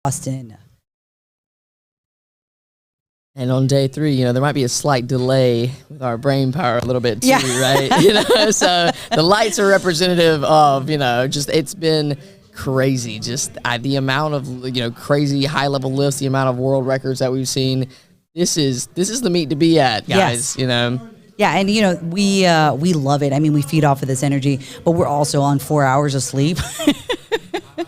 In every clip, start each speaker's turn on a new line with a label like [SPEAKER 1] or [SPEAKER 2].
[SPEAKER 1] Austin.
[SPEAKER 2] And on day 3, there might be a slight delay with our brain power a little bit too, right? So the lights are representative of, just it's been crazy. Just the amount of, crazy high level lifts, the amount of world records that we've seen. This is the meet to be at, guys,
[SPEAKER 1] Yeah, and we love it. I mean, we feed off of this energy, but we're also on 4 hours of sleep.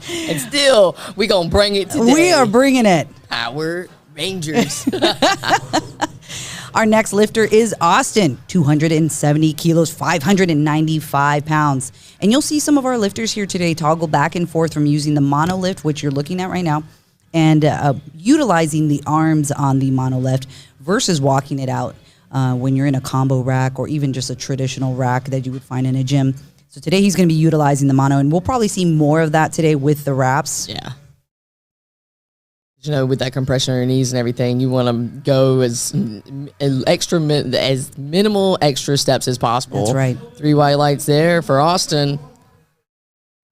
[SPEAKER 2] And still, we gonna bring it today.
[SPEAKER 1] We are bringing it.
[SPEAKER 2] Power Rangers.
[SPEAKER 1] Our next lifter is Austin, 270 kilos, 595 pounds. And you'll see some of our lifters here today toggle back and forth from using the monolift, which you're looking at right now, and utilizing the arms on the monolift versus walking it out when you're in a combo rack or even just a traditional rack that you would find in a gym. So today he's going to be utilizing the mono, and we'll probably see more of that today with the wraps.
[SPEAKER 2] Yeah. With that compression on your knees and everything, you want to go as minimal extra steps as possible.
[SPEAKER 1] That's right.
[SPEAKER 2] 3 white lights there for Austin.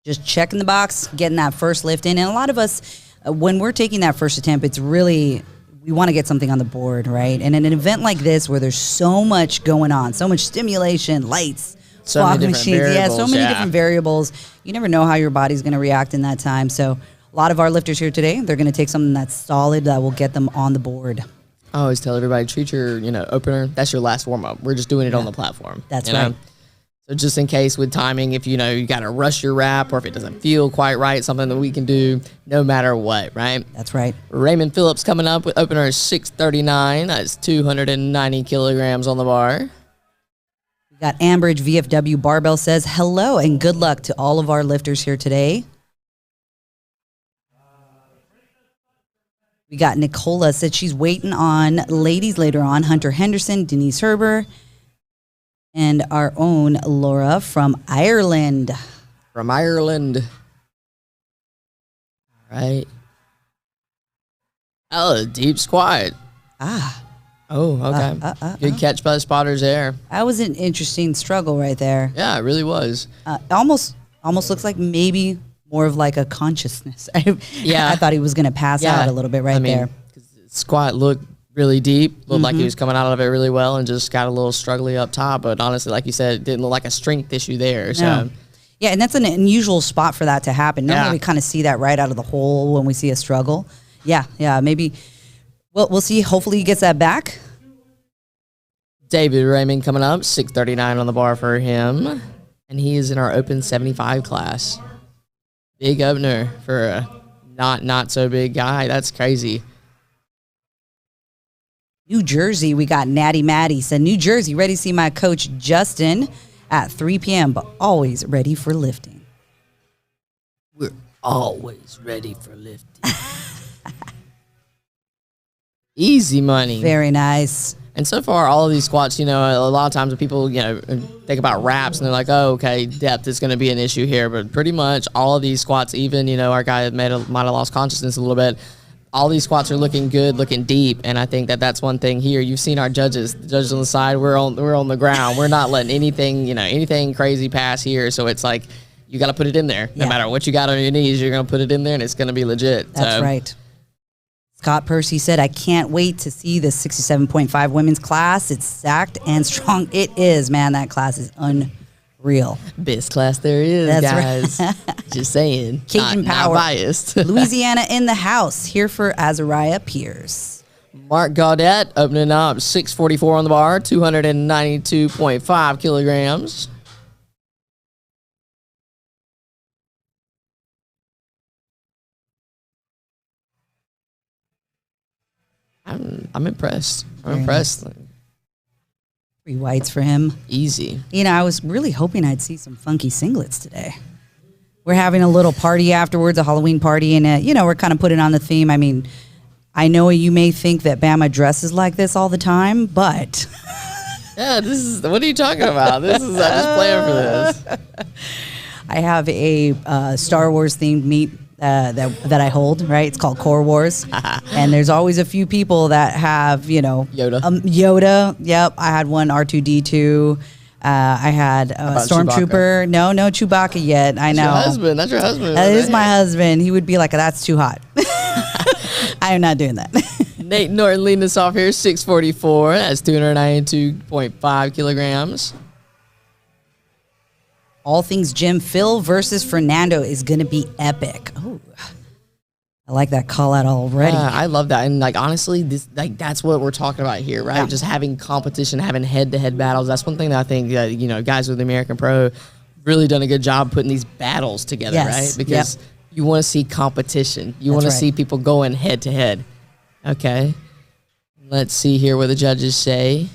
[SPEAKER 1] Just checking the box, getting that first lift in. And a lot of us, when we're taking that first attempt, it's really, we want to get something on the board, right? And in an event like this where there's so much going on, so much stimulation, lights,
[SPEAKER 2] so many different variables,
[SPEAKER 1] so many different variables. You never know how your body's going to react in that time. So a lot of our lifters here today, they're going to take something that's solid that will get them on the board.
[SPEAKER 2] I always tell everybody, treat your opener, that's your last warm-up. We're just doing it on the platform.
[SPEAKER 1] That's right.
[SPEAKER 2] So just in case with timing, if you got to rush your wrap or if it doesn't feel quite right, something that we can do no matter what, right?
[SPEAKER 1] That's right.
[SPEAKER 2] Raymond Phillips coming up with opener 639. That's 290 kilograms on the bar.
[SPEAKER 1] We got Ambridge VFW Barbell says hello and good luck to all of our lifters here today. We got Nicola said she's waiting on ladies later on. Hunter Henderson, Denise Herber, and our own Laura from Ireland.
[SPEAKER 2] From Ireland. All right. Oh, deep squat. Oh, okay. Good catch by the spotters there.
[SPEAKER 1] That was an interesting struggle right there.
[SPEAKER 2] Yeah, it really was.
[SPEAKER 1] Almost looks like maybe more of like a consciousness. I thought he was going to pass out a little bit there.
[SPEAKER 2] Squat looked really deep, looked like he was coming out of it really well and just got a little struggly up top. But honestly, like you said, it didn't look like a strength issue there. So.
[SPEAKER 1] No. Yeah, and that's an unusual spot for that to happen. Normally we kind of see that right out of the hole when we see a struggle. Yeah, maybe. Well, we'll see. Hopefully he gets that back.
[SPEAKER 2] David Raymond coming up, 639 on the bar for him. And he is in our open 75 class. Big opener for a not so big guy. That's crazy.
[SPEAKER 1] New Jersey, we got Natty Maddie said, New Jersey, ready to see my coach Justin at 3 p.m., but always ready for lifting.
[SPEAKER 2] We're always ready for lifting. Easy money.
[SPEAKER 1] Very nice.
[SPEAKER 2] And so far, all of these squats, a lot of times when people, think about wraps and they're like, oh, okay, depth is going to be an issue here. But pretty much all of these squats, even, our guy might have lost consciousness a little bit, all these squats are looking good, looking deep. And I think that's one thing here. You've seen our judges. The judges on the side, we're on the ground. We're not letting anything crazy pass here. So it's like, you got to put it in there. No matter what you got on your knees, you're going to put it in there and it's going to be legit.
[SPEAKER 1] That's right. Scott Percy said, I can't wait to see the 67.5 women's class. It's stacked and strong. It is, man. That class is unreal.
[SPEAKER 2] Best class there is,
[SPEAKER 1] that's
[SPEAKER 2] guys. Right. Just saying.
[SPEAKER 1] Cajun Power.
[SPEAKER 2] Not biased.
[SPEAKER 1] Louisiana in the house. Here for Azariah Pierce.
[SPEAKER 2] Mark Gaudette opening up 644 on the bar, 292.5 kilograms. I'm impressed. I'm impressed.
[SPEAKER 1] Nice. 3 whites for him.
[SPEAKER 2] Easy.
[SPEAKER 1] I was really hoping I'd see some funky singlets today. We're having a little party afterwards, a Halloween party, and we're kind of putting on the theme. I mean, I know you may think that Bama dresses like this all the time, but
[SPEAKER 2] yeah, what are you talking about? I'm just playing for this.
[SPEAKER 1] I have a Star Wars themed meet that I hold, right? It's called Core Wars. And there's always a few people that have,
[SPEAKER 2] Yoda.
[SPEAKER 1] Yoda. Yep. I had one R2-D2. I had a Stormtrooper. No Chewbacca yet. I know.
[SPEAKER 2] That's your husband.
[SPEAKER 1] That is my husband. He would be like, that's too hot. I am not doing that.
[SPEAKER 2] Nate Norton leading us off here, 644. That's 292.5 kilograms.
[SPEAKER 1] All things gym. Phil versus Fernando is going to be epic. Oh, I like that call out already.
[SPEAKER 2] I love that. And like, honestly, that's what we're talking about here, right?
[SPEAKER 1] Yeah.
[SPEAKER 2] Just having competition, having head-to-head battles. That's one thing that I think, guys with American Pro really done a good job putting these battles together, right? Because you want to see competition. You want to see people going head-to-head. Okay. Let's see here what the judges say.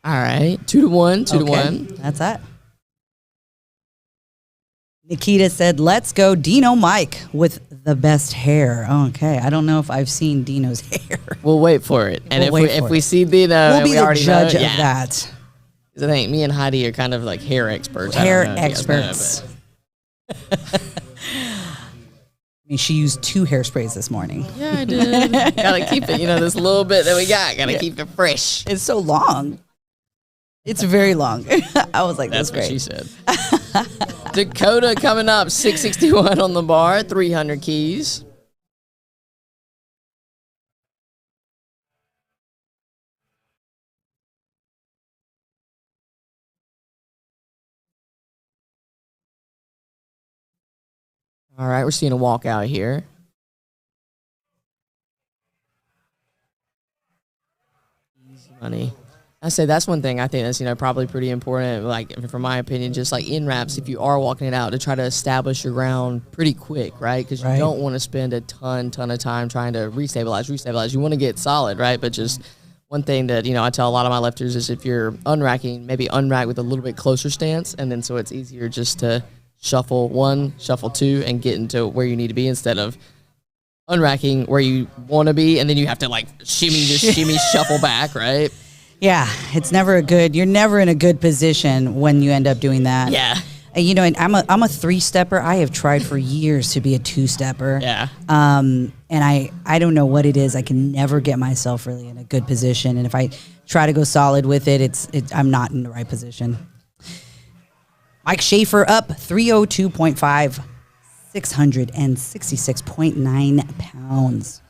[SPEAKER 2] All right. 2-1, 2-1.
[SPEAKER 1] That's that. Nikita said, let's go Dino Mike with the best hair. Okay. I don't know if I've seen Dino's hair.
[SPEAKER 2] We'll wait for it. And if we see Dino,
[SPEAKER 1] we'll be the judge of
[SPEAKER 2] that.
[SPEAKER 1] that.
[SPEAKER 2] I think me and Heidi are kind of like hair experts.
[SPEAKER 1] Hair experts. I mean, she used 2 hairsprays this morning.
[SPEAKER 2] Yeah, I did. Gotta keep it, this little bit that we got. Gotta keep it fresh.
[SPEAKER 1] It's so long. It's very long. I was like, that's great.
[SPEAKER 2] What she said. Dakota coming up, 661 on the bar, 300 keys. All right, we're seeing a walkout here. Easy money. I say that's one thing I think that's probably pretty important. Like from my opinion, just like in wraps, if you are walking it out, to try to establish your ground pretty quick, right? Because you don't want to spend a ton of time trying to restabilize. You want to get solid, right? But just one thing that I tell a lot of my lifters is if you're unracking, maybe unrack with a little bit closer stance, and then so it's easier just to shuffle 1, shuffle 2, and get into where you need to be instead of unracking where you want to be, and then you have to like shimmy, shuffle back, right?
[SPEAKER 1] Yeah, it's never you're never in a good position when you end up doing that.
[SPEAKER 2] Yeah.
[SPEAKER 1] And I'm a 3-stepper. I have tried for years to be a 2-stepper.
[SPEAKER 2] Yeah.
[SPEAKER 1] And I don't know what it is. I can never get myself really in a good position. And if I try to go solid with it, I'm not in the right position. Mike Schaefer up 302.5, 666.9 pounds.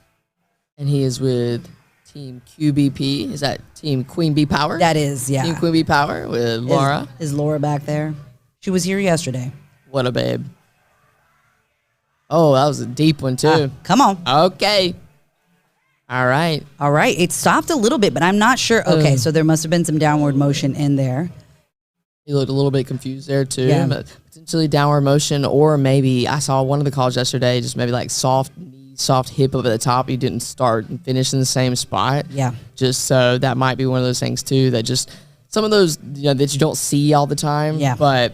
[SPEAKER 2] And he is with Team QBP. Is that Team Queen Bee Power?
[SPEAKER 1] That is, yeah.
[SPEAKER 2] Team Queen Bee Power with Laura.
[SPEAKER 1] Is Laura back there? She was here yesterday.
[SPEAKER 2] What a babe. Oh, that was a deep one, too.
[SPEAKER 1] Come on.
[SPEAKER 2] Okay. All right.
[SPEAKER 1] It stopped a little bit, but I'm not sure. Okay, so there must have been some downward motion in there.
[SPEAKER 2] He looked a little bit confused there, too.
[SPEAKER 1] Yeah.
[SPEAKER 2] But potentially downward motion, or maybe I saw one of the calls yesterday, just maybe like soft knee, soft hip up at the top. He didn't start and finish in the same spot.
[SPEAKER 1] Yeah.
[SPEAKER 2] Just so that might be one of those things, too, that just some of those that you don't see all the time.
[SPEAKER 1] Yeah.
[SPEAKER 2] But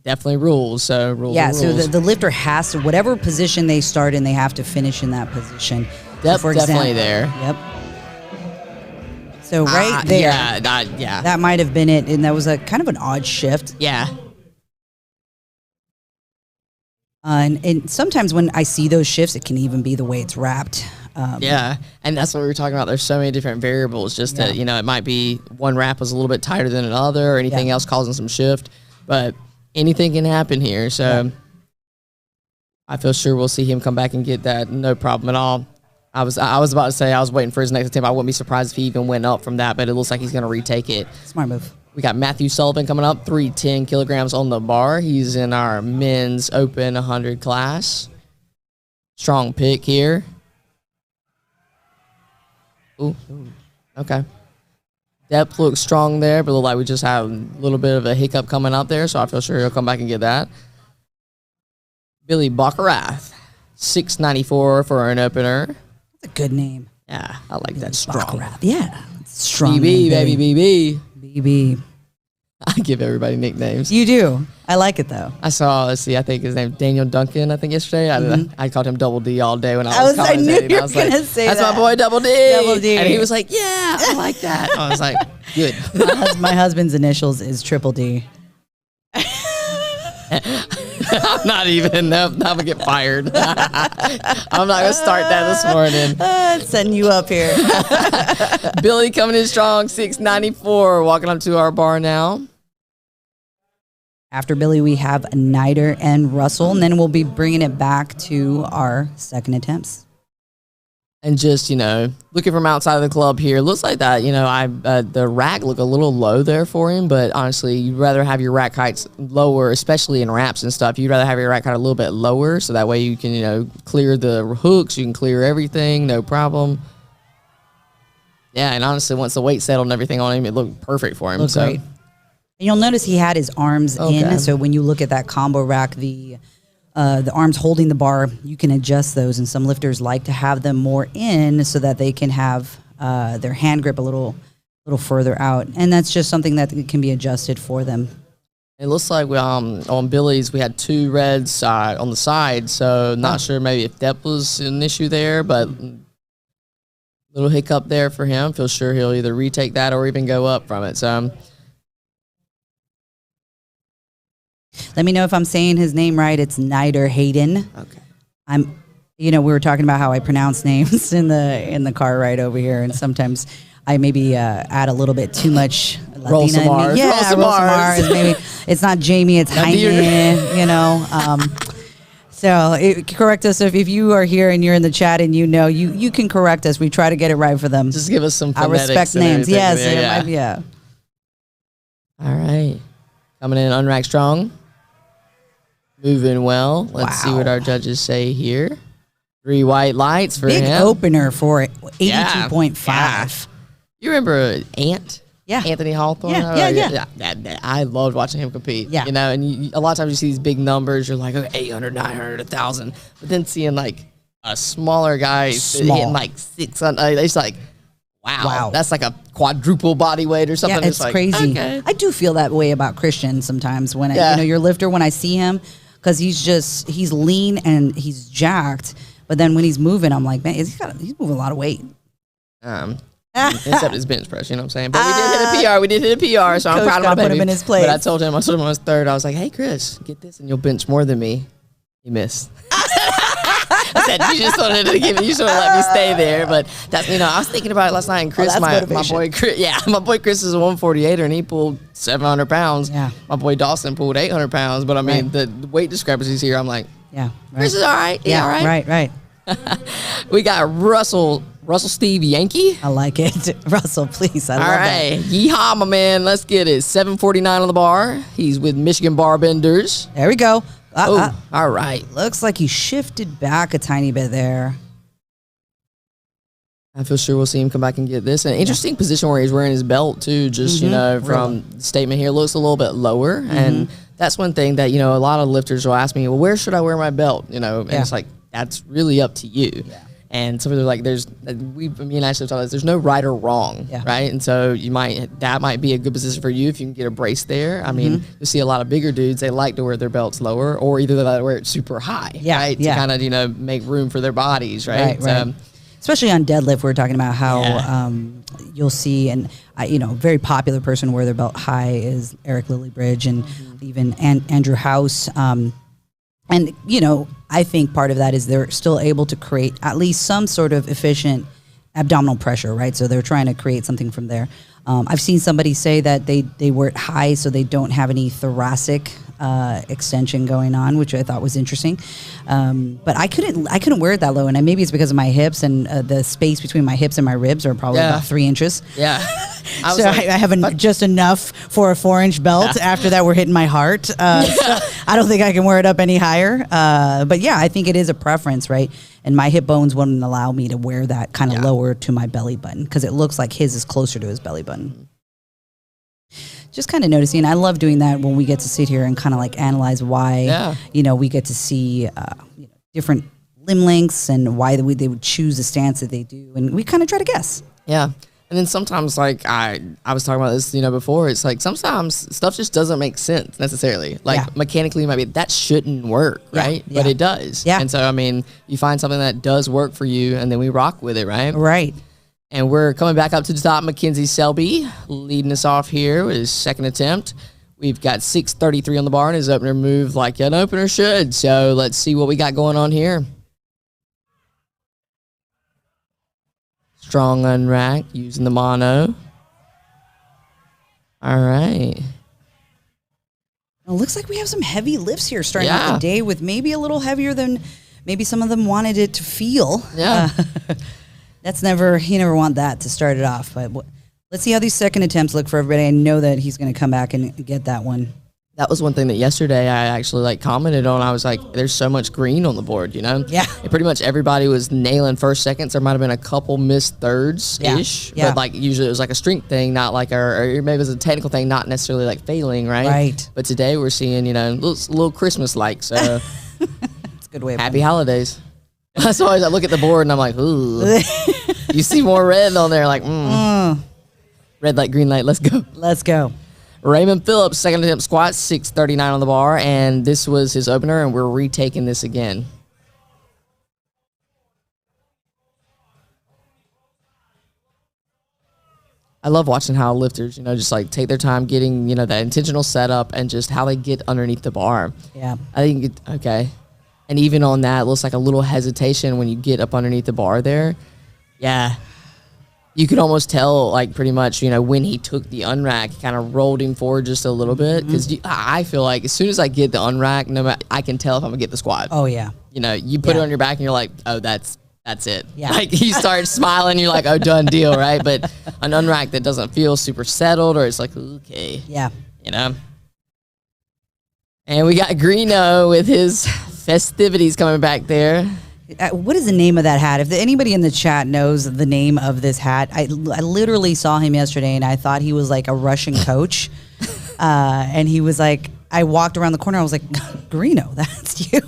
[SPEAKER 2] definitely rules. So rules.
[SPEAKER 1] Yeah,
[SPEAKER 2] are
[SPEAKER 1] so
[SPEAKER 2] rules.
[SPEAKER 1] the lifter has to, whatever position they start in, they have to finish in that position.
[SPEAKER 2] Depth
[SPEAKER 1] for
[SPEAKER 2] definitely
[SPEAKER 1] example,
[SPEAKER 2] there.
[SPEAKER 1] Yep. So right there.
[SPEAKER 2] Yeah,
[SPEAKER 1] That might have been it, and that was a kind of an odd shift.
[SPEAKER 2] Yeah.
[SPEAKER 1] And sometimes when I see those shifts, it can even be the way it's wrapped.
[SPEAKER 2] Yeah, and that's what we were talking about. There's so many different variables. Just that it might be one wrap was a little bit tighter than another, or anything else causing some shift. But anything can happen here. So I feel sure we'll see him come back and get that, no problem at all. I was about to say I was waiting for his next attempt. I wouldn't be surprised if he even went up from that, but it looks like he's going to retake it.
[SPEAKER 1] Smart move.
[SPEAKER 2] We got Matthew Sullivan coming up, 310 kilograms on the bar. He's in our men's open 100 class. Strong pick here. Ooh, okay. Depth looks strong there, but look like we just have a little bit of a hiccup coming up there, so I feel sure he'll come back and get that. Billy Baccarat, 694 for an opener.
[SPEAKER 1] That's a good name.
[SPEAKER 2] Yeah, I like that. Strong.
[SPEAKER 1] Baccarat. Yeah. Strong.
[SPEAKER 2] BB, baby, BB.
[SPEAKER 1] BB.
[SPEAKER 2] I give everybody nicknames.
[SPEAKER 1] You do. I like it, though.
[SPEAKER 2] I saw, let's see, I think his name Daniel Duncan, I think yesterday. I called him Double D all day when I was
[SPEAKER 1] I knew
[SPEAKER 2] commentating.
[SPEAKER 1] you
[SPEAKER 2] I
[SPEAKER 1] were
[SPEAKER 2] was
[SPEAKER 1] going
[SPEAKER 2] like,
[SPEAKER 1] to say
[SPEAKER 2] that's
[SPEAKER 1] that.
[SPEAKER 2] my boy Double D.
[SPEAKER 1] Double D.
[SPEAKER 2] And he was like, yeah, I like that. I was like, good.
[SPEAKER 1] My husband's initials is Triple D.
[SPEAKER 2] I'm not even, I'm going to get fired. I'm not going to start that this morning.
[SPEAKER 1] Setting you up here.
[SPEAKER 2] Billy coming in strong, 694, walking up to our bar now.
[SPEAKER 1] After Billy, we have Nider and Russell, and then we'll be bringing it back to our second attempts.
[SPEAKER 2] And just, looking from outside of the club here, looks like that, the rack look a little low there for him, but honestly, you'd rather have your rack heights lower, especially in wraps and stuff. You'd rather have your rack height a little bit lower, so that way you can, clear the hooks, you can clear everything, no problem. Yeah, and honestly, once the weight settled and everything on him, it looked perfect for him.
[SPEAKER 1] Looked great. And you'll notice he had his arms in, so when you look at that combo rack, the arms holding the bar, you can adjust those, and some lifters like to have them more in so that they can have their hand grip a little further out, and that's just something that can be adjusted for them.
[SPEAKER 2] It looks like on Billy's we had 2 reds on the side, so not sure maybe if depth was an issue there, but little hiccup there for him. Feel sure he'll either retake that or even go up from it. So.
[SPEAKER 1] Let me know if I'm saying his name right. It's Nider Hayden.
[SPEAKER 2] Okay.
[SPEAKER 1] We were talking about how I pronounce names in the car ride over here, and sometimes I maybe add a little bit too much Latina.
[SPEAKER 2] Roll some R's.
[SPEAKER 1] Yeah, roll some R's. Maybe it's not Jamie, it's Hayden. So correct us if you are here and you're in the chat and you can correct us. We try to get it right for them.
[SPEAKER 2] Just give us some
[SPEAKER 1] I
[SPEAKER 2] phonetics.
[SPEAKER 1] respect names. Yes.
[SPEAKER 2] Yeah. All right. Coming in unrack strong. Moving well. Let's see what our judges say here. 3 white lights for him.
[SPEAKER 1] Big opener for 82.5.
[SPEAKER 2] Yeah. You remember Ant?
[SPEAKER 1] Yeah.
[SPEAKER 2] Anthony Hawthorne?
[SPEAKER 1] Yeah.
[SPEAKER 2] I loved watching him compete.
[SPEAKER 1] Yeah.
[SPEAKER 2] And a lot of times you see these big numbers, you're like, 800, 900, 1,000. But then seeing like a smaller guy hitting like 600, it's like, wow. That's like a quadruple body weight or something.
[SPEAKER 1] Yeah, it's
[SPEAKER 2] like,
[SPEAKER 1] crazy.
[SPEAKER 2] Okay.
[SPEAKER 1] I do feel that way about Christian sometimes when your lifter, when I see him, because he's lean and he's jacked, but then when he's moving, I'm like, man, he's moving a lot of weight.
[SPEAKER 2] Except his bench press, you know what I'm saying? But we did hit a PR, so I'm proud of my baby.
[SPEAKER 1] Put him in his place.
[SPEAKER 2] But I told him on his third, I was like, hey, Chris, get this and you'll bench more than me. He missed. I said, you just wanted to give me, you should have let me stay there. But that's, I was thinking about it last night, and Chris, my boy Chris, my boy Chris is a 148er, and he pulled 700 pounds.
[SPEAKER 1] Yeah.
[SPEAKER 2] My boy Dawson pulled 800 pounds. But I mean, the weight discrepancies here, I'm like, Chris is all right.
[SPEAKER 1] Yeah,
[SPEAKER 2] all right.
[SPEAKER 1] Right.
[SPEAKER 2] We got Russell Steve Yankee.
[SPEAKER 1] I like it. Russell, please. I love that.
[SPEAKER 2] Yeehaw, my man. Let's get it. 749 on the bar. He's with Michigan Bar Benders.
[SPEAKER 1] There we go.
[SPEAKER 2] All right.
[SPEAKER 1] Looks like he shifted back a tiny bit there.
[SPEAKER 2] I feel sure we'll see him come back and get this. An interesting position where he's wearing his belt, too. Just, from the statement here, looks a little bit lower. And that's one thing that, a lot of lifters will ask me, well, where should I wear my belt? And it's like, that's really up to you. Yeah. And some of them are like, me and Ashley have talked about this, there's no right or wrong, right? And so that might be a good position for you if you can get a brace there. I mean, you see a lot of bigger dudes, they like to wear their belts lower, or either they like to wear it super high, right? To kind of, make room for their bodies, right?
[SPEAKER 1] Right. Especially on deadlift, we're talking about how you'll see, and very popular person wear their belt high is Eric Lillybridge and even Andrew House. And, I think part of that is they're still able to create at least some sort of efficient abdominal pressure, right? So they're trying to create something from there. I've seen somebody say that they wear it high so they don't have any thoracic extension going on, which I thought was interesting. But I couldn't wear it that low, and maybe it's because of my hips, and the space between my hips and my ribs are probably about 3 inches.
[SPEAKER 2] Yeah.
[SPEAKER 1] So I have just enough for a 4-inch belt. After that, we're hitting my heart. So I don't think I can wear it up any higher. But I think it is a preference, right? And my hip bones wouldn't allow me to wear that kind of lower to my belly button, because it looks like his is closer to his belly button. Just kind of noticing, I love doing that when we get to sit here and kind of like analyze why, we get to see different limb lengths and why they would choose the stance that they do. And we kind of try to guess. Yeah.
[SPEAKER 2] And then sometimes, like, I was talking about this, before, it's like sometimes stuff just doesn't make sense necessarily. Like, mechanically, you might be, that shouldn't work, right? Yeah. But it does. Yeah. And so, I mean, you find something that does work for you, and then we rock with it, right?
[SPEAKER 1] Right.
[SPEAKER 2] And we're coming back up to the top. Mackenzie Selby leading us off here with his second attempt. We've got 633 on the bar, and his opener moved like an opener should. So let's see what we got going on here. Strong unrack using the mono. All right.
[SPEAKER 1] It looks like we have some heavy lifts here starting out the day with maybe a little heavier than maybe some of them wanted it to feel.
[SPEAKER 2] Yeah.
[SPEAKER 1] That's never, you never want that to start it off. But let's see how these second attempts look for everybody. I know that he's going to come back and get that one.
[SPEAKER 2] That was one thing that yesterday I actually like commented on. I was like, there's so much green on the board, you know?
[SPEAKER 1] Yeah.
[SPEAKER 2] And pretty much everybody was nailing first seconds. There might have been a couple missed thirds-ish.
[SPEAKER 1] Yeah.
[SPEAKER 2] But like usually it was like a strength thing, not like or maybe it was a technical thing, not necessarily like failing, right?
[SPEAKER 1] Right.
[SPEAKER 2] But today we're seeing, you know, little Christmas-like. So
[SPEAKER 1] That's a good way of
[SPEAKER 2] happy holidays. That's always I look at the board and I'm like, ooh. You see more red on there, like, red light, green light, let's go.
[SPEAKER 1] Let's go.
[SPEAKER 2] Raymond Phillips, second attempt squat, 639 on the bar, and this was his opener, and we're retaking this again. I love watching how lifters, you know, just like take their time getting, you know, that intentional setup and just how they get underneath the bar.
[SPEAKER 1] Yeah.
[SPEAKER 2] I think, okay. And even on that, it looks like a little hesitation when you get up underneath the bar there. Yeah. You could almost tell, like, pretty much, you know, when he took the unrack, kind of rolled him forward just a little bit. Because I feel like as soon as I get the unrack, no matter, I can tell if I'm going to get the squat.
[SPEAKER 1] Oh, yeah.
[SPEAKER 2] You know, you put it on your back and you're like, oh, that's it.
[SPEAKER 1] Yeah.
[SPEAKER 2] Like, you start smiling, you're like, oh, done deal, right? But an unrack that doesn't feel super settled or it's like, okay.
[SPEAKER 1] Yeah.
[SPEAKER 2] You know? And we got Greeno with his festivities coming back there.
[SPEAKER 1] What is the name of that hat? If anybody in the chat knows the name of this hat, I literally saw him yesterday and I thought he was like a Russian coach. And he was like, I walked around the corner. I was like, Greeno, that's you.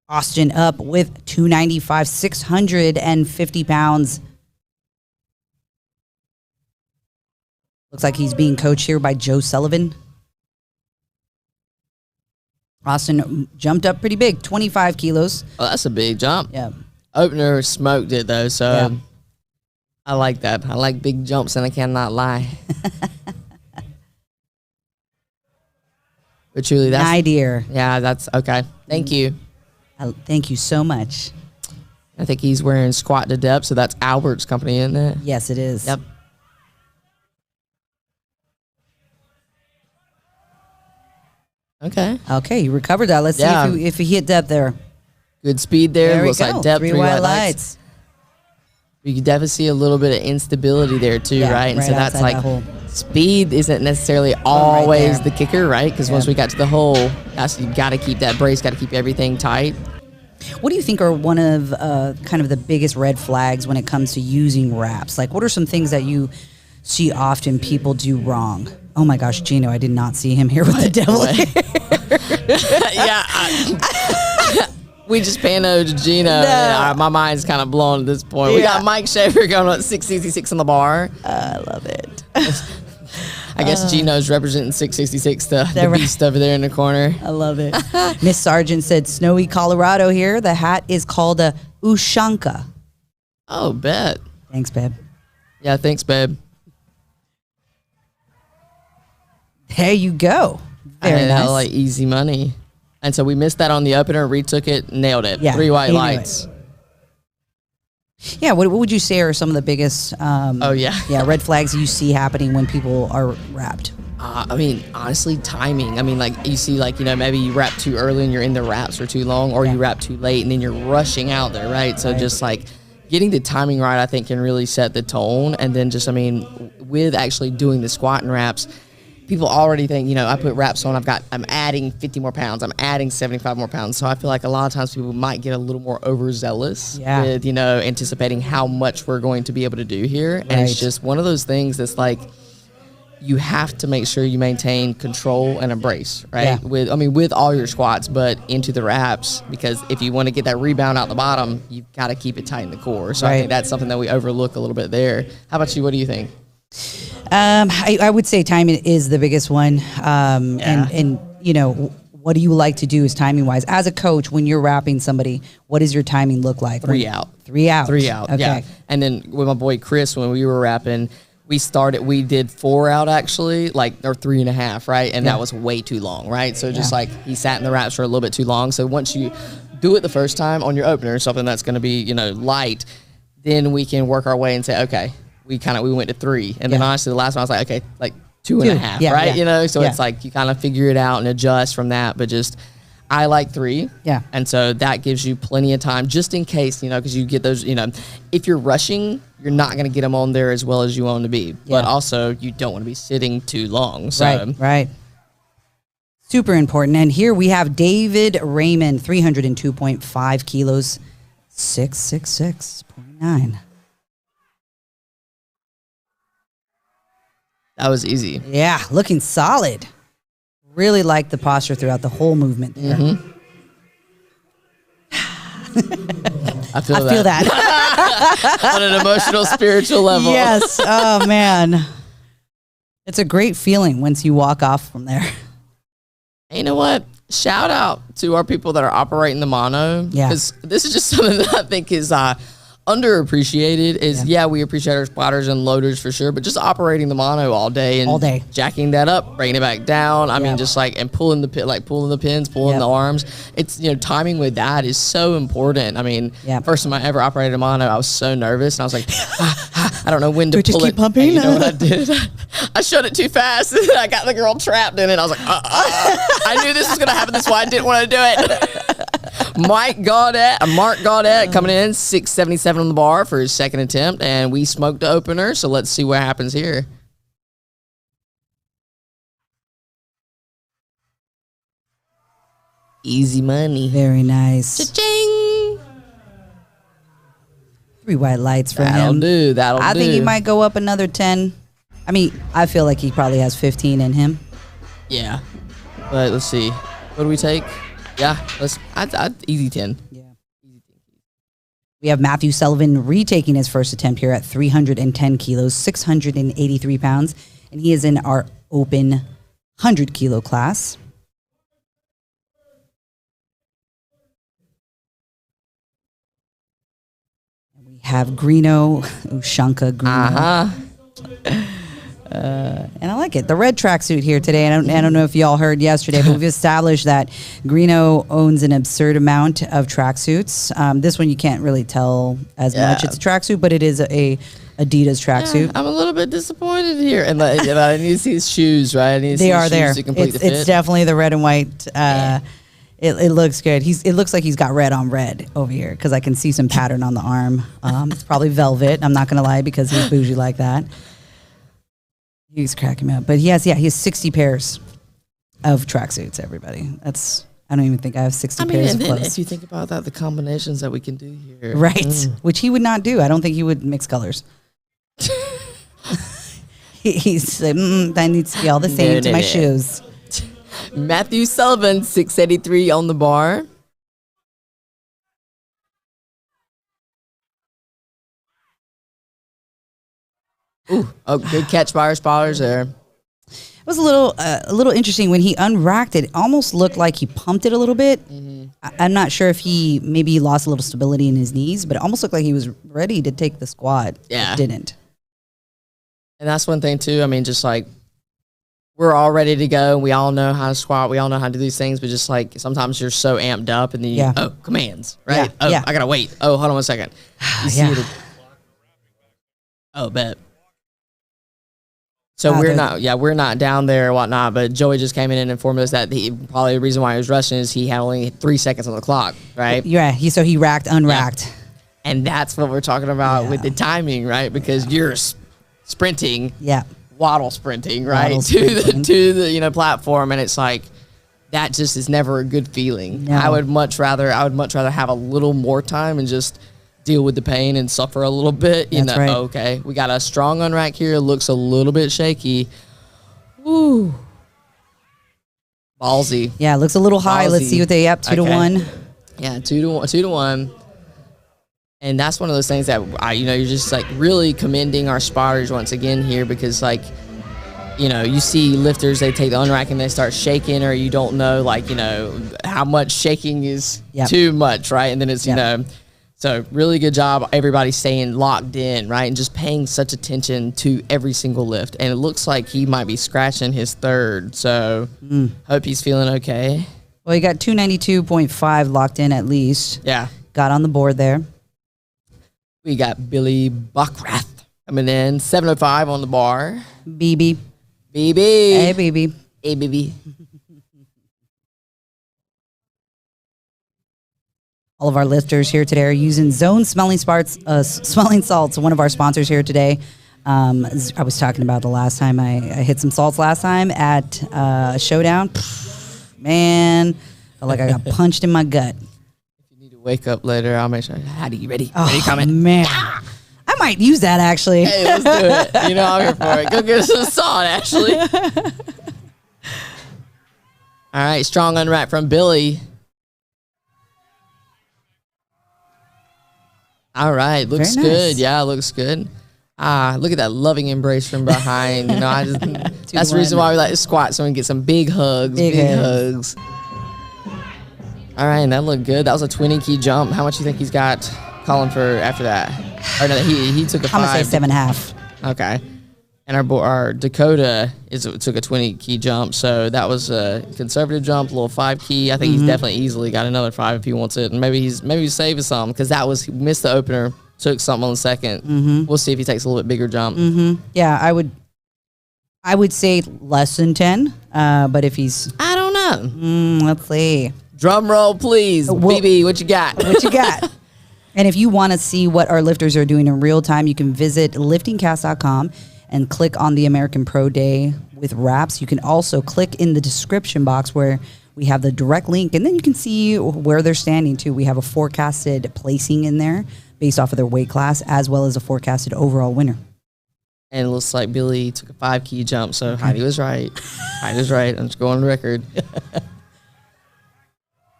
[SPEAKER 1] Austin up with 295, 650 pounds. Looks like he's being coached here by Joe Sullivan. Austin jumped up pretty big, 25 kilos.
[SPEAKER 2] Oh, that's a big jump.
[SPEAKER 1] Yeah.
[SPEAKER 2] Opener smoked it, though, so
[SPEAKER 1] Yeah.
[SPEAKER 2] I like that. I like big jumps, and I cannot lie. But truly, that's...
[SPEAKER 1] My dear.
[SPEAKER 2] Yeah, that's okay. Thank you.
[SPEAKER 1] Thank you so much.
[SPEAKER 2] I think he's wearing Squat to Depth, so that's Albert's company, isn't it?
[SPEAKER 1] Yes, it is.
[SPEAKER 2] Yep. Okay.
[SPEAKER 1] Okay, you recovered that. Let's see if he hit depth there.
[SPEAKER 2] Good speed there.
[SPEAKER 1] There we
[SPEAKER 2] Looks
[SPEAKER 1] go.
[SPEAKER 2] like depth,
[SPEAKER 1] three white lights.
[SPEAKER 2] You can definitely see a little bit of instability there too,
[SPEAKER 1] Yeah,
[SPEAKER 2] right? And
[SPEAKER 1] right
[SPEAKER 2] so that's
[SPEAKER 1] outside
[SPEAKER 2] like
[SPEAKER 1] that hole.
[SPEAKER 2] speed isn't necessarily
[SPEAKER 1] right
[SPEAKER 2] always
[SPEAKER 1] there.
[SPEAKER 2] the kicker, right? Because once we got to the hole, you got to keep that brace, got to keep everything tight.
[SPEAKER 1] What do you think are one of kind of the biggest red flags when it comes to using wraps? Like, what are some things that you see often people do wrong? Oh my gosh, Gino, I did not see him here with the devil hair.
[SPEAKER 2] Yeah. We just panoed Gino.
[SPEAKER 1] No.
[SPEAKER 2] And, my mind's kind of blown at this point. We
[SPEAKER 1] Yeah.
[SPEAKER 2] got Mike Schaefer going at 666 on the bar.
[SPEAKER 1] I love it.
[SPEAKER 2] I guess Gino's representing 666, the
[SPEAKER 1] They're right.
[SPEAKER 2] beast over there in the corner.
[SPEAKER 1] I love it. Miss Sargent said, snowy Colorado here. The hat is called a Ushanka.
[SPEAKER 2] Oh, bet.
[SPEAKER 1] Thanks, babe.
[SPEAKER 2] Yeah, thanks, babe.
[SPEAKER 1] There you go. Very nice.
[SPEAKER 2] Like easy money. And so we missed that on the opener, retook it, nailed it.
[SPEAKER 1] Yeah,
[SPEAKER 2] 3 white
[SPEAKER 1] he knew
[SPEAKER 2] lights.
[SPEAKER 1] Yeah, what would you say are some of the biggest red flags you see happening when people are wrapped?
[SPEAKER 2] I mean, honestly, timing. I mean, like, you see, like, you know, maybe you wrap too early and you're in the wraps for too long, or you wrap too late and then you're rushing out there, right? So just, like, getting the timing right, I think, can really set the tone. And then just, I mean, with actually doing the squat and wraps, people already think, you know, I put wraps on, I'm adding 50 more pounds, I'm adding 75 more pounds. So I feel like a lot of times people might get a little more overzealous with, you know, anticipating how much we're going to be able to do here. And it's just one of those things that's like, you have to make sure you maintain control and embrace, right?
[SPEAKER 1] Yeah.
[SPEAKER 2] With all your squats, but into the wraps, because if you want to get that rebound out the bottom, you've got to keep it tight in the core. So I think that's something that we overlook a little bit there. How about you? What do you think?
[SPEAKER 1] I would say timing is the biggest one. And you know, what do you like to do is timing wise? As a coach, when you're wrapping somebody, what does your timing look like?
[SPEAKER 2] 3 out.
[SPEAKER 1] 3 out.
[SPEAKER 2] 3 out.
[SPEAKER 1] Okay.
[SPEAKER 2] Yeah. And then with my boy Chris, when we were wrapping, we did 4 out actually, like, or 3.5, right? And that was way too long, right? So just like he sat in the wraps for a little bit too long. So once you do it the first time on your opener, something that's going to be, you know, light, then we can work our way and say, okay, we went to 3. And then honestly, the last one I was like, okay, like 2.5, right? You know, so it's like you kind of figure it out and adjust from that. But just, I like 3.
[SPEAKER 1] Yeah.
[SPEAKER 2] And so that gives you plenty of time just in case, because you get those, if you're rushing, you're not going to get them on there as well as you want them to be.
[SPEAKER 1] Yeah.
[SPEAKER 2] But also, you don't want to be sitting too long. So.
[SPEAKER 1] Right. Super important. And here we have David Raymond, 302.5 kilos, 666.9.
[SPEAKER 2] That was easy.
[SPEAKER 1] Yeah, looking solid. Really like the posture throughout the whole movement there.
[SPEAKER 2] Mm-hmm. I feel
[SPEAKER 1] that.
[SPEAKER 2] On an emotional, spiritual level.
[SPEAKER 1] Yes. Oh, man. It's a great feeling once you walk off from there.
[SPEAKER 2] And you know what? Shout out to our people that are operating the mono.
[SPEAKER 1] Yeah.
[SPEAKER 2] Because this is just something that I think is underappreciated. We appreciate our spotters and loaders for sure, but just operating the mono all day and jacking that up, bringing it back down. I mean, just and pulling the pins, pulling the arms. It's, timing with that is so important. I mean, first time I ever operated a mono, I was so nervous and I was like, I don't know when to pull it.
[SPEAKER 1] Keep pumping?
[SPEAKER 2] And you know what I did? I shut it too fast. I got the girl trapped in it. I was like, I knew this was going to happen. That's why I didn't want to do it. Mark Gaudette coming in 677 on the bar for his second attempt, and we smoked the opener. So let's see what happens here. Easy money.
[SPEAKER 1] Very nice.
[SPEAKER 2] Cha-ching!
[SPEAKER 1] 3 white lights for him.
[SPEAKER 2] That'll do.
[SPEAKER 1] I think he might go up another 10. I mean, I feel like he probably has 15 in him.
[SPEAKER 2] Yeah. But let's see. What do we take? Yeah, I'd easy 10.
[SPEAKER 1] Yeah. We have Matthew Sullivan retaking his first attempt here at 310 kilos, 683 pounds, and he is in our open 100 kilo class. And we have Greeno, Ushanka Greeno. And I like it. The red tracksuit here today. I don't know if y'all heard yesterday, but we've established that Greeno owns an absurd amount of tracksuits. This one you can't really tell as much. It's a tracksuit, but it is a Adidas tracksuit.
[SPEAKER 2] I'm a little bit disappointed here, and I need to see his shoes. Right,
[SPEAKER 1] they are there. It's definitely the red and white. It looks good. It looks like he's got red on red over here because I can see some pattern on the arm. It's probably velvet. I'm not gonna lie because he's bougie like that. He's cracking me up. But he has 60 pairs of tracksuits, everybody. I don't even think I have 60 pairs of clothes.
[SPEAKER 2] If you think about that, the combinations that we can do here.
[SPEAKER 1] Right. Which he would not do. I don't think he would mix colors. He's like, that needs to be all the same to my shoes.
[SPEAKER 2] Matthew Sullivan, 683 on the bar. Ooh, good catch by our spotters there.
[SPEAKER 1] It was a little interesting when he unracked it. Almost looked like he pumped it a little bit. Mm-hmm. I'm not sure if he lost a little stability in his knees, but it almost looked like he was ready to take the squat.
[SPEAKER 2] Yeah,
[SPEAKER 1] but didn't.
[SPEAKER 2] And that's one thing too. I mean, just like we're all ready to go, and we all know how to squat. We all know how to do these things, but just like sometimes you're so amped up, and then commands, right? I gotta wait. Oh, hold on 1 second. Bet. So we're not down there or whatnot, but Joey just came in and informed us that probably the reason why he was rushing is he had only 3 seconds on the clock, right?
[SPEAKER 1] Yeah, he racked, unracked.
[SPEAKER 2] Yeah. And that's what we're talking about with the timing, right? Because you're sprinting, waddle sprinting, right? To the platform, and it's like that just is never a good feeling. No. I would much rather have a little more time and just deal with the pain and suffer a little bit.
[SPEAKER 1] Right.
[SPEAKER 2] Okay, we got a strong unrack here. It looks a little bit shaky. Ooh. Ballsy.
[SPEAKER 1] Yeah, it looks a little high. Let's see what they up 2 to 1.
[SPEAKER 2] Yeah, 2 to 1. And that's one of those things that you're just like really commending our spotters once again here, because you see lifters, they take the unrack and they start shaking, or you don't know how much shaking is too much, right? And then it's so really good job, everybody staying locked in, right? And just paying such attention to every single lift. And it looks like he might be scratching his third. So hope he's feeling okay.
[SPEAKER 1] Well, he got 292.5 locked in at least.
[SPEAKER 2] Yeah.
[SPEAKER 1] Got on the board there.
[SPEAKER 2] We got Billy Buckrath coming in, 705 on the bar.
[SPEAKER 1] BB.
[SPEAKER 2] BB.
[SPEAKER 1] Hey, BB.
[SPEAKER 2] Hey, BB.
[SPEAKER 1] All of our lifters here today are using Zone smelling salts, one of our sponsors here today. I was talking about the last time I hit some salts last time at Showdown. Man, felt like I got punched in my gut.
[SPEAKER 2] If you need to wake up later, I'll make sure. Howdy, you ready? Ready, coming?
[SPEAKER 1] Man, I might use that actually.
[SPEAKER 2] Hey, let's do it. You know I'm here for it. Go get us some salt, Ashley. All right, strong unwrap from Billy. All right, looks
[SPEAKER 1] Very nice.
[SPEAKER 2] good. Yeah, looks good. Look at that loving embrace from behind. You know, that's the reason why we like to squat, so we can get some big hugs. Big hugs. All right, and that looked good. That was a 20 key jump. How much do you think he's got calling for after that? Or no, he took a 5.
[SPEAKER 1] I'm gonna say 7.5.
[SPEAKER 2] Okay. And our Dakota took a 20 key jump, so that was a conservative jump, a little 5 key. I think he's definitely easily got another 5 if he wants it, and maybe he's saving some because he missed the opener, took something on the second. We'll see if he takes a little bit bigger jump.
[SPEAKER 1] Yeah, I would say less than 10, but if he's,
[SPEAKER 2] I don't know.
[SPEAKER 1] let's see.
[SPEAKER 2] Drum roll, please, BB. What you got?
[SPEAKER 1] What you got? And if you want to see what our lifters are doing in real time, you can visit liftingcast.com. and click on the American Pro Day with wraps. You can also click in the description box where we have the direct link, and then you can see where they're standing too. We have a forecasted placing in there based off of their weight class, as well as a forecasted overall winner.
[SPEAKER 2] And it looks like Billy took a 5 key jump, so Heidi was right. Heidi was right. I'm just going on the record.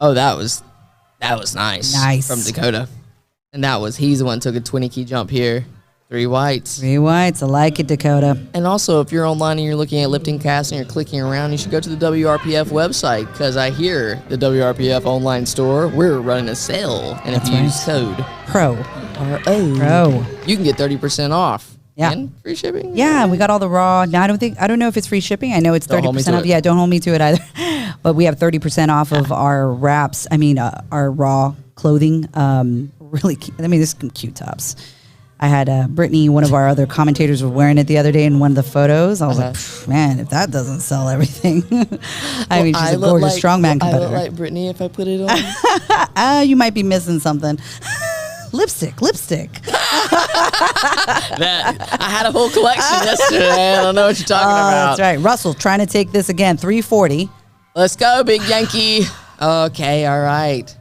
[SPEAKER 2] Oh, that was nice.
[SPEAKER 1] Nice.
[SPEAKER 2] From Dakota. And he's the one who took a 20 key jump here. 3 whites.
[SPEAKER 1] 3 whites. I like it, Dakota.
[SPEAKER 2] And also, if you're online and you're looking at Lifting Cast and you're clicking around, you should go to the WRPF website because I hear the WRPF online store, we're running a sale. And if you use code
[SPEAKER 1] PRO,
[SPEAKER 2] you can get 30% off.
[SPEAKER 1] Yeah.
[SPEAKER 2] And free shipping.
[SPEAKER 1] Yeah, we got all the raw. Now, I don't know if it's free shipping. I know it's 30% off. Yeah, don't hold me to it either. But we have 30% off of our wraps. Our raw clothing. Really cute. There's some cute tops. I had Brittany, one of our other commentators, was wearing it the other day in one of the photos. I was like, man, if that doesn't sell everything. She's a gorgeous strongman competitor.
[SPEAKER 2] I look like Brittany if I put it on.
[SPEAKER 1] You might be missing something. Lipstick.
[SPEAKER 2] I had a whole collection yesterday. I don't know what you're talking about.
[SPEAKER 1] That's right. Russell trying to take this again, 340.
[SPEAKER 2] Let's go, big Yankee. Okay, all right.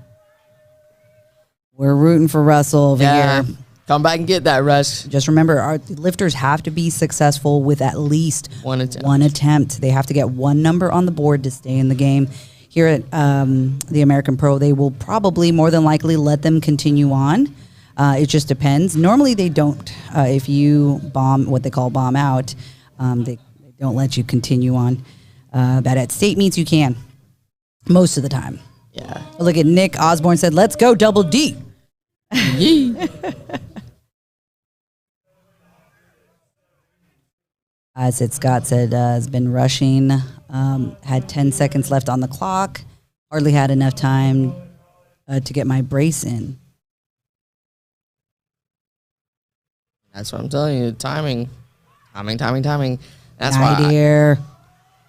[SPEAKER 1] We're rooting for Russell over here.
[SPEAKER 2] Come back and get that, Russ.
[SPEAKER 1] Just remember, our lifters have to be successful with at least one attempt. They have to get one number on the board to stay in the game. Here at the American Pro, they will probably more than likely let them continue on. It just depends. Normally, they don't. If you what they call bomb out, they don't let you continue on. But at state meets, you can most of the time.
[SPEAKER 2] Yeah.
[SPEAKER 1] Look at Nick Osborne said, "Let's go double D." Scott said has been rushing, had 10 seconds left on the clock, hardly had enough time to get my brace in.
[SPEAKER 2] That's what I'm telling you. Timing. That's
[SPEAKER 1] why. Dear.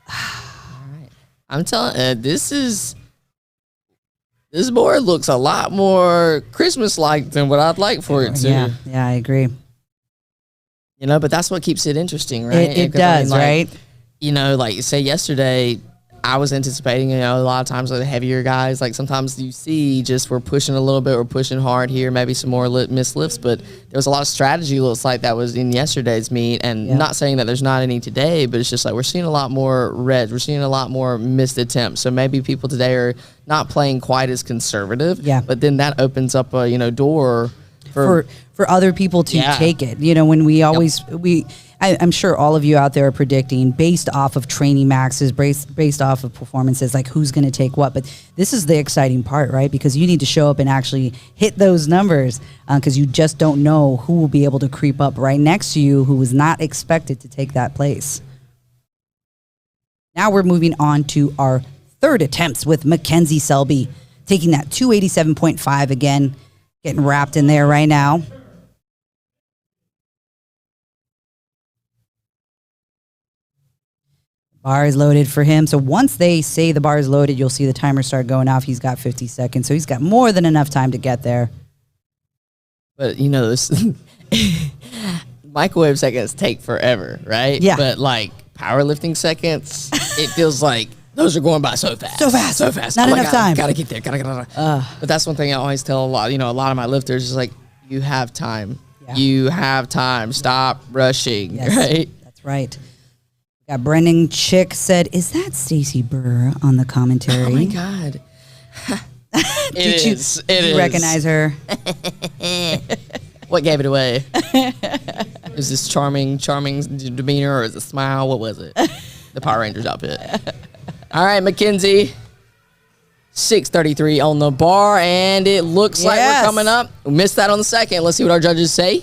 [SPEAKER 2] All right. I'm telling this board looks a lot more Christmas-like than what I'd like for it to.
[SPEAKER 1] Yeah, I agree.
[SPEAKER 2] But that's what keeps it interesting, right?
[SPEAKER 1] It does, right?
[SPEAKER 2] Like say yesterday, I was anticipating, a lot of times with the heavier guys, like sometimes you see just we're pushing a little bit, we're pushing hard here, maybe some more missed lifts, but there was a lot of strategy looks like that was in yesterday's meet, and not saying that there's not any today, but it's just like we're seeing a lot more reds, we're seeing a lot more missed attempts, so maybe people today are not playing quite as conservative, but then that opens up a, door
[SPEAKER 1] for other people to take it. When we always, I'm sure all of you out there are predicting based off of training maxes, based off of performances, like who's going to take what. But this is the exciting part, right? Because you need to show up and actually hit those numbers because you just don't know who will be able to creep up right next to you who was not expected to take that place. Now we're moving on to our third attempts with Mackenzie Selby, taking that 287.5 again, getting wrapped in there right now. Bar is loaded for him. So once they say the bar is loaded, you'll see the timer start going off. He's got 50 seconds. So he's got more than enough time to get there.
[SPEAKER 2] But, you know, this microwave seconds take forever, right?
[SPEAKER 1] Yeah.
[SPEAKER 2] But, like, powerlifting seconds, it feels like those are going by so fast.
[SPEAKER 1] So fast.
[SPEAKER 2] So fast.
[SPEAKER 1] Not enough time.
[SPEAKER 2] Gotta get there. Gotta. But that's one thing I always tell a lot of my lifters is like, you have time.
[SPEAKER 1] Yeah.
[SPEAKER 2] You have time. Stop rushing,
[SPEAKER 1] Yes,
[SPEAKER 2] right?
[SPEAKER 1] that's right. Got Brendan Chick said, "Is that Stacy Burr on the commentary?"
[SPEAKER 2] Oh my God.
[SPEAKER 1] Did you recognize her?
[SPEAKER 2] What gave it away? Is this charming demeanor, or is it a smile? What was it? The Power Rangers outfit. All right, Mackenzie. 6:33 on the bar, and it looks like we're coming up. We missed that on the second. Let's see what our judges say.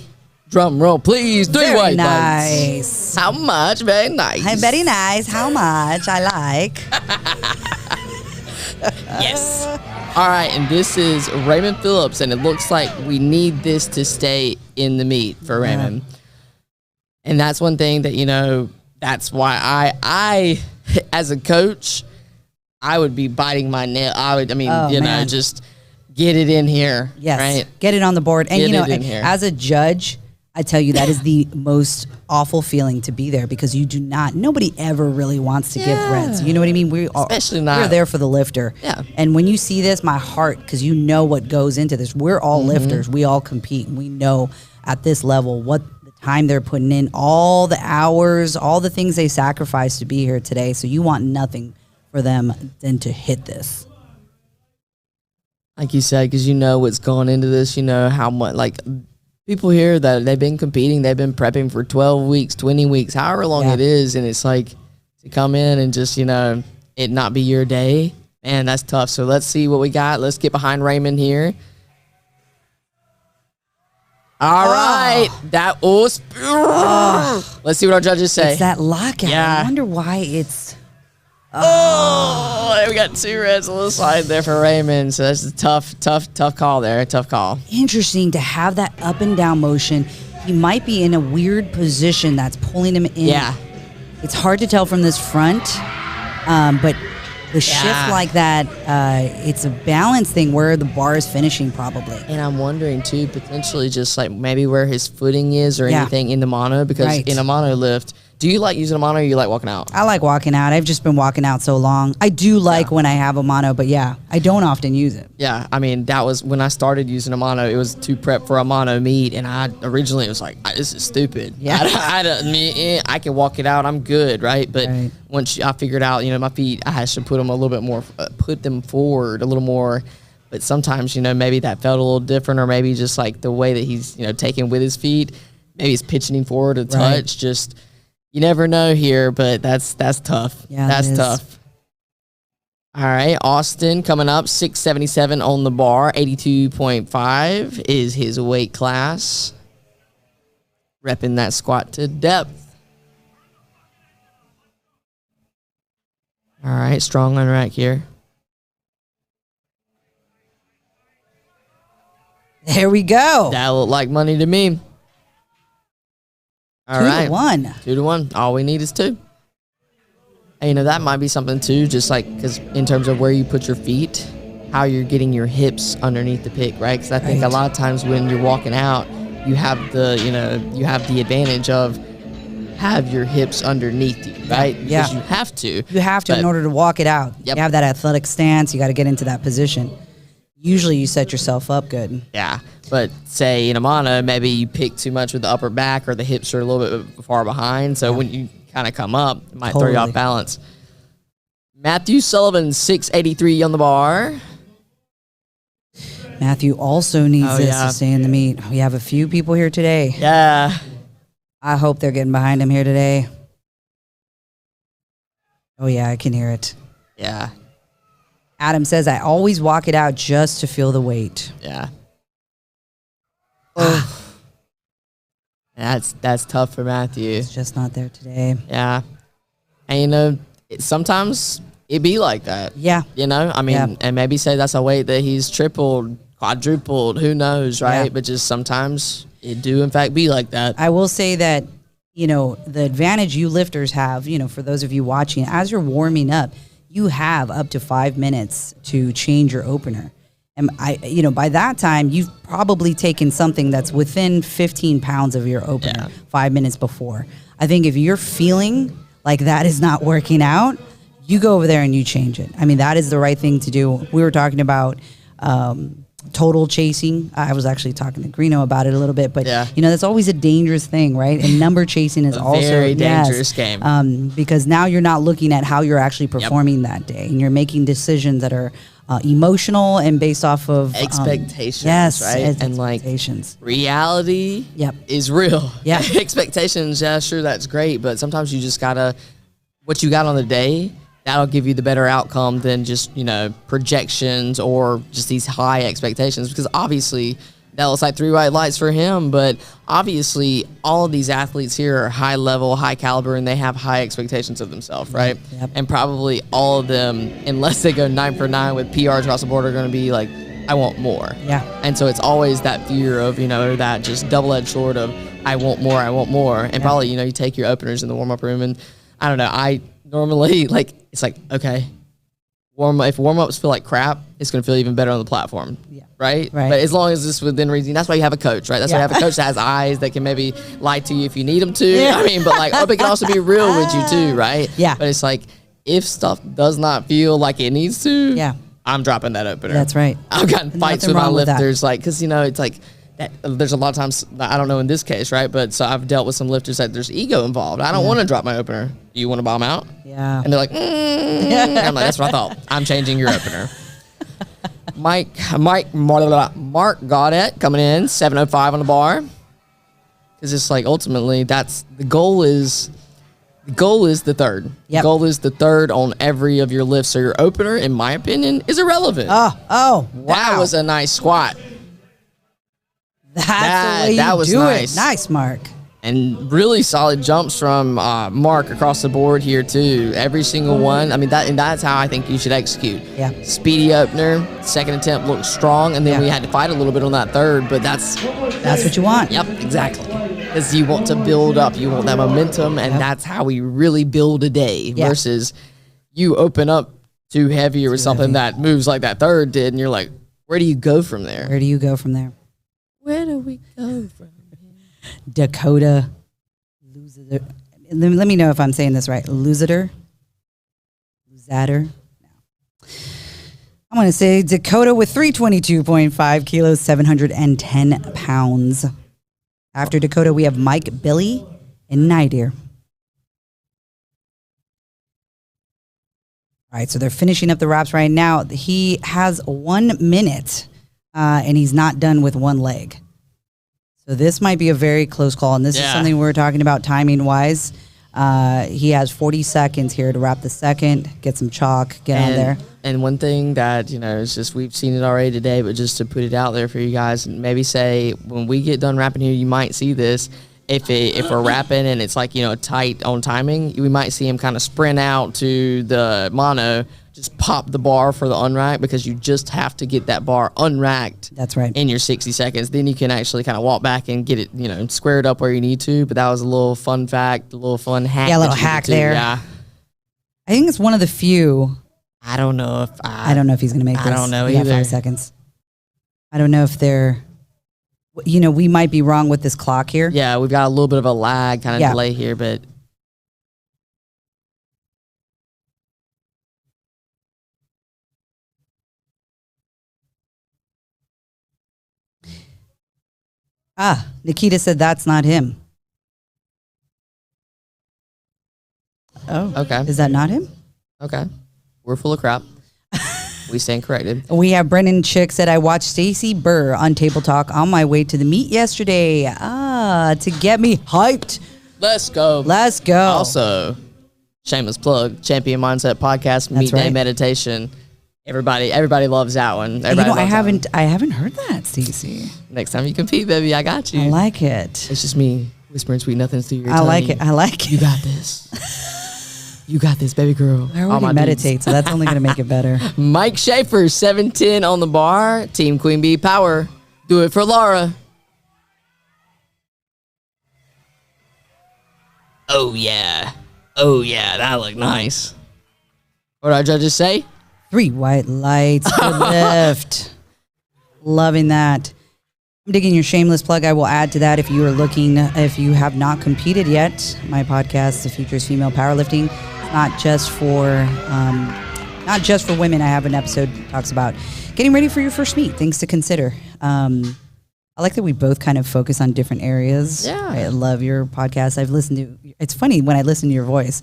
[SPEAKER 2] Drum roll, please.
[SPEAKER 1] Very
[SPEAKER 2] white
[SPEAKER 1] nice.
[SPEAKER 2] buttons. How much? Very nice.
[SPEAKER 1] Very nice. How much? I like.
[SPEAKER 2] Yes. All right, and this is Raymond Phillips, and it looks like we need this to stay in the meet for Raymond. And that's one thing that, you know, that's why I as a coach, I would be biting my nail. Just get it in here.
[SPEAKER 1] Yes.
[SPEAKER 2] Right?
[SPEAKER 1] Get it on the board. And,
[SPEAKER 2] Get
[SPEAKER 1] you know,
[SPEAKER 2] it in here.
[SPEAKER 1] as a judge, I tell you, that is the most awful feeling to be there because nobody ever really wants to give reds. You know what I mean?
[SPEAKER 2] Especially not.
[SPEAKER 1] We're there for the lifter.
[SPEAKER 2] Yeah.
[SPEAKER 1] And when you see this, my heart, because you know what goes into this. We're all lifters. We all compete. And we know at this level what the time they're putting in, all the hours, all the things they sacrifice to be here today. So you want nothing for them than to hit this.
[SPEAKER 2] Like you said, because you know what's going into this, you know how much, like, people here that they've been competing, they've been prepping for 12 weeks, 20 weeks, however long it is, and it's like to come in and just, you know, it not be your day, man, that's tough. So let's see what we got. Let's get behind Raymond here. All right. That was... Let's see what our judges say.
[SPEAKER 1] It's that lockout.
[SPEAKER 2] Yeah.
[SPEAKER 1] I wonder why it's...
[SPEAKER 2] Oh, we got 2 reds on the side there for Raymond. So that's a tough call there. Tough call.
[SPEAKER 1] Interesting to have that up and down motion. He might be in a weird position that's pulling him in.
[SPEAKER 2] Yeah.
[SPEAKER 1] It's hard to tell from this front, but the shift like that, it's a balance thing where the bar is finishing probably.
[SPEAKER 2] And I'm wondering too, potentially just like maybe where his footing is or anything in the mono, because in a mono lift, do you like using a mono or you like walking out?
[SPEAKER 1] I like walking out. I've just been walking out so long. I do like when I have a mono, but I don't often use it.
[SPEAKER 2] Yeah, I mean, that was when I started using a mono, it was to prep for a mono meet, and I originally was like, this is stupid.
[SPEAKER 1] Yeah.
[SPEAKER 2] I can walk it out, I'm good, right? But once I figured out, you know, my feet, I should put them a little bit more, put them forward a little more. But sometimes, you know, maybe that felt a little different, or maybe just like the way that he's, you know, taking with his feet, maybe he's pitching him forward a touch, just... You never know here, but that's tough.
[SPEAKER 1] Yeah,
[SPEAKER 2] that's tough. All right, Austin coming up, 677 on the bar, 82.5 is his weight class. Repping that squat to depth. All right, strong on rack here.
[SPEAKER 1] There we go.
[SPEAKER 2] That looked like money to me. All
[SPEAKER 1] 2-1.
[SPEAKER 2] 2-1. All we need is 2. And, you know, that might be something, too, just like because in terms of where you put your feet, how you're getting your hips underneath the pick, right? Because I think a lot of times when you're walking out, you have the advantage of have your hips underneath you, right?
[SPEAKER 1] Yeah.
[SPEAKER 2] Because you have to.
[SPEAKER 1] You have to in order to walk it out.
[SPEAKER 2] Yep.
[SPEAKER 1] You have that athletic stance. You got to get into that position. Usually you set yourself up good.
[SPEAKER 2] Yeah. But say in a mono, maybe you pick too much with the upper back or the hips are a little bit far behind. So when you kind of come up, it might throw you off balance. Matthew Sullivan, 683 on the bar.
[SPEAKER 1] Matthew also needs this to stay in the meet. We have a few people here today.
[SPEAKER 2] Yeah.
[SPEAKER 1] I hope they're getting behind him here today. Oh, yeah, I can hear it.
[SPEAKER 2] Yeah.
[SPEAKER 1] Adam says, I always walk it out just to feel the weight.
[SPEAKER 2] Yeah. That's tough for Matthew.
[SPEAKER 1] It's just not there today.
[SPEAKER 2] Yeah. And, you know, sometimes it be like that.
[SPEAKER 1] Yeah.
[SPEAKER 2] You know, I mean, and maybe say that's a weight that he's tripled, quadrupled, who knows, right?
[SPEAKER 1] Yeah.
[SPEAKER 2] But just sometimes it do, in fact, be like that.
[SPEAKER 1] I will say that the advantage you lifters have, for those of you watching, as you're warming up, you have up to 5 minutes to change your opener. And by that time, you've probably taken something that's within 15 pounds of your opener 5 minutes before. I think if you're feeling like that is not working out, you go over there and you change it. I mean, that is the right thing to do. We were talking about total chasing. I was actually talking to Greeno about it a little bit, but that's always a dangerous thing, right? And number chasing is also
[SPEAKER 2] very dangerous game.
[SPEAKER 1] Because now you're not looking at how you're actually performing that day, and you're making decisions that are emotional and based off of
[SPEAKER 2] expectations,
[SPEAKER 1] right?
[SPEAKER 2] And
[SPEAKER 1] expectations.
[SPEAKER 2] Reality is real.
[SPEAKER 1] Yeah.
[SPEAKER 2] Expectations, sure, that's great, but sometimes you just gotta, what you got on the day, that'll give you the better outcome than just, projections or just these high expectations, because obviously that looks like 3 white lights for him, but obviously all of these athletes here are high level, high caliber, and they have high expectations of themselves, right?
[SPEAKER 1] Yep.
[SPEAKER 2] And probably all of them, unless they go 9 for 9 with PRs across the board, are going to be like, I want more.
[SPEAKER 1] Yeah.
[SPEAKER 2] And so it's always that fear of, that just double-edged sword of I want more. And probably, you take your openers in the warm-up room, and I don't know, I normally, it's like, okay, if warm-ups feel like crap, it's going to feel even better on the platform, right? But as long as it's within reason, that's why you have a coach, right? That's why you have a coach that has eyes that can maybe lie to you if you need them to. I mean, but it can also be real with you too, right?
[SPEAKER 1] Yeah.
[SPEAKER 2] But it's like, if stuff does not feel like it needs to, I'm dropping that opener.
[SPEAKER 1] That's right.
[SPEAKER 2] I've gotten fights with my lifters, because, it's like, there's a lot of times, I don't know in this case, right? But so I've dealt with some lifters that there's ego involved. I don't want to drop my opener. Do you want to bomb out?
[SPEAKER 1] Yeah.
[SPEAKER 2] And they're like, And I'm like, that's what I thought. I'm changing your opener. Mark Gaudet coming in, 705 on the bar. Because it's like, ultimately, the goal is the third.
[SPEAKER 1] Yep.
[SPEAKER 2] The goal is the third on every of your lifts. So your opener, in my opinion, is irrelevant.
[SPEAKER 1] Wow.
[SPEAKER 2] That was a nice squat.
[SPEAKER 1] That's the way you do
[SPEAKER 2] nice.
[SPEAKER 1] it. Nice, Mark.
[SPEAKER 2] And really solid jumps from Mark across the board here too. Every single one. I mean, that's how I think you should execute.
[SPEAKER 1] Yeah.
[SPEAKER 2] Speedy opener. Second attempt looked strong, and then we had to fight a little bit on that third. But that's
[SPEAKER 1] what you want.
[SPEAKER 2] Yep, exactly. Because you want to build up, you want that momentum, and that's how we really build a day. Versus you open up too heavy or something that moves like that third did, and you're like, where do you go from there?
[SPEAKER 1] Where do you go from there?
[SPEAKER 2] Where do we go from here?
[SPEAKER 1] Dakota Luzader. Let me know if I'm saying this right. Luzader. I'm going to say Dakota with 322.5 kilos, 710 pounds. After Dakota, we have Mike, Billy, and Nidir. All right, so they're finishing up the wraps right now. He has 1 minute, and he's not done with one leg. So this might be a very close call, and this is something we're talking about timing-wise. He has 40 seconds here to wrap the second, get some chalk, get on there.
[SPEAKER 2] And one thing that, is just, we've seen it already today, but just to put it out there for you guys, maybe say when we get done wrapping here, you might see this. If we're wrapping and it's like, tight on timing, we might see him kind of sprint out to the mono, just pop the bar for the unrack, because you just have to get that bar unracked.
[SPEAKER 1] That's right.
[SPEAKER 2] In your 60 seconds. Then you can actually kind of walk back and get it, squared up where you need to. But that was a little fun fact, a little fun hack.
[SPEAKER 1] Yeah, a little hack there.
[SPEAKER 2] Yeah.
[SPEAKER 1] I think it's one of the few.
[SPEAKER 2] I don't know if
[SPEAKER 1] he's going to make this.
[SPEAKER 2] I don't know
[SPEAKER 1] we
[SPEAKER 2] either.
[SPEAKER 1] Got 5 seconds. I don't know if they're, we might be wrong with this clock here.
[SPEAKER 2] Yeah, we've got a little bit of a lag kind of delay here, but.
[SPEAKER 1] Nikita said that's not him. Oh.
[SPEAKER 2] Okay.
[SPEAKER 1] Is that not him?
[SPEAKER 2] Okay. We're full of crap. We stand corrected.
[SPEAKER 1] We have Brennan Chick said, I watched Stacey Burr on Table Talk on my way to the meet yesterday. To get me hyped.
[SPEAKER 2] Let's go.
[SPEAKER 1] Let's go.
[SPEAKER 2] Also, shameless plug, Champion Mindset Podcast, Meet Day Meditation. Everybody loves that one.
[SPEAKER 1] I haven't heard that, Stacey.
[SPEAKER 2] Next time you compete, baby, I got you.
[SPEAKER 1] I like it.
[SPEAKER 2] It's just me whispering sweet nothings through your
[SPEAKER 1] I like it.
[SPEAKER 2] You got this. You got this, baby girl.
[SPEAKER 1] I already meditate, so that's only going to make it better.
[SPEAKER 2] Mike Schaefer, 710 on the bar. Team Queen Bee Power. Do it for Laura. Oh, yeah. Oh, yeah. That looked nice. What did our judges say?
[SPEAKER 1] 3 white lights. Good lift. Loving that. I'm digging your shameless plug. I will add to that if you are looking, if you have not competed yet. My podcast, The Future is Female Powerlifting. It's not just for women. I have an episode that talks about getting ready for your first meet, things to consider. I like that we both kind of focus on different areas.
[SPEAKER 2] Yeah.
[SPEAKER 1] I love your podcast. I've listened to, it's funny when I listen to your voice.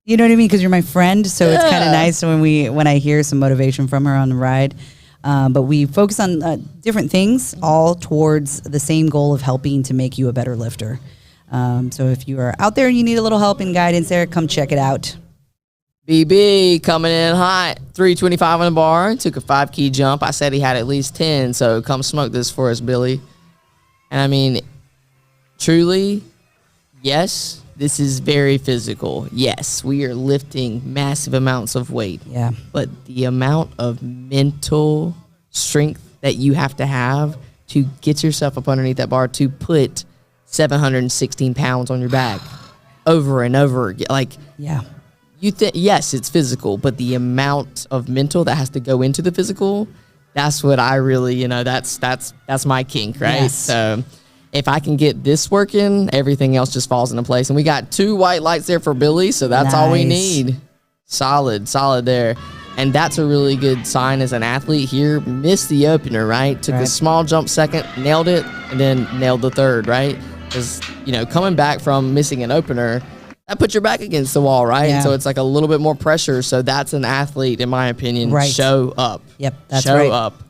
[SPEAKER 1] You know what I mean? Because you're my friend, so it's kind of nice when I hear some motivation from her on the ride. But we focus on different things, all towards the same goal of helping to make you a better lifter. So if you are out there and you need a little help and guidance there, come check it out.
[SPEAKER 2] BB coming in hot, 325 on the bar, took a 5-key jump. I said he had at least 10, so come smoke this for us, Billy. And I mean, truly, yes, this is very physical. Yes, we are lifting massive amounts of weight.
[SPEAKER 1] Yeah.
[SPEAKER 2] But the amount of mental strength that you have to get yourself up underneath that bar to put 716 pounds on your back over and over again. Like,
[SPEAKER 1] Yeah.
[SPEAKER 2] you think, yes, it's physical, but the amount of mental that has to go into the physical, that's what I really, that's my kink, right?
[SPEAKER 1] Yes.
[SPEAKER 2] So if I can get this working, everything else just falls into place. And we got 2 white lights there for Billy, so that's all we need. Solid there. And that's a really good sign as an athlete here. Missed the opener, right? Took a small jump second, nailed it, and then nailed the third, right? Because, coming back from missing an opener, that puts your back against the wall, right?
[SPEAKER 1] Yeah.
[SPEAKER 2] So it's like a little bit more pressure. So that's an athlete, in my opinion.
[SPEAKER 1] Right.
[SPEAKER 2] Show up.
[SPEAKER 1] Yep, that's
[SPEAKER 2] Show
[SPEAKER 1] right.
[SPEAKER 2] up.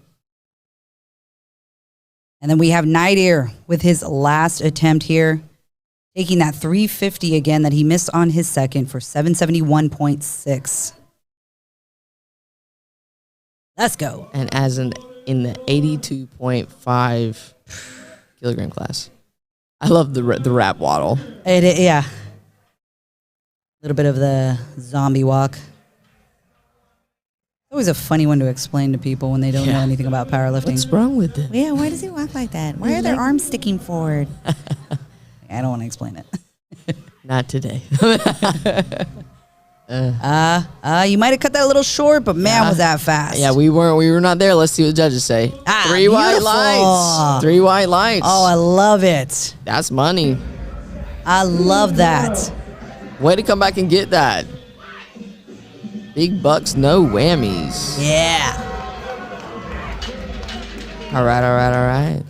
[SPEAKER 1] And then we have Night Air with his last attempt here, taking that 350 again that he missed on his second for 771.6. Let's go.
[SPEAKER 2] And in the 82.5 kilogram class. I love the rap waddle.
[SPEAKER 1] Yeah. A little bit of the zombie walk. Always a funny one to explain to people when they don't know anything about powerlifting.
[SPEAKER 2] What's wrong with it?
[SPEAKER 1] Yeah, why does he walk like that? Why are their arms sticking forward? I don't want to explain it.
[SPEAKER 2] Not today.
[SPEAKER 1] You might have cut that a little short, but man, was that fast.
[SPEAKER 2] Yeah, we were not there. Let's see what the judges say. 3 white
[SPEAKER 1] beautiful.
[SPEAKER 2] lights. 3 white lights.
[SPEAKER 1] Oh, I love it.
[SPEAKER 2] That's money.
[SPEAKER 1] I love that.
[SPEAKER 2] Way to come back and get that. Big bucks, no whammies.
[SPEAKER 1] Yeah.
[SPEAKER 2] All right. And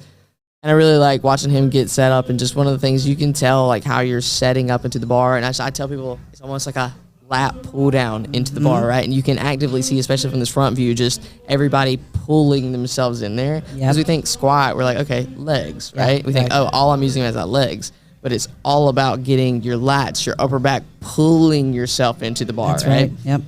[SPEAKER 2] I really like watching him get set up, and just one of the things you can tell, like how you're setting up into the bar. And I tell people it's almost like a lat pull down into the bar, right? And you can actively see, especially from this front view, just everybody pulling themselves in there. As we think squat, we're like, okay, legs, right? We think, oh, all I'm using is that legs. But it's all about getting your lats, your upper back, pulling yourself into the bar,
[SPEAKER 1] That's right. Yep.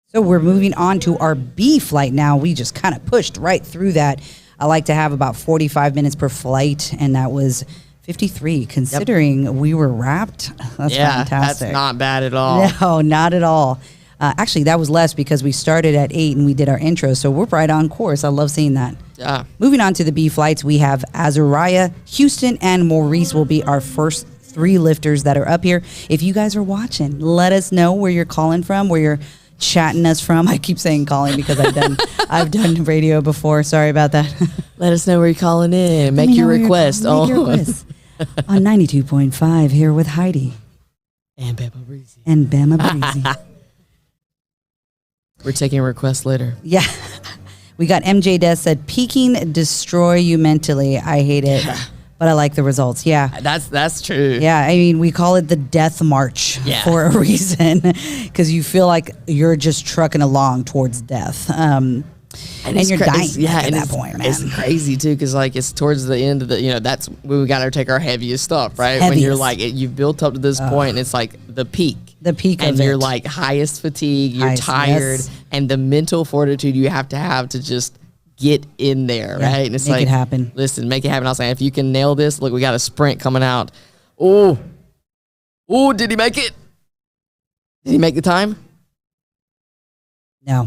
[SPEAKER 1] So we're moving on to our B flight now. We just kind of pushed right through that. I like to have about 45 minutes per flight, and that was 53. Considering we were wrapped, that's fantastic.
[SPEAKER 2] That's not bad at all.
[SPEAKER 1] No, not at all. Actually, that was less because we started at 8 and we did our intro, so we're right on course. I love seeing that.
[SPEAKER 2] Yeah.
[SPEAKER 1] Moving on to the B flights, we have Azariah, Houston, and Maurice will be our first 3 lifters that are up here. If you guys are watching, let us know where you're calling from, where you're chatting us from. I keep saying calling because I've done radio before. Sorry about that.
[SPEAKER 2] Let us know where you're calling in. Make your request.
[SPEAKER 1] Make your request. On 92.5 here with Heidi.
[SPEAKER 2] And Bama Breezy.
[SPEAKER 1] And Bama Breezy.
[SPEAKER 2] We're taking requests later.
[SPEAKER 1] Yeah. We got MJ Des said, peaking destroy you mentally. I hate it, but I like the results. Yeah.
[SPEAKER 2] That's true.
[SPEAKER 1] Yeah. I mean, we call it the death march for a reason because you feel like you're just trucking along towards death. And you're dying at that point, man.
[SPEAKER 2] It's crazy too, because like it's towards the end of the, that's when we got to take our heaviest stuff, right? When you're like, you've built up to this point, and it's like the peak.
[SPEAKER 1] The peak of it.
[SPEAKER 2] And you're like highest fatigue, you're tired, and the mental fortitude you have to just get in there, right? And it's
[SPEAKER 1] make it happen.
[SPEAKER 2] Listen, make it happen. I was saying, if you can nail this, look, we got a sprint coming out. Oh, did he make it? Did he make the time?
[SPEAKER 1] No.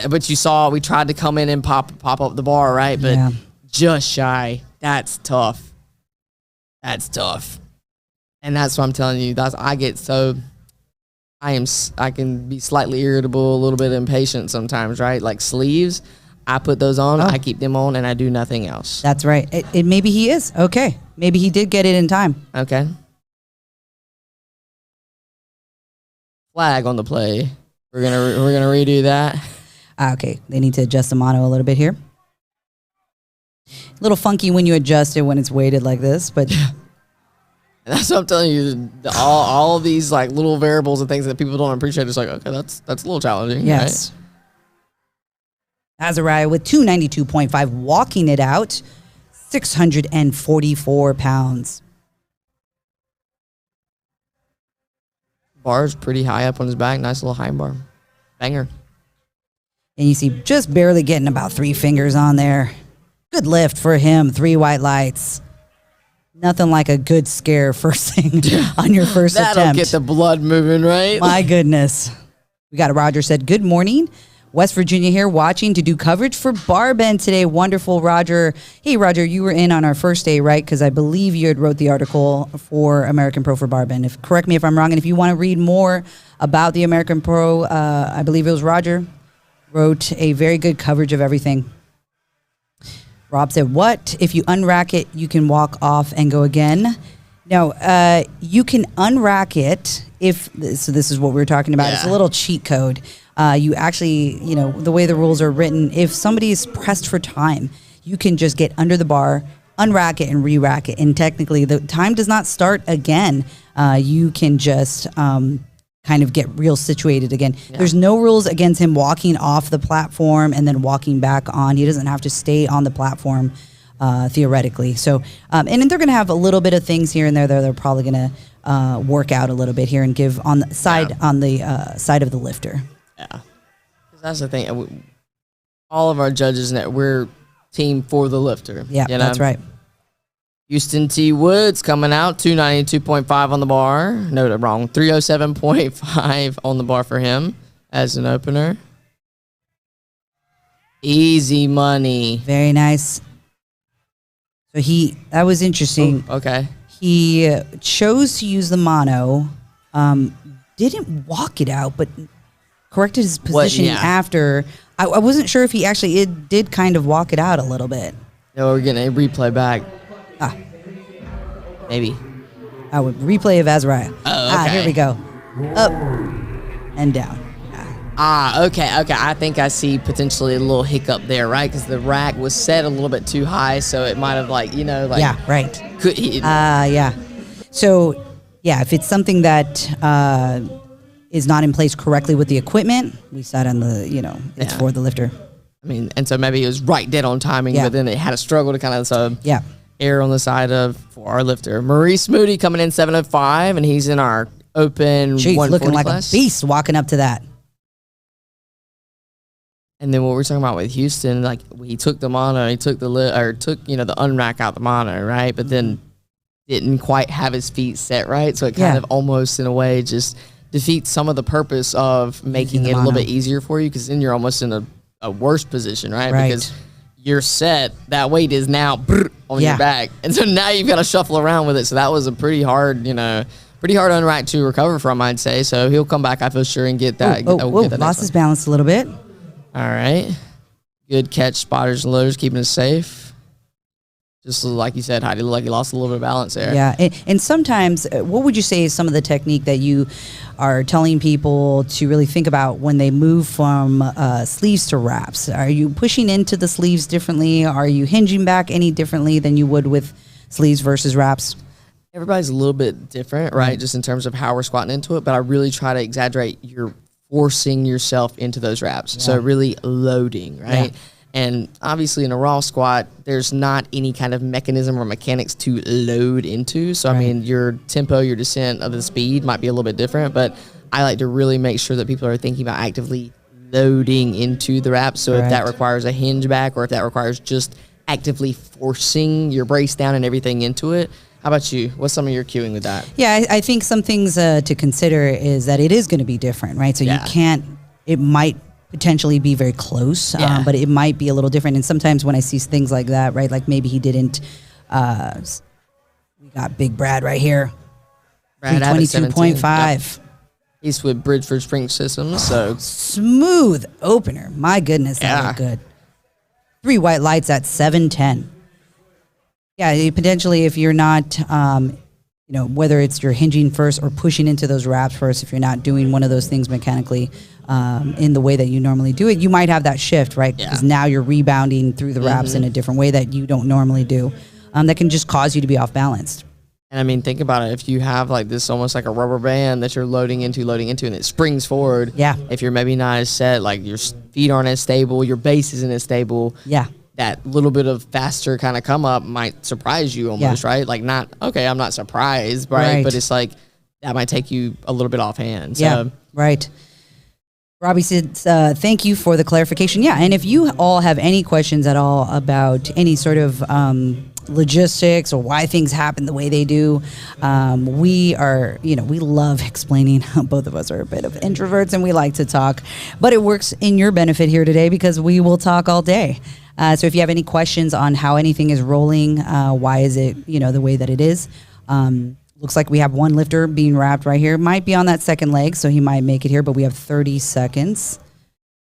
[SPEAKER 2] But you saw we tried to come in and pop up the bar, right? But just shy. That's tough. And that's what I'm telling you. I can be slightly irritable, a little bit impatient sometimes, right? Like sleeves, I put those on, I keep them on, and I do nothing else.
[SPEAKER 1] That's right. It maybe he is. Okay. Maybe he did get it in time.
[SPEAKER 2] Okay. Flag on the play. We're gonna redo that.
[SPEAKER 1] Okay. They need to adjust the mono a little bit here. A little funky when you adjust it when it's weighted like this, but
[SPEAKER 2] That's what I'm telling you. All of these like little variables and things that people don't appreciate. It's like, okay, that's a little challenging.
[SPEAKER 1] yes. Right? Azariah with 292.5, walking it out, 644 pounds.
[SPEAKER 2] Bar's pretty high up on his back. Nice little high bar. Banger.
[SPEAKER 1] And you see just barely getting about 3 fingers on there. Good lift for him. 3 white lights. Nothing like a good scare first thing on your first
[SPEAKER 2] That'll
[SPEAKER 1] attempt.
[SPEAKER 2] get the blood moving, right?
[SPEAKER 1] My goodness. We got Roger said, good morning. West Virginia here watching to do coverage for Barbend today. Wonderful, Roger. Hey, Roger, you were in on our first day, right? Because I believe you had wrote the article for American Pro for Barbend. Correct me if I'm wrong. And if you want to read more about the American Pro, I believe it was Roger, wrote a very good coverage of everything. Rob said, what? If you unrack it, you can walk off and go again. No, you can unrack it if, so this is what we were talking about. Yeah. It's a little cheat code. You actually, the way the rules are written, if somebody is pressed for time, you can just get under the bar, unrack it and re-rack it. And technically the time does not start again. You can just kind of get real situated again. Yeah. There's no rules against him walking off the platform and then walking back on. He doesn't have to stay on the platform theoretically. So, and then they're going to have a little bit of things here and there that they're probably going to work out a little bit here and give on the side side of the lifter.
[SPEAKER 2] Yeah, because that's the thing. All of our judges, we're team for the lifter.
[SPEAKER 1] Yeah, that's right.
[SPEAKER 2] Houston T. Woods coming out, 292.5 on the bar. No, wrong. 307.5 on the bar for him as an opener. Easy money.
[SPEAKER 1] Very nice. So that was interesting.
[SPEAKER 2] Oh, okay.
[SPEAKER 1] He chose to use the mono, didn't walk it out, but corrected his positioning after. I wasn't sure if he actually did kind of walk it out a little bit.
[SPEAKER 2] No, we're getting a replay back. Maybe.
[SPEAKER 1] Replay of Azariah.
[SPEAKER 2] Oh, okay.
[SPEAKER 1] Here we go. Up and down.
[SPEAKER 2] Okay. I think I see potentially a little hiccup there, right? Because the rack was set a little bit too high, so it might have
[SPEAKER 1] yeah, right.
[SPEAKER 2] Yeah.
[SPEAKER 1] So, yeah, if it's something that is not in place correctly with the equipment, we sat on the, it's for the lifter.
[SPEAKER 2] I mean, and so maybe it was right dead on timing, but then it had a struggle to kind of err on the side for our lifter. Maurice Moody coming in 705, and he's in our open 140
[SPEAKER 1] looking like
[SPEAKER 2] class.
[SPEAKER 1] A beast walking up to that.
[SPEAKER 2] And then what we're talking about with Houston, like he took the mono, he took the unrack out the mono, right? But then didn't quite have his feet set right, so it kind of almost in a way just defeats some of the purpose of making it a little bit easier for you, because then you're almost in a worse position, right? Because you're set, that weight is now on your back, and so now you've got to shuffle around with it. So that was a pretty hard unrack to recover from, I'd say. So he'll come back, I feel sure, and get that.
[SPEAKER 1] Lost his balance a little bit.
[SPEAKER 2] All right, good catch, spotters and loaders, keeping us safe. Just like you said, Heidi, like he lost a little bit of balance there.
[SPEAKER 1] Yeah, and sometimes, what would you say is some of the technique that you are telling people to really think about when they move from sleeves to wraps? Are you pushing into the sleeves differently? Are you hinging back any differently than you would with sleeves versus wraps?
[SPEAKER 2] Everybody's a little bit different, right? Just in terms of how we're squatting into it, but I really try to exaggerate you're forcing yourself into those wraps. Yeah. So really loading, right? Yeah. And obviously in a raw squat, there's not any kind of mechanism or mechanics to load into. So, I mean, your tempo, your descent of the speed might be a little bit different, but I like to really make sure that people are thinking about actively loading into the wraps. So if that requires a hinge back, or if that requires just actively forcing your brace down and everything into it. How about you? What's some of your cueing with that?
[SPEAKER 1] Yeah, I think some things to consider is that it is going to be different, right? So you can't, it might potentially be very close, but it might be a little different. And sometimes when I see things like that, right, like maybe he didn't, we got Big Brad right here.
[SPEAKER 2] Right at
[SPEAKER 1] 322.5.
[SPEAKER 2] Yep. He's with Bridgeford Spring Systems, so
[SPEAKER 1] Smooth opener. My goodness, that looked good. 3 white lights at 710. Yeah, potentially if you're not, whether it's you're hinging first or pushing into those wraps first, if you're not doing one of those things mechanically in the way that you normally do it, you might have that shift, right? Because now you're rebounding through the wraps in a different way that you don't normally do. That can just cause you to be off balanced.
[SPEAKER 2] And I mean, think about it. If you have like this almost like a rubber band that you're loading into, and it springs forward.
[SPEAKER 1] Yeah.
[SPEAKER 2] If you're maybe not as set, like your feet aren't as stable, your base isn't as stable.
[SPEAKER 1] Yeah.
[SPEAKER 2] That little bit of faster kind of come up might surprise you almost, right? Like I'm not surprised, right? But it's like that might take you a little bit offhand. So.
[SPEAKER 1] Yeah, right. Robbie said, thank you for the clarification. Yeah, and if you all have any questions at all about any sort of logistics or why things happen the way they do, we love explaining. Both of us are a bit of introverts and we like to talk, but it works in your benefit here today because we will talk all day. So if you have any questions on how anything is rolling, why is it, the way that it is, looks like we have one lifter being wrapped right here. Might be on that second leg, so he might make it here, but we have 30 seconds.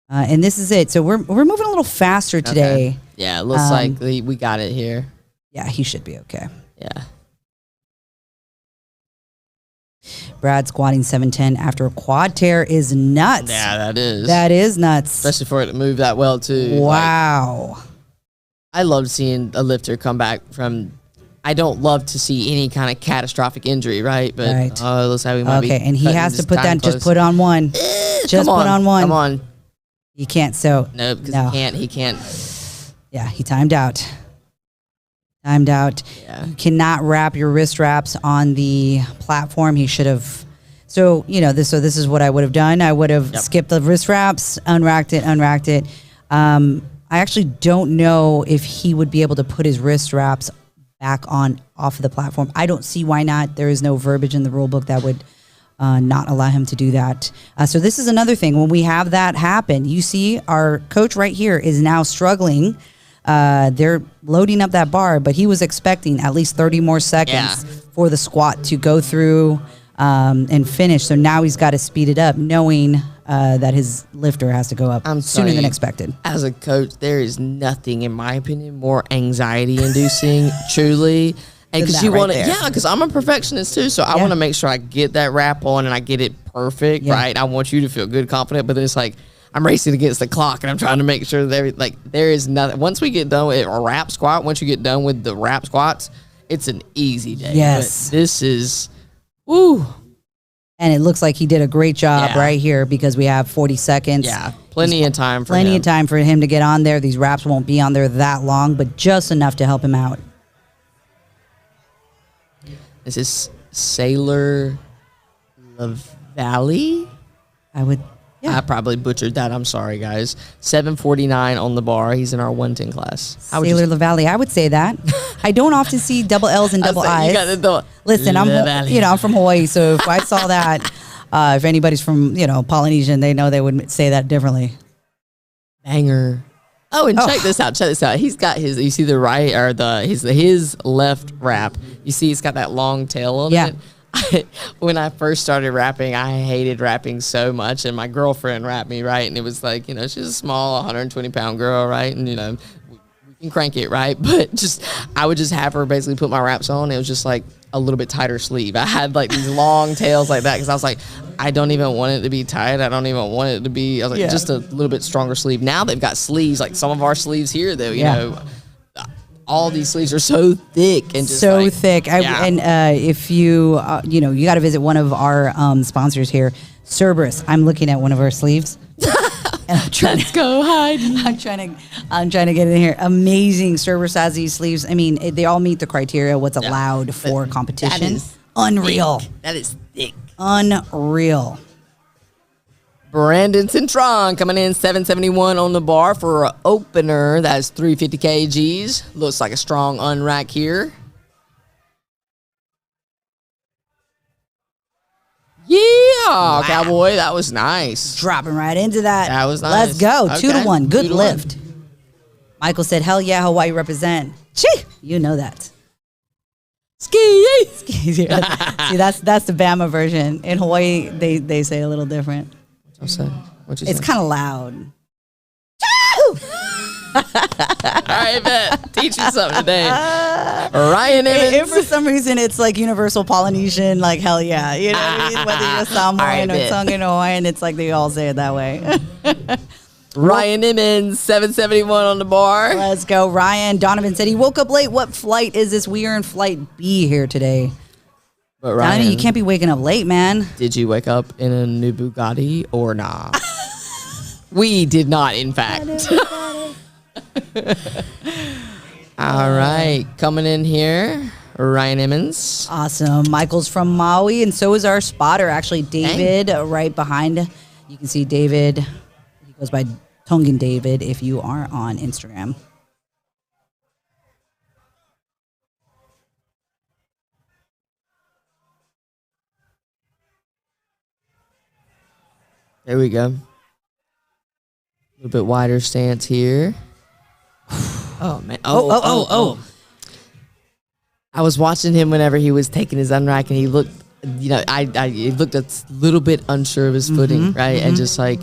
[SPEAKER 1] And this is it. So we're moving a little faster today.
[SPEAKER 2] Okay. Yeah, it looks like we got it here.
[SPEAKER 1] Yeah, he should be okay.
[SPEAKER 2] Yeah.
[SPEAKER 1] Brad squatting 710 after a quad tear is nuts.
[SPEAKER 2] Yeah, that is.
[SPEAKER 1] That is nuts.
[SPEAKER 2] Especially for it to move that well, too.
[SPEAKER 1] Wow.
[SPEAKER 2] Like, I love seeing a lifter come back from... I don't love to see any kind of catastrophic injury, right? But looks like we might be
[SPEAKER 1] and he has to put that.
[SPEAKER 2] Close.
[SPEAKER 1] Just put on one. Just put on one.
[SPEAKER 2] Come on.
[SPEAKER 1] You can't. So
[SPEAKER 2] no, because he can't.
[SPEAKER 1] Yeah, he timed out. Yeah. You cannot wrap your wrist wraps on the platform. He should have. So this is what I would have done. I would have skipped the wrist wraps, unracked it. I actually don't know if he would be able to put his wrist wraps back on off of the platform. I don't see why not. There is no verbiage in the rule book that would not allow him to do that. So this is another thing. When we have that happen, you see our coach right here is now struggling. They're loading up that bar, but he was expecting at least 30 more seconds for the squat to go through and finish. So now he's got to speed it up, knowing that his lifter has to go up sooner than expected.
[SPEAKER 2] As a coach, there is nothing, in my opinion, more anxiety-inducing, truly. And because you want to, because I'm a perfectionist too, so I want to make sure I get that wrap on and I get it perfect, right? I want you to feel good, confident, but then it's like I'm racing against the clock and I'm trying to make sure that there is nothing. Once we get done with a wrap squat, once you get done with the wrap squats, it's an easy day.
[SPEAKER 1] Yes,
[SPEAKER 2] but this is, woo.
[SPEAKER 1] And it looks like he did a great job right here because we have 40 seconds.
[SPEAKER 2] Yeah, plenty of time for
[SPEAKER 1] him to get on there. These wraps won't be on there that long, but just enough to help him out.
[SPEAKER 2] This is Sailor LaValley? I probably butchered that. I'm sorry, guys. 749 on the bar. He's in our 110 class.
[SPEAKER 1] Sailor LaValley. I would say that. I don't often see double L's and double I's. Listen, I'm from Hawaii, so if I saw that, if anybody's from Polynesian, they know they would say that differently.
[SPEAKER 2] Banger. Oh, and check this out. He's got his. You see the right or his left wrap. You see, it's got that long tail on it. When I first started rapping, I hated rapping so much, and my girlfriend rapped me, right? And it was like, she's a small 120-pound girl, right? And, we can crank it, right? But I would just have her basically put my raps on. It was just like a little bit tighter sleeve. I had like these long tails like that because I was like, I don't even want it to be tight. I don't even want it to be, I was like, just a little bit stronger sleeve. Now they've got sleeves, like some of our sleeves here, though, you know, all these sleeves are so thick and just
[SPEAKER 1] so thick. If you you got to visit one of our sponsors here, Cerberus. I'm looking at one of our sleeves. And I'm trying to go hide. I'm trying to get in here. Amazing. Cerberus has these sleeves. I mean, they all meet the criteria. What's allowed for competition?
[SPEAKER 2] That is
[SPEAKER 1] unreal.
[SPEAKER 2] Thick. That is thick.
[SPEAKER 1] Unreal.
[SPEAKER 2] Brandon Centron coming in 771 on the bar for an opener. That's 350 kgs. Looks like a strong unrack here. Yeah, wow. Cowboy, that was nice.
[SPEAKER 1] Dropping right into that.
[SPEAKER 2] That was nice.
[SPEAKER 1] Let's go. Okay. 2-1. Good lift. Michael said, hell yeah, Hawaii represent. Chee, you know that.
[SPEAKER 2] Ski.
[SPEAKER 1] See, that's the Bama version. In Hawaii, they say a little different.
[SPEAKER 2] What's that? What you say?
[SPEAKER 1] It's kind of loud.
[SPEAKER 2] All right, bet. Teach you something today. Ryan Emmons.
[SPEAKER 1] If for some reason it's like universal Polynesian, like hell yeah. You know what I mean? Whether you're Samoan or Tongan Hawaiian, it's like they all say it that way.
[SPEAKER 2] Ryan Emmons, 771 on the bar.
[SPEAKER 1] Let's go, Ryan. Donovan said he woke up late. What flight is this? We are in flight B here today.
[SPEAKER 2] But Ryan,
[SPEAKER 1] Donovan, you can't be waking up late, man.
[SPEAKER 2] did you wake up in a new Bugatti or not? We did not, in fact. All right, coming in here, Ryan Emmons.
[SPEAKER 1] Awesome. Michael's from Maui, and so is our spotter, actually, David, right behind. You can see David. He goes by Tongan David if you are on Instagram.
[SPEAKER 2] There we go. A little bit wider stance here. Oh, man. Oh. I was watching him whenever he was taking his unrack, and he looked, he looked a little bit unsure of his footing, right? And just like,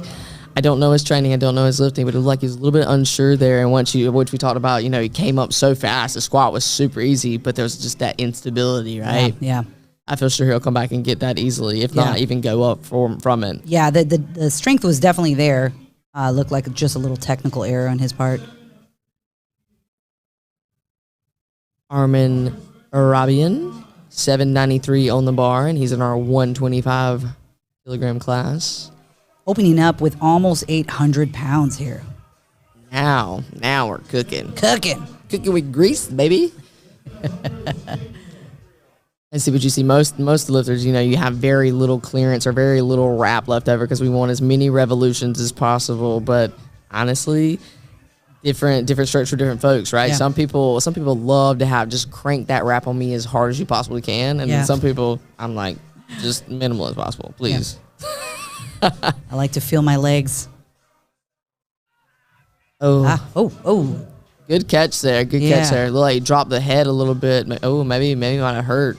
[SPEAKER 2] I don't know his training, I don't know his lifting, but it looked like he was a little bit unsure there. And which we talked about, he came up so fast. The squat was super easy, but there was just that instability, right?
[SPEAKER 1] Yeah.
[SPEAKER 2] I feel sure he'll come back and get that easily, if not even go up from it.
[SPEAKER 1] Yeah, the strength was definitely there. Looked like just a little technical error on his part.
[SPEAKER 2] Armin Arabian, 793 on the bar, and he's in our 125 kilogram class.
[SPEAKER 1] Opening up with almost 800 pounds here.
[SPEAKER 2] Now we're cooking.
[SPEAKER 1] Cooking
[SPEAKER 2] with grease, baby. And see what you see. Most lifters, you have very little clearance or very little wrap left over because we want as many revolutions as possible. But honestly, different strokes for different folks, right?
[SPEAKER 1] Yeah.
[SPEAKER 2] Some people love to have just crank that wrap on me as hard as you possibly can, and then some people, I'm like, just minimal as possible, please.
[SPEAKER 1] I like to feel my legs.
[SPEAKER 2] Oh. Good catch there. Good catch there. Look like he dropped the head a little bit. Oh, maybe might have hurt.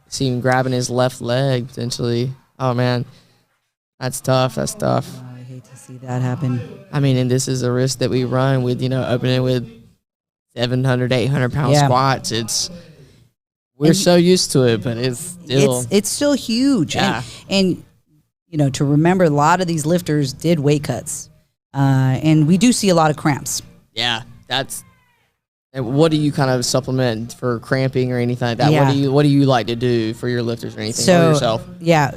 [SPEAKER 2] See him grabbing his left leg potentially. Oh man, that's tough. I
[SPEAKER 1] hate to see that happen.
[SPEAKER 2] I mean, and this is a risk that we run with, opening with 700, 800 pound squats. We're so used to it, but it's
[SPEAKER 1] still huge.
[SPEAKER 2] Yeah.
[SPEAKER 1] And to remember, a lot of these lifters did weight cuts, and we do see a lot of cramps.
[SPEAKER 2] Yeah, and what do you kind of supplement for cramping or anything like that?
[SPEAKER 1] Yeah.
[SPEAKER 2] What do you like to do for your lifters or anything or yourself?
[SPEAKER 1] Yeah,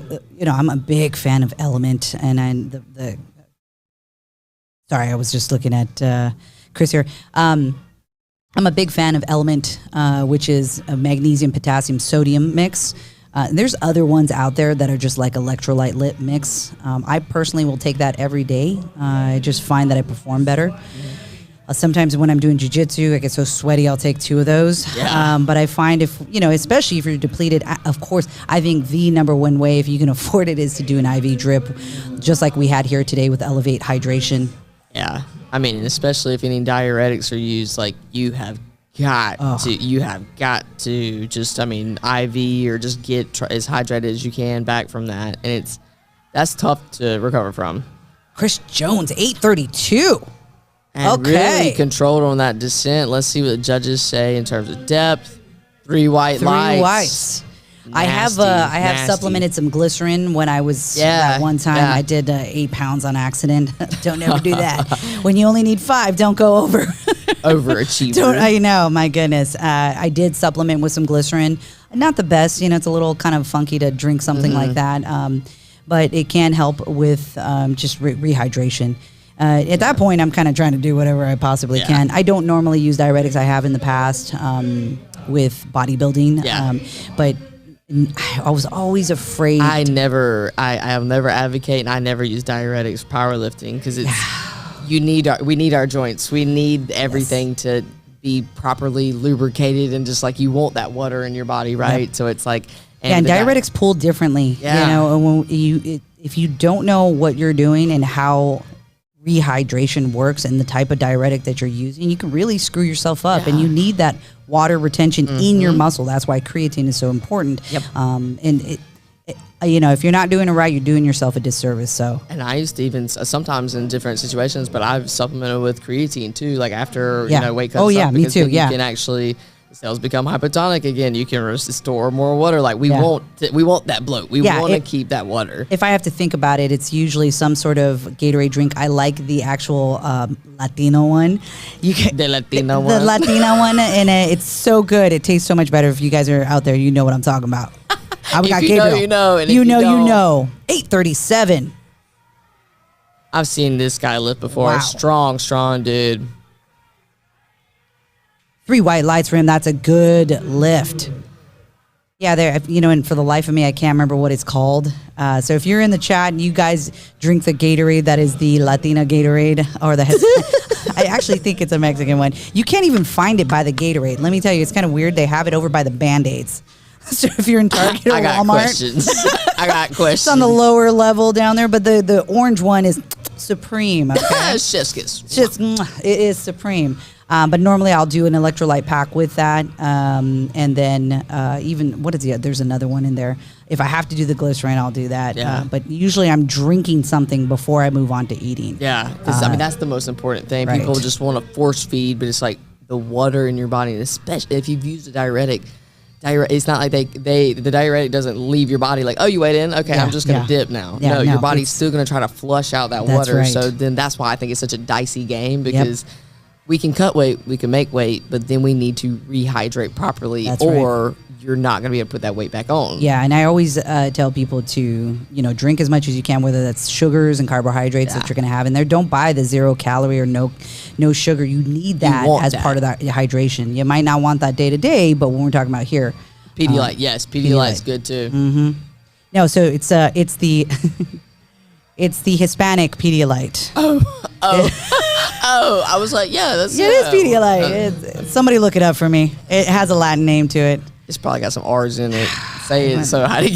[SPEAKER 1] I'm a big fan of Element, and the sorry, I was just looking at Chris here. I'm a big fan of Element, which is a magnesium, potassium, sodium mix. There's other ones out there that are just like electrolyte lit mix. I personally will take that every day. I just find that I perform better. Sometimes when I'm doing jiu-jitsu, I get so sweaty, I'll take 2 of those.
[SPEAKER 2] Yeah.
[SPEAKER 1] But I find especially if you're depleted, of course, I think the number one way, if you can afford it, is to do an IV drip, just like we had here today with Elevate Hydration.
[SPEAKER 2] Yeah. I mean, especially if any diuretics are used, like you have got to just, IV or just get as hydrated as you can back from that. And that's tough to recover from.
[SPEAKER 1] Chris Jones, 832.
[SPEAKER 2] And really controlled on that descent. Let's see what the judges say in terms of depth. 3 white lights.
[SPEAKER 1] I have supplemented some glycerin when I was that one time. I did 8 pounds on accident. Don't ever do that. When you only need 5, don't go over.
[SPEAKER 2] Overachiever.
[SPEAKER 1] I know, my goodness. I did supplement with some glycerin. Not the best, it's a little kind of funky to drink something like that. But it can help with just rehydration. At that point, I'm kind of trying to do whatever I possibly can. I don't normally use diuretics. I have in the past with bodybuilding, but I was always afraid.
[SPEAKER 2] I'll never advocate, and I never use diuretics for powerlifting because we need our joints. We need everything to be properly lubricated, and just like you want that water in your body, right? Yep. So it's like,
[SPEAKER 1] and diuretics pull differently. If you don't know what you're doing and how rehydration works and the type of diuretic that you're using, you can really screw yourself up. And you need that water retention in your muscle. That's why creatine is so important. And if you're not doing it right, you're doing yourself a disservice. So,
[SPEAKER 2] and I used to even sometimes in different situations, but I've supplemented with creatine too, like after weight cuts.
[SPEAKER 1] Me too.
[SPEAKER 2] You can actually, the cells become hypotonic again. You can restore more water. Like we want that bloat. We want to keep that water.
[SPEAKER 1] If I have to think about it, it's usually some sort of Gatorade drink. I like the actual Latino one. The Latino one, and it's so good. It tastes so much better. If you guys are out there, you know what I'm talking about.
[SPEAKER 2] If you know, you know. And
[SPEAKER 1] you know. 837.
[SPEAKER 2] I've seen this guy lift before.
[SPEAKER 1] Wow.
[SPEAKER 2] Strong dude.
[SPEAKER 1] 3 white lights for him. That's a good lift. Yeah, there. And for the life of me, I can't remember what it's called. So if you're in the chat and you guys drink the Gatorade, that is the Latina Gatorade, or the I actually think it's a Mexican one. You can't even find it by the Gatorade. Let me tell you, it's kind of weird. They have it over by the Band-Aids. So if you're in Target or
[SPEAKER 2] I got
[SPEAKER 1] Walmart,
[SPEAKER 2] questions. I got questions.
[SPEAKER 1] It's on the lower level down there, but the orange one is supreme. Okay? It is supreme. But normally I'll do an electrolyte pack with that, and then even there's another one in there. If I have to do the glycerin, I'll do that. But usually I'm drinking something before I move on to eating.
[SPEAKER 2] Yeah, that's the most important thing.
[SPEAKER 1] Right.
[SPEAKER 2] People just want to force feed, but it's like the water in your body, and especially if you've used a diuretic. It's not like the diuretic doesn't leave your body like, oh, you weighed in? Okay, I'm just going to dip now. No, your body's still going to try to flush out that water.
[SPEAKER 1] Right.
[SPEAKER 2] So then that's why I think it's such a dicey game, because we can cut weight, we can make weight, but then we need to rehydrate properly, or you're not going to be able to put that weight back on.
[SPEAKER 1] Yeah, and I always tell people to, drink as much as you can, whether that's sugars and carbohydrates that you're going to have in there. Don't buy the 0 calorie or no sugar. You need that as part of that hydration. You might not want that day to day, but when we're talking about here,
[SPEAKER 2] Pedialyte, yes, Pedialyte's good too.
[SPEAKER 1] Mm-hmm. No, so it's the it's the Hispanic Pedialyte.
[SPEAKER 2] Oh, I was like, it is
[SPEAKER 1] Pedialyte. Somebody look it up for me. It has a Latin name to it.
[SPEAKER 2] It's probably got some R's in it. Say it so Heidi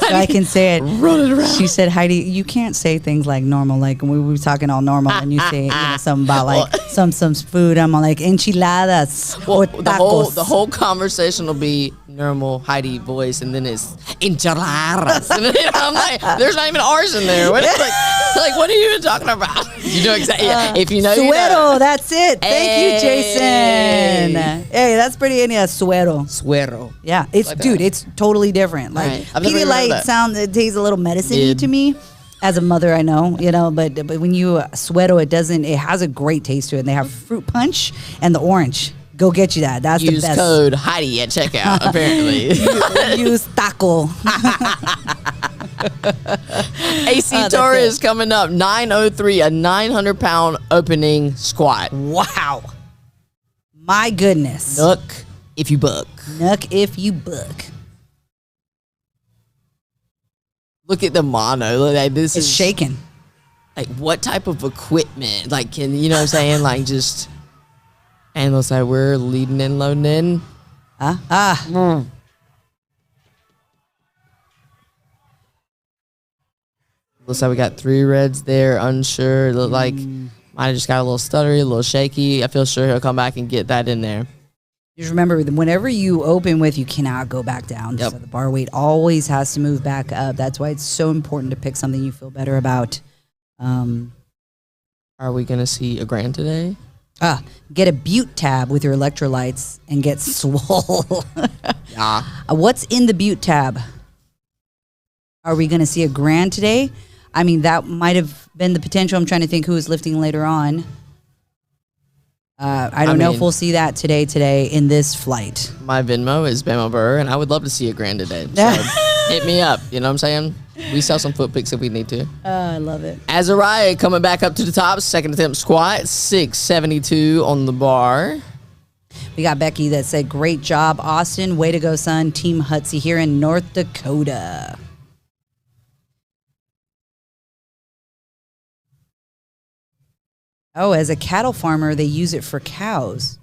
[SPEAKER 1] I can say it.
[SPEAKER 2] Run it around.
[SPEAKER 1] She said, Heidi, you can't say things like normal. Like when we were talking all normal, and you say something about like some food. I'm like enchiladas or tacos.
[SPEAKER 2] The whole conversation will be normal Heidi voice, and then it's enchiladas. And then I'm like, there's not even R's in there. What, what are you even talking about? You know exactly. If you know,
[SPEAKER 1] suero,
[SPEAKER 2] you know.
[SPEAKER 1] That's it. Thank you, Jason. Hey, that's pretty in suero.
[SPEAKER 2] Suero.
[SPEAKER 1] Yeah, it's totally different. Like Pedialyte it tastes a little medicine-y to me. As a mother, I know, but when you suero, it has a great taste to it. And they have fruit punch and the orange. Go get you that. That's
[SPEAKER 2] Use
[SPEAKER 1] the best.
[SPEAKER 2] code Heidi at checkout, apparently.
[SPEAKER 1] Use taco.
[SPEAKER 2] AC Torres coming up, 903, a 900-pound opening squat.
[SPEAKER 1] Wow. My goodness.
[SPEAKER 2] Nook if you buck.
[SPEAKER 1] Nook if you buck.
[SPEAKER 2] Look at the mono. Look, like, this
[SPEAKER 1] is shaking.
[SPEAKER 2] Like, what type of equipment? Like, what I'm saying? Like, just... And looks like we're leading and loading in. Looks like we got 3 reds there, unsure. Look like might have just got a little stuttery, a little shaky. I feel sure he'll come back and get that in there.
[SPEAKER 1] Just remember, whenever you open with, you cannot go back down.
[SPEAKER 2] Yep.
[SPEAKER 1] So the bar weight always has to move back up. That's why it's so important to pick something you feel better about.
[SPEAKER 2] Are we going to see a grand today?
[SPEAKER 1] Get a Butte tab with your electrolytes and get swole.
[SPEAKER 2] Yeah.
[SPEAKER 1] What's in the Butte tab? Are we going to see a grand today? I mean, that might have been the potential. I'm trying to think who is lifting later on. I don't know if we'll see that today in this flight.
[SPEAKER 2] My Venmo is Bama Burr, and I would love to see a grand today. So hit me up. You know what I'm saying? We sell some foot picks if we need to.
[SPEAKER 1] I love it.
[SPEAKER 2] Azariah coming back up to the top. Second attempt squat. 672 on the bar.
[SPEAKER 1] We got Becky that said, great job, Austin. Way to go, son. Team Hutsy here in North Dakota. Oh, as a cattle farmer, they use it for cows.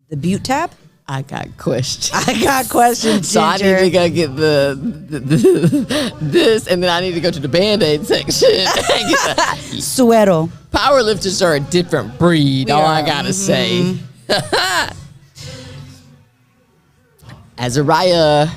[SPEAKER 1] The Butte tab?
[SPEAKER 2] I got questions.
[SPEAKER 1] I got questions,
[SPEAKER 2] So I
[SPEAKER 1] Ginger.
[SPEAKER 2] need to go get this, and then I need to go to the Band-Aid section.
[SPEAKER 1] Suero.
[SPEAKER 2] Powerlifters are a different breed. All I gotta say. Azariah.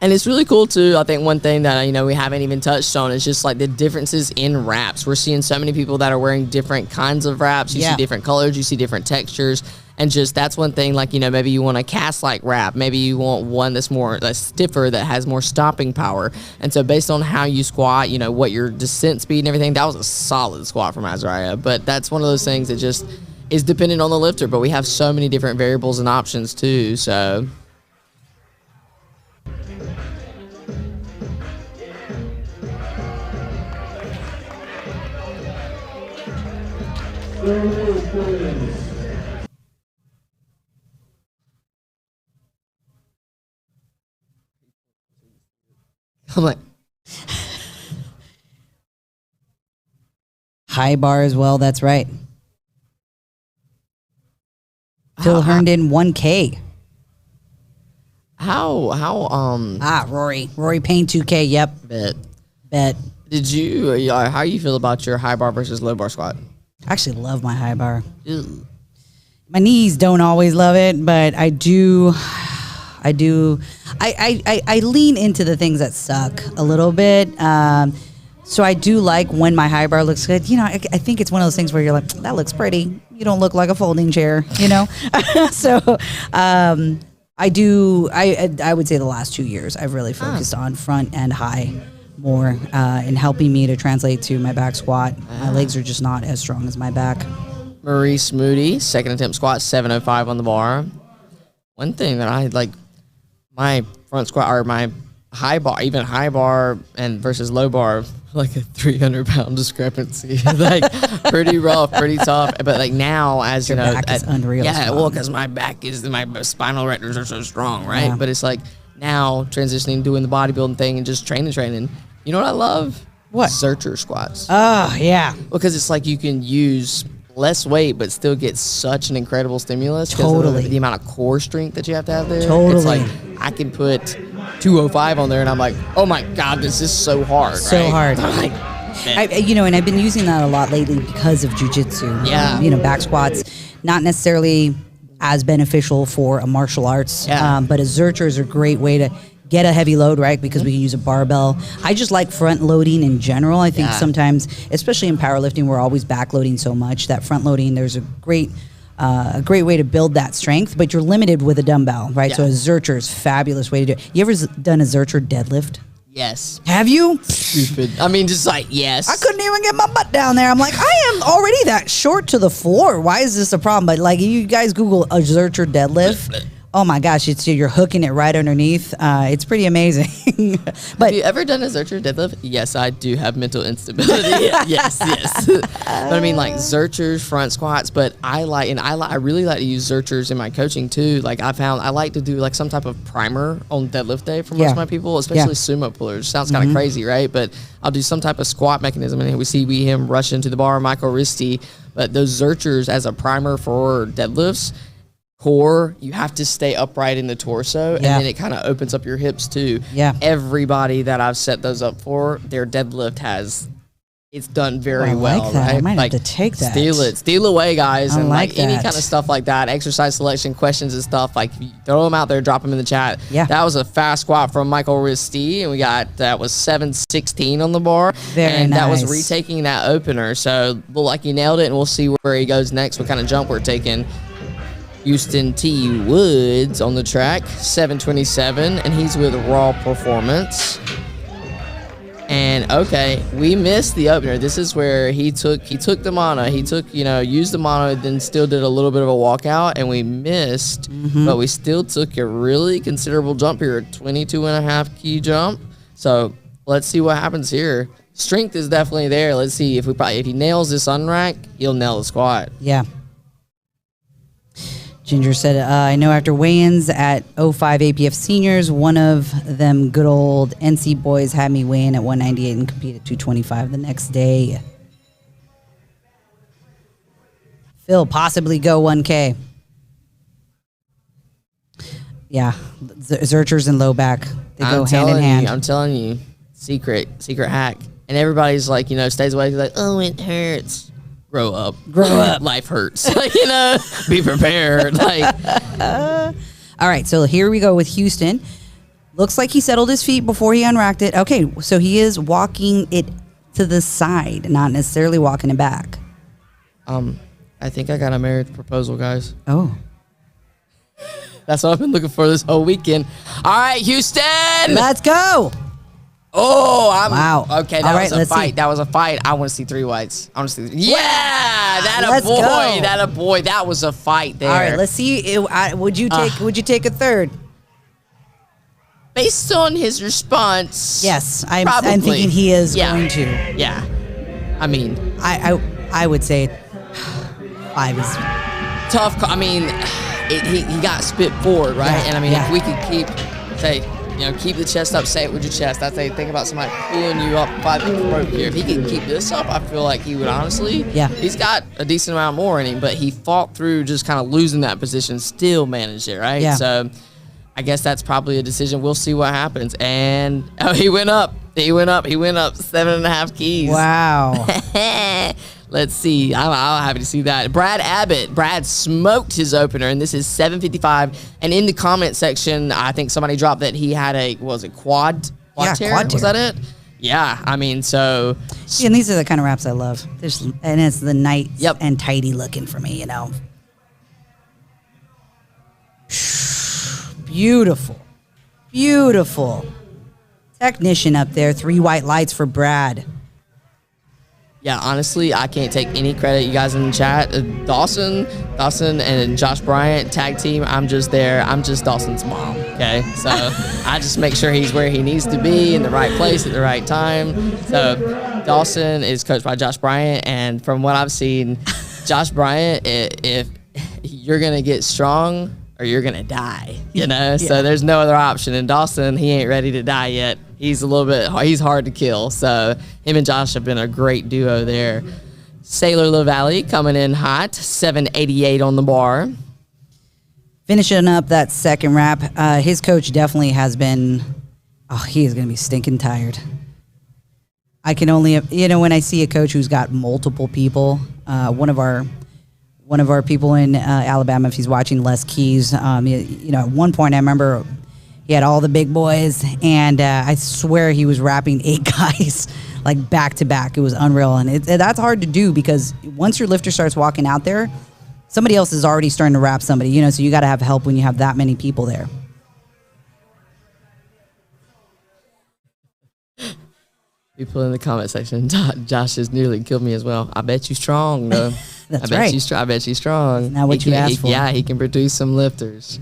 [SPEAKER 2] And it's really cool too. I think one thing that we haven't even touched on is just like the differences in wraps. We're seeing so many people that are wearing different kinds of wraps. You see different colors, you see different textures, and just that's one thing. Like maybe you want a cast-like wrap, maybe you want one that's stiffer, that has more stopping power. And so based on how you squat, what your descent speed and everything, that was a solid squat from Azariah. But that's one of those things that just is dependent on the lifter. But we have so many different variables and options too. So. I'm like,
[SPEAKER 1] High bar as well. That's right. Phil Herndon 1K. Rory Payne 2K. Yep. Bet.
[SPEAKER 2] Did you? How you feel about your high bar versus low bar squat?
[SPEAKER 1] I actually love my high bar. Ew. My knees don't always love it, but I do. I lean into the things that suck a little bit. So I do like when my high bar looks good. I think it's one of those things where you're like, that looks pretty. You don't look like a folding chair, So I do. I would say the last 2 years I've really focused on front and high more in helping me to translate to my back squat. My legs are just not as strong as my back.
[SPEAKER 2] Maurice Moody, second attempt squat, 705 on the bar. One thing that I like, my front squat or my high bar, even high bar and versus low bar, like a 300-pound discrepancy. Like pretty rough, pretty tough. But like now, as
[SPEAKER 1] Your back is unreal.
[SPEAKER 2] Yeah, well, because my spinal erectors are so strong, right?
[SPEAKER 1] Yeah.
[SPEAKER 2] But it's like now transitioning, doing the bodybuilding thing and just training. You know what I love?
[SPEAKER 1] What?
[SPEAKER 2] Zercher squats.
[SPEAKER 1] Oh, yeah.
[SPEAKER 2] Because it's like you can use less weight but still get such an incredible stimulus.
[SPEAKER 1] Totally.
[SPEAKER 2] The amount of core strength that you have to have there.
[SPEAKER 1] Totally.
[SPEAKER 2] It's like I can put 205 on there and I'm like, oh my God, this is so hard.
[SPEAKER 1] So
[SPEAKER 2] right?
[SPEAKER 1] hard.
[SPEAKER 2] I'm like,
[SPEAKER 1] and I've been using that a lot lately because of jujitsu.
[SPEAKER 2] Yeah.
[SPEAKER 1] Back squats, not necessarily as beneficial for a martial arts,
[SPEAKER 2] Yeah.
[SPEAKER 1] but a Zercher is a great way to get a heavy load, right? Because we can use a barbell. I just like front loading in general. I think sometimes, especially in powerlifting, we're always back loading so much that front loading, there's a great way to build that strength, but you're limited with a dumbbell, right?
[SPEAKER 2] Yeah.
[SPEAKER 1] So a Zercher is a fabulous way to do it. You ever done a Zercher deadlift?
[SPEAKER 2] yes.
[SPEAKER 1] Have you?
[SPEAKER 2] Stupid. I mean, just like, yes.
[SPEAKER 1] I couldn't even get my butt down there. I'm like, I am already that short to the floor. Why is this a problem? But like, you guys Google a Zercher deadlift. Oh my gosh, you're hooking it right underneath. It's pretty amazing. But
[SPEAKER 2] have you ever done a Zercher deadlift? Yes, I do have mental instability. yes. But I mean, like Zerchers, front squats. But I really like to use Zerchers in my coaching too. Like I like to do like some type of primer on deadlift day for most of my people, especially sumo pullers. Sounds kind of crazy, right? But I'll do some type of squat mechanism, and we see him rush into the bar, Michael Risti. But those Zerchers as a primer for deadlifts. Core, you have to stay upright in the torso, and then it kind of opens up your hips too.
[SPEAKER 1] Yeah.
[SPEAKER 2] Everybody that I've set those up for, their deadlift it's done very well.
[SPEAKER 1] Like that.
[SPEAKER 2] Right?
[SPEAKER 1] I might have to take that.
[SPEAKER 2] Steal away, guys, and
[SPEAKER 1] like
[SPEAKER 2] any
[SPEAKER 1] that.
[SPEAKER 2] kind of stuff like that. Exercise selection questions and stuff, like throw them out there, drop them in the chat.
[SPEAKER 1] Yeah.
[SPEAKER 2] That was a fast squat from Michael Risti, and that was 716 on the bar.
[SPEAKER 1] Very
[SPEAKER 2] and that was
[SPEAKER 1] nice.
[SPEAKER 2] retaking that opener. So like he nailed it, and we'll see where he goes next. What kind of jump we're taking. Houston T. Woods on the track, 727, and he's with Raw Performance. And okay, we missed the opener. This is where he took the mono. He used the mono, then still did a little bit of a walkout, and we missed, but we still took a really considerable jump here, a 22.5 key jump. So let's see what happens here. Strength is definitely there. Let's see if he nails this unrack, he'll nail the squat.
[SPEAKER 1] Yeah. Ginger said, I know after weigh-ins at 05 APF seniors, one of them good old NC boys had me weigh in at 198 and compete at 225 the next day. Phil, possibly go 1K. Yeah, Zerchers and low back, they go hand in hand.
[SPEAKER 2] I'm telling you, secret hack. And everybody's like, stays away. Like, oh, it hurts. Grow up. Life hurts. Be prepared.
[SPEAKER 1] All right, so here we go with Houston. Looks like he settled his feet before he unracked it. Okay, so he is walking it to the side, not necessarily walking it back.
[SPEAKER 2] I think I got a marriage proposal, guys.
[SPEAKER 1] Oh.
[SPEAKER 2] That's what I've been looking for this whole weekend. All right, Houston.
[SPEAKER 1] Let's go.
[SPEAKER 2] Oh,
[SPEAKER 1] wow.
[SPEAKER 2] Okay, that was a fight. See. That was a fight. I want to see 3 whites. I want to see. Yeah, that a boy. That was a fight there.
[SPEAKER 1] All right, let's see. Would you take a third?
[SPEAKER 2] Based on his response,
[SPEAKER 1] yes, I'm thinking he is going to.
[SPEAKER 2] Yeah, I mean,
[SPEAKER 1] I would say 5 is
[SPEAKER 2] tough. I mean, he got spit forward, right?
[SPEAKER 1] Yeah,
[SPEAKER 2] and I mean, if we could keep the chest up, say it with your chest. I'd say think about somebody pulling you up 5 feet from here. If he could keep this up, I feel like he would honestly.
[SPEAKER 1] Yeah.
[SPEAKER 2] He's got a decent amount more in him, but he fought through just kind of losing that position, still managed it, right?
[SPEAKER 1] Yeah.
[SPEAKER 2] So I guess that's probably a decision. We'll see what happens. And he went up. He went up 7.5 keys.
[SPEAKER 1] Wow.
[SPEAKER 2] Let's see. I'm happy to see that. Brad smoked his opener, and this is 7.55. And in the comment section, I think somebody dropped that he had quad tear?
[SPEAKER 1] Quad tear.
[SPEAKER 2] Was that it? Yeah. I mean, so.
[SPEAKER 1] Yeah, and these are the kind of wraps I love. And it's the nice and tidy looking for me, Beautiful. Beautiful. Technician up there. 3 white lights for Brad.
[SPEAKER 2] Yeah, honestly, I can't take any credit. You guys in the chat, Dawson and Josh Bryant, tag team, I'm just there. I'm just Dawson's mom, okay? So I just make sure he's where he needs to be, in the right place at the right time. So Dawson is coached by Josh Bryant, and from what I've seen, Josh Bryant, if you're going to get strong or you're going to die,
[SPEAKER 1] Yeah.
[SPEAKER 2] So there's no other option. And Dawson, he ain't ready to die yet. He's hard to kill. So him and Josh have been a great duo there. Sailor LaValle coming in hot, 788 on the bar.
[SPEAKER 1] Finishing up that second wrap, his coach definitely has been, he is going to be stinking tired. I can only, when I see a coach who's got multiple people, one of our people in Alabama, if he's watching, Les Keys, at one point I remember he had all the big boys, and I swear he was wrapping 8 guys like back to back. It was unreal, and that's hard to do because once your lifter starts walking out there, somebody else is already starting to wrap somebody. So you got to have help when you have that many people there.
[SPEAKER 2] People in the comment section, Josh has nearly killed me as well. I bet you strong, though.
[SPEAKER 1] That's
[SPEAKER 2] I
[SPEAKER 1] right.
[SPEAKER 2] I bet you strong.
[SPEAKER 1] Isn't that what you asked for?
[SPEAKER 2] Yeah, he can produce some lifters.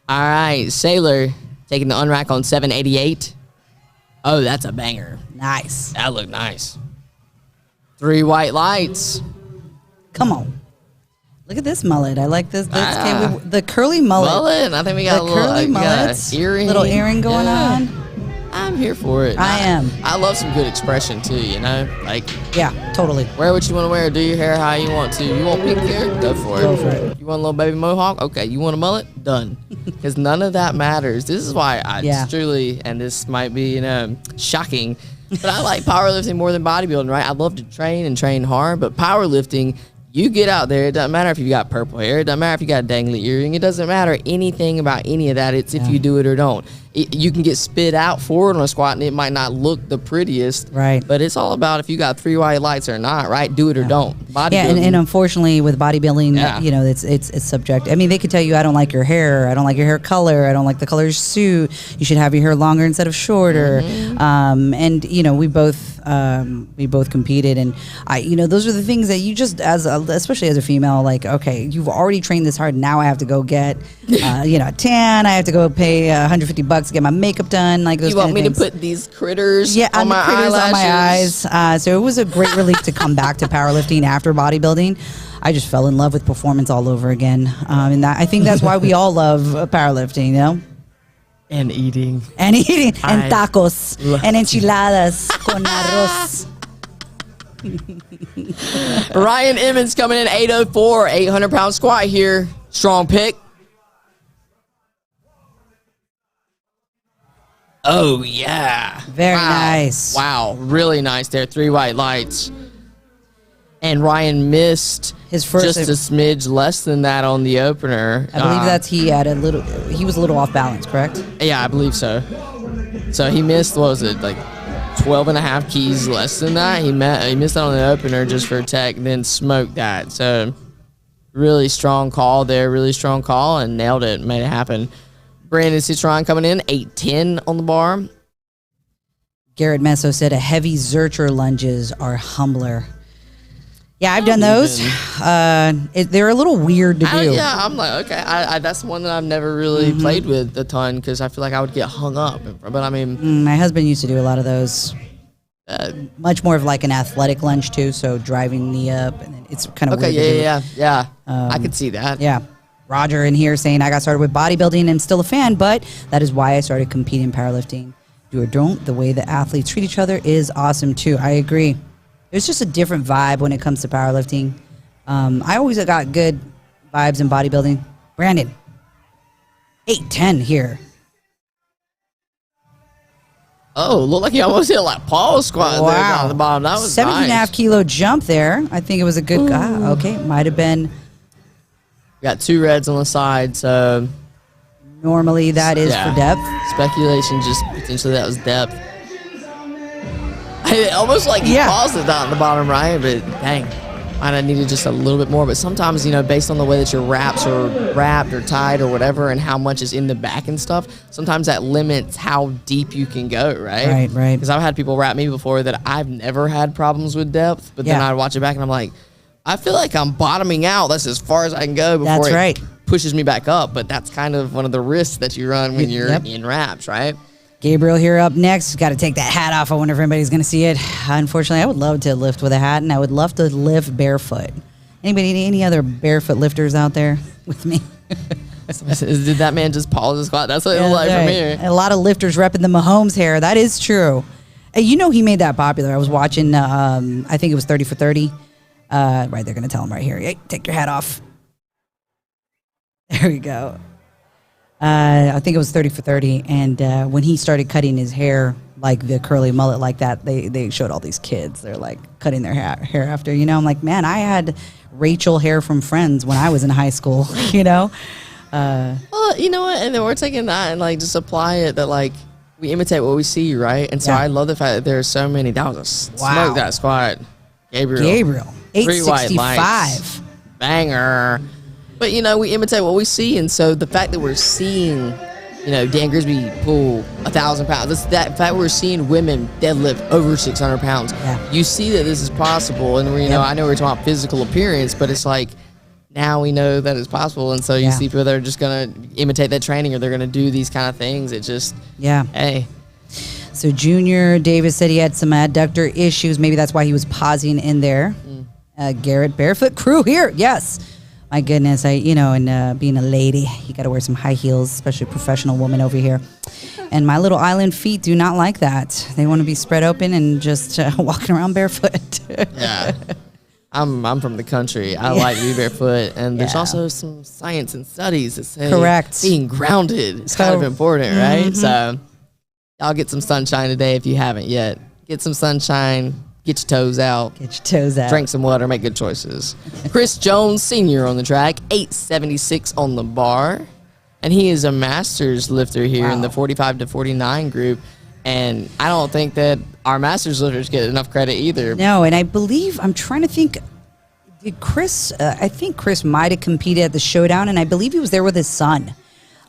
[SPEAKER 2] All right, Sailor taking the unrack on 788. Oh, that's a banger.
[SPEAKER 1] Nice.
[SPEAKER 2] That looked nice. 3 white lights.
[SPEAKER 1] Come on. Look at this mullet. I like this. The curly mullet.
[SPEAKER 2] I think we got a little
[SPEAKER 1] curly mullets,
[SPEAKER 2] earring.
[SPEAKER 1] Little earring going on.
[SPEAKER 2] I'm here for it.
[SPEAKER 1] I am.
[SPEAKER 2] I love some good expression too,
[SPEAKER 1] Yeah, totally.
[SPEAKER 2] Wear what you want to wear. Do your hair how you want to. You want pink hair? Go for it.
[SPEAKER 1] Go for it.
[SPEAKER 2] You want a little baby mohawk? Okay. You want a mullet? Done. Because none of that matters. This is why I truly, and this might be, shocking, but I like powerlifting more than bodybuilding, right? I love to train and train hard, but powerlifting, you get out there. It doesn't matter if you got purple hair. It doesn't matter if you got a dangly earring. It doesn't matter anything about any of that. It's if you do it or don't. You can get spit out forward on a squat, and it might not look the prettiest.
[SPEAKER 1] Right.
[SPEAKER 2] But it's all about if you got 3 white lights or not, right? Do it or don't. Bodybuilding.
[SPEAKER 1] And unfortunately with bodybuilding, it's subjective. I mean, they could tell you, I don't like your hair. I don't like your hair color. I don't like the color of your suit. You should have your hair longer instead of shorter. And we both competed, and those are the things that you just, especially as a female, like, okay, you've already trained this hard. Now I have to go get, a tan. I have to go pay $150 to get my makeup done. Like those.
[SPEAKER 2] You want me
[SPEAKER 1] things.
[SPEAKER 2] to put these critters
[SPEAKER 1] on
[SPEAKER 2] my
[SPEAKER 1] critters
[SPEAKER 2] eyelashes?
[SPEAKER 1] on my eyes. So it was a great relief to come back to powerlifting after bodybuilding. I just fell in love with performance all over again, and I think that's why we all love powerlifting.
[SPEAKER 2] And eating.
[SPEAKER 1] And tacos and enchiladas con arroz.
[SPEAKER 2] Ryan Emmons coming in 804, 800-pound squat here. Strong pick. Oh, yeah.
[SPEAKER 1] Very nice.
[SPEAKER 2] Wow, really nice there. 3 white lights. And Ryan missed
[SPEAKER 1] his first,
[SPEAKER 2] just a smidge less than that on the opener.
[SPEAKER 1] I believe he was a little off balance, correct?
[SPEAKER 2] Yeah, I believe so. So he missed, what was it, like 12 and a half keys less than that. He missed that on the opener just for tech, then smoked that. So really strong call there, really strong call, and nailed it, made it happen. Brandon Citron coming in, 810 on the bar.
[SPEAKER 1] Garrett Meso said a heavy Zercher lunges are humbler. Yeah, I've done those. They're a little weird to do.
[SPEAKER 2] Yeah, I'm like, okay. That's one that I've never really played with a ton because I feel like I would get hung up. But I mean,
[SPEAKER 1] my husband used to do a lot of those. Much more of like an athletic lunge too. So driving knee up, and it's kind of
[SPEAKER 2] okay.
[SPEAKER 1] weird.
[SPEAKER 2] Yeah. I could see that.
[SPEAKER 1] Yeah. Roger in here saying I got started with bodybuilding and still a fan, but that is why I started competing in powerlifting. Do or don't. The way the athletes treat each other is awesome too. I agree. There's just a different vibe when it comes to powerlifting. I always got good vibes in bodybuilding. Brandon, 810 here.
[SPEAKER 2] Oh, looked like he almost hit like Paul's squat there down the bottom. That was
[SPEAKER 1] 17.5 kilo jump there. I think it was a good okay, might have been.
[SPEAKER 2] Got 2 reds on the side, so
[SPEAKER 1] normally that is for depth.
[SPEAKER 2] Speculation, just potentially that was depth. Almost like he paused it down at the bottom right, but dang, might have needed just a little bit more. But sometimes, based on the way that your wraps are wrapped or tied or whatever and how much is in the back and stuff, sometimes that limits how deep you can go, right?
[SPEAKER 1] Right.
[SPEAKER 2] Because I've had people wrap me before that I've never had problems with depth, but then I'd watch it back and I'm like, I feel like I'm bottoming out. That's as far as I can go before it pushes me back up. But that's kind of one of the risks that you run when you're in wraps, right?
[SPEAKER 1] Gabriel here up next. Got to take that hat off. I wonder if anybody's going to see it. Unfortunately, I would love to lift with a hat, and I would love to lift barefoot. Any other barefoot lifters out there with me?
[SPEAKER 2] Did that man just pause his squat? That's what it looked like from here.
[SPEAKER 1] A lot of lifters repping the Mahomes hair. That is true. He made that popular. I was watching, I think it was 30 for 30. Right, they're going to tell him right here. Hey, take your hat off. There we go. I think it was 30 for 30. And when he started cutting his hair, like the curly mullet like that, they showed all these kids. They're like cutting their hair after, I'm like, man, I had Rachel hair from Friends when I was in high school, Well,
[SPEAKER 2] you know what? And then we're taking that and like just apply it that like we imitate what we see, right? And so I love the fact that there are so many. That was a smoke that squat. Gabriel.
[SPEAKER 1] 865.
[SPEAKER 2] Banger. But, we imitate what we see. And so the fact that we're seeing, Dan Grisby pull 1,000 pounds, the fact we're seeing women deadlift over 600 pounds, you see that this is possible. And, I know we're talking about physical appearance, but it's like now we know that it's possible. And so you see people that are just going to imitate that training or they're going to do these kind of things. It just, hey.
[SPEAKER 1] So Junior Davis said he had some adductor issues. Maybe that's why he was pausing in there. Garrett Barefoot crew here. Yes. My goodness. Being a lady, you got to wear some high heels, especially a professional woman over here. And my little island feet do not like that. They want to be spread open and just walking around barefoot.
[SPEAKER 2] Yeah. I'm from the country. I like to be barefoot. And there's also some science and studies that say being grounded is kind of important, right? So y'all get some sunshine today if you haven't yet. Get some sunshine. Get your toes out. Drink some water. Make good choices. Chris Jones, Sr. on the track. 876 on the bar. And he is a master's lifter here in the 45 to 49 group. And I don't think that our master's lifters get enough credit either.
[SPEAKER 1] No, and I believe, I'm trying to think, did Chris, I think Chris might have competed at the showdown, and I believe he was there with his son.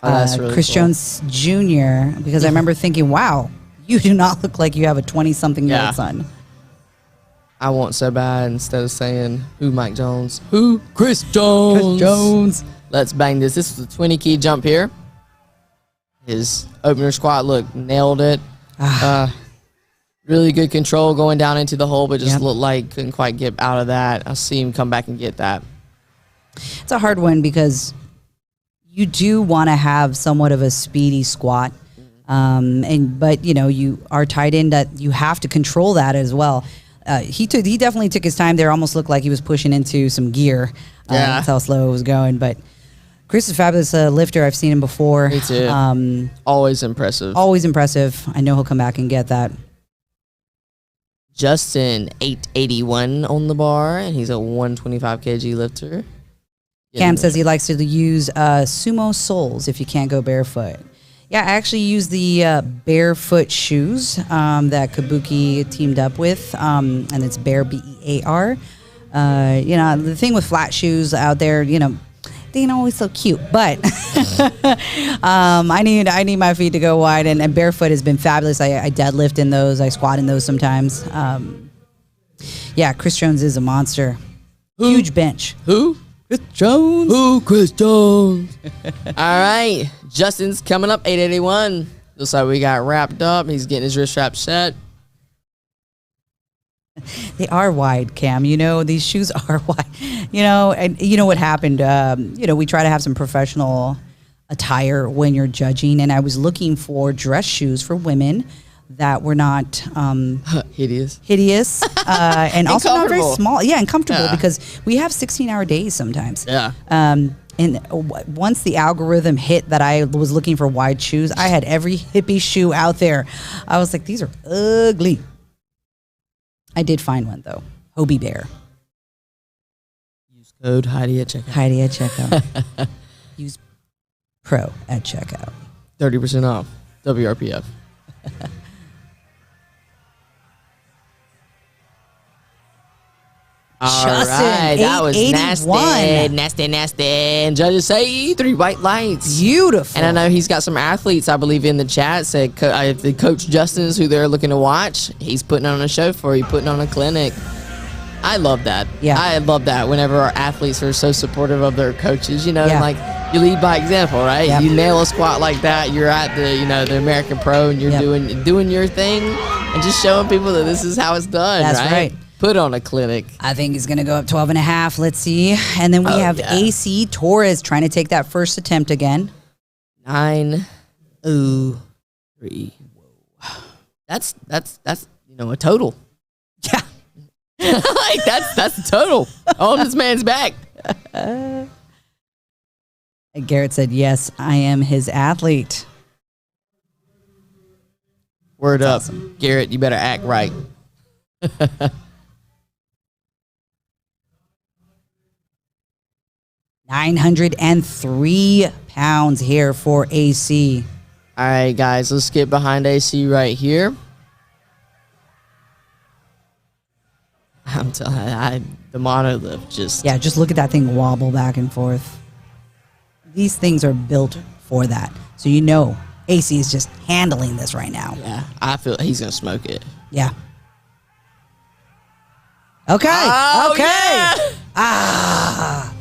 [SPEAKER 2] That's really
[SPEAKER 1] Chris Jones Jr., because I remember thinking, wow, you do not look like you have a 20-something-year-old son.
[SPEAKER 2] I want so bad instead of saying, who Mike Jones? Who? Chris Jones. Let's bang this. This is a 20-key jump here. His opener squat, look, nailed it. Really good control going down into the hole, but just looked like couldn't quite get out of that. I see him come back and get that.
[SPEAKER 1] It's a hard one because you do want to have somewhat of a speedy squat. But you are tight end that you have to control that as well. He definitely took his time there. Almost looked like he was pushing into some gear. That's how slow it was going. But Chris is a fabulous lifter. I've seen him before.
[SPEAKER 2] Me too. Always impressive.
[SPEAKER 1] Always impressive. I know he'll come back and get that.
[SPEAKER 2] Justin, 881 on the bar, and he's a 125 kg lifter.
[SPEAKER 1] Cam says he likes to use sumo soles if you can't go barefoot. Yeah, I actually use the barefoot shoes that Kabuki teamed up with, and it's Bear, B-E-A-R. You know, the thing with flat shoes out there, you know, they ain't always so cute, but I need my feet to go wide, and barefoot has been fabulous. I deadlift in those, I squat in those sometimes. Yeah, Chris Jones is a monster. Huge bench.
[SPEAKER 2] Who?
[SPEAKER 1] Chris Jones.
[SPEAKER 2] Who? Chris Jones. All right, Justin's coming up, 881. Looks like we got wrapped up. He's getting his wrist strap set.
[SPEAKER 1] They are wide, Cam. You know, these shoes are wide. You know, and you know what happened? You know, we try to have some professional attire when you're judging, and I was looking for dress shoes for women that were not
[SPEAKER 2] hideous,
[SPEAKER 1] and also not very
[SPEAKER 2] comfortable.
[SPEAKER 1] small. Yeah, and comfortable because we have 16-hour days sometimes.
[SPEAKER 2] Yeah.
[SPEAKER 1] And once the algorithm hit that I was looking for wide shoes, I had every hippie shoe out there. I was like, these are ugly. I did find one though. Hobie Bear.
[SPEAKER 2] Use code Heidi at checkout.
[SPEAKER 1] Heidi at checkout. Use Pro at checkout.
[SPEAKER 2] 30% off. WRPF. All right, that was nasty. And judges say 3 white lights.
[SPEAKER 1] Beautiful.
[SPEAKER 2] And I know he's got some athletes, I believe, in the chat. Said the Coach Justin's who they're looking to watch. He's putting on a show for you, putting on a clinic. I love that.
[SPEAKER 1] Yeah.
[SPEAKER 2] I love that whenever our athletes are so supportive of their coaches, you know,
[SPEAKER 1] Yeah.
[SPEAKER 2] like you lead by example, right?
[SPEAKER 1] Yep.
[SPEAKER 2] You nail a squat like that, you're at the, you know, the American Pro and you're doing your thing and just showing people that this is how it's done,
[SPEAKER 1] That's right.
[SPEAKER 2] Put on a clinic.
[SPEAKER 1] I think he's going to go up 12 and a half. Let's see. And then we have AC Torres trying to take that first attempt again.
[SPEAKER 2] 9, 3. That's you know, a total.
[SPEAKER 1] Yeah.
[SPEAKER 2] Like that's a total on this man's back.
[SPEAKER 1] And Garrett said, yes, I am his athlete.
[SPEAKER 2] Word up.
[SPEAKER 1] Awesome.
[SPEAKER 2] Garrett, you better act right.
[SPEAKER 1] 903 pounds here for AC.
[SPEAKER 2] All right, guys, let's get behind AC right here. I'm telling you, the monolift just...
[SPEAKER 1] Yeah, just look at that thing wobble back and forth. These things are built for that. So you know AC is just handling this right now.
[SPEAKER 2] Yeah, I feel he's going to smoke it.
[SPEAKER 1] Yeah. Okay.
[SPEAKER 2] Oh,
[SPEAKER 1] okay.
[SPEAKER 2] Yeah.
[SPEAKER 1] Ah.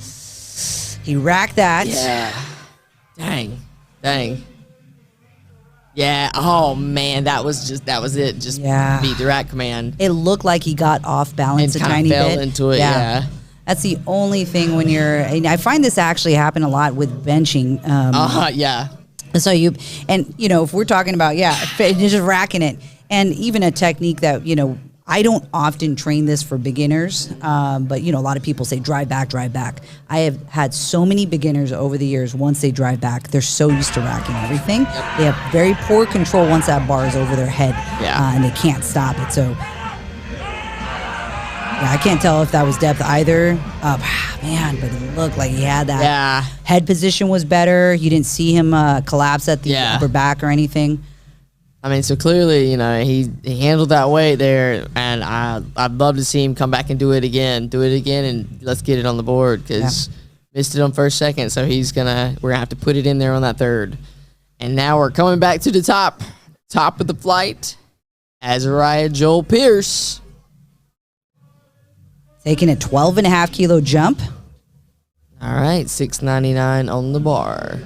[SPEAKER 1] He racked that.
[SPEAKER 2] Yeah. Dang. Yeah. Oh man, that was it. Just beat the rack command.
[SPEAKER 1] It looked like he got off balance
[SPEAKER 2] And
[SPEAKER 1] a
[SPEAKER 2] kinda
[SPEAKER 1] tiny
[SPEAKER 2] fell
[SPEAKER 1] bit.
[SPEAKER 2] into it, yeah.
[SPEAKER 1] That's the only thing when you're, and I find this actually happen a lot with benching.
[SPEAKER 2] Yeah.
[SPEAKER 1] So if we're talking about, just racking it, and even a technique that, I don't often train this for beginners, but a lot of people say drive back. I have had so many beginners over the years, once they drive back, they're so used to racking everything. Yep. They have very poor control once that bar is over their head, and they can't stop it. So, I can't tell if that was depth either. Man, but it looked like he had that.
[SPEAKER 2] Yeah.
[SPEAKER 1] Head position was better. You didn't see him collapse at the upper back or anything.
[SPEAKER 2] I mean, so clearly, he handled that weight there, and I'd love to see him come back and do it again, and let's get it on the board, because missed it on first, second, so we're gonna have to put it in there on that third. And now we're coming back to the top of the flight, Azariah Joel Pierce.
[SPEAKER 1] Taking a 12.5 kilo jump.
[SPEAKER 2] All right, 699 on the bar.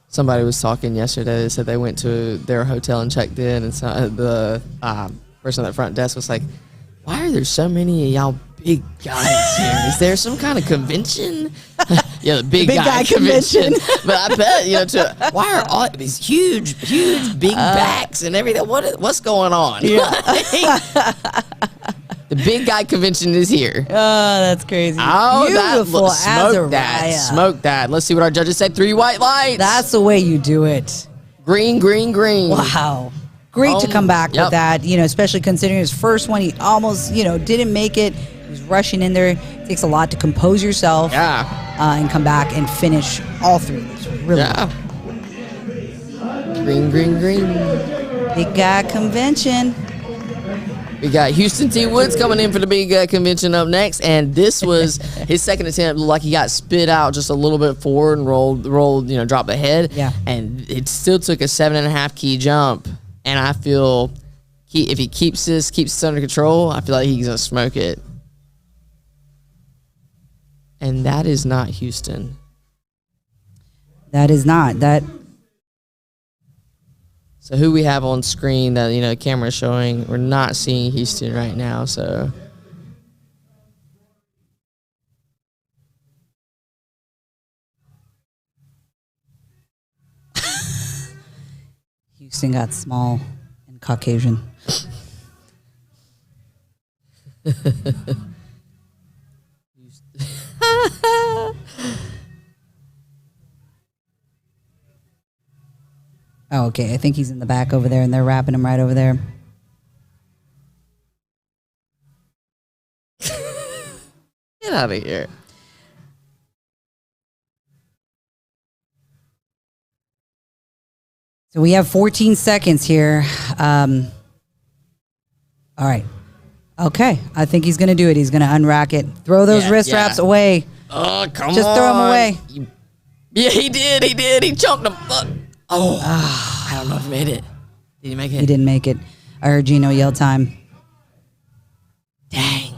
[SPEAKER 2] Somebody was talking yesterday. They said they went to their hotel and checked in, and so the person at the front desk was like, "Why are there so many of y'all big guys here? Is there some kind of convention?" Yeah, the big guy convention. But I bet, why are all these huge big backs and everything? What's going on?
[SPEAKER 1] Yeah.
[SPEAKER 2] The big guy convention is here.
[SPEAKER 1] Oh, that's crazy.
[SPEAKER 2] Oh,
[SPEAKER 1] beautiful.
[SPEAKER 2] Smoke that. Let's see what our judges say. 3 white lights.
[SPEAKER 1] That's the way you do it.
[SPEAKER 2] Green.
[SPEAKER 1] Wow. Great to come back with that, especially considering his first one. He almost, didn't make it. He was rushing in there. It takes a lot to compose yourself.
[SPEAKER 2] Yeah.
[SPEAKER 1] And come back and finish all 3 of these. Really
[SPEAKER 2] Green.
[SPEAKER 1] Big guy convention.
[SPEAKER 2] We got Houston T. Woods coming in for the big convention up next, and this was his second attempt. Looked like he got spit out just a little bit forward and rolled, dropped the head.
[SPEAKER 1] Yeah.
[SPEAKER 2] And it still took a 7.5 key jump, and I feel if he keeps this under control, I feel like he's gonna smoke it. And that is not Houston.
[SPEAKER 1] That is not that.
[SPEAKER 2] So who we have on screen that the camera's showing, we're not seeing Houston right now. So
[SPEAKER 1] Houston got small and Caucasian. Oh, okay. I think he's in the back over there, and they're wrapping him right over there.
[SPEAKER 2] Get out of here.
[SPEAKER 1] So we have 14 seconds here. All right. Okay. I think he's going to do it. He's going to unrack it. Throw those wrist wraps away.
[SPEAKER 2] Oh, come on.
[SPEAKER 1] Just throw them away.
[SPEAKER 2] Yeah, he did. He chunked them. Oh, I don't know if he made it. Did he make it?
[SPEAKER 1] He didn't make it. I heard Gino yell time.
[SPEAKER 2] Dang.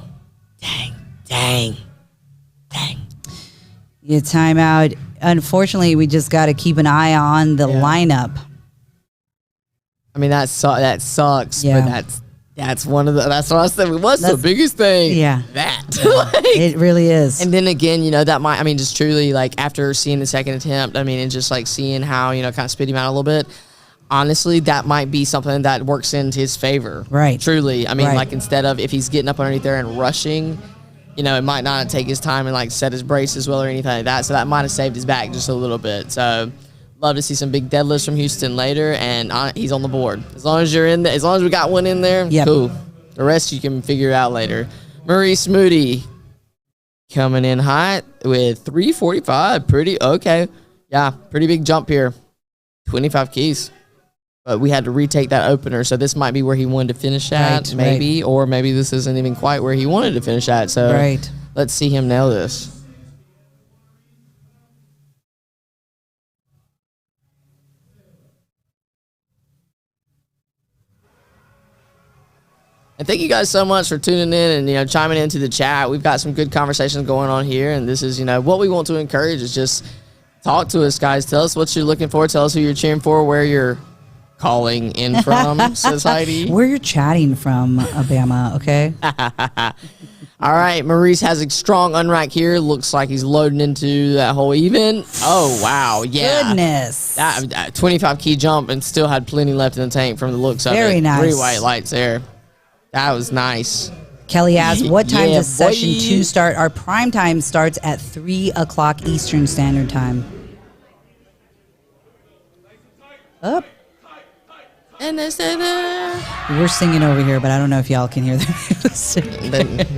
[SPEAKER 1] Your timeout. Unfortunately, we just got to keep an eye on the lineup.
[SPEAKER 2] I mean, that sucks, but that's one of that's what I said. What's the biggest thing?
[SPEAKER 1] Yeah.
[SPEAKER 2] That.
[SPEAKER 1] It really is.
[SPEAKER 2] And then again, that might, just truly, after seeing the second attempt, and just seeing how, kind of spit him out a little bit, honestly, that might be something that works into his favor.
[SPEAKER 1] Right.
[SPEAKER 2] Truly. Instead of if he's getting up underneath there and rushing, it might not take his time and set his brace as well or anything like that. So that might have saved his back just a little bit. So love to see some big deadlifts from Houston later, and he's on the board. As long as you're in there, as long as we got one in there, cool. The rest you can figure out later. Maurice Moody coming in hot with 345. Pretty big jump here. 25 keys. But we had to retake that opener, so this might be where he wanted to finish at, maybe, or maybe this isn't even quite where he wanted to finish at. So let's see him nail this. And thank you guys so much for tuning in and chiming into the chat. We've got some good conversations going on here, and this is what we want to encourage is just talk to us, guys. Tell us what you're looking for. Tell us who you're cheering for, where you're calling in from, society.
[SPEAKER 1] Where you're chatting from, Alabama, okay?
[SPEAKER 2] All right, Maurice has a strong unrack here. Looks like he's loading into that whole even. Oh, wow, yeah.
[SPEAKER 1] Goodness.
[SPEAKER 2] That 25 key jump and still had plenty left in the tank from the looks of it.
[SPEAKER 1] Very nice.
[SPEAKER 2] 3 white lights there. That was nice.
[SPEAKER 1] Kelly asked, what time does
[SPEAKER 2] boy.
[SPEAKER 1] session 2 start? Our prime time starts at 3 o'clock Eastern Standard Time. Up.
[SPEAKER 2] And they say that.
[SPEAKER 1] We're singing over here, but I don't know if y'all can hear the music.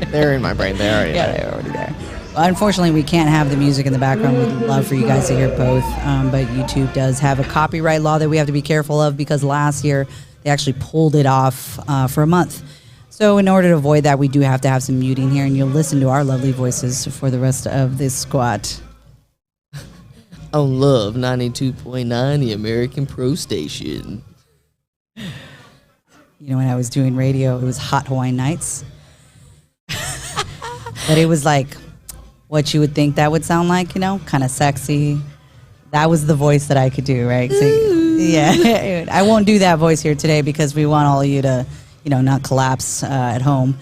[SPEAKER 2] They're in my brain. They're already there.
[SPEAKER 1] They're already there. Well, unfortunately, we can't have the music in the background. We'd love for you guys to hear both. But YouTube does have a copyright law that we have to be careful of because last year they actually pulled it off for a month. So in order to avoid that, we do have to have some muting here, and you'll listen to our lovely voices for the rest of this squat.
[SPEAKER 2] On Love 92.9, the American Pro Station.
[SPEAKER 1] When I was doing radio, it was Hot Hawaiian Nights. But it was like what you would think that would sound like, kind of sexy. That was the voice that I could do, right? So, yeah, I won't do that voice here today because we want all of you to, not collapse at home.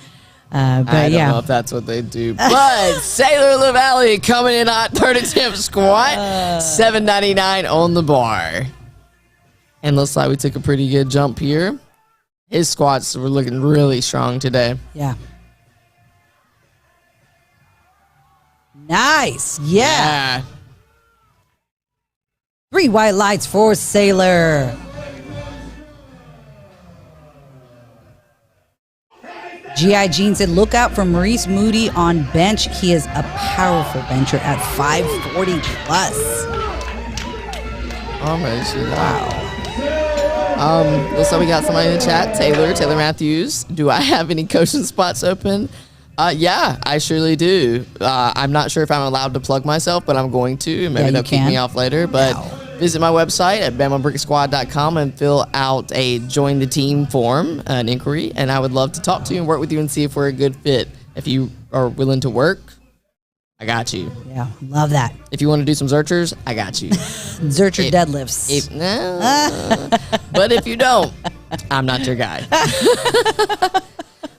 [SPEAKER 2] I don't know if that's what they do. But Sailor LaValle coming in hot, third attempt squat, $7.99 on the bar. And looks like we took a pretty good jump here. His squats were looking really strong today.
[SPEAKER 1] Yeah. Nice. Yeah. 3 white lights for Sailor. G.I. Jean said, look out for Maurice Moody on bench. He is a powerful bencher at 540 plus.
[SPEAKER 2] Wow. Looks like we got somebody in the chat. Taylor Matthews. Do I have any coaching spots open? Yeah, I surely do. I'm not sure if I'm allowed to plug myself, but I'm going to. Maybe they'll kick me off later. But visit my website at BamaBrickSquad.com and fill out a join the team form, an inquiry, and I would love to talk to you and work with you and see if we're a good fit. If you are willing to work, I got you.
[SPEAKER 1] Yeah, love that.
[SPEAKER 2] If you want to do some Zerchers, I got you.
[SPEAKER 1] Zercher deadlifts.
[SPEAKER 2] But if you don't, I'm not your guy.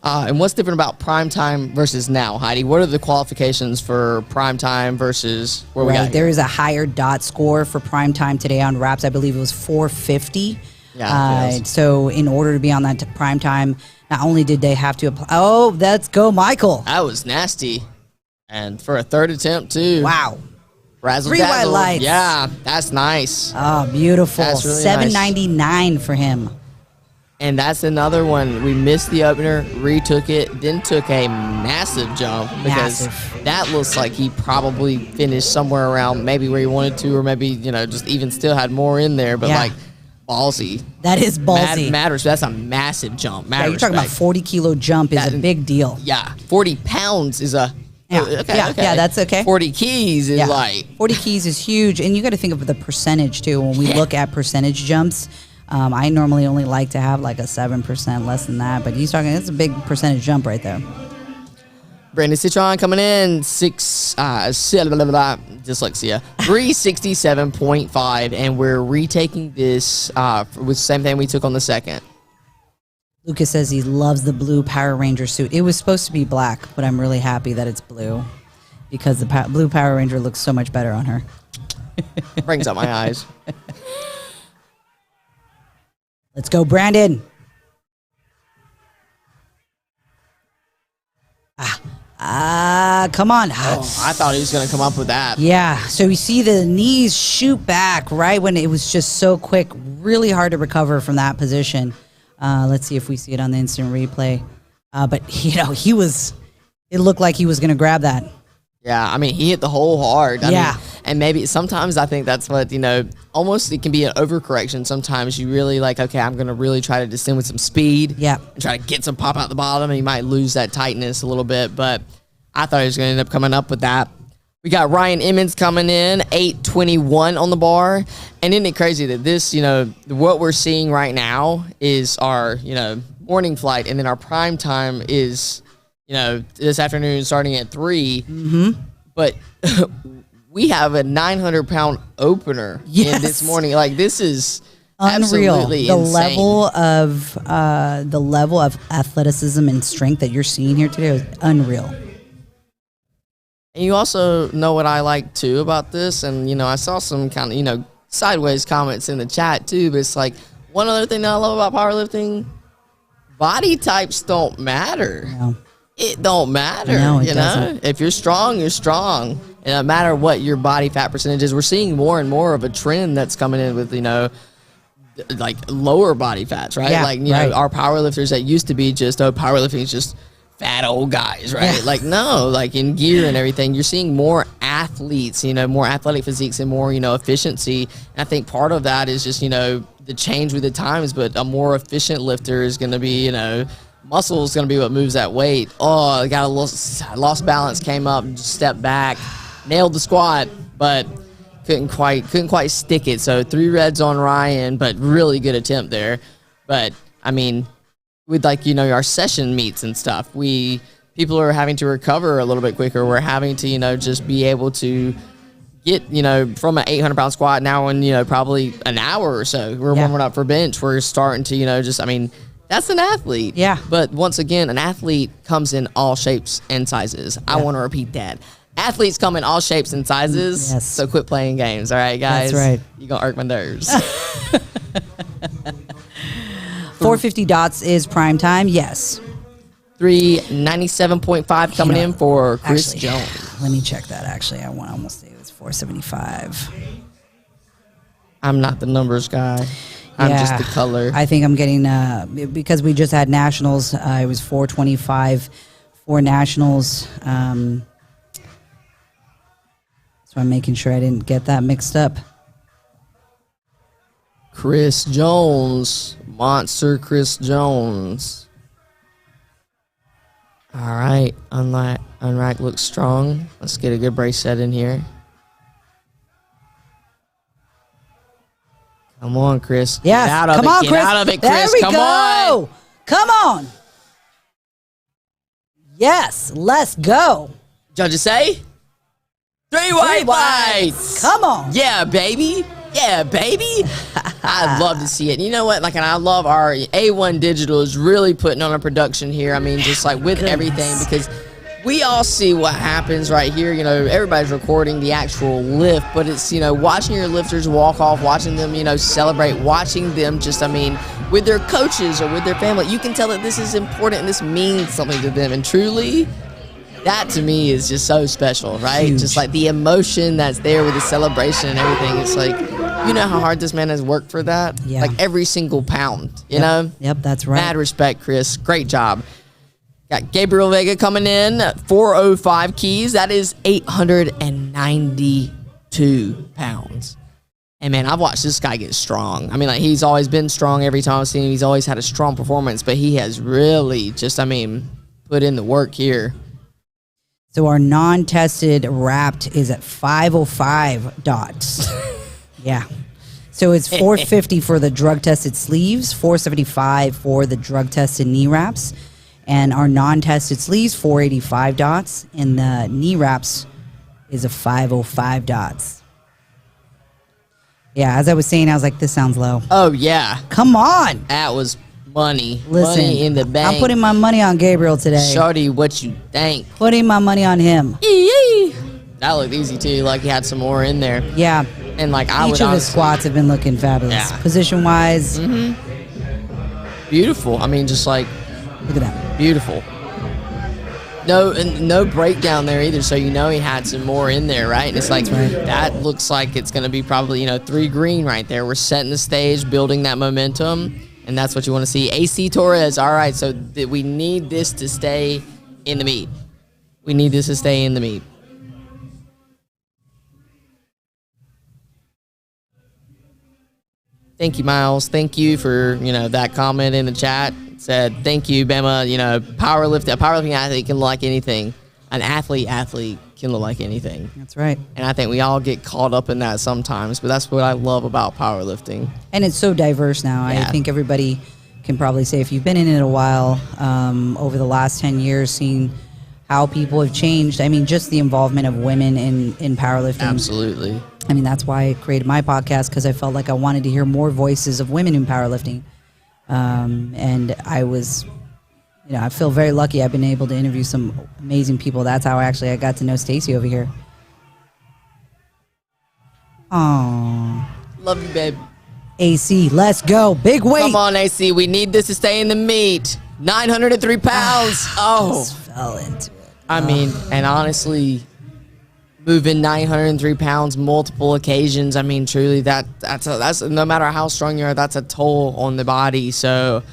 [SPEAKER 2] And what's different about prime time versus now, Heidi? What are the qualifications for prime time versus where we got?
[SPEAKER 1] There is a higher dot score for prime time today on wraps. I believe it was 450.
[SPEAKER 2] Yeah.
[SPEAKER 1] So in order to be on that prime time, not only did they have to apply. Oh, let's go, Michael.
[SPEAKER 2] That was nasty. And for a third attempt, too.
[SPEAKER 1] Wow.
[SPEAKER 2] Razzle
[SPEAKER 1] 3 white lights.
[SPEAKER 2] Yeah, that's nice.
[SPEAKER 1] Oh, beautiful.
[SPEAKER 2] That's really
[SPEAKER 1] $7.99 for him.
[SPEAKER 2] And that's another one. We missed the opener, retook it, then took a massive jump because that looks like he probably finished somewhere around maybe where he wanted to, or maybe, just even still had more in there, but like ballsy.
[SPEAKER 1] That is ballsy.
[SPEAKER 2] Matters. That's a massive jump.
[SPEAKER 1] Yeah, you're talking about 40-kilo jump is a big deal.
[SPEAKER 2] Yeah. 40 pounds is a...
[SPEAKER 1] Yeah, that's okay.
[SPEAKER 2] 40 keys is like...
[SPEAKER 1] 40 keys is huge, and you got to think of the percentage, too. When we look at percentage jumps, I normally only like to have like a 7%, less than that, but he's talking, it's a big percentage jump right there.
[SPEAKER 2] Brandon Citron coming in, dyslexia, 367.5, and we're retaking this with the same thing we took on the second.
[SPEAKER 1] Lucas says he loves the blue Power Ranger suit. It was supposed to be black, but I'm really happy that it's blue because the blue Power Ranger looks so much better on her.
[SPEAKER 2] Brings up my eyes.
[SPEAKER 1] Let's go, Brandon. Come on.
[SPEAKER 2] I thought he was going to come up with that.
[SPEAKER 1] Yeah, so you see the knees shoot back right when it was just so quick. Really hard to recover from that position. Let's see if we see it on the instant replay. But, it looked like he was going to grab that.
[SPEAKER 2] Yeah, I mean, he hit the hole hard. I mean, and maybe sometimes I think that's what, almost it can be an overcorrection. Sometimes you really okay, I'm going to really try to descend with some speed.
[SPEAKER 1] Yeah.
[SPEAKER 2] And try to get some pop out the bottom, and you might lose that tightness a little bit. But I thought he was going to end up coming up with that. We got Ryan Emmons coming in, 821 on the bar. And isn't it crazy that this, what we're seeing right now is our, morning flight, and then our prime time is, this afternoon starting at 3. Mm-hmm. But we have a 900-pound opener in this morning. This is
[SPEAKER 1] unreal.
[SPEAKER 2] Absolutely
[SPEAKER 1] the
[SPEAKER 2] insane.
[SPEAKER 1] level of athleticism and strength that you're seeing here today is unreal.
[SPEAKER 2] And you also know what I like, too, about this. And, I saw some kind of, sideways comments in the chat, too. But it's one other thing that I love about powerlifting, body types don't matter.
[SPEAKER 1] No.
[SPEAKER 2] It don't matter.
[SPEAKER 1] No, it doesn't.
[SPEAKER 2] If you're strong, you're strong. It doesn't matter what your body fat percentage is. We're seeing more and more of a trend that's coming in with, lower body fats, right?
[SPEAKER 1] Yeah,
[SPEAKER 2] Our powerlifters that used to be just, powerlifting is just fat old guys, right?
[SPEAKER 1] Yeah.
[SPEAKER 2] No, in gear and everything, you're seeing more athletes, more athletic physiques and more, efficiency. And I think part of that is just, the change with the times, but a more efficient lifter is going to be, muscle is going to be what moves that weight. Oh, I got a little lost balance, came up, stepped back, nailed the squat, but couldn't quite stick it. So 3 reds on Ryan, but really good attempt there. But I mean, with our session meets and stuff, people are having to recover a little bit quicker. We're having to just be able to get from an 800-pound squat now in probably an hour or so. We're warming up for bench. We're starting to That's an athlete.
[SPEAKER 1] Yeah.
[SPEAKER 2] But once again, an athlete comes in all shapes and sizes. I want to repeat that. Athletes come in all shapes and sizes.
[SPEAKER 1] Yes.
[SPEAKER 2] So quit playing games. All right, guys.
[SPEAKER 1] That's right.
[SPEAKER 2] You're going to irk my nerves.
[SPEAKER 1] 450 dots is prime time. Yes.
[SPEAKER 2] 397.5 coming in for Chris
[SPEAKER 1] actually,
[SPEAKER 2] Jones.
[SPEAKER 1] Let me check that. Actually, I want to almost say it was 475.
[SPEAKER 2] I'm not the numbers guy. I'm just the color.
[SPEAKER 1] I think I'm getting, because we just had nationals, it was 425 for nationals. So I'm making sure I didn't get that mixed up.
[SPEAKER 2] Chris Jones. Monster Chris Jones. All right. Unrack looks strong. Let's get a good brace set in here. Come on, Chris.
[SPEAKER 1] Yes. Come on, Chris.
[SPEAKER 2] Get out of it, Chris.
[SPEAKER 1] There we
[SPEAKER 2] Come
[SPEAKER 1] go.
[SPEAKER 2] on.
[SPEAKER 1] Come on. Yes. Let's go.
[SPEAKER 2] Judges say 3 whites.
[SPEAKER 1] Come on.
[SPEAKER 2] Yeah, baby. Yeah, baby. I'd love to see it. You know what? Like, and I love our A1 Digital is really putting on a production here. I mean, just like with everything, because we all see what happens right here. You know, everybody's recording the actual lift, but it's, you know, watching your lifters walk off, watching them, you know, celebrate, watching them just, I mean, with their coaches or with their family. You can tell that this is important and this means something to them. And truly, that to me is just so special, right?
[SPEAKER 1] Huge.
[SPEAKER 2] Just like the emotion that's there with the celebration and everything. It's like, you know how hard this man has worked for that?
[SPEAKER 1] Yeah.
[SPEAKER 2] Like every single pound, you know?
[SPEAKER 1] Yep, that's right.
[SPEAKER 2] Mad respect, Chris. Great job. Got Gabriel Vega coming in, 405 keys. That is 892 pounds. And man, I've watched this guy get strong. I mean, like, he's always been strong every time I've seen him. He's always had a strong performance, but he has really just, I mean, put in the work here.
[SPEAKER 1] So our non-tested wrapped is at 505 dots. Yeah. So it's 450 for the drug-tested sleeves, 475 for the drug-tested knee wraps, and our non-tested sleeves, 485 dots, and the knee wraps is a 505 dots. Yeah, as I was saying, I was like, this sounds low.
[SPEAKER 2] Oh, yeah.
[SPEAKER 1] Come on.
[SPEAKER 2] That was money.
[SPEAKER 1] Listen,
[SPEAKER 2] money in the bank.
[SPEAKER 1] I'm putting my money on Gabriel today.
[SPEAKER 2] Shorty, what you think?
[SPEAKER 1] Putting my money on him.
[SPEAKER 2] That looked easy, too. Like, he had some more in there.
[SPEAKER 1] Yeah.
[SPEAKER 2] And, like,
[SPEAKER 1] Each of his squats have been looking fabulous.
[SPEAKER 2] Yeah.
[SPEAKER 1] Position-wise.
[SPEAKER 2] Beautiful. I mean, just like,
[SPEAKER 1] Look at that.
[SPEAKER 2] beautiful. No breakdown there either, so you know he had some more in there, right? And it's like, that looks like it's going to be probably, you know, 3 green right there. We're setting the stage, building that momentum, and that's what you want to see. AC Torres, all right, so we need this to stay in the meet. We need this to stay in the meet. Thank you, Miles. Thank you for, you know, that comment in the chat. Said, thank you, Bama. You know, a powerlifting athlete can look like anything. An athlete can look like anything.
[SPEAKER 1] That's right.
[SPEAKER 2] And I think we all get caught up in that sometimes, but that's what I love about powerlifting.
[SPEAKER 1] And it's so diverse now.
[SPEAKER 2] Yeah.
[SPEAKER 1] I think everybody can probably say, if you've been in it a while, over the last 10 years, seeing how people have changed. I mean, just the involvement of women in powerlifting.
[SPEAKER 2] Absolutely.
[SPEAKER 1] I mean, that's why I created my podcast, because I felt like I wanted to hear more voices of women in powerlifting. And I was, you know, I feel very lucky. I've been able to interview some amazing people. That's how I got to know Stacy over here. Oh,
[SPEAKER 2] Love you, babe.
[SPEAKER 1] AC, let's go. Big weight.
[SPEAKER 2] Come on, AC. We need this to stay in the meet. 903 pounds. Oh.
[SPEAKER 1] Just fell into it.
[SPEAKER 2] I mean, and honestly, moving 903 pounds multiple occasions, I mean, truly, that's no matter how strong you are, that's a toll on the body. So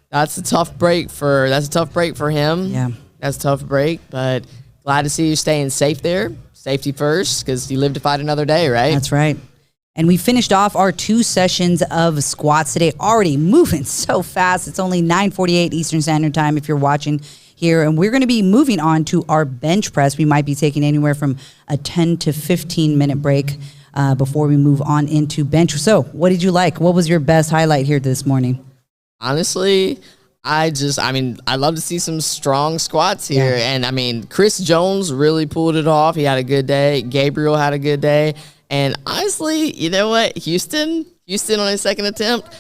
[SPEAKER 2] that's a tough break for him.
[SPEAKER 1] Yeah.
[SPEAKER 2] That's a tough break, but glad to see you staying safe there. Safety first, because you live to fight another day, right?
[SPEAKER 1] That's right. And we finished off our 2 sessions of squats today, already moving so fast. It's only 9:48 Eastern Standard Time if you're watching here. And we're going to be moving on to our bench press. We might be taking anywhere from a 10 to 15 minute break before we move on into bench. So what did you like? What was your best highlight here this morning?
[SPEAKER 2] Honestly, I love to see some strong squats here.
[SPEAKER 1] Yeah.
[SPEAKER 2] And I mean, Chris Jones really pulled it off. He had a good day. Gabriel had a good day. And honestly, you know what? Houston on his second attempt,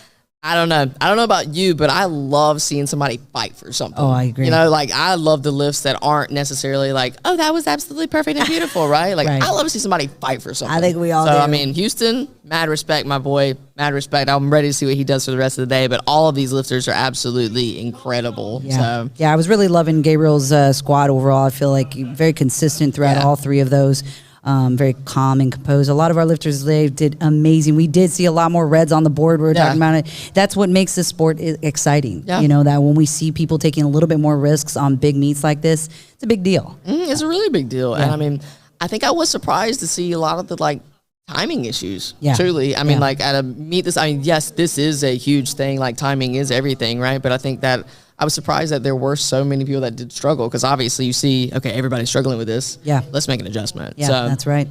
[SPEAKER 2] I don't know. I don't know about you, but I love seeing somebody fight for something.
[SPEAKER 1] Oh, I agree.
[SPEAKER 2] You know, like I love the lifts that aren't necessarily like, oh, that was absolutely perfect and beautiful, right? Like
[SPEAKER 1] Right.
[SPEAKER 2] I love to see somebody fight for something.
[SPEAKER 1] I think we all
[SPEAKER 2] so,
[SPEAKER 1] do.
[SPEAKER 2] I mean, Houston, mad respect, my boy, mad respect. I'm ready to see what he does for the rest of the day. But all of these lifters are absolutely incredible.
[SPEAKER 1] Yeah.
[SPEAKER 2] So
[SPEAKER 1] Yeah, I was really loving Gabriel's squad overall. I feel like very consistent throughout
[SPEAKER 2] Yeah.
[SPEAKER 1] all three of those. Very calm and composed. A lot of our lifters, they did amazing. We did see a lot more reds on the board. We were talking about it. That's what makes this sport exciting.
[SPEAKER 2] Yeah.
[SPEAKER 1] You know, that when we see people taking a little bit more risks on big meets like this, it's a big deal.
[SPEAKER 2] It's a really big deal.
[SPEAKER 1] Yeah.
[SPEAKER 2] And I mean, I think I was surprised to see a lot of the like timing issues.
[SPEAKER 1] Yeah.
[SPEAKER 2] Truly. I mean,
[SPEAKER 1] Yeah.
[SPEAKER 2] like at a meet this, I mean, yes, this is a huge thing. Like timing is everything, right? But I think that I was surprised that there were so many people that did struggle because obviously you see, okay, everybody's struggling with this.
[SPEAKER 1] Yeah.
[SPEAKER 2] Let's make an adjustment.
[SPEAKER 1] Yeah,
[SPEAKER 2] So
[SPEAKER 1] that's right.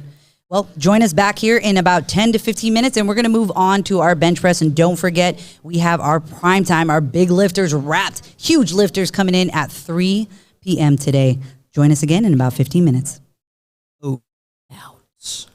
[SPEAKER 1] Well, join us back here in about 10 to 15 minutes, and we're going to move on to our bench press. And don't forget, we have our prime time, our big lifters wrapped, huge lifters coming in at 3 p.m. today. Join us again in about 15 minutes.
[SPEAKER 2] Oh, ouch.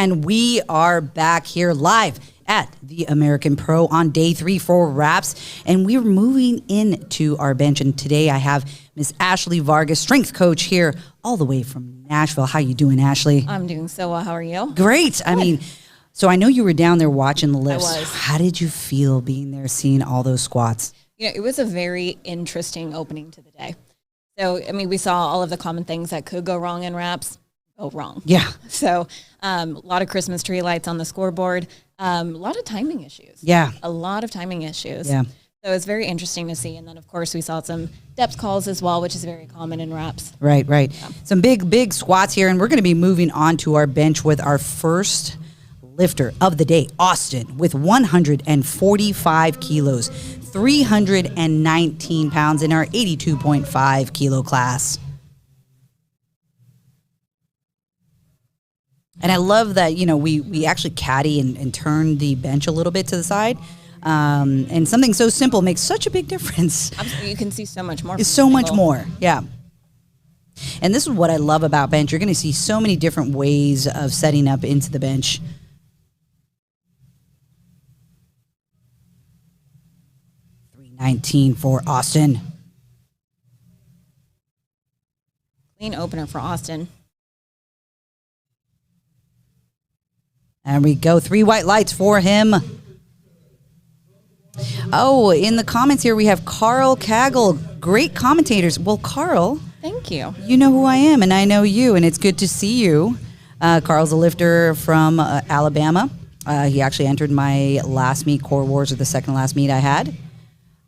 [SPEAKER 1] And we are back here live at the American Pro on day 3 for wraps. And we're moving into our bench. And today I have Miss Ashley Vargas, strength coach here all the way from Nashville. How you doing, Ashley?
[SPEAKER 3] I'm doing so well. How are you?
[SPEAKER 1] Great. I mean, so I know you were down there watching the lifts.
[SPEAKER 3] I was.
[SPEAKER 1] How did you feel being there, seeing all those squats?
[SPEAKER 3] You know, it was a very interesting opening to the day. So, I mean, we saw all of the common things that could go wrong in wraps go wrong.
[SPEAKER 1] Yeah.
[SPEAKER 3] So, a lot of Christmas tree lights on the scoreboard, a lot of timing issues.
[SPEAKER 1] Yeah.
[SPEAKER 3] A lot of timing issues.
[SPEAKER 1] Yeah.
[SPEAKER 3] So it's very interesting to see. And then, of course, we saw some depth calls as well, which is very common in wraps.
[SPEAKER 1] Right. Some big squats here, and we're going to be moving on to our bench with our first lifter of the day, Austin, with 145 kilos, 319 pounds in our 82.5 kilo class. And I love that, you know, we actually caddy and turn the bench a little bit to the side. And something so simple makes such a big difference.
[SPEAKER 3] Absolutely. You can see so much more.
[SPEAKER 1] It's so much more. Yeah. And this is what I love about bench. You're going to see so many different ways of setting up into the bench. $319 for Austin.
[SPEAKER 3] Clean opener for Austin.
[SPEAKER 1] And we go 3 white lights for him. Oh, in the comments here, we have Carl Kagel. Great commentators. Well, Carl,
[SPEAKER 3] Thank you.
[SPEAKER 1] you know who I am, and I know you, and it's good to see you. Carl's a lifter from Alabama. He actually entered my last meet, Core Wars, or the second last meet I had.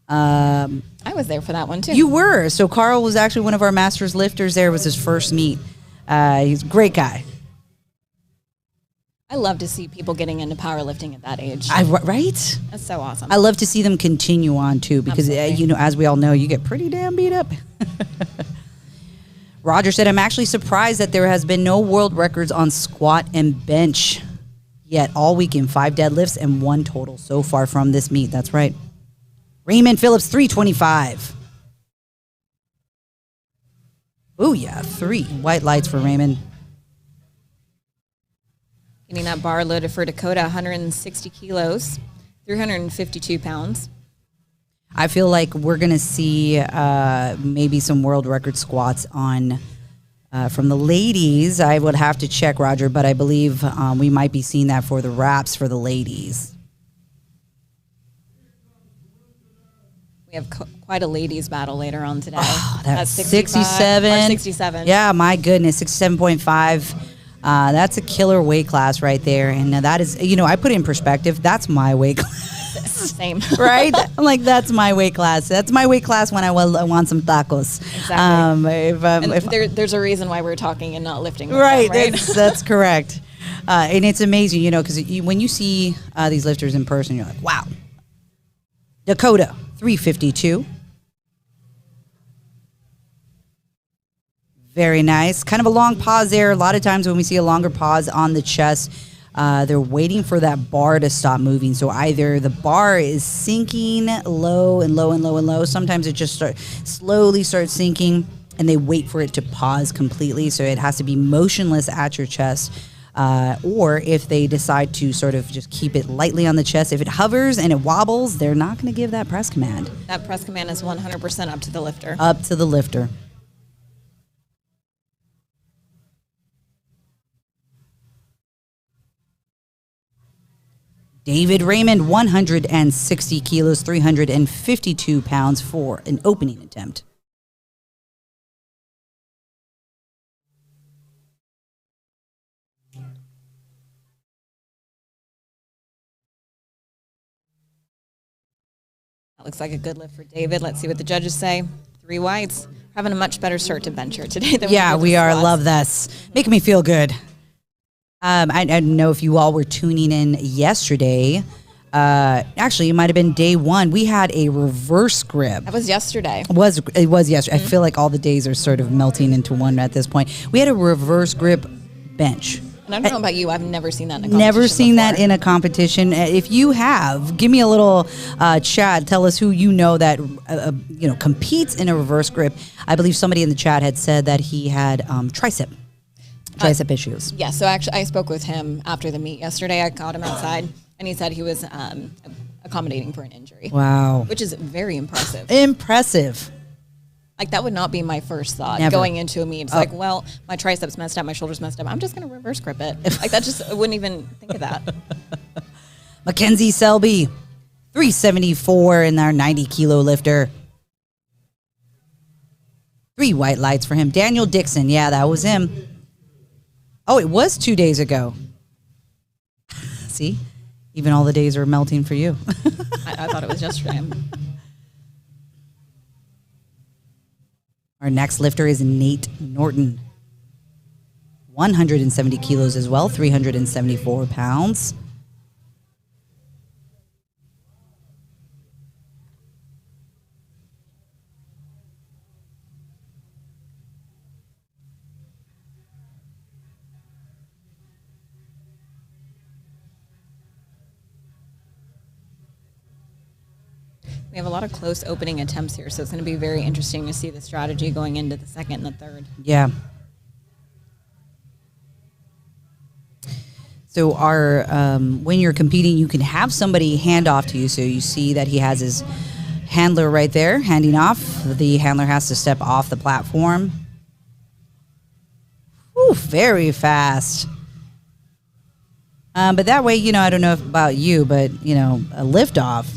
[SPEAKER 3] I was there for that one, too.
[SPEAKER 1] You were. So Carl was actually one of our Masters lifters there. It was his first meet. He's a great guy.
[SPEAKER 3] I love to see people getting into powerlifting at that age.
[SPEAKER 1] Right?
[SPEAKER 3] That's so awesome.
[SPEAKER 1] I love to see them continue on, too, because,
[SPEAKER 3] Absolutely.
[SPEAKER 1] you know, as we all know, you get pretty damn beat up. Roger said, I'm actually surprised that there has been no world records on squat and bench yet all weekend. 5 deadlifts and 1 total so far from this meet. That's right. Raymond Phillips, 325. Oh, yeah, 3 white lights for Raymond.
[SPEAKER 3] Getting that bar loaded for Dakota, 160 kilos, 352 pounds.
[SPEAKER 1] I feel like we're going to see maybe some world record squats on from the ladies. I would have to check, Roger, but I believe we might be seeing that for the wraps for the ladies.
[SPEAKER 3] We have quite a ladies battle later on today.
[SPEAKER 1] Oh, that's
[SPEAKER 3] 65
[SPEAKER 1] 67.
[SPEAKER 3] or 67.
[SPEAKER 1] Yeah, my goodness, 67.5. That's a killer weight class right there. And that is, you know, I put it in perspective. That's my weight class.
[SPEAKER 3] Same.
[SPEAKER 1] Right? I'm like, that's my weight class. That's my weight class when I want some tacos.
[SPEAKER 3] Exactly. There's a reason why we're talking and not lifting. With
[SPEAKER 1] Right,
[SPEAKER 3] them, right?
[SPEAKER 1] that's correct. And it's amazing, you know, because when you see these lifters in person, you're like, wow. Dakota, 352. Very nice. Kind of a long pause there. A lot of times when we see a longer pause on the chest, they're waiting for that bar to stop moving. So either the bar is sinking low and low and low and low. Sometimes it just slowly starts sinking, and they wait for it to pause completely. So it has to be motionless at your chest. Or if they decide to sort of just keep it lightly on the chest, if it hovers and it wobbles, they're not going to give that press command.
[SPEAKER 3] That press command is 100% up to the lifter.
[SPEAKER 1] Up to the lifter. David Raymond, 160 kilos, 352 pounds for an opening attempt.
[SPEAKER 3] That looks like a good lift for David. Let's see what the judges say. 3 whites. We're having a much better start to bench here today than
[SPEAKER 1] We are.
[SPEAKER 3] squats.
[SPEAKER 1] Love this. Making me feel good. I don't know if you all were tuning in yesterday. Actually, it might have been day 1. We had a reverse grip.
[SPEAKER 3] That was yesterday.
[SPEAKER 1] It was yesterday. I feel like all the days are sort of melting into one at this point. We had a reverse grip bench.
[SPEAKER 3] And I don't know about you. I've never seen that in a competition
[SPEAKER 1] Never seen that
[SPEAKER 3] before.
[SPEAKER 1] in a competition. If you have, give me a little chat. Tell us who you know that competes in a reverse grip. I believe somebody in the chat had said that he had tricep. tricep issues.
[SPEAKER 3] Yeah, so actually I spoke with him after the meet yesterday. I caught him outside, and he said he was accommodating for an injury.
[SPEAKER 1] Wow.
[SPEAKER 3] Which is very impressive.
[SPEAKER 1] Impressive.
[SPEAKER 3] Like, that would not be my first thought
[SPEAKER 1] Never.
[SPEAKER 3] going into a meet. It's like, well, my triceps messed up, my shoulders messed up. I'm just going to reverse grip it. Like, that just, I wouldn't even think of that.
[SPEAKER 1] Mackenzie Selby, 374 in our 90-kilo lifter. 3 white lights for him. Daniel Dixon, yeah, that was him. Oh, it was 2 days ago. See, even all the days are melting for you.
[SPEAKER 3] I thought it was yesterday.
[SPEAKER 1] Our next lifter is Nate Norton. 170 kilos as well, 374 pounds.
[SPEAKER 3] We have a lot of close opening attempts here, so it's going to be very interesting to see the strategy going into the second and the third.
[SPEAKER 1] Yeah. So our when you're competing, you can have somebody hand off to you. So you see that he has his handler right there, handing off. The handler has to step off the platform. Whew, very fast. But that way, you know, I don't know about you, but, you know, a lift off.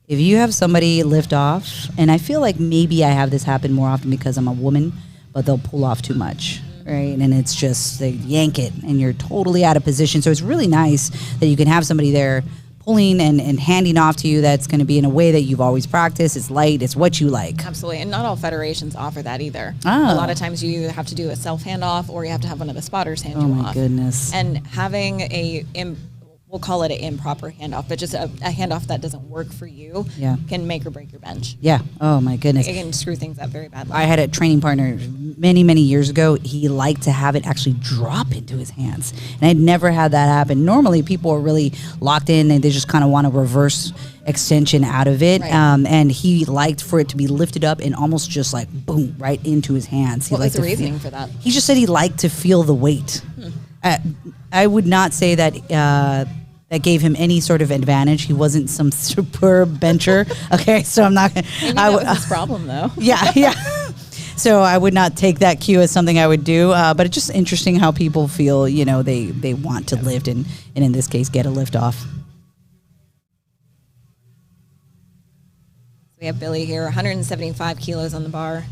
[SPEAKER 1] If you have somebody lift off, and I feel like maybe I have this happen more often because I'm a woman, but they'll pull off too much, right? And it's just, they yank it, and you're totally out of position. So it's really nice that you can have somebody there pulling and handing off to you that's going to be in a way that you've always practiced. It's light. It's what you like.
[SPEAKER 3] Absolutely. And not all federations offer that either.
[SPEAKER 1] Oh.
[SPEAKER 3] A lot of times you have to do a self handoff, or you have to have one of the spotters hand you off.
[SPEAKER 1] Oh, my goodness.
[SPEAKER 3] And having we'll call it an improper handoff, but just a handoff that doesn't work for you can make or break your bench.
[SPEAKER 1] Yeah. Oh, my goodness.
[SPEAKER 3] It can screw things up very badly.
[SPEAKER 1] I had a training partner many, many years ago. He liked to have it actually drop into his hands. And I'd never had that happen. Normally, people are really locked in and they just kind of want a reverse extension out of it.
[SPEAKER 3] Right.
[SPEAKER 1] And he liked for it to be lifted up and almost just like, boom, right into his hands.
[SPEAKER 3] What was the reasoning for that?
[SPEAKER 1] He just said he liked to feel the weight. I would not say that... that gave him any sort of advantage. He wasn't some superb bencher. Okay, so I'm not going to...
[SPEAKER 3] Maybe that was his problem, though.
[SPEAKER 1] Yeah. So I would not take that cue as something I would do. But it's just interesting how people feel, you know, they want to lift and in this case, get a lift off.
[SPEAKER 3] We have Billy here, 175 kilos on the bar.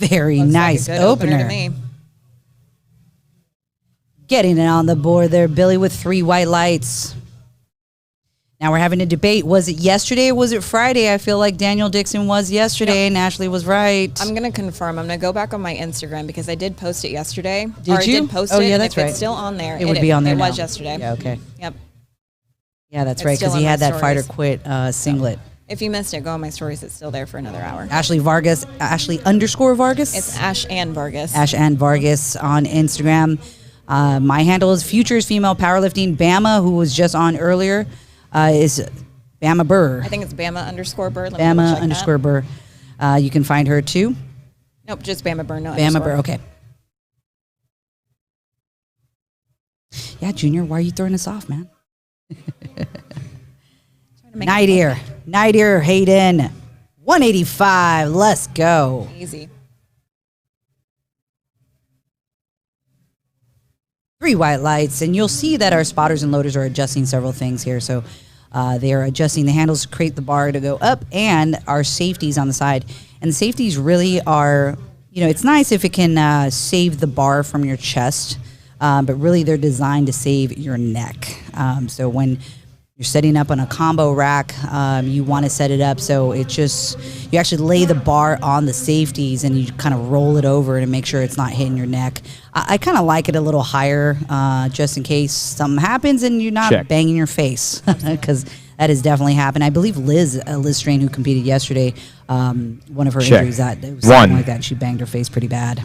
[SPEAKER 1] Very
[SPEAKER 3] Looks
[SPEAKER 1] nice
[SPEAKER 3] like a good opener to
[SPEAKER 1] opener.
[SPEAKER 3] me.
[SPEAKER 1] Getting it on the board there, Billy with 3 white lights. Now we're having a debate. Was it yesterday or was it Friday? I feel like Daniel Dixon was yesterday and Ashley was right.
[SPEAKER 3] I'm going to confirm. I'm going to go back on my Instagram because I did post it yesterday.
[SPEAKER 1] Did
[SPEAKER 3] I
[SPEAKER 1] you?
[SPEAKER 3] did post
[SPEAKER 1] Oh,
[SPEAKER 3] it.
[SPEAKER 1] yeah,
[SPEAKER 3] And
[SPEAKER 1] that's
[SPEAKER 3] if
[SPEAKER 1] right.
[SPEAKER 3] it's still on there.
[SPEAKER 1] It would be on there
[SPEAKER 3] It
[SPEAKER 1] now.
[SPEAKER 3] was yesterday.
[SPEAKER 1] Yeah, okay.
[SPEAKER 3] Yep.
[SPEAKER 1] Yeah, that's
[SPEAKER 3] It's
[SPEAKER 1] right,
[SPEAKER 3] still
[SPEAKER 1] because he
[SPEAKER 3] on
[SPEAKER 1] had
[SPEAKER 3] my
[SPEAKER 1] that fighter
[SPEAKER 3] stories.
[SPEAKER 1] quit singlet.
[SPEAKER 3] If you missed it, go on my stories. It's still there for another hour.
[SPEAKER 1] Ashley Vargas, Ashley_Vargas.
[SPEAKER 3] It's Ash and Vargas.
[SPEAKER 1] Ash and Vargas on Instagram. My handle is Futures Female Powerlifting. Bama, who was just on earlier, is Bama Burr.
[SPEAKER 3] I think it's Bama_Burr. Let me double check
[SPEAKER 1] Bama
[SPEAKER 3] that.
[SPEAKER 1] _Burr. You can find her too.
[SPEAKER 3] Nope, just Bama Burr. No
[SPEAKER 1] Bama
[SPEAKER 3] underscore.
[SPEAKER 1] Burr, okay. Yeah, Junior, why are you throwing us off, man?
[SPEAKER 3] Trying to make
[SPEAKER 1] Night
[SPEAKER 3] it
[SPEAKER 1] Ear. Night Ear Hayden. 185. Let's go.
[SPEAKER 3] easy.
[SPEAKER 1] 3 white lights, and you'll see that our spotters and loaders are adjusting several things here. So they are adjusting the handles to create the bar to go up, and our safeties on the side. And the safeties really are, you know, it's nice if it can save the bar from your chest, but really they're designed to save your neck. So when you're setting up on a combo rack, you want to set it up so it just, you actually lay the bar on the safeties and you kind of roll it over to make sure it's not hitting your neck. I kind of like it a little higher just in case something happens and you're not banging your face, because that has definitely happened. I believe Liz Strain, who competed yesterday, one of her injuries, that it was something like that, and she banged her face pretty bad.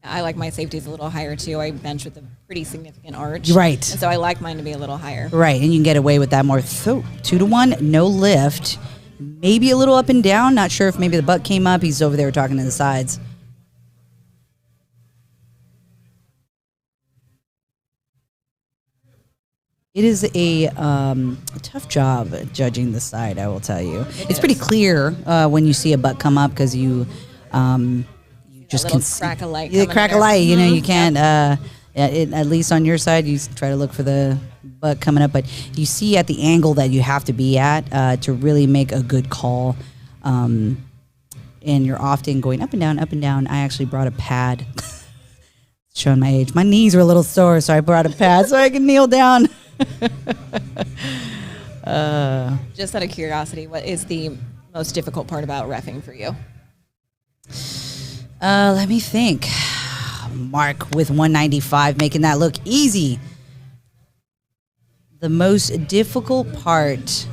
[SPEAKER 3] I like my safeties a little higher too. I bench with a pretty significant arch.
[SPEAKER 1] Right.
[SPEAKER 3] And so I like mine to be a little higher.
[SPEAKER 1] Right, and you can get away with that more. So 2-1, no lift. Maybe a little up and down. Not sure if maybe the butt came up. He's over there talking to the sides. It is a tough job judging the side, I will tell you. It's pretty clear when you see a butt come up because you just can see.
[SPEAKER 3] Crack of light.
[SPEAKER 1] Yeah, crack of light. You know, you can't.
[SPEAKER 3] Yep.
[SPEAKER 1] At least on your side, you try to look for the butt coming up, but you see at the angle that you have to be at to really make a good call. And you're often going up and down, up and down. I actually brought a pad. Showing my age. My knees were a little sore, so I brought a pad so I could kneel down.
[SPEAKER 3] Just out of curiosity, what is the most difficult part about reffing for you?
[SPEAKER 1] Let me think. Mark with 195, making that look easy. The most difficult part,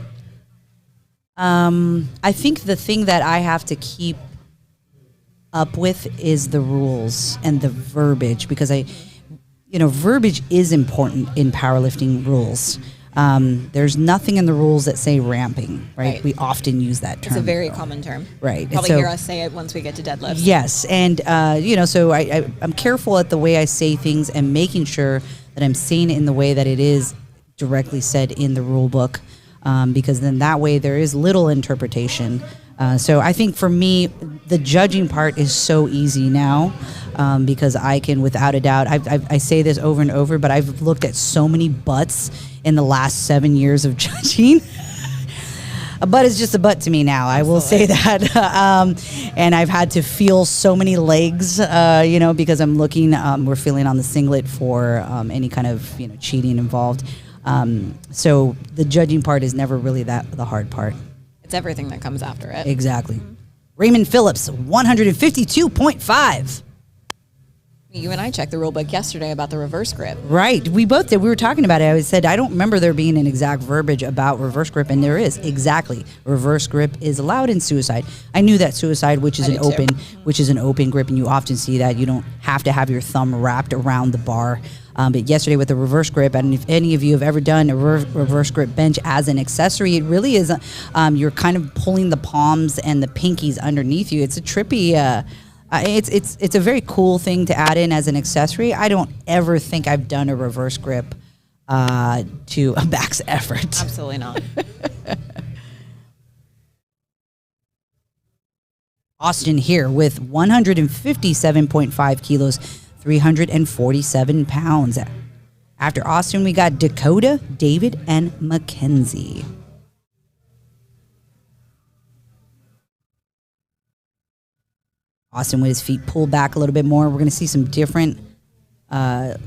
[SPEAKER 1] I think the thing that I have to keep up with is the rules and the verbiage, because verbiage is important in powerlifting rules. There's nothing in the rules that say ramping, right? We often use that term.
[SPEAKER 3] It's a very common term.
[SPEAKER 1] Right.
[SPEAKER 3] Probably hear us say it once we get to deadlifts.
[SPEAKER 1] Yes, and so I'm careful at the way I say things and making sure that I'm saying it in the way that it is directly said in the rule book, because then that way there is little interpretation. So I think for me, the judging part is so easy now, because I can, without a doubt, I say this over and over, but I've looked at so many butts in the last 7 years of judging. A butt is just a butt to me now. Absolutely. I will say that. And I've had to feel so many legs, because I'm looking, we're feeling on the singlet for any kind of cheating involved. So the judging part is never really the hard part.
[SPEAKER 3] It's everything that comes after it.
[SPEAKER 1] Exactly. Raymond Phillips, 152.5.
[SPEAKER 3] You and I checked the rule book yesterday about the reverse grip.
[SPEAKER 1] Right. We both did. We were talking about it. I said, I don't remember there being an exact verbiage about reverse grip, and there is. Exactly. Reverse grip is allowed in suicide. I knew that suicide, which is an open grip, and you often see that. You don't have to have your thumb wrapped around the bar. But yesterday with the reverse grip, and if any of you have ever done a reverse grip bench as an accessory, it really is, you're kind of pulling the palms and the pinkies underneath you. It's a trippy, it's a very cool thing to add in as an accessory. I don't ever think I've done a reverse grip to a max effort.
[SPEAKER 3] Absolutely not.
[SPEAKER 1] Austin here with 157.5 kilos, 347 pounds. After Austin, we got Dakota, David, and Mackenzie. Austin with his feet pulled back a little bit more. We're going to see some different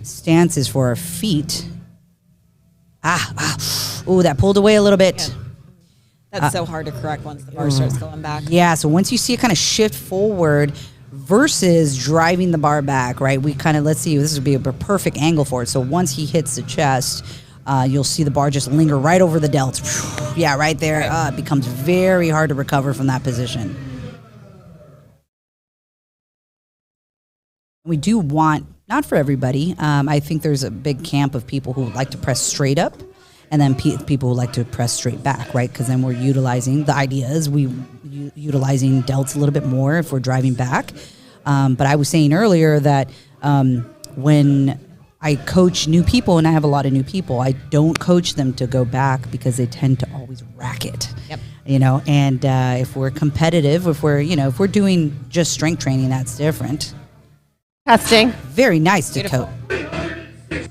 [SPEAKER 1] stances for our feet. Oh, that pulled away a little bit.
[SPEAKER 3] Yeah. That's so hard to correct once the bar starts going back.
[SPEAKER 1] Yeah, so once you see it kind of shift forward versus driving the bar back, right? We kind of, let's see, this would be a perfect angle for it. So once he hits the chest, you'll see the bar just linger right over the delts. Yeah, right there. It becomes very hard to recover from that position. We do want, not for everybody, I think there's a big camp of people who like to press straight up, and then people who like to press straight back, right? Because then we're utilizing, the idea is utilizing delts a little bit more if we're driving back. But I was saying earlier that when I coach new people, and I have a lot of new people, I don't coach them to go back because they tend to always rack it. Yep. And if we're competitive, if we're doing just strength training, that's different.
[SPEAKER 4] Testing.
[SPEAKER 1] Very nice, Dakota.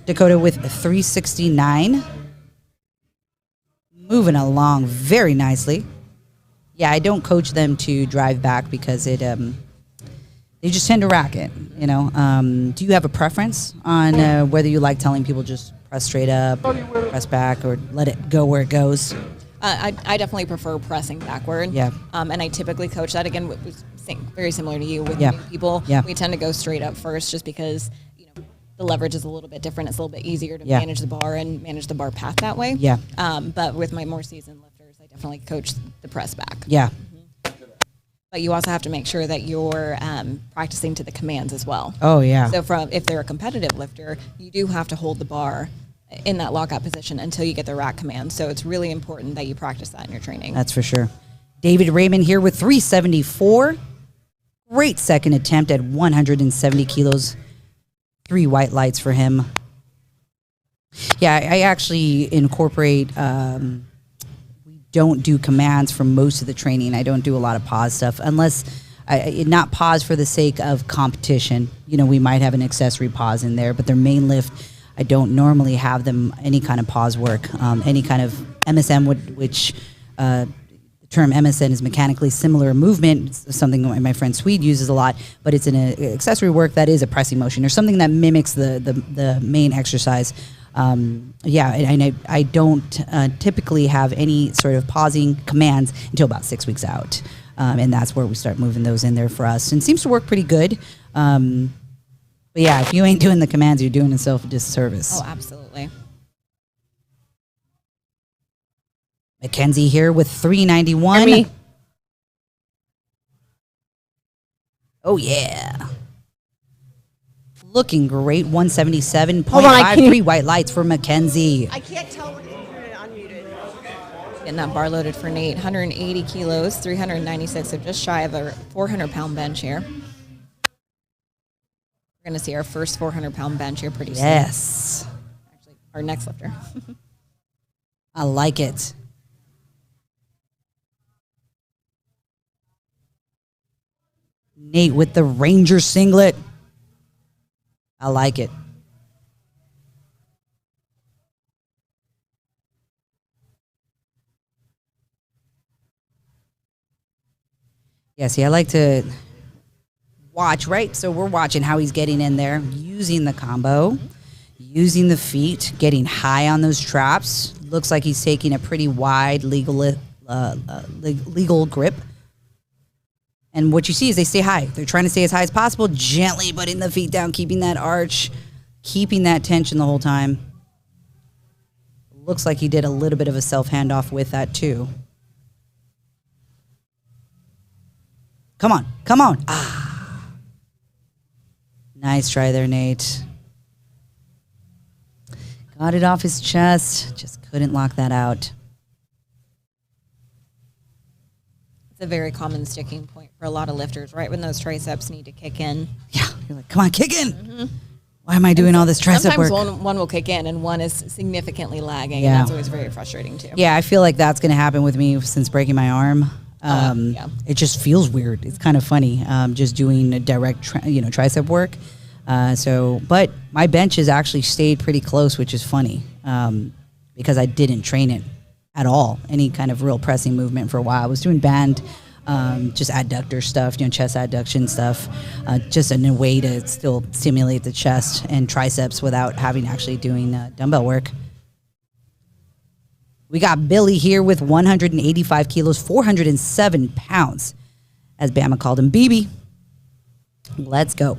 [SPEAKER 1] Dakota with a 369. Moving along very nicely. Yeah, I don't coach them to drive back because they just tend to rack it. Do you have a preference on whether you like telling people just press straight up, press back, or let it go where it goes?
[SPEAKER 3] I definitely prefer pressing backward.
[SPEAKER 1] Yeah.
[SPEAKER 3] And I typically coach that again. Very similar to you with
[SPEAKER 1] new
[SPEAKER 3] people.
[SPEAKER 1] Yeah.
[SPEAKER 3] We tend to go straight up first, just because the leverage is a little bit different. It's a little bit easier to manage the bar and manage the bar path that way.
[SPEAKER 1] Yeah.
[SPEAKER 3] But with my more seasoned lifters, I definitely coach the press back.
[SPEAKER 1] Yeah.
[SPEAKER 3] but you also have to make sure that you're practicing to the commands as well.
[SPEAKER 1] Oh, yeah.
[SPEAKER 3] So if they're a competitive lifter, you do have to hold the bar in that lockout position until you get the rack command. So it's really important that you practice that in your training.
[SPEAKER 1] That's for sure. David Raymond here with 374. Great second attempt at 170 kilos. 3 white lights for him. Yeah, I actually incorporate, we don't do commands for most of the training. I don't do a lot of pause stuff unless, not pause for the sake of competition. You know, we might have an accessory pause in there, but their main lift, I don't normally have them any kind of pause work, any kind of MSM, which the term MSN is mechanically similar movement. It's something my friend Swede uses a lot, but it's an accessory work that is a pressing motion or something that mimics the main exercise. Yeah, and I don't typically have any sort of pausing commands until about 6 weeks out. And that's where we start moving those in there for us. And it seems to work pretty good. But yeah, if you ain't doing the commands, you're doing yourself a disservice.
[SPEAKER 3] Oh, absolutely.
[SPEAKER 1] Mackenzie here with 391.
[SPEAKER 4] Me.
[SPEAKER 1] Oh, yeah. Looking great. 177.5.
[SPEAKER 4] Hold on, I can't-
[SPEAKER 1] 3 white lights for Mackenzie.
[SPEAKER 4] I can't tell when it's unmuted.
[SPEAKER 3] Getting that bar loaded for Nate. 180 kilos, 396, so just shy of a 400-pound bench here. We're going to see our first 400-pound bench here pretty soon.
[SPEAKER 1] Yes.
[SPEAKER 3] Actually, our next lifter.
[SPEAKER 1] I like it. Nate with the Ranger singlet. I like it. Yeah, see, I like to watch, right? So we're watching how he's getting in there, using the combo, using the feet, getting high on those traps. Looks like he's taking a pretty wide legal grip. And what you see is they stay high. They're trying to stay as high as possible, gently putting the feet down, keeping that arch, keeping that tension the whole time. Looks like he did a little bit of a self handoff with that too. Come on, come on. Ah. Nice try there, Nate. Got it off his chest, just couldn't lock that out.
[SPEAKER 3] It's a very common sticking point for a lot of lifters, right when those triceps need to kick in.
[SPEAKER 1] Yeah, you're like, come on, kick in. Mm-hmm. Why am I doing all this tricep
[SPEAKER 3] Sometimes
[SPEAKER 1] work?
[SPEAKER 3] one will kick in and one is significantly lagging,
[SPEAKER 1] Yeah.
[SPEAKER 3] and that's always very frustrating too.
[SPEAKER 1] Yeah, I feel like that's going to happen with me since breaking my arm.
[SPEAKER 3] Yeah.
[SPEAKER 1] It just feels weird. It's kind of funny, just doing a direct, tricep work. But my bench has actually stayed pretty close, which is funny, because I didn't train it at all. Any kind of real pressing movement for a while. I was doing band, just adductor stuff, chest adduction stuff, just in a way to still stimulate the chest and triceps without having actually doing dumbbell work. We got Billy here with 185 kilos, 407 pounds, as Bama called him, BB. Let's go.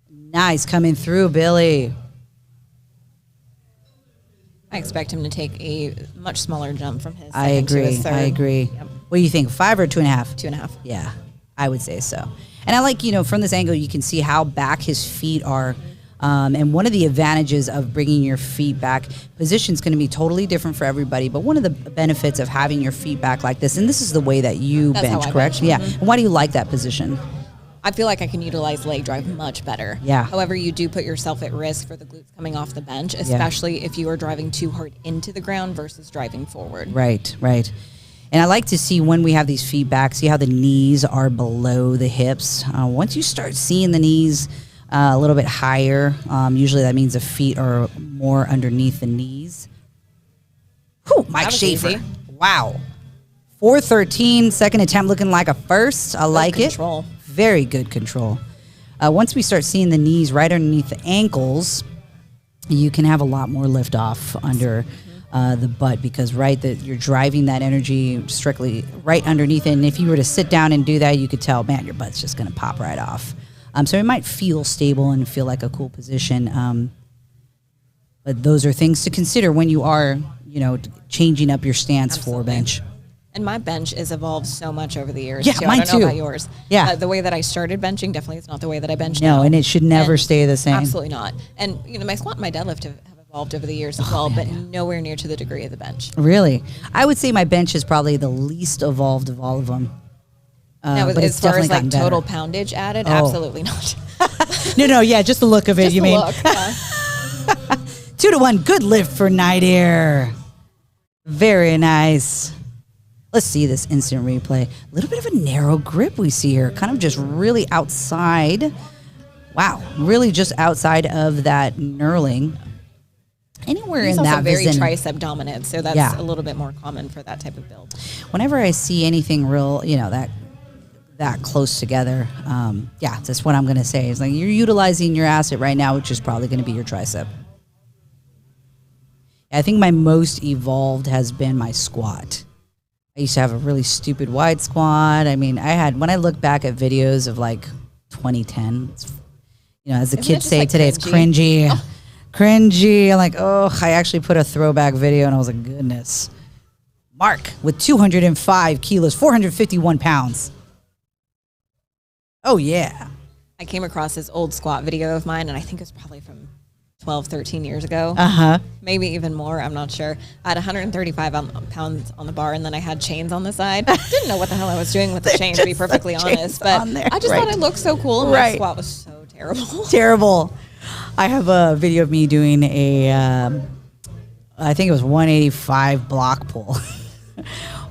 [SPEAKER 1] Nice coming through, Billy.
[SPEAKER 3] I expect him to take a much smaller jump from his
[SPEAKER 1] I
[SPEAKER 3] second to
[SPEAKER 1] agree.
[SPEAKER 3] his third.
[SPEAKER 1] I agree.
[SPEAKER 3] Yep.
[SPEAKER 1] What do you think? 5 or 2.5?
[SPEAKER 3] 2.5.
[SPEAKER 1] Yeah, I would say so. And I like, from this angle, you can see how back his feet are. And one of the advantages of bringing your feet back, position's going to be totally different for everybody. But one of the benefits of having your feet back like this, and this is the way that you
[SPEAKER 3] That's
[SPEAKER 1] bench,
[SPEAKER 3] how I
[SPEAKER 1] correct?
[SPEAKER 3] bench.
[SPEAKER 1] Yeah.
[SPEAKER 3] Mhm.
[SPEAKER 1] And why do you like that position?
[SPEAKER 3] I feel like I can utilize leg drive much better.
[SPEAKER 1] Yeah.
[SPEAKER 3] However, you do put yourself at risk for the glutes coming off the bench, especially if you are driving too hard into the ground versus driving forward.
[SPEAKER 1] Right, right. And I like to see when we have these feet back, see how the knees are below the hips. Once you start seeing the knees a little bit higher, usually that means the feet are more underneath the knees. Whew, Mike
[SPEAKER 3] was
[SPEAKER 1] Schaefer.
[SPEAKER 3] easy.
[SPEAKER 1] Wow. 413, second attempt looking like a first. I like
[SPEAKER 3] control.
[SPEAKER 1] it. Very good control. Once we start seeing the knees right underneath the ankles, you can have a lot more lift off under the butt because you're driving that energy strictly right underneath it. And if you were to sit down and do that, you could tell, man, your butt's just going to pop right off. So it might feel stable and feel like a cool position. But those are things to consider when you are, changing up your stance for bench.
[SPEAKER 3] And my bench has evolved so much over the years.
[SPEAKER 1] Yeah,
[SPEAKER 3] too.
[SPEAKER 1] mine
[SPEAKER 3] I don't know
[SPEAKER 1] too.
[SPEAKER 3] about yours.
[SPEAKER 1] Yeah.
[SPEAKER 3] The way that I started benching definitely is not the way that I bench now.
[SPEAKER 1] No, and it should never stay the same.
[SPEAKER 3] Absolutely not. And my squat and my deadlift have evolved over the years as well, but nowhere near to the degree of the bench.
[SPEAKER 1] Really? I would say my bench is probably the least evolved of all of them.
[SPEAKER 3] Now,
[SPEAKER 1] but
[SPEAKER 3] as
[SPEAKER 1] it's
[SPEAKER 3] far
[SPEAKER 1] definitely
[SPEAKER 3] as like
[SPEAKER 1] gotten better.
[SPEAKER 3] total poundage added,
[SPEAKER 1] Oh.
[SPEAKER 3] absolutely not.
[SPEAKER 1] No, yeah, just the look of it,
[SPEAKER 3] Just
[SPEAKER 1] you
[SPEAKER 3] the
[SPEAKER 1] mean?
[SPEAKER 3] look, yeah.
[SPEAKER 1] 2-1, good lift for Night Air. Very nice. Let's see this instant replay. A little bit of a narrow grip we see here. Kind of just really outside. Wow, really just outside of that knurling. Anywhere
[SPEAKER 3] He's
[SPEAKER 1] in
[SPEAKER 3] also
[SPEAKER 1] that
[SPEAKER 3] very
[SPEAKER 1] vicinity.
[SPEAKER 3] tricep dominant, so that's
[SPEAKER 1] Yeah.
[SPEAKER 3] a little bit more common for that type of build.
[SPEAKER 1] Whenever I see anything real, that close together, that's what I'm going to say. It's like you're utilizing your asset right now, which is probably going to be your tricep. I think my most evolved has been my squat. I used to have a really stupid wide squat. I mean, when I look back at videos of like 2010, as the
[SPEAKER 3] Isn't it
[SPEAKER 1] kids
[SPEAKER 3] just,
[SPEAKER 1] say
[SPEAKER 3] like,
[SPEAKER 1] today, it's cringy. Cringy. I'm like, I actually put a throwback video and I was like, goodness. Mark with 205 kilos, 451 pounds. Oh, yeah.
[SPEAKER 3] I came across this old squat video of mine, and I think it was probably from 12, 13 years ago.
[SPEAKER 1] Uh-huh.
[SPEAKER 3] Maybe even more, I'm not sure. I had 135 pounds on the bar, and then I had chains on the side. Didn't know what the hell I was doing with the chains, to be perfectly honest. But I just thought it looked so cool, and my squat was so terrible.
[SPEAKER 1] Terrible. I have a video of me doing I think it was 185 block pull.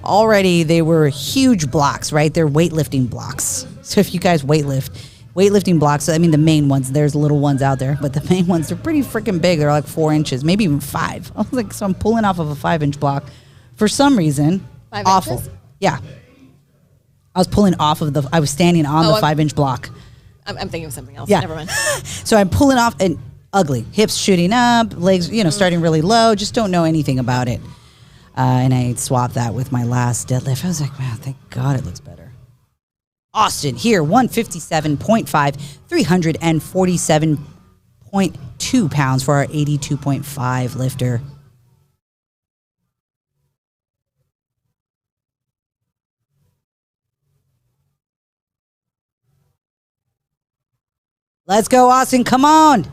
[SPEAKER 1] Already they were huge blocks, right? They're weightlifting blocks. So if you guys weightlifting blocks, I mean the main ones, there's little ones out there, but the main ones, they're pretty freaking big. They're like 4 inches, maybe even 5. I was like, so I'm pulling off of a 5-inch block for some reason.
[SPEAKER 3] 5
[SPEAKER 1] awful.
[SPEAKER 3] inches?
[SPEAKER 1] Yeah. I was pulling off of I was standing on the 5-inch block.
[SPEAKER 3] I'm thinking of something else.
[SPEAKER 1] Yeah.
[SPEAKER 3] Never mind.
[SPEAKER 1] So I'm pulling off and ugly. Hips shooting up, legs, starting really low. Just don't know anything about it. And I swapped that with my last deadlift. I was like, man, thank God it looks better. Austin here, 157.5, 347.2 pounds for our 82.5 lifter. Let's go, Austin. Come on.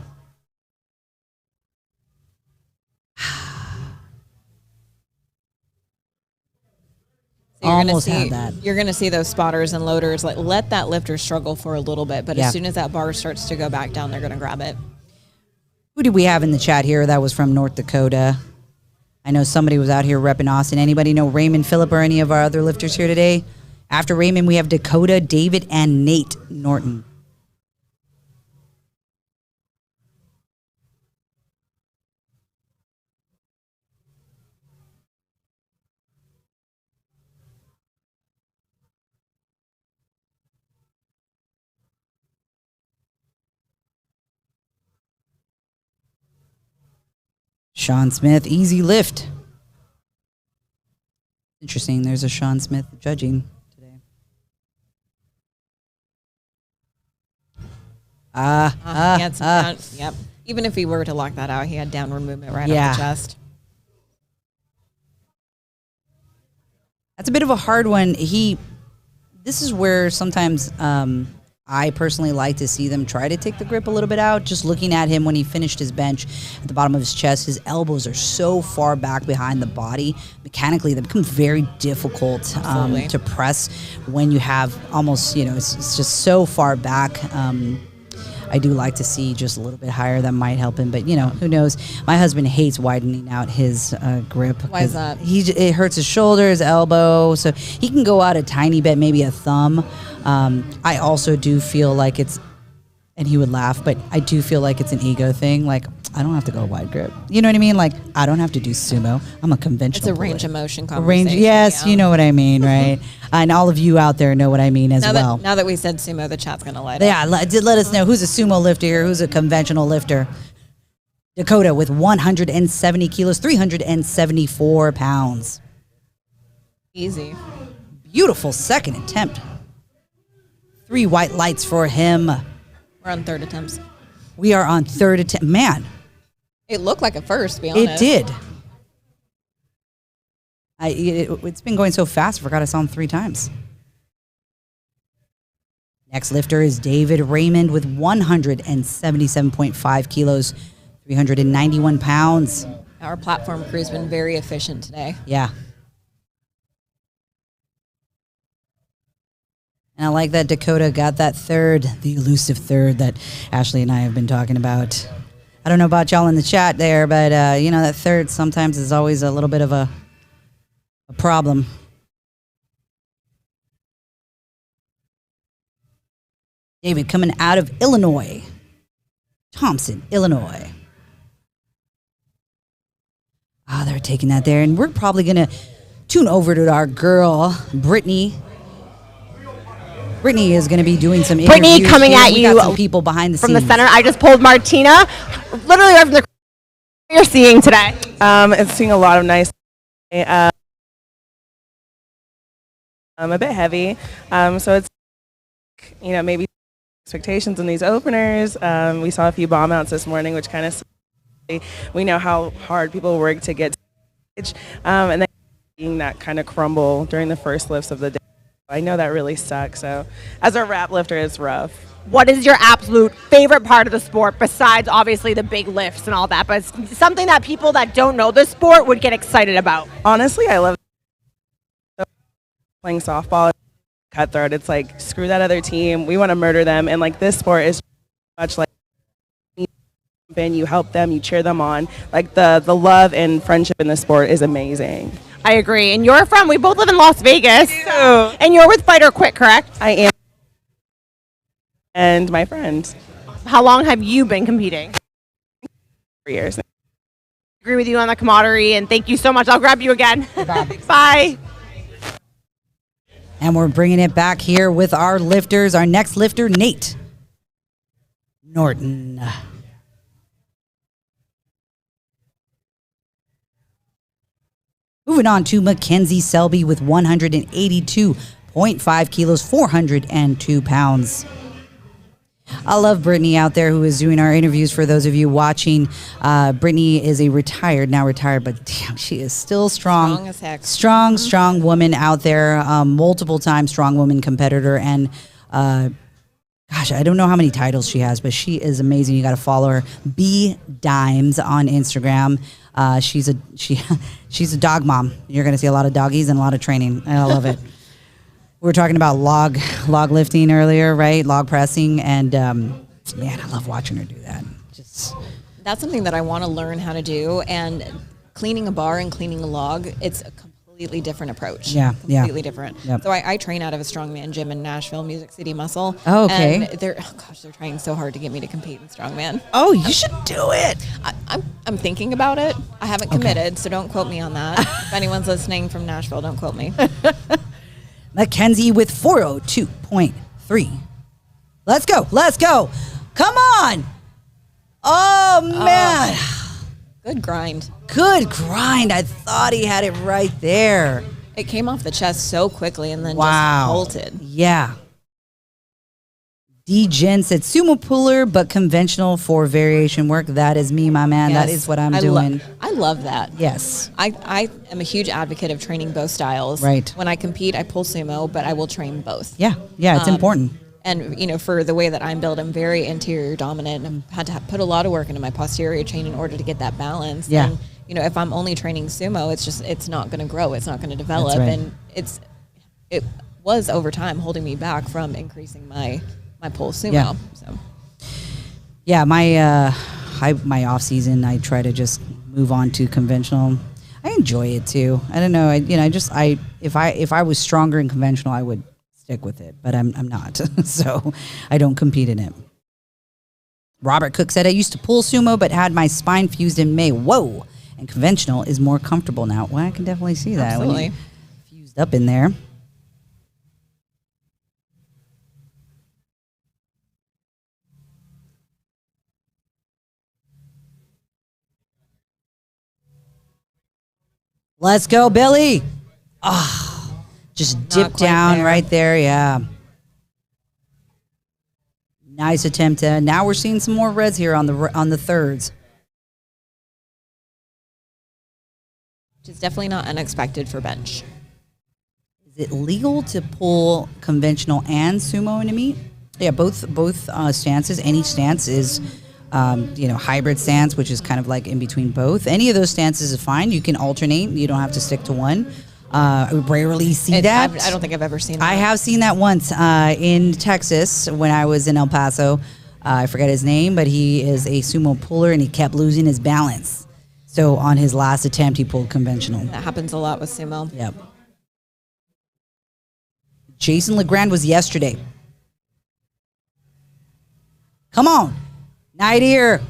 [SPEAKER 3] So you're
[SPEAKER 1] Almost
[SPEAKER 3] gonna see,
[SPEAKER 1] had that.
[SPEAKER 3] You're going to see those spotters and loaders, like, let that lifter struggle for a little bit, but
[SPEAKER 1] Yeah.
[SPEAKER 3] as soon as that bar starts to go back down, they're going to grab it.
[SPEAKER 1] Who did we have in the chat here? That was from North Dakota. I know somebody was out here repping Austin. Anybody know Raymond, Phillip, or any of our other lifters here today? After Raymond, we have Dakota, David, and Nate Norton. Sean Smith, easy lift. Interesting. There's a Sean Smith judging today.
[SPEAKER 3] He had some down, yep. Even if he were to lock that out, he had downward movement right
[SPEAKER 1] Yeah.
[SPEAKER 3] up the chest.
[SPEAKER 1] That's a bit of a hard one. This is where sometimes I personally like to see them try to take the grip a little bit out. Just looking at him when he finished his bench at the bottom of his chest, his elbows are so far back behind the body. Mechanically, that becomes very difficult to press when you have almost, it's just so far back. I do like to see just a little bit higher. That might help him, but who knows? My husband hates widening out his grip.
[SPEAKER 3] Why is that?
[SPEAKER 1] It hurts his shoulder, his elbow, so he can go out a tiny bit, maybe a thumb. I also do feel like and he would laugh, but I do feel like it's an ego thing. Like, I don't have to go wide grip. You know what I mean? Like, I don't have to do sumo. I'm a conventional.
[SPEAKER 3] It's a range of motion
[SPEAKER 1] Range,
[SPEAKER 3] conversation.
[SPEAKER 1] yes,
[SPEAKER 3] yeah.
[SPEAKER 1] you know what I mean, right? And all of you out there know what I mean as well.
[SPEAKER 3] Now that we said sumo, the chat's going to light up.
[SPEAKER 1] Yeah, let us know who's a sumo lifter here, who's a conventional lifter. Dakota with 170 kilos, 374 pounds.
[SPEAKER 3] Easy.
[SPEAKER 1] Beautiful second attempt. 3 white lights for him.
[SPEAKER 3] We're on third attempts.
[SPEAKER 1] We are on third attempt. Man,
[SPEAKER 3] It looked like at first, to be honest.
[SPEAKER 1] It did. It's been going so fast, I forgot I saw him 3 times. Next lifter is David Raymond with 177.5 kilos, 391 pounds.
[SPEAKER 3] Our platform crew's been very efficient today.
[SPEAKER 1] Yeah. And I like that Dakota got that third, the elusive third that Ashley and I have been talking about. I don't know about y'all in the chat there, but, that third sometimes is always a little bit of a problem. David coming out of Illinois. Thompson, Illinois. They're taking that there. And we're probably going to tune over to our girl, Brittany. Brittany is going to be doing some interviews.
[SPEAKER 5] Brittany coming
[SPEAKER 1] here.
[SPEAKER 5] at
[SPEAKER 1] We
[SPEAKER 5] you
[SPEAKER 1] got some people behind the
[SPEAKER 5] from
[SPEAKER 1] scenes.
[SPEAKER 5] the center. I just pulled Martina, literally right from the. What you're seeing today?
[SPEAKER 6] It's seeing a lot of nice. A bit heavy, so it's maybe expectations in these openers. We saw a few bomb outs this morning, which kind of we know how hard people work to get to the stage, and then seeing that kind of crumble during the first lifts of the day. I know that really sucks. So as a wrap lifter, it's rough.
[SPEAKER 5] What is your absolute favorite part of the sport besides obviously the big lifts and all that, but something that people that don't know the sport would get excited about?
[SPEAKER 6] Honestly, I love playing softball. Cutthroat. It's like, screw that other team. We want to murder them. And like, this sport is much like, you help them, you cheer them on. Like the love and friendship in the sport is amazing.
[SPEAKER 5] I agree. And you're from, we both live in Las Vegas. And you're with Fight or Quit, correct?
[SPEAKER 6] I am. And my friend.
[SPEAKER 5] How long have you been competing?
[SPEAKER 6] 3 years.
[SPEAKER 5] I agree with you on the camaraderie, and thank you so much. I'll grab you again. Bye.
[SPEAKER 1] And we're bringing it back here with our lifters. Our next lifter, Nate Norton. Moving on to Mackenzie Selby with 182.5 kilos, 402 pounds. I love Brittany out there who is doing our interviews for those of you watching. Brittany is a now retired, but damn, she is still strong.
[SPEAKER 3] Strong as heck.
[SPEAKER 1] Strong woman out there, multiple time strong woman competitor. And gosh, I don't know how many titles she has, but she is amazing. You got to follow her. B Dimes on Instagram. She's a dog mom. You're going to see a lot of doggies and a lot of training. And I love it. We were talking about log lifting earlier, right? Log pressing, and man, I love watching her do that.
[SPEAKER 3] That's something that I want to learn how to do. And cleaning a bar and cleaning a log, it's a completely different approach. Completely different.
[SPEAKER 1] Yep.
[SPEAKER 3] So I train out of a strongman gym in Nashville, Music City Muscle.
[SPEAKER 1] Oh, okay.
[SPEAKER 3] And they're trying so hard to get me to compete in strongman.
[SPEAKER 1] Oh, you should do it.
[SPEAKER 3] I'm thinking about it. I haven't committed, so don't quote me on that. If anyone's listening from Nashville, don't quote me.
[SPEAKER 1] Mackenzie with 402.3. Let's go. Come on. Oh, man.
[SPEAKER 3] Good grind.
[SPEAKER 1] Good grind. I thought he had it right there.
[SPEAKER 3] It came off the chest so quickly and then
[SPEAKER 1] Wow.
[SPEAKER 3] just bolted.
[SPEAKER 1] Yeah. D. Jen said sumo puller, but conventional for variation work. That is me, my man.
[SPEAKER 3] Yes.
[SPEAKER 1] That is what I'm doing.
[SPEAKER 3] I love that.
[SPEAKER 1] Yes.
[SPEAKER 3] I am a huge advocate of training both styles.
[SPEAKER 1] Right.
[SPEAKER 3] When I compete, I pull sumo, but I will train both.
[SPEAKER 1] Yeah. It's important.
[SPEAKER 3] And, for the way that I'm built, I'm very interior dominant. And I've had to put a lot of work into my posterior chain in order to get that balance.
[SPEAKER 1] Yeah.
[SPEAKER 3] And, if I'm only training sumo, it's not going to grow. It's not going to develop.
[SPEAKER 1] That's right.
[SPEAKER 3] And it was over time holding me back from increasing my pull sumo.
[SPEAKER 1] Yeah.
[SPEAKER 3] So.
[SPEAKER 1] Yeah, my off season, I try to just move on to conventional. I enjoy it too. I don't know. If I was stronger in conventional, I would stick with it, but I'm not. So I don't compete in it. Robert Cook said, I used to pull sumo, but had my spine fused in May. Whoa. And conventional is more comfortable now. Well, I can definitely see that.
[SPEAKER 3] Absolutely.
[SPEAKER 1] When you're fused up in there. Let's go, Billy. Just dip down right there. Yeah. Nice attempt. Now we're seeing some more reds here on the thirds.
[SPEAKER 3] which is definitely not unexpected for bench.
[SPEAKER 1] Is it legal to pull conventional and sumo into meet? Yeah, both stances. Any stance is, hybrid stance, which is kind of like in between both. Any of those stances is fine. You can alternate. You don't have to stick to one. I rarely see that.
[SPEAKER 3] I don't think I've ever seen that.
[SPEAKER 1] I have seen that once in Texas when I was in El Paso. I forget his name, but he is a sumo puller, and he kept losing his balance. So on his last attempt, he pulled conventional.
[SPEAKER 3] That happens a lot with sumo.
[SPEAKER 1] Yep. Jason LeGrand was yesterday. Come on. Night Ear.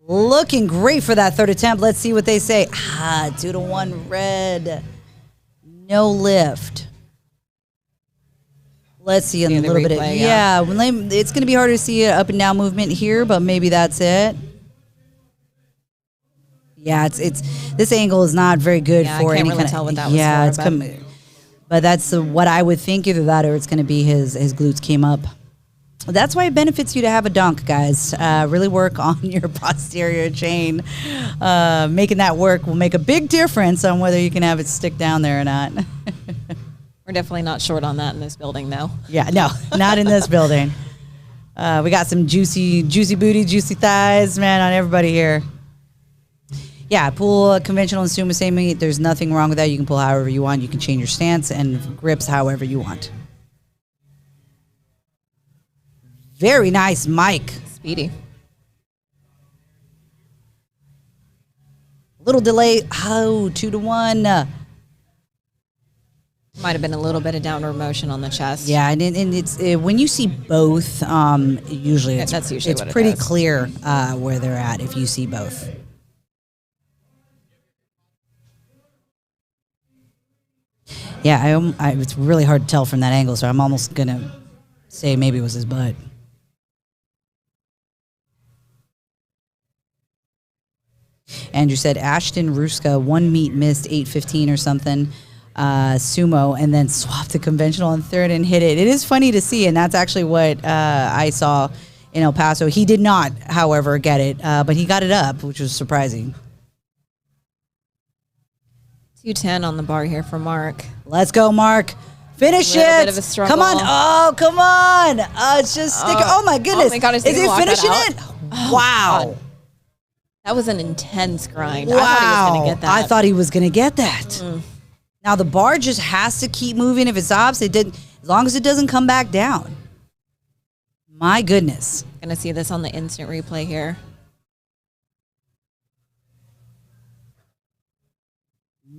[SPEAKER 1] Looking great for that third attempt. Let's see what they say. 2-1 red. No lift. Let's see a little bit of, it's going to be harder to see an up and down movement here, but maybe that's it. Yeah, it's this angle is not very good for
[SPEAKER 3] I can't
[SPEAKER 1] any
[SPEAKER 3] really
[SPEAKER 1] kind
[SPEAKER 3] tell
[SPEAKER 1] of,
[SPEAKER 3] what that was
[SPEAKER 1] it's but that's what I would think, either that or it's going to be his glutes came up. That's why it benefits you to have a dunk, guys. Really work on your posterior chain. Making that work will make a big difference on whether you can have it stick down there or not.
[SPEAKER 3] We're definitely not short on that in this building, though.
[SPEAKER 1] Yeah, no, not in this building. We got some juicy booty, juicy thighs, man, on everybody here. Yeah, pull conventional and sumo same. There's nothing wrong with that. You can pull however you want. You can change your stance and grips however you want. Very nice, Mike.
[SPEAKER 3] Speedy.
[SPEAKER 1] Little delay. 2-1.
[SPEAKER 3] Might have been a little bit of downward motion on the chest.
[SPEAKER 1] Yeah, and it's when you see both, usually
[SPEAKER 3] that's usually
[SPEAKER 1] it's
[SPEAKER 3] what it
[SPEAKER 1] pretty
[SPEAKER 3] is.
[SPEAKER 1] clear where they're at if you see both. Yeah, it's really hard to tell from that angle, so I'm almost gonna say maybe it was his butt. Andrew said Ashton Ruska, one meet missed 8:15 or something, sumo, and then swapped to conventional on third and hit it. It is funny to see, and that's actually what I saw in El Paso. He did not, however, get it, but he got it up, which was surprising.
[SPEAKER 3] 210 on the bar here for Mark.
[SPEAKER 1] Let's go, Mark. Finish it.
[SPEAKER 3] Bit of a struggle.
[SPEAKER 1] Come on. Oh, come on. It's just stick. Oh, my goodness.
[SPEAKER 3] Oh my God,
[SPEAKER 1] is he finishing it?
[SPEAKER 3] Oh,
[SPEAKER 1] wow.
[SPEAKER 3] God. That was an intense grind.
[SPEAKER 1] Wow.
[SPEAKER 3] I thought he was going to get that.
[SPEAKER 1] I thought he was going to get that. Now, the bar just has to keep moving. If it stops, as long as it doesn't come back down. My goodness.
[SPEAKER 3] Going to see this on the instant replay here.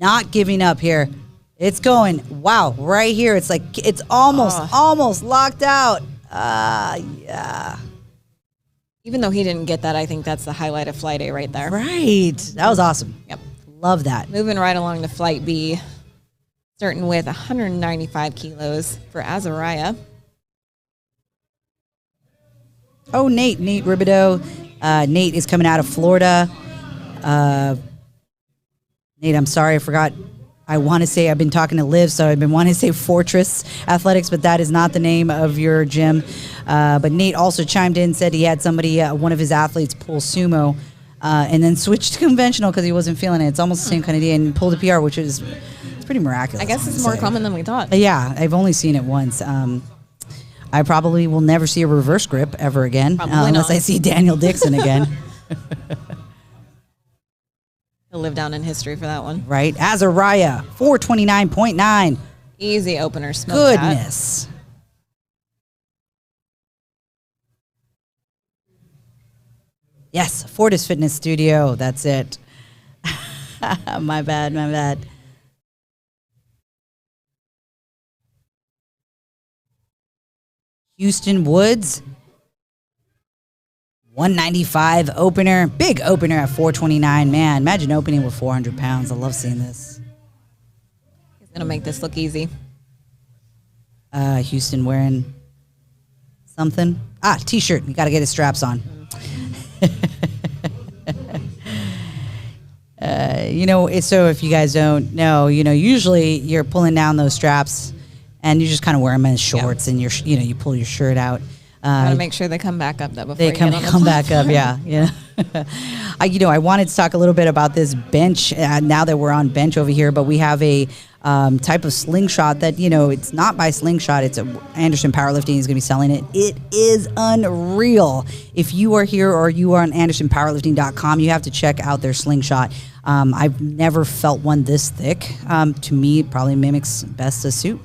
[SPEAKER 1] Not giving up here. It's going. Wow, right here. It's like it's almost locked out. Yeah.
[SPEAKER 3] Even though he didn't get that, I think that's the highlight of Flight A right there.
[SPEAKER 1] Right. That was awesome.
[SPEAKER 3] Yep.
[SPEAKER 1] Love that.
[SPEAKER 3] Moving right along to Flight B, starting with 195 kilos for Azariah.
[SPEAKER 1] Oh, Nate Ribideau. Nate is coming out of Florida. Nate, I'm sorry, I forgot. I want to say, I've been talking to Liv, so I've been wanting to say Fortress Athletics, but that is not the name of your gym. But Nate also chimed in, said he had somebody, one of his athletes, pull sumo, and then switched to conventional because he wasn't feeling it. It's almost the same kind of day, and pulled a PR, which is pretty miraculous.
[SPEAKER 3] I guess it's more common than we thought.
[SPEAKER 1] Yeah, I've only seen it once. I probably will never see a reverse grip ever again, unless I see Daniel Dixon again.
[SPEAKER 3] He'll live down in history for that one.
[SPEAKER 1] Right. Azariah, 429.9.
[SPEAKER 3] Easy opener. Smoke
[SPEAKER 1] Goodness. That. Yes, Fortis Fitness Studio. That's it. My bad. Houston Woods. 195 opener. Big opener at 429. Man, imagine opening with 400 pounds. I love seeing this.
[SPEAKER 3] He's going to make this look easy.
[SPEAKER 1] Houston wearing something. T-shirt. You got to get his straps on. So if you guys don't know, usually you're pulling down those straps and you just kind of wear them as shorts and you pull your shirt out.
[SPEAKER 3] Gotta make sure they come back up though before
[SPEAKER 1] They
[SPEAKER 3] you get on the
[SPEAKER 1] come back up,
[SPEAKER 3] platform.
[SPEAKER 1] yeah. I wanted to talk a little bit about this bench now that we're on bench over here, but we have a type of slingshot that, it's not by Slingshot. It's Anderson Powerlifting is going to be selling it. It is unreal. If you are here or you are on AndersonPowerlifting.com, you have to check out their slingshot. I've never felt one this thick. To me, it probably mimics best a suit.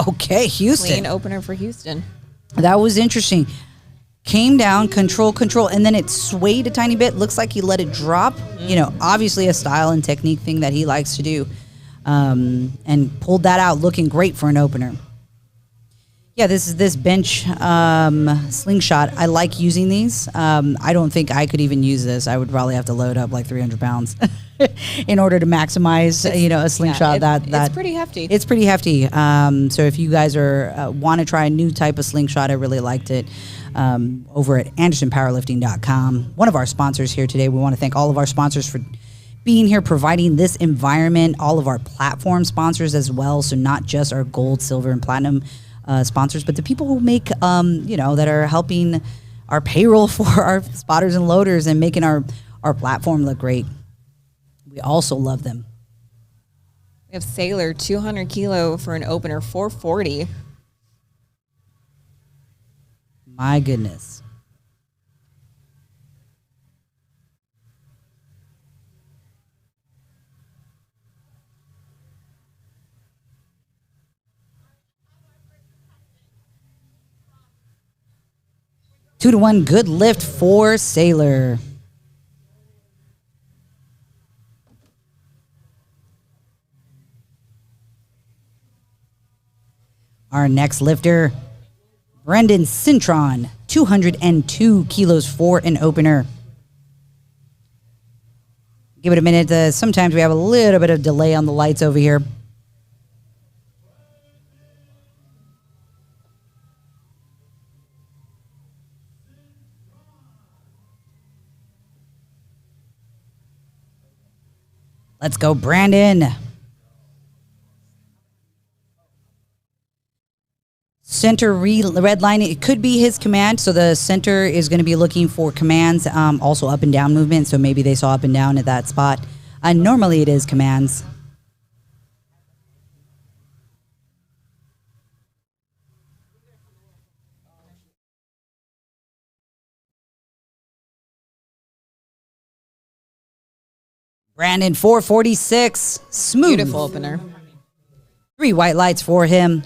[SPEAKER 1] Okay, Houston.
[SPEAKER 3] Clean opener for Houston.
[SPEAKER 1] That was interesting. Came down, control, and then it swayed a tiny bit. Looks like he let it drop. Obviously a style and technique thing that he likes to do. And pulled that out looking great for an opener. Yeah, this is this bench slingshot. I like using these. I don't think I could even use this. I would probably have to load up like 300 pounds in order to maximize, a slingshot.
[SPEAKER 3] It's pretty hefty.
[SPEAKER 1] It's pretty hefty. So if you guys want to try a new type of slingshot, I really liked it. Over at AndersonPowerlifting.com. One of our sponsors here today. We want to thank all of our sponsors for being here, providing this environment, all of our platform sponsors as well. So not just our gold, silver, and platinum sponsors, but the people who make, that are helping our payroll for our spotters and loaders and making our platform look great. We also love them.
[SPEAKER 3] We have Sailor 200 kilo for an opener, 440.
[SPEAKER 1] My goodness. Two to one, good lift for Sailor. Our next lifter, Brendan Cintron, 202 kilos for an opener. Give it a minute. Sometimes we have a little bit of delay on the lights over here. Let's go, Brandon. Center red line, it could be his command. So the center is going to be looking for commands, also up and down movement. So maybe they saw up and down at that spot. Normally it is commands. Brandon, 446. Smooth.
[SPEAKER 3] Beautiful opener.
[SPEAKER 1] 3 white lights for him.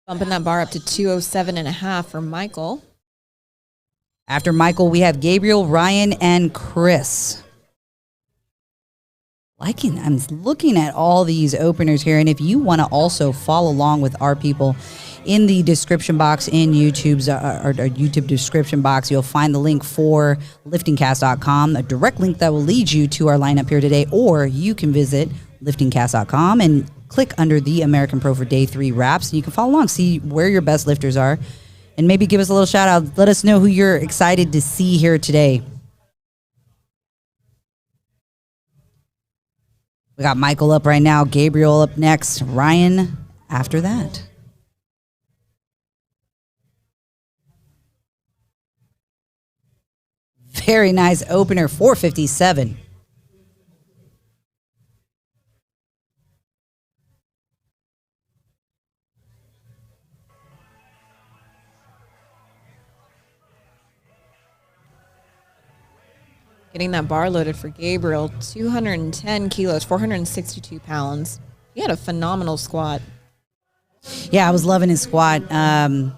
[SPEAKER 3] Bumping that bar up to 207.5 for Michael.
[SPEAKER 1] After Michael, we have Gabriel, Ryan, and Chris. I'm looking at all these openers here, and if you want to also follow along with our people, in the description box in YouTube's our YouTube description box, you'll find the link for liftingcast.com, a direct link that will lead you to our lineup here today, or you can visit liftingcast.com and click under the American Pro for Day 3 wraps, and you can follow along, see where your best lifters are, and maybe give us a little shout out. Let us know who you're excited to see here today. We got Michael up right now, Gabriel up next, Ryan after that. Very nice opener, 457.
[SPEAKER 3] Getting that bar loaded for Gabriel, 210 kilos, 462 pounds. He had a phenomenal squat.
[SPEAKER 1] Yeah, I was loving his squat. I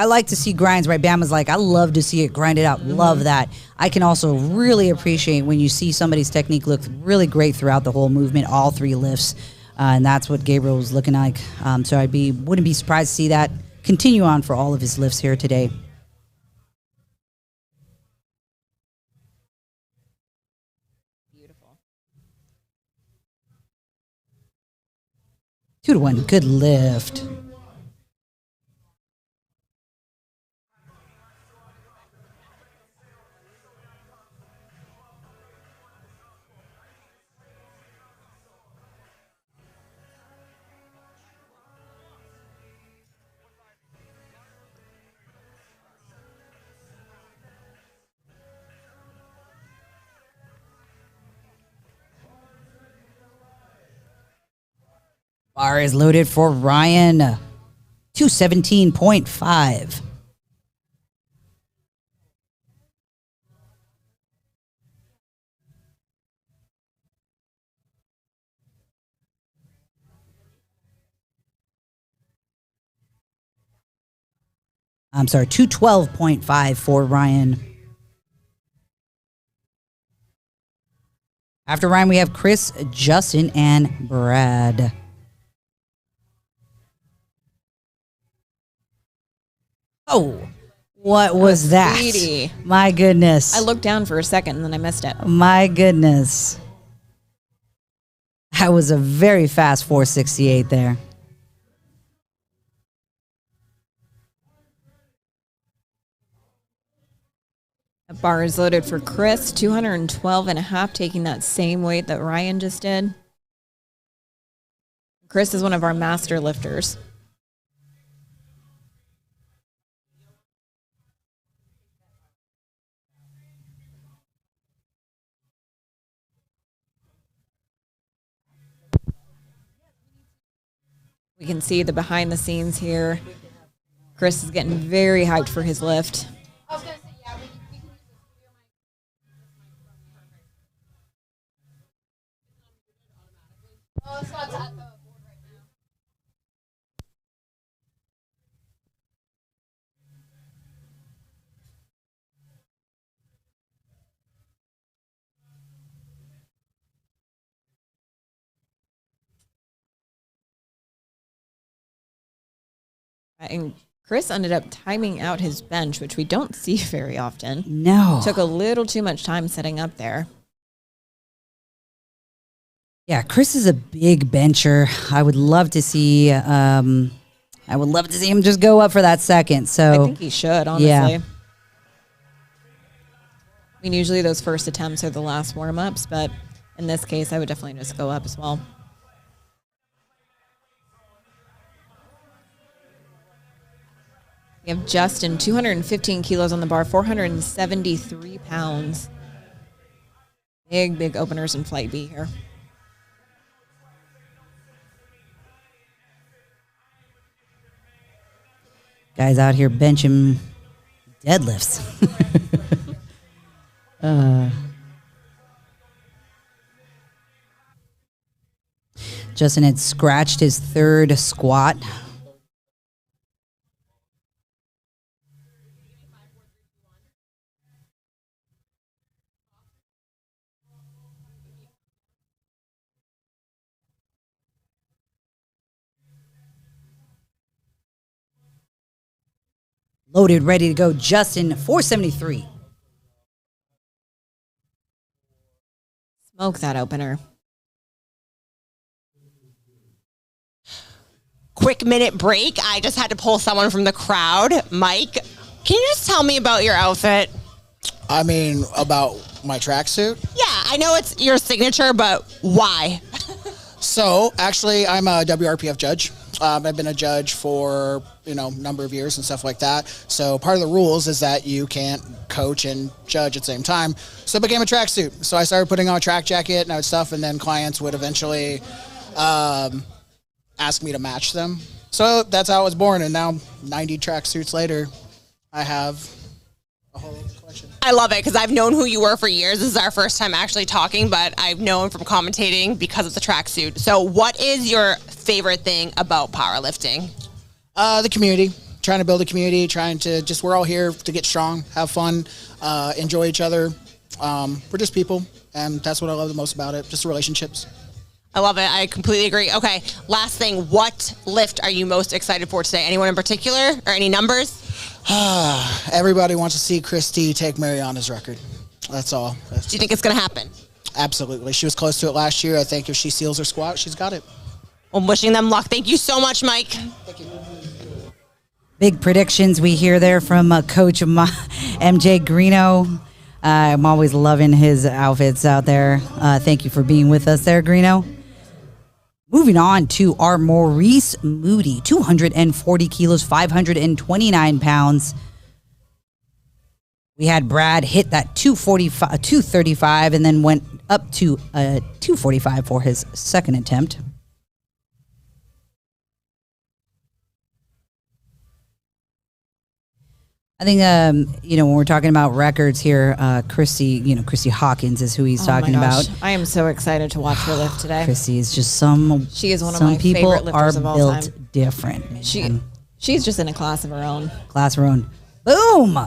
[SPEAKER 1] like to see grinds, right? Bama's like, I love to see it grinded out. Mm-hmm. Love that. I can also really appreciate when you see somebody's technique look really great throughout the whole movement, all 3 lifts. And that's what Gabriel was looking like. So wouldn't be surprised to see that continue on for all of his lifts here today.
[SPEAKER 3] Beautiful.
[SPEAKER 1] 2 to 1, good lift. Bar is loaded for Ryan. 217.5. I'm sorry, 212.5 for Ryan. After Ryan, we have Chris, Justin, and Brad. Oh, what was that?
[SPEAKER 3] Sweetie.
[SPEAKER 1] My goodness.
[SPEAKER 3] I looked down for a second and then I missed it.
[SPEAKER 1] My goodness. That was a very fast 468 there.
[SPEAKER 3] The bar is loaded for Chris, 212.5, taking that same weight that Ryan just did. Chris is one of our master lifters. We can see the behind the scenes here. Chris is getting very hyped for his lift. And Chris ended up timing out his bench, which we don't see very often.
[SPEAKER 1] No.
[SPEAKER 3] Took a little too much time setting up there.
[SPEAKER 1] Yeah, Chris is a big bencher. I would love to see him just go up for that second. So
[SPEAKER 3] I think he should, honestly.
[SPEAKER 1] Yeah.
[SPEAKER 3] I mean, usually those first attempts are the last warm-ups, but in this case, I would definitely just go up as well. We have Justin, 215 kilos on the bar, 473 pounds. Big openers in Flight B here.
[SPEAKER 1] guys out here benching deadlifts. Justin had scratched his third squat. Loaded, ready to go. Justin, 473.
[SPEAKER 3] Smoke that opener.
[SPEAKER 7] Quick minute break. I just had to pull someone from the crowd. Mike, can you just tell me about your outfit?
[SPEAKER 8] I mean, about my tracksuit?
[SPEAKER 7] Yeah, I know it's your signature, but why?
[SPEAKER 8] So, actually, I'm a WRPF judge. I've been a judge for, a number of years and stuff like that. So part of the rules is that you can't coach and judge at the same time. So it became a tracksuit. So I started putting on a track jacket and stuff, and then clients would eventually ask me to match them. So that's how I was born. And now 90 tracksuits later, I have a whole collection.
[SPEAKER 7] I love it because I've known who you were for years. This is our first time actually talking, but I've known from commentating because of the tracksuit. So what is your favorite thing about powerlifting?
[SPEAKER 8] The community. Trying to build a community, we're all here to get strong, have fun, enjoy each other. We're just people, and that's what I love the most about it, just the relationships.
[SPEAKER 7] I love it. I completely agree. Okay, last thing. What lift are you most excited for today? Anyone in particular or any numbers?
[SPEAKER 8] Everybody wants to see Christy take Mariana's record. That's all.
[SPEAKER 7] Do you think it's going to happen?
[SPEAKER 8] Absolutely. She was close to it last year. I think if she seals her squat, she's got it.
[SPEAKER 7] I'm wishing them luck. Thank you so much, Mike.
[SPEAKER 8] Thank you.
[SPEAKER 1] Big predictions we hear there from Coach MJ Greeno. I'm always loving his outfits out there. Thank you for being with us there, Greeno. Moving on to our Maurice Moody, 240 kilos, 529 pounds. We had Brad hit that 235, and then went up to 245 for his second attempt. I think, when we're talking about records here, Christy Hawkins is who he's talking about.
[SPEAKER 3] I am so excited to watch her lift today.
[SPEAKER 1] Christy is just
[SPEAKER 3] She is one of
[SPEAKER 1] some
[SPEAKER 3] my
[SPEAKER 1] people
[SPEAKER 3] favorite lifters
[SPEAKER 1] are
[SPEAKER 3] of all
[SPEAKER 1] built
[SPEAKER 3] time.
[SPEAKER 1] different, man.
[SPEAKER 3] She's just in a class of her own.
[SPEAKER 1] Class of her own. Boom!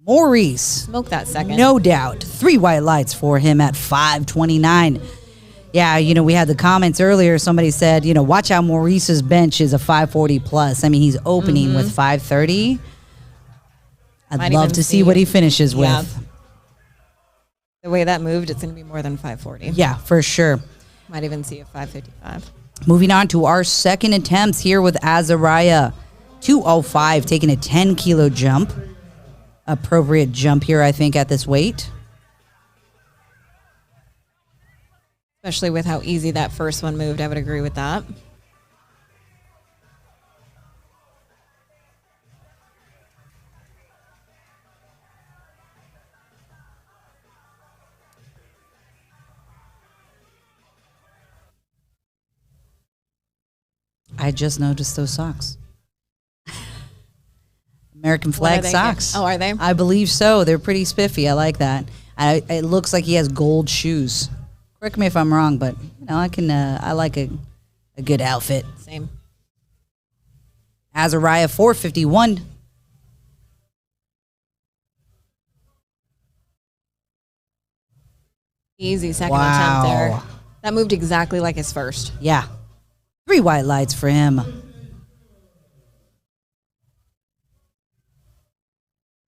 [SPEAKER 1] Maurice.
[SPEAKER 3] Smoke that second.
[SPEAKER 1] No doubt. 3 white lights for him at 529. Yeah, we had the comments earlier. Somebody said, watch out, Maurice's bench is a 540 plus. I mean, he's opening with 530. I'd love to see what he finishes with.
[SPEAKER 3] The way that moved, it's going to be more than 540.
[SPEAKER 1] Yeah, for sure.
[SPEAKER 3] Might even see a 555.
[SPEAKER 1] Moving on to our second attempts here with Azariah. 205, taking a 10-kilo jump. Appropriate jump here, I think, at this weight.
[SPEAKER 3] Especially with how easy that first one moved, I would agree with that.
[SPEAKER 1] I just noticed those socks. American flag socks.
[SPEAKER 3] Oh, are they?
[SPEAKER 1] I believe so. They're pretty spiffy. I like that. It looks like he has gold shoes. Correct me if I'm wrong, but I like a good outfit.
[SPEAKER 3] Same.
[SPEAKER 1] Azariah 451.
[SPEAKER 3] Easy second attempt there. That moved exactly like his first.
[SPEAKER 1] Yeah. 3 white lights for him.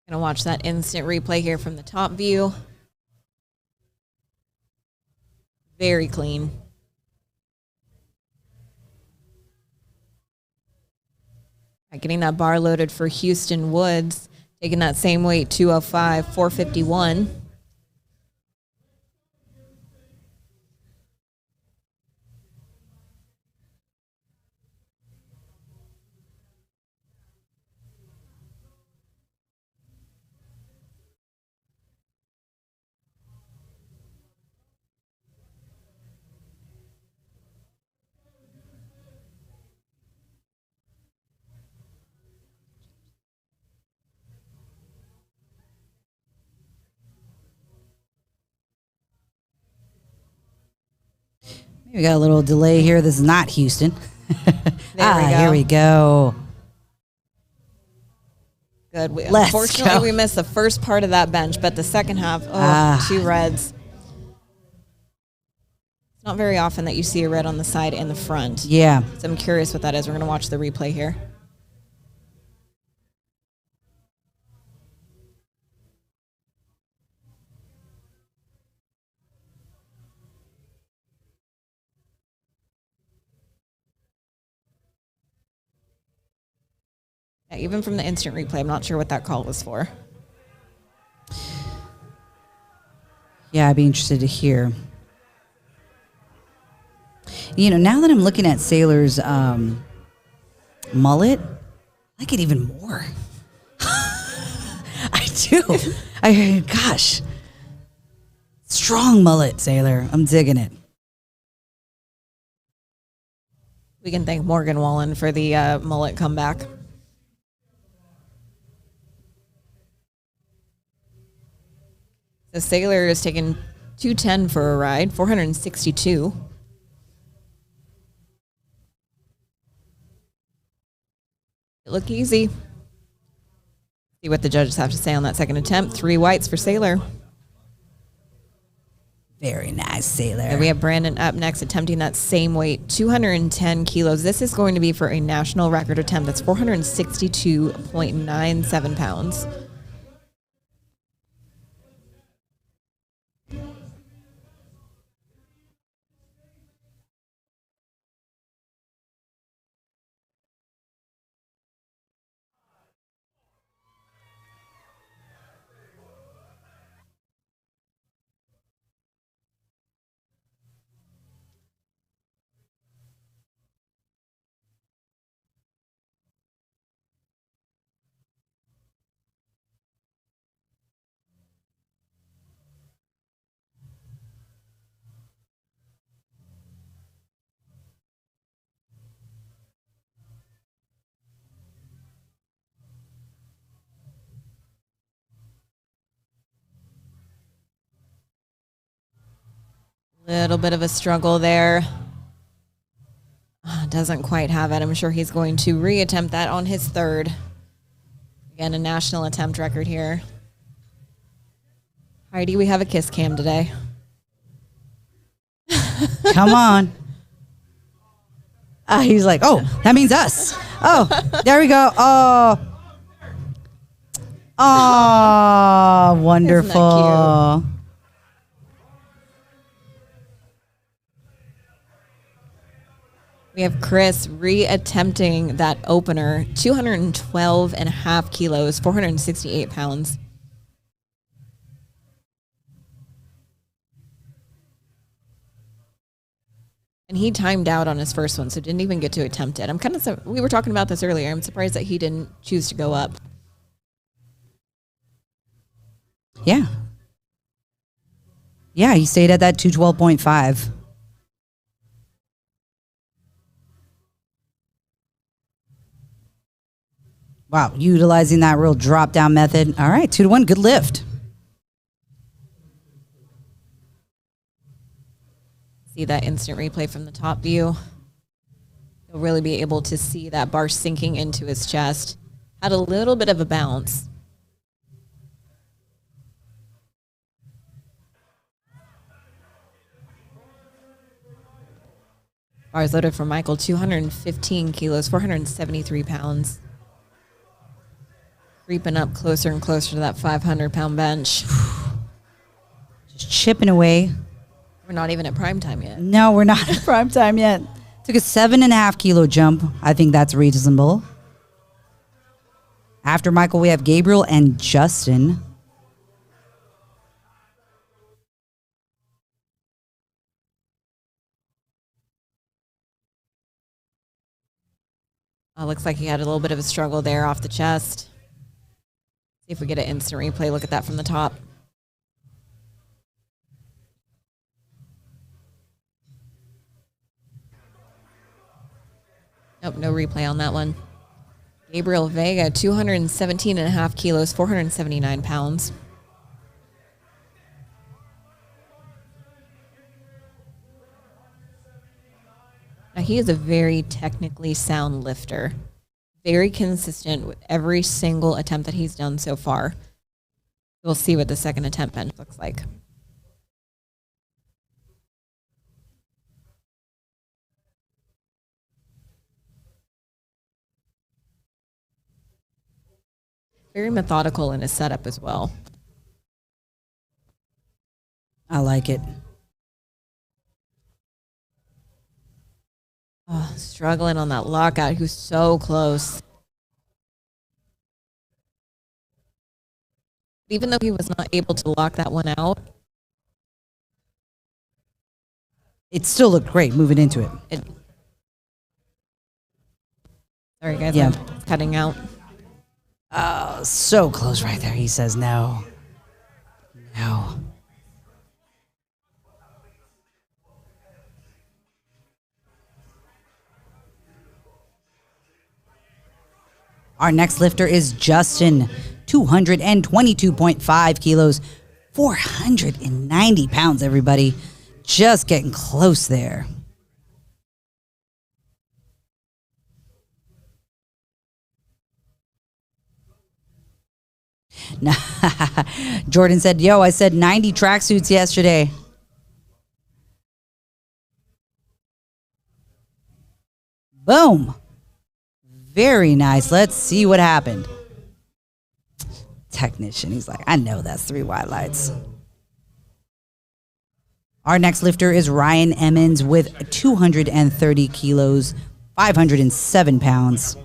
[SPEAKER 3] Gonna watch that instant replay here from the top view. Very clean. Getting that bar loaded for Houston Woods. Taking that same weight, 205, 451.
[SPEAKER 1] We got a little delay here. This is not Houston.
[SPEAKER 3] There we go.
[SPEAKER 1] Here we go.
[SPEAKER 3] Good.
[SPEAKER 1] Let's
[SPEAKER 3] Unfortunately,
[SPEAKER 1] go.
[SPEAKER 3] we missed the first part of that bench, but the second half, 2 reds. It's not very often that you see a red on the side and the front.
[SPEAKER 1] Yeah.
[SPEAKER 3] So I'm curious what that is. We're going to watch the replay here. Yeah, even from the instant replay, I'm not sure what that call was for.
[SPEAKER 1] Yeah, I'd be interested to hear. Now that I'm looking at Sailor's mullet, I like it even more. I do. Gosh. Strong mullet, Sailor. I'm digging it.
[SPEAKER 3] We can thank Morgan Wallen for the mullet comeback. The Sailor is taking 210 for a ride, 462. It looked easy. See what the judges have to say on that second attempt. 3 whites for Sailor.
[SPEAKER 1] Very nice, Sailor.
[SPEAKER 3] And we have Brandon up next attempting that same weight, 210 kilos. This is going to be for a national record attempt. That's 462.97 pounds. Little bit of a struggle there. Doesn't quite have it. I'm sure he's going to reattempt that on his third. Again, a national attempt record here. Heidi, we have a kiss cam today.
[SPEAKER 1] Come on. He's like, oh, that means us. Oh, there we go. Oh, wonderful.
[SPEAKER 3] We have Chris reattempting that opener, 212 and a half kilos, 468 pounds. And he timed out on his first one, so didn't even get to attempt it. We were talking about this earlier. I'm surprised that he didn't choose to go up.
[SPEAKER 1] Yeah. Yeah, he stayed at that 212.5. Wow, utilizing that real drop down method. All right, 2-1, good lift.
[SPEAKER 3] See that instant replay from the top view. You'll really be able to see that bar sinking into his chest. Had a little bit of a bounce. Bars loaded for Michael, 215 kilos, 473 pounds. Creeping up closer and closer to that 500-pound bench.
[SPEAKER 1] Just chipping away.
[SPEAKER 3] We're not even at prime time yet.
[SPEAKER 1] No, we're not at prime time yet. Took a 7.5 kilo jump. I think that's reasonable. After Michael, we have Gabriel and Justin.
[SPEAKER 3] Looks like he had a little bit of a struggle there off the chest. See if we get an instant replay. Look at that from the top. Nope, no replay on that one. Gabriel Vega, 217 and a half kilos, 479 pounds. Now, he is a very technically sound lifter. Very consistent with every single attempt that he's done so far. We'll see what the second attempt bench looks like. Very methodical in his setup as well.
[SPEAKER 1] I like it.
[SPEAKER 3] Oh, struggling on that lockout. He was so close. Even though he was not able to lock that one out,
[SPEAKER 1] it still looked great moving into it.
[SPEAKER 3] Sorry, guys,
[SPEAKER 1] yeah.
[SPEAKER 3] I'm cutting out.
[SPEAKER 1] Oh, so close right there. He says no. No. Our next lifter is Justin, 222.5 kilos, 490 pounds, everybody. Just getting close there. Jordan said, yo, I said 90 tracksuits yesterday. Boom. Very nice. Let's see what happened. Technician, he's like, I know that's 3 white lights. Our next lifter is Ryan Emmons with 230 kilos, 507 pounds.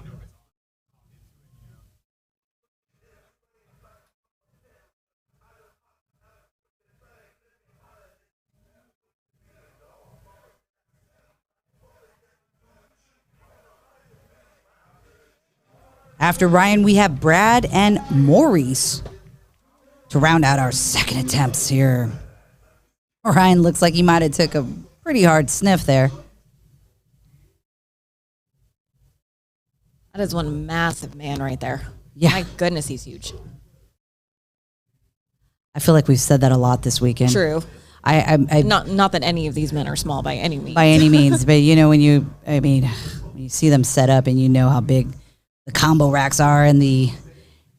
[SPEAKER 1] After Ryan, we have Brad and Maurice to round out our second attempts here. Ryan looks like he might have took a pretty hard sniff there.
[SPEAKER 3] That is one massive man right there.
[SPEAKER 1] Yeah.
[SPEAKER 3] My goodness, he's huge.
[SPEAKER 1] I feel like we've said that a lot this weekend.
[SPEAKER 3] True. Not that any of these men are small by any means.
[SPEAKER 1] By any means, but you know, when you see them set up and you know how big the combo racks are and the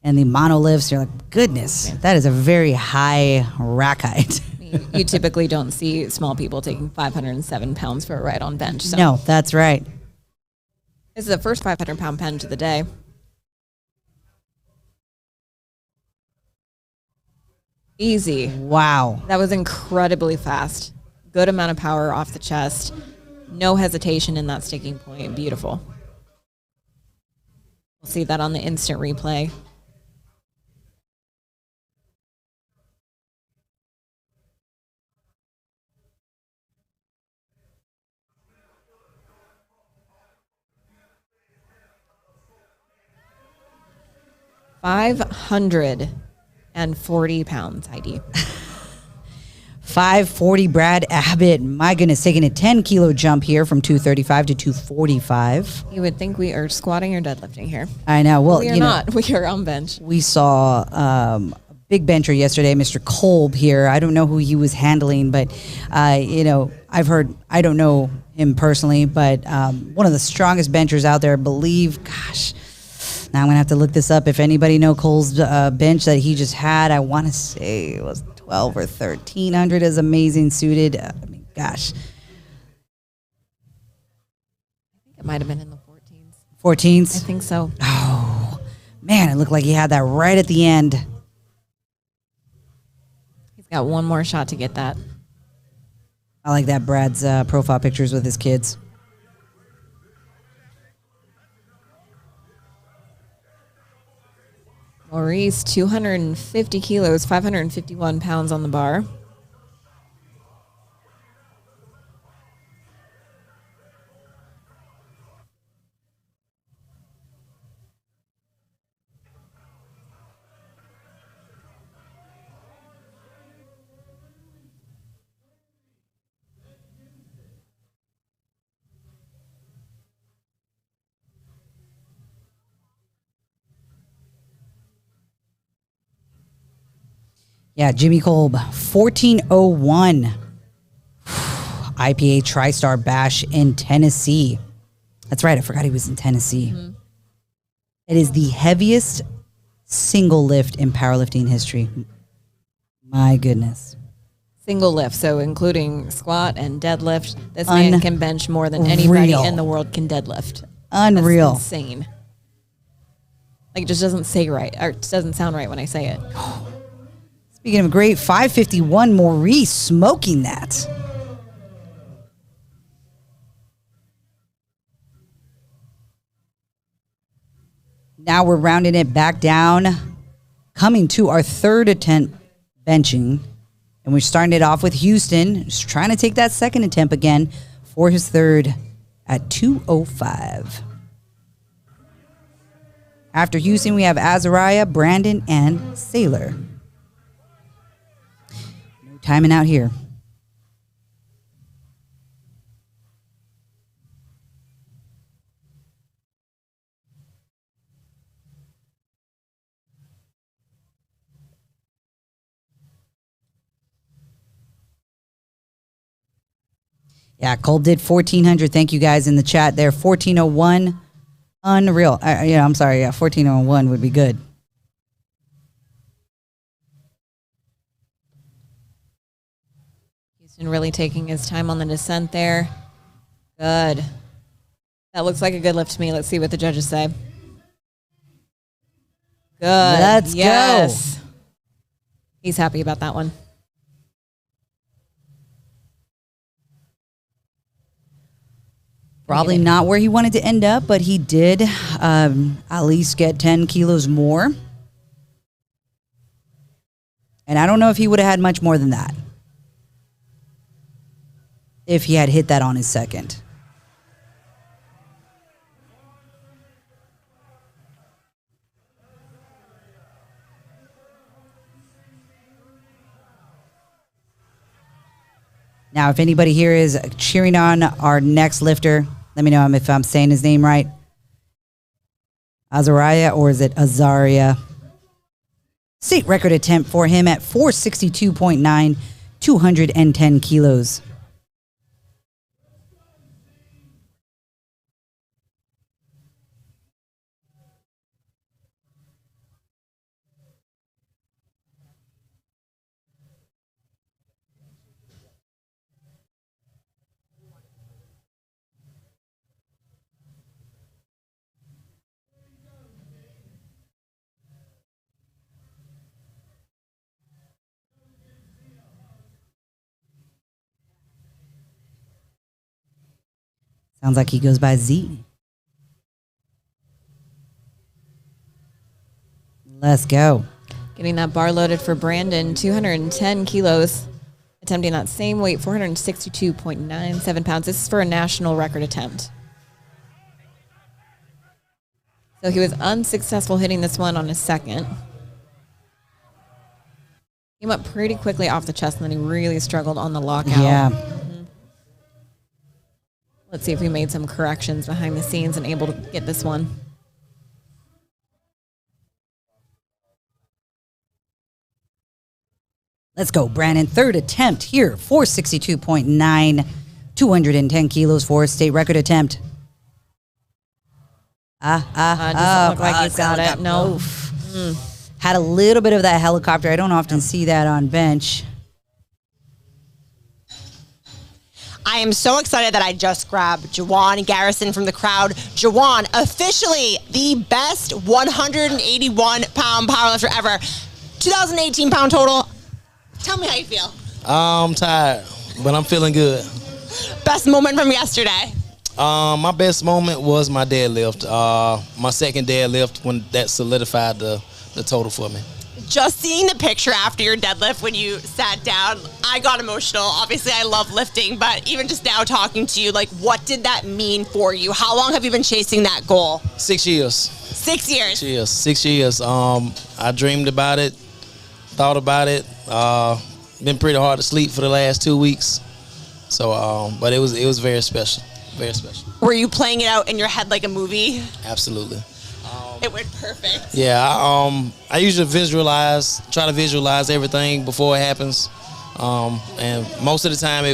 [SPEAKER 1] monoliths, you're like, goodness, that is a very high rack height.
[SPEAKER 3] You typically don't see small people taking 507 pounds for a ride on bench. So.
[SPEAKER 1] No, that's right.
[SPEAKER 3] This is the first 500-pound bench of the day. Easy.
[SPEAKER 1] Wow.
[SPEAKER 3] That was incredibly fast. Good amount of power off the chest. No hesitation in that sticking point. Beautiful. We'll see that on the instant replay. $540 pounds, Heidi.
[SPEAKER 1] 540, Brad Abbott. My goodness, taking a 10-kilo jump here from 235 to 245.
[SPEAKER 3] You would think we are squatting or deadlifting here.
[SPEAKER 1] I know. Well,
[SPEAKER 3] we are not. We are on bench.
[SPEAKER 1] We saw a big bencher yesterday, Mr. Kolb here. I don't know who he was handling, but, I've heard, I don't know him personally, but one of the strongest benchers out there, I believe, gosh, now I'm going to have to look this up. If anybody know Cole's bench that he just had, I want to say it was 12 or 1,300 is amazing suited. Gosh.
[SPEAKER 3] I think it might have been in the 14s.
[SPEAKER 1] 14s?
[SPEAKER 3] I think so.
[SPEAKER 1] Oh, man, it looked like he had that right at the end.
[SPEAKER 3] He's got one more shot to get that.
[SPEAKER 1] I like that Brad's profile pictures with his kids.
[SPEAKER 3] Maurice, 250 kilos, 551 pounds on the bar.
[SPEAKER 1] Yeah, Jimmy Kolb, 1401 IPA TriStar Bash in Tennessee. That's right, I forgot he was in Tennessee. Mm-hmm. It is the heaviest single lift in powerlifting history. My goodness.
[SPEAKER 3] Single lift, so including squat and deadlift. This man can bench more than anybody in the world can deadlift.
[SPEAKER 1] Unreal.
[SPEAKER 3] That's insane. Like, it just doesn't say right, or it doesn't sound right when I say it.
[SPEAKER 1] Speaking of great, 551, Maurice smoking that. Now we're rounding it back down, coming to our third attempt benching. And we're starting it off with Houston, just trying to take that second attempt again for his third at 205. After Houston, we have Azariah, Brandon, and Saylor. No timing out here. Yeah, Cole did 1,400. Thank you guys in the chat there. 1,401. Unreal. I'm sorry. Yeah, 1,401 would be good.
[SPEAKER 3] Houston really taking his time on the descent there. Good. That looks like a good lift to me. Let's see what the judges say. Good.
[SPEAKER 1] Let's go.
[SPEAKER 3] He's happy about that one.
[SPEAKER 1] Probably not where he wanted to end up, but he did at least get 10 kilos more. And I don't know if he would have had much more than that if he had hit that on his second. Now, if anybody here is cheering on our next lifter, let me know if I'm saying his name right. Azariah, or is it Azaria? State record attempt for him at 462.9, 210 kilos. Sounds like he goes by Z. Let's go.
[SPEAKER 3] Getting that bar loaded for Brandon, 210 kilos. Attempting that same weight, 462.97 pounds. This is for a national record attempt. So he was unsuccessful hitting this one on his second. Came up pretty quickly off the chest, and then he really struggled on the lockout.
[SPEAKER 1] Yeah.
[SPEAKER 3] Let's see if we made some corrections behind the scenes and able to get this one.
[SPEAKER 1] Let's go, Brandon. Third attempt here, 462.9, 210 kilos for a state record attempt.
[SPEAKER 3] Doesn't look like he's got it. No.
[SPEAKER 1] Had a little bit of that helicopter. I don't often see that on bench.
[SPEAKER 7] I am so excited that I just grabbed Jawan Garrison from the crowd. Jawan, officially the best 181-pound powerlifter ever. 2018 pound total. Tell me how you feel.
[SPEAKER 9] I'm tired, but I'm feeling good.
[SPEAKER 7] Best moment from yesterday.
[SPEAKER 9] My best moment was my deadlift. My second deadlift when that solidified the total for me.
[SPEAKER 7] Just seeing the picture after your deadlift when you sat down, I got emotional. Obviously, I love lifting, but even just now talking to you, like, what did that mean for you? How long have you been chasing that goal?
[SPEAKER 9] 6 years.
[SPEAKER 7] 6 years?
[SPEAKER 9] 6 years. I dreamed about it, thought about it. Been pretty hard to sleep for the last 2 weeks. So, but it was very special. Very special.
[SPEAKER 7] Were you playing it out in your head like a movie?
[SPEAKER 9] Absolutely.
[SPEAKER 7] It went perfect.
[SPEAKER 9] Yeah, I usually try to visualize everything before it happens, and most of the time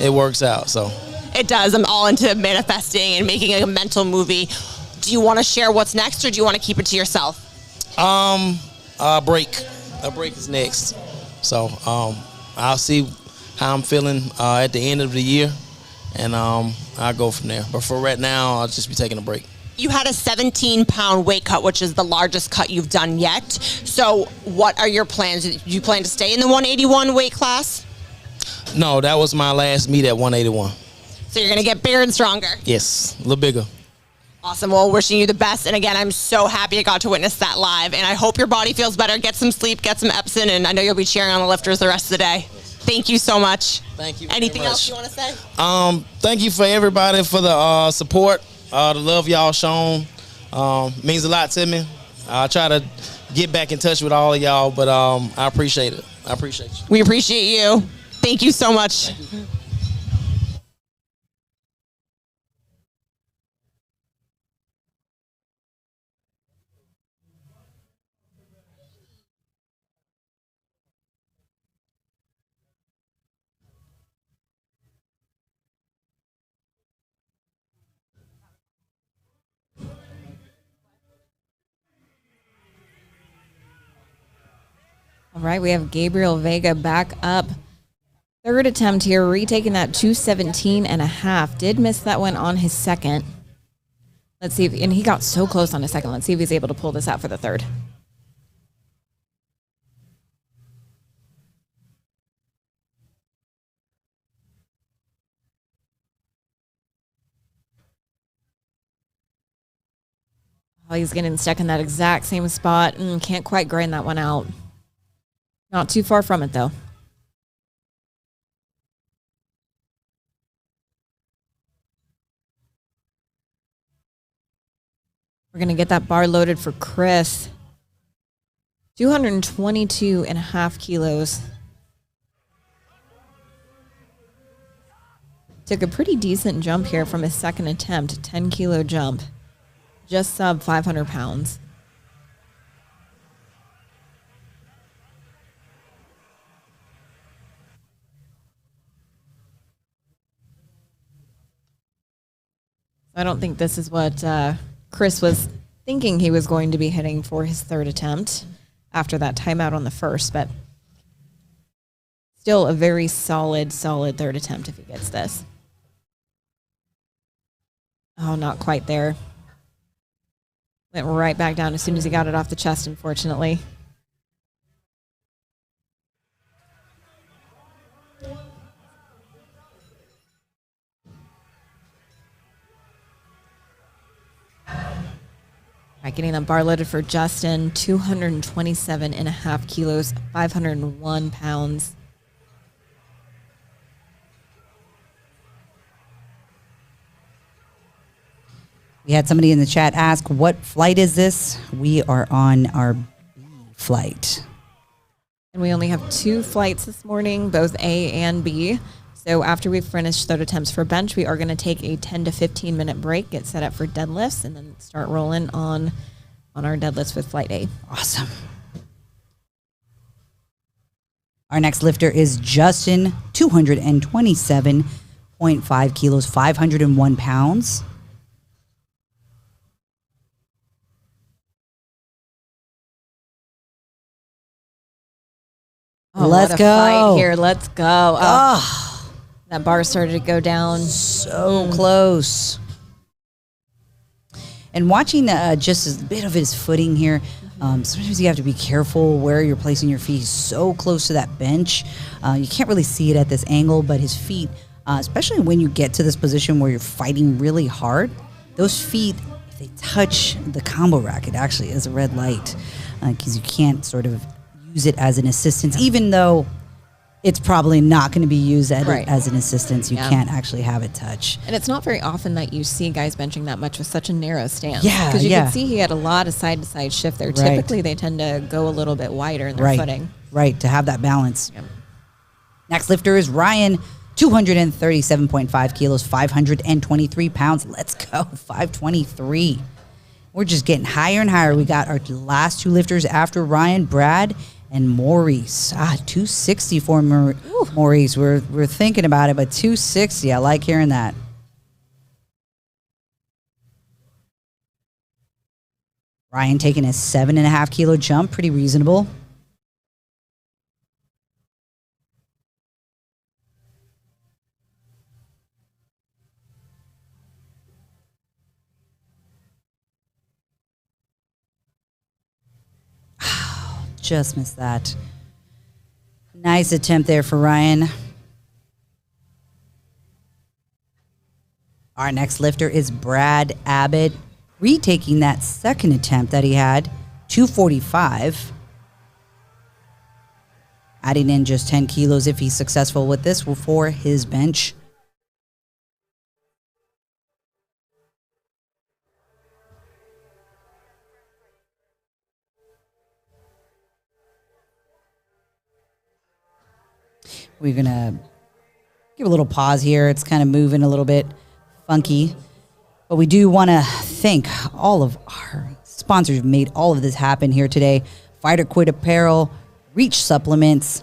[SPEAKER 9] it works out. So
[SPEAKER 7] it does. I'm all into manifesting and making a mental movie. Do you want to share what's next, or do you want to keep it to yourself?
[SPEAKER 9] A break is next. So I'll see how I'm feeling at the end of the year, and I'll go from there. But for right now, I'll just be taking a break.
[SPEAKER 7] You had a 17-pound weight cut, which is the largest cut you've done yet. So what are your plans? Do you plan to stay in the 181 weight class?
[SPEAKER 9] No, that was my last meet at 181.
[SPEAKER 7] So you're going to get bigger and stronger?
[SPEAKER 9] Yes, a little bigger.
[SPEAKER 7] Awesome. Well, wishing you the best. And again, I'm so happy I got to witness that live. And I hope your body feels better. Get some sleep, get some Epsom, and I know you'll be cheering on the lifters the rest of the day. Thank you so much.
[SPEAKER 9] Thank you.
[SPEAKER 7] Anything else you want to say?
[SPEAKER 9] Thank you for everybody for the support. The love y'all shown means a lot to me. I try to get back in touch with all of y'all, but I appreciate it. I appreciate you.
[SPEAKER 7] We appreciate you. Thank you so much.
[SPEAKER 3] All right, we have Gabriel Vega back up. Third attempt here, retaking that 217 and a half. Did miss that one on his second. Let's see if, and he got so close on his second. Let's see if he's able to pull this out for the third. Oh, he's getting stuck in that exact same spot. Can't quite grind that one out. Not too far from it, though. We're going to get that bar loaded for Chris. 222 and a half kilos. Took a pretty decent jump here from his second attempt, a 10-kilo jump. Just sub 500 pounds. I don't think this is what Chris was thinking he was going to be hitting for his third attempt after that timeout on the first, but still a very solid third attempt if he gets this. Oh, not quite there. Went right back down as soon as he got it off the chest, unfortunately. All right, getting that bar loaded for Justin, 227.5 kilos, 501 pounds.
[SPEAKER 1] We had somebody in the chat ask, what flight is this? We are on our B flight.
[SPEAKER 3] And we only have 2 flights this morning, both A and B. So after we've finished third attempts for bench, we are going to take a 10 to 15 minute break, get set up for deadlifts, and then start rolling on our deadlifts with flight A.
[SPEAKER 1] Awesome. Our next lifter is Justin, 227.5 kilos, 501 pounds.
[SPEAKER 3] Oh,
[SPEAKER 1] Let's
[SPEAKER 3] what a
[SPEAKER 1] go.
[SPEAKER 3] fight here. Let's go.
[SPEAKER 1] Oh,
[SPEAKER 3] that bar started to go down.
[SPEAKER 1] so close. And watching just a bit of his footing here, sometimes you have to be careful where you're placing your feet. He's so close to that bench. You can't really see it at this angle, but his feet, especially when you get to this position where you're fighting really hard, those feet, if they touch the combo rack, it actually is a red light because you can't sort of use it as an assistance, even though it's probably not going to be used as an assistance. You can't actually have it touch.
[SPEAKER 3] And it's not very often that you see guys benching that much with such a narrow stance.
[SPEAKER 1] Yeah,
[SPEAKER 3] because you can see he had a lot of side-to-side shift there.
[SPEAKER 1] Right.
[SPEAKER 3] Typically, they tend to go a little bit wider in their footing.
[SPEAKER 1] Right, to have that balance. Yep. Next lifter is Ryan, 237.5 kilos, 523 pounds. Let's go, 523. We're just getting higher and higher. We got our last 2 lifters after Ryan, Brad, and Maurice. 260 for Maurice. We're thinking about it, but 260. I like hearing that. Ryan taking a 7.5 kilo jump, pretty reasonable. Just missed that. Nice attempt there for Ryan. Our next lifter is Brad Abbott, retaking that second attempt that he had, 245. Adding in just 10 kilos if he's successful with this for his bench. We're going to give a little pause here. It's kind of moving a little bit funky. But we do want to thank all of our sponsors who made all of this happen here today. Fighter Quit Apparel, Reach Supplements,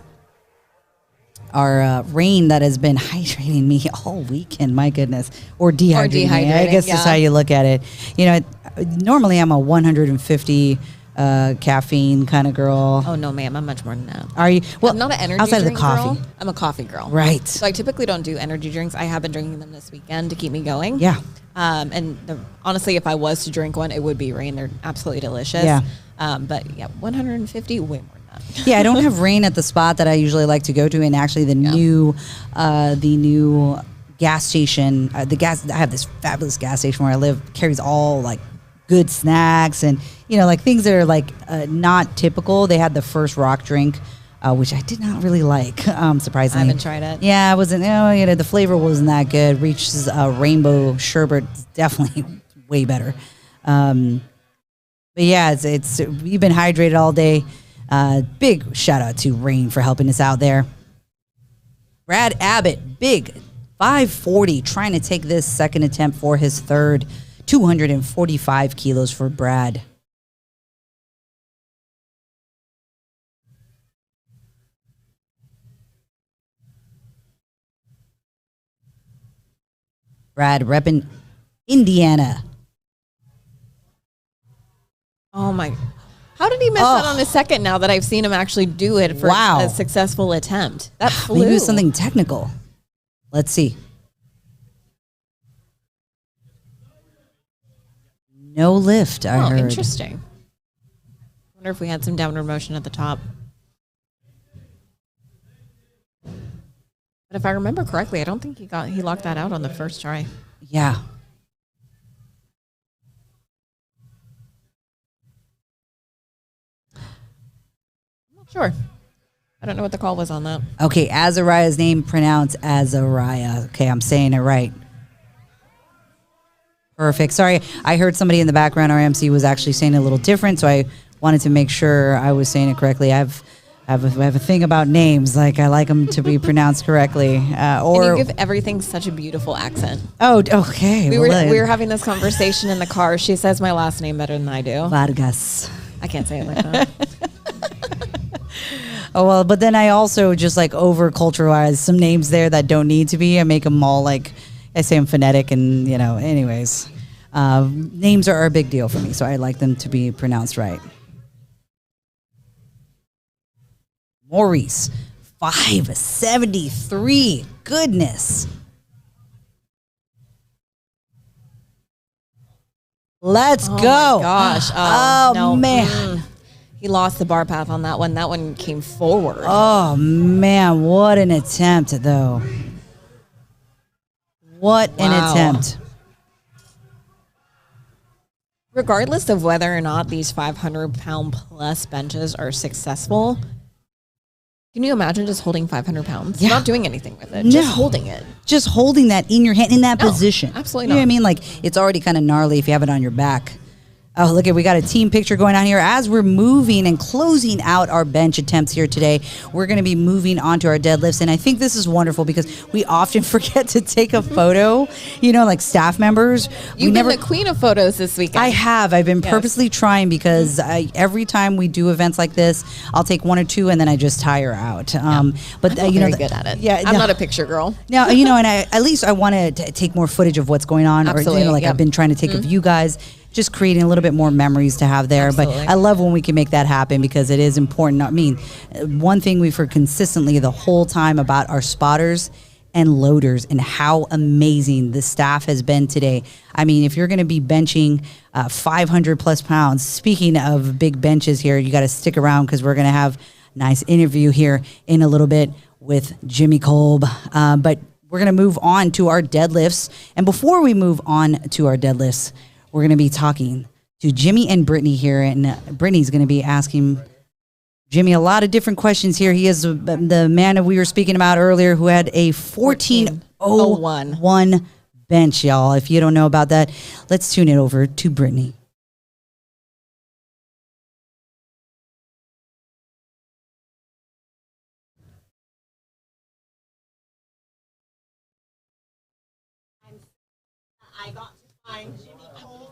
[SPEAKER 1] our rain that has been hydrating me all weekend, my goodness. Or dehydrating me. I guess that's how you look at it. You know, normally I'm a 150 caffeine kind of girl.
[SPEAKER 3] Oh no, ma'am, I'm much more than that.
[SPEAKER 1] Are you? Well,
[SPEAKER 3] I'm not an energy
[SPEAKER 1] outside
[SPEAKER 3] drink
[SPEAKER 1] of the coffee.
[SPEAKER 3] girl. I'm a coffee girl.
[SPEAKER 1] Right.
[SPEAKER 3] So I typically don't do energy drinks. I have been drinking them this weekend to keep me going.
[SPEAKER 1] Yeah.
[SPEAKER 3] And honestly, if I was to drink one, it would be Rain. They're absolutely delicious.
[SPEAKER 1] Yeah.
[SPEAKER 3] But yeah, 150, way more than that.
[SPEAKER 1] Yeah, I don't have Rain at the spot that I usually like to go to, and actually the new gas station, I have this fabulous gas station where I live, carries all like good snacks and, you know, like things that are like not typical. They had the First Rock drink, which I did not really like, surprisingly.
[SPEAKER 3] I haven't tried it.
[SPEAKER 1] Yeah, I wasn't, the flavor wasn't that good. Reach's rainbow sherbet is definitely way better. But yeah, it's we've been hydrated all day. Big shout out to Rain for helping us out there. Brad Abbott, big 540, trying to take this second attempt for his third. 245 kilos for Brad. Brad repping Indiana.
[SPEAKER 3] Oh my! How did he miss that on his second? Now that I've seen him actually do it for a successful attempt, that flew.
[SPEAKER 1] Maybe it was something technical. Let's see. No lift. I heard.
[SPEAKER 3] Interesting. I wonder if we had some downward motion at the top. But if I remember correctly, I don't think he locked that out on the first try.
[SPEAKER 1] Yeah.
[SPEAKER 3] Sure. I don't know what the call was on that.
[SPEAKER 1] Okay, Azariah's name pronounced Azariah. Okay, I'm saying it right. Perfect. Sorry, I heard somebody in the background. Our MC was actually saying it a little different, so I wanted to make sure I was saying it correctly. I have a thing about names. Like, I like them to be pronounced correctly. Or
[SPEAKER 3] and you give everything such a beautiful accent.
[SPEAKER 1] Oh, okay.
[SPEAKER 3] We were having this conversation in the car. She says my last name better than I do.
[SPEAKER 1] Vargas.
[SPEAKER 3] I can't say it like that.
[SPEAKER 1] Oh, well, but then I also just like over culturalize some names there that don't need to be. I make them all like, I say them phonetic and, anyways. Names are a big deal for me, so I like them to be pronounced right. Maurice, 573. Goodness. Let's go.
[SPEAKER 3] Oh, my gosh.
[SPEAKER 1] Oh
[SPEAKER 3] no.
[SPEAKER 1] man.
[SPEAKER 3] He lost the bar path on that one. That one came forward.
[SPEAKER 1] Oh, man. What an attempt, though. What an attempt.
[SPEAKER 3] Regardless of whether or not these 500-pound plus benches are successful, can you imagine just holding 500 pounds?
[SPEAKER 1] Yeah.
[SPEAKER 3] Not doing anything with it.
[SPEAKER 1] No.
[SPEAKER 3] Just holding it.
[SPEAKER 1] Just holding that in your hand in that position.
[SPEAKER 3] Absolutely
[SPEAKER 1] You know
[SPEAKER 3] not.
[SPEAKER 1] what I mean? Like, it's already kind of gnarly if you have it on your back. Oh, look at, we got a team picture going on here. As we're moving and closing out our bench attempts here today, we're going to be moving on to our deadlifts. And I think this is wonderful because we often forget to take a photo, like staff members.
[SPEAKER 3] You've been the queen of photos this weekend.
[SPEAKER 1] I have. I've been purposely trying because every time we do events like this, I'll take one or two and then I just tire out. But
[SPEAKER 3] I'm very good at it.
[SPEAKER 1] Yeah,
[SPEAKER 3] I'm not a picture girl.
[SPEAKER 1] Now, and at least I want to take more footage of what's going on.
[SPEAKER 3] Absolutely,
[SPEAKER 1] Or, I've been trying to take of you guys, just creating a little bit more memories to have there.
[SPEAKER 3] Absolutely.
[SPEAKER 1] But I love when we can make that happen because it is important. I mean, one thing we've heard consistently the whole time about our spotters and loaders and how amazing the staff has been today. I mean, if you're going to be benching 500 plus pounds, speaking of big benches here, you got to stick around because we're going to have a nice interview here in a little bit with Jimmy Kolb. But we're going to move on to our deadlifts. And before we move on to our deadlifts, we're going to be talking to Jimmy and Brittany here. And Brittany's going to be asking Jimmy a lot of different questions here. He is the man that we were speaking about earlier who had a 1401 bench, y'all. If you don't know about that, let's tune it over to Brittany.
[SPEAKER 7] I got to find Jimmy Kolb,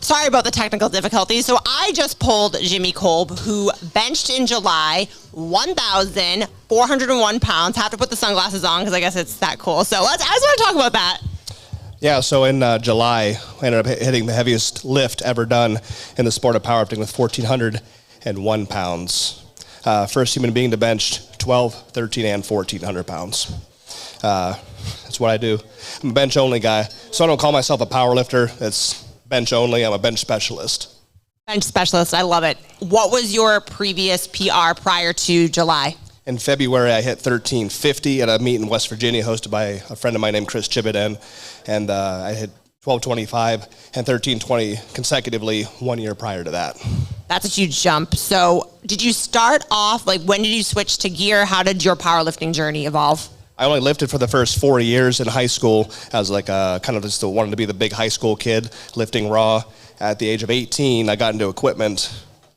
[SPEAKER 7] Sorry about the technical difficulties. So I just pulled Jimmy Kolb, who benched in July 1,401 pounds. Have to put the sunglasses on because I guess it's that cool. So I just want to talk about that.
[SPEAKER 10] Yeah, so in July, I ended up hitting the heaviest lift ever done in the sport of powerlifting with 1,401 pounds. First human being to bench 12, 13, and 1,400 pounds. That's what I do. I'm a bench only guy, so I don't call myself a power lifter. It's bench only. I'm a bench specialist.
[SPEAKER 7] Bench specialist. I love it. What was your previous PR prior to July?
[SPEAKER 10] In February, I hit 1350 at a meet in West Virginia hosted by a friend of mine named Chris Chibiden, and I hit 1225 and 1320 consecutively 1 year prior to that.
[SPEAKER 7] That's a huge jump. So did you start off, when did you switch to gear? How did your powerlifting journey evolve?
[SPEAKER 10] I only lifted for the first 4 years in high school. I was kind of just wanted to be the big high school kid, lifting raw. At the age of 18, I got into equipment,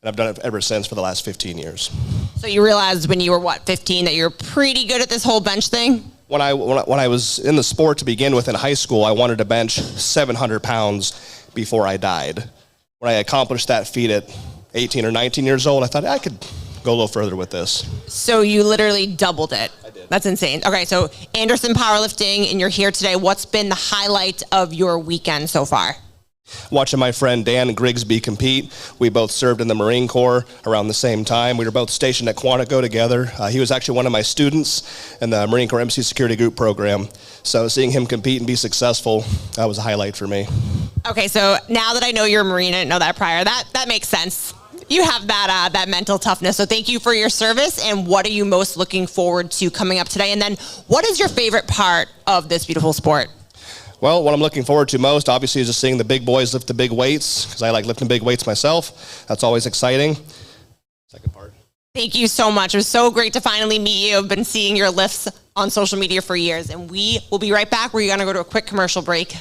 [SPEAKER 10] and I've done it ever since for the last 15 years.
[SPEAKER 7] So you realized when you were, 15, that you were pretty good at this whole bench thing?
[SPEAKER 10] When I was in the sport to begin with in high school, I wanted to bench 700 pounds before I died. When I accomplished that feat at 18 or 19 years old, I thought I could go a little further with this.
[SPEAKER 7] So you literally doubled it. I did. That's insane. Okay, so Anderson Powerlifting, and you're here today. What's been the highlight of your weekend so far?
[SPEAKER 10] Watching my friend Dan Grigsby compete. We both served in the Marine Corps around the same time. We were both stationed at Quantico together. He was actually one of my students in the Marine Corps MC Security Group program. So seeing him compete and be successful, that was a highlight for me.
[SPEAKER 7] Okay, so now that I know you're a Marine, I didn't know that prior. That makes sense. You have that mental toughness. So thank you for your service. And what are you most looking forward to coming up today? And then what is your favorite part of this beautiful sport?
[SPEAKER 10] Well, what I'm looking forward to most, obviously, is just seeing the big boys lift the big weights, because I like lifting big weights myself. That's always exciting. Second part.
[SPEAKER 7] Thank you so much. It was so great to finally meet you. I've been seeing your lifts on social media for years, and we will be right back. We're going to go to a quick commercial break.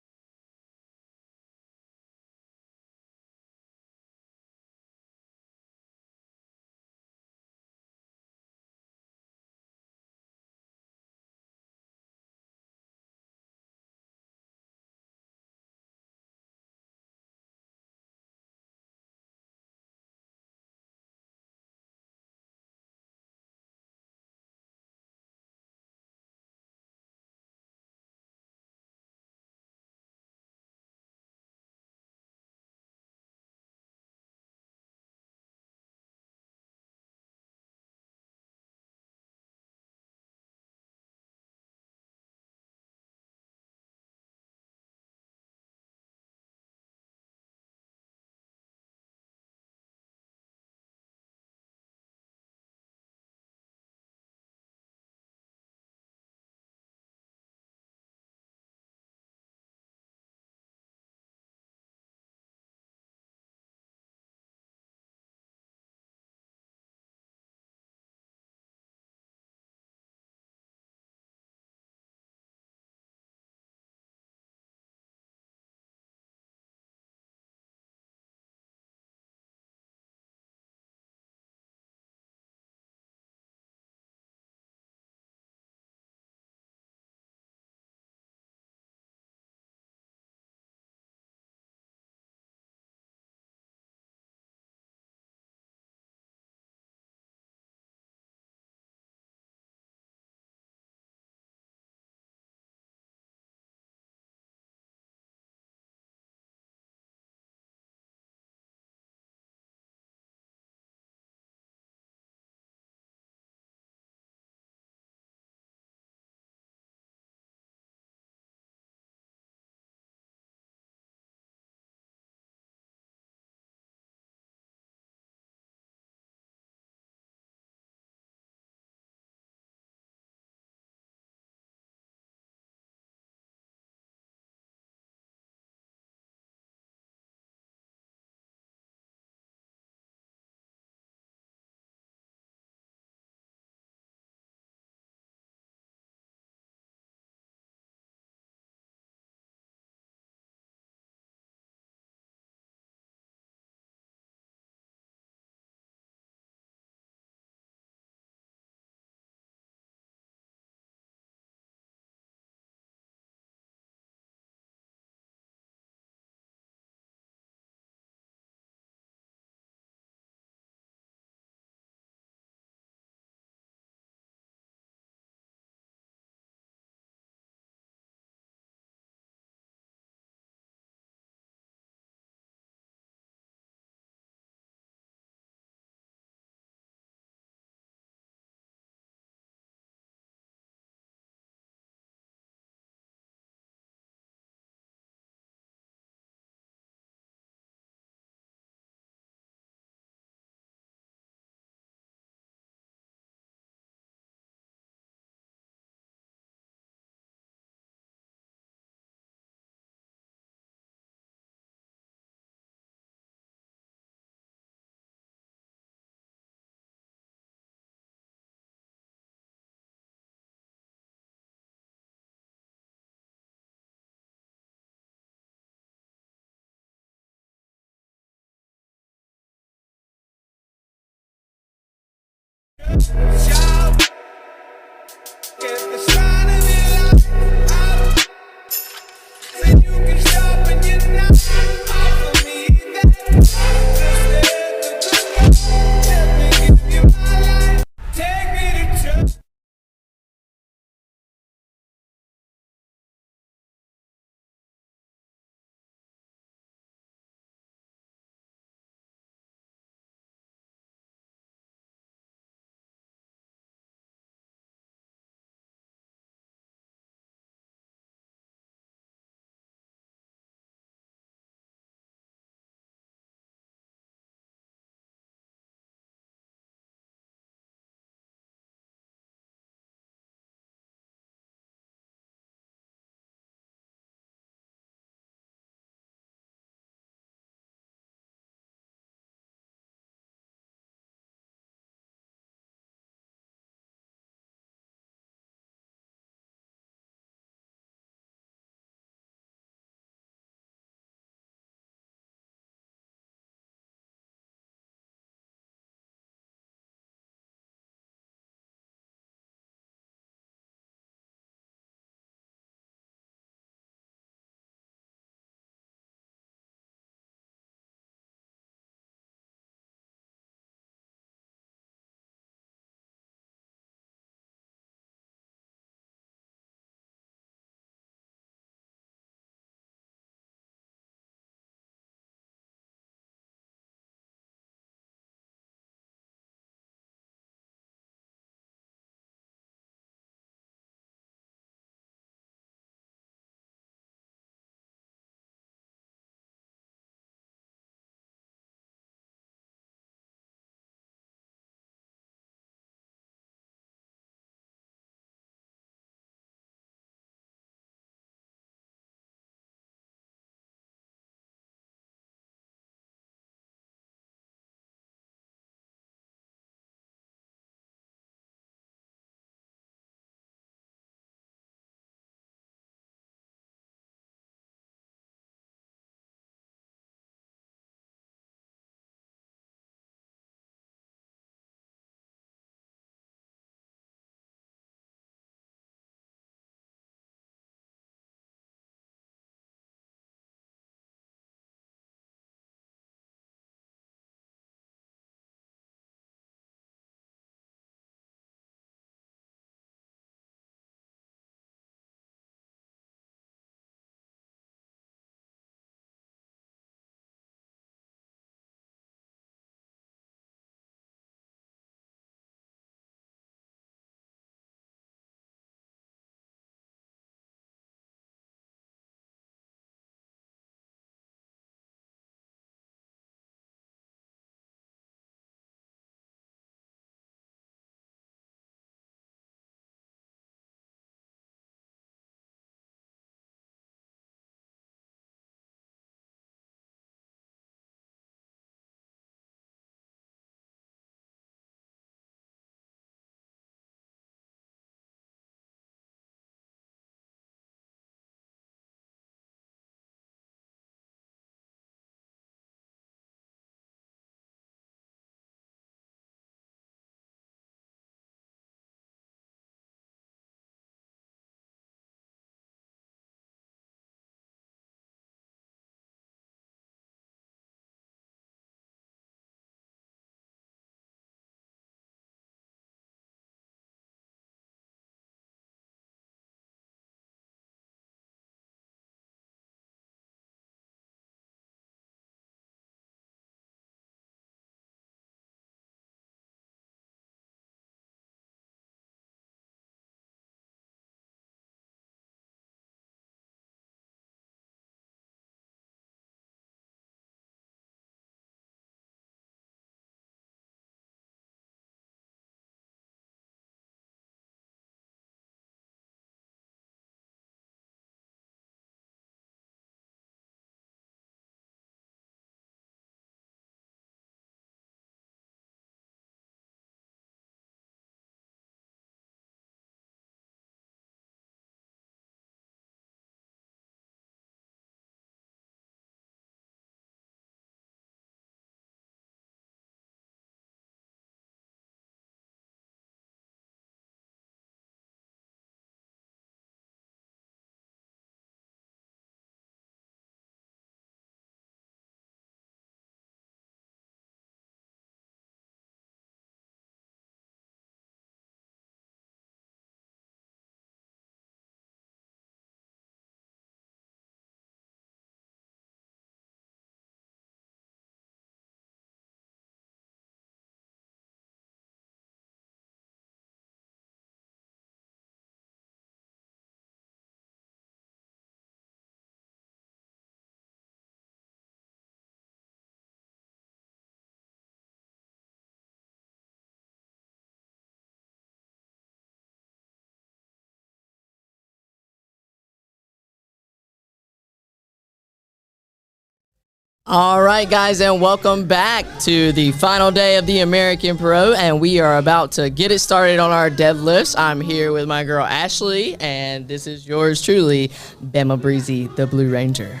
[SPEAKER 2] All right, guys, and welcome back to the final day of the American Pro, and we are about to get it started on our deadlifts. I'm here with my girl Ashley, and this is yours truly, Bama Breezy, the Blue Ranger.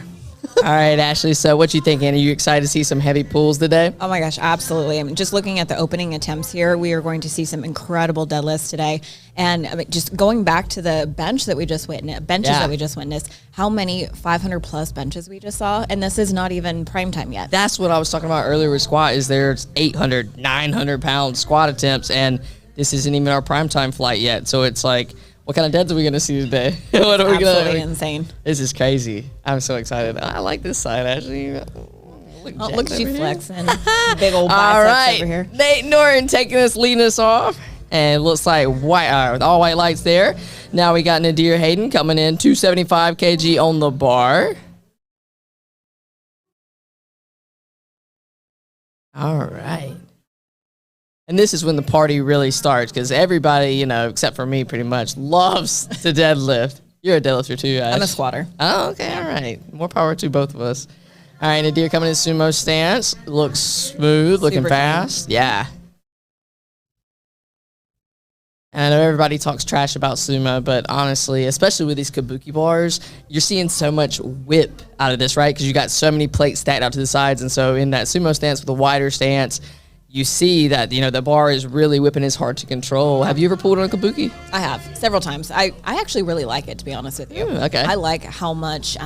[SPEAKER 2] All right, Ashley, so what you thinking? Are you excited to see some heavy pulls today?
[SPEAKER 3] Oh my gosh, absolutely. I mean, just looking at the opening attempts here, we are going to see some incredible deadlifts today. And I mean, just going back to the benches that we just witnessed, how many 500 plus benches we just saw, and this is not even prime time yet.
[SPEAKER 2] That's what I was talking about earlier with squat, is there's 800, 900 pound squat attempts, and this isn't even our prime time flight yet. So it's like, what kind of deads are we going to see today? What are we
[SPEAKER 3] Absolutely insane.
[SPEAKER 2] This is crazy. I'm so excited. I like this side, actually.
[SPEAKER 3] Look at you flexing. Big old biceps over here.
[SPEAKER 2] Nate Norton leading us off. And looks like all white lights there. Now we got Nadir Hayden coming in, 275 kg on the bar. All right. And this is when the party really starts, because everybody, you know, except for me pretty much, loves to deadlift. You're a deadlifter too, Ash.
[SPEAKER 3] I'm a squatter.
[SPEAKER 2] Oh, okay, all right. More power to both of us. All right, Nadir coming in sumo stance. Looks smooth, looking
[SPEAKER 3] Super
[SPEAKER 2] fast.
[SPEAKER 3] clean.
[SPEAKER 2] Yeah. And I know everybody talks trash about sumo, but honestly, especially with these kabuki bars, you're seeing so much whip out of this, right? Because you got so many plates stacked out to the sides. And so in that sumo stance with a wider stance, you see that, you know, the bar is really whipping. It's hard to control. Have you ever pulled on a kabuki?
[SPEAKER 3] I have, several times. I actually really like it, to be honest with you.
[SPEAKER 2] Okay.
[SPEAKER 3] I like how much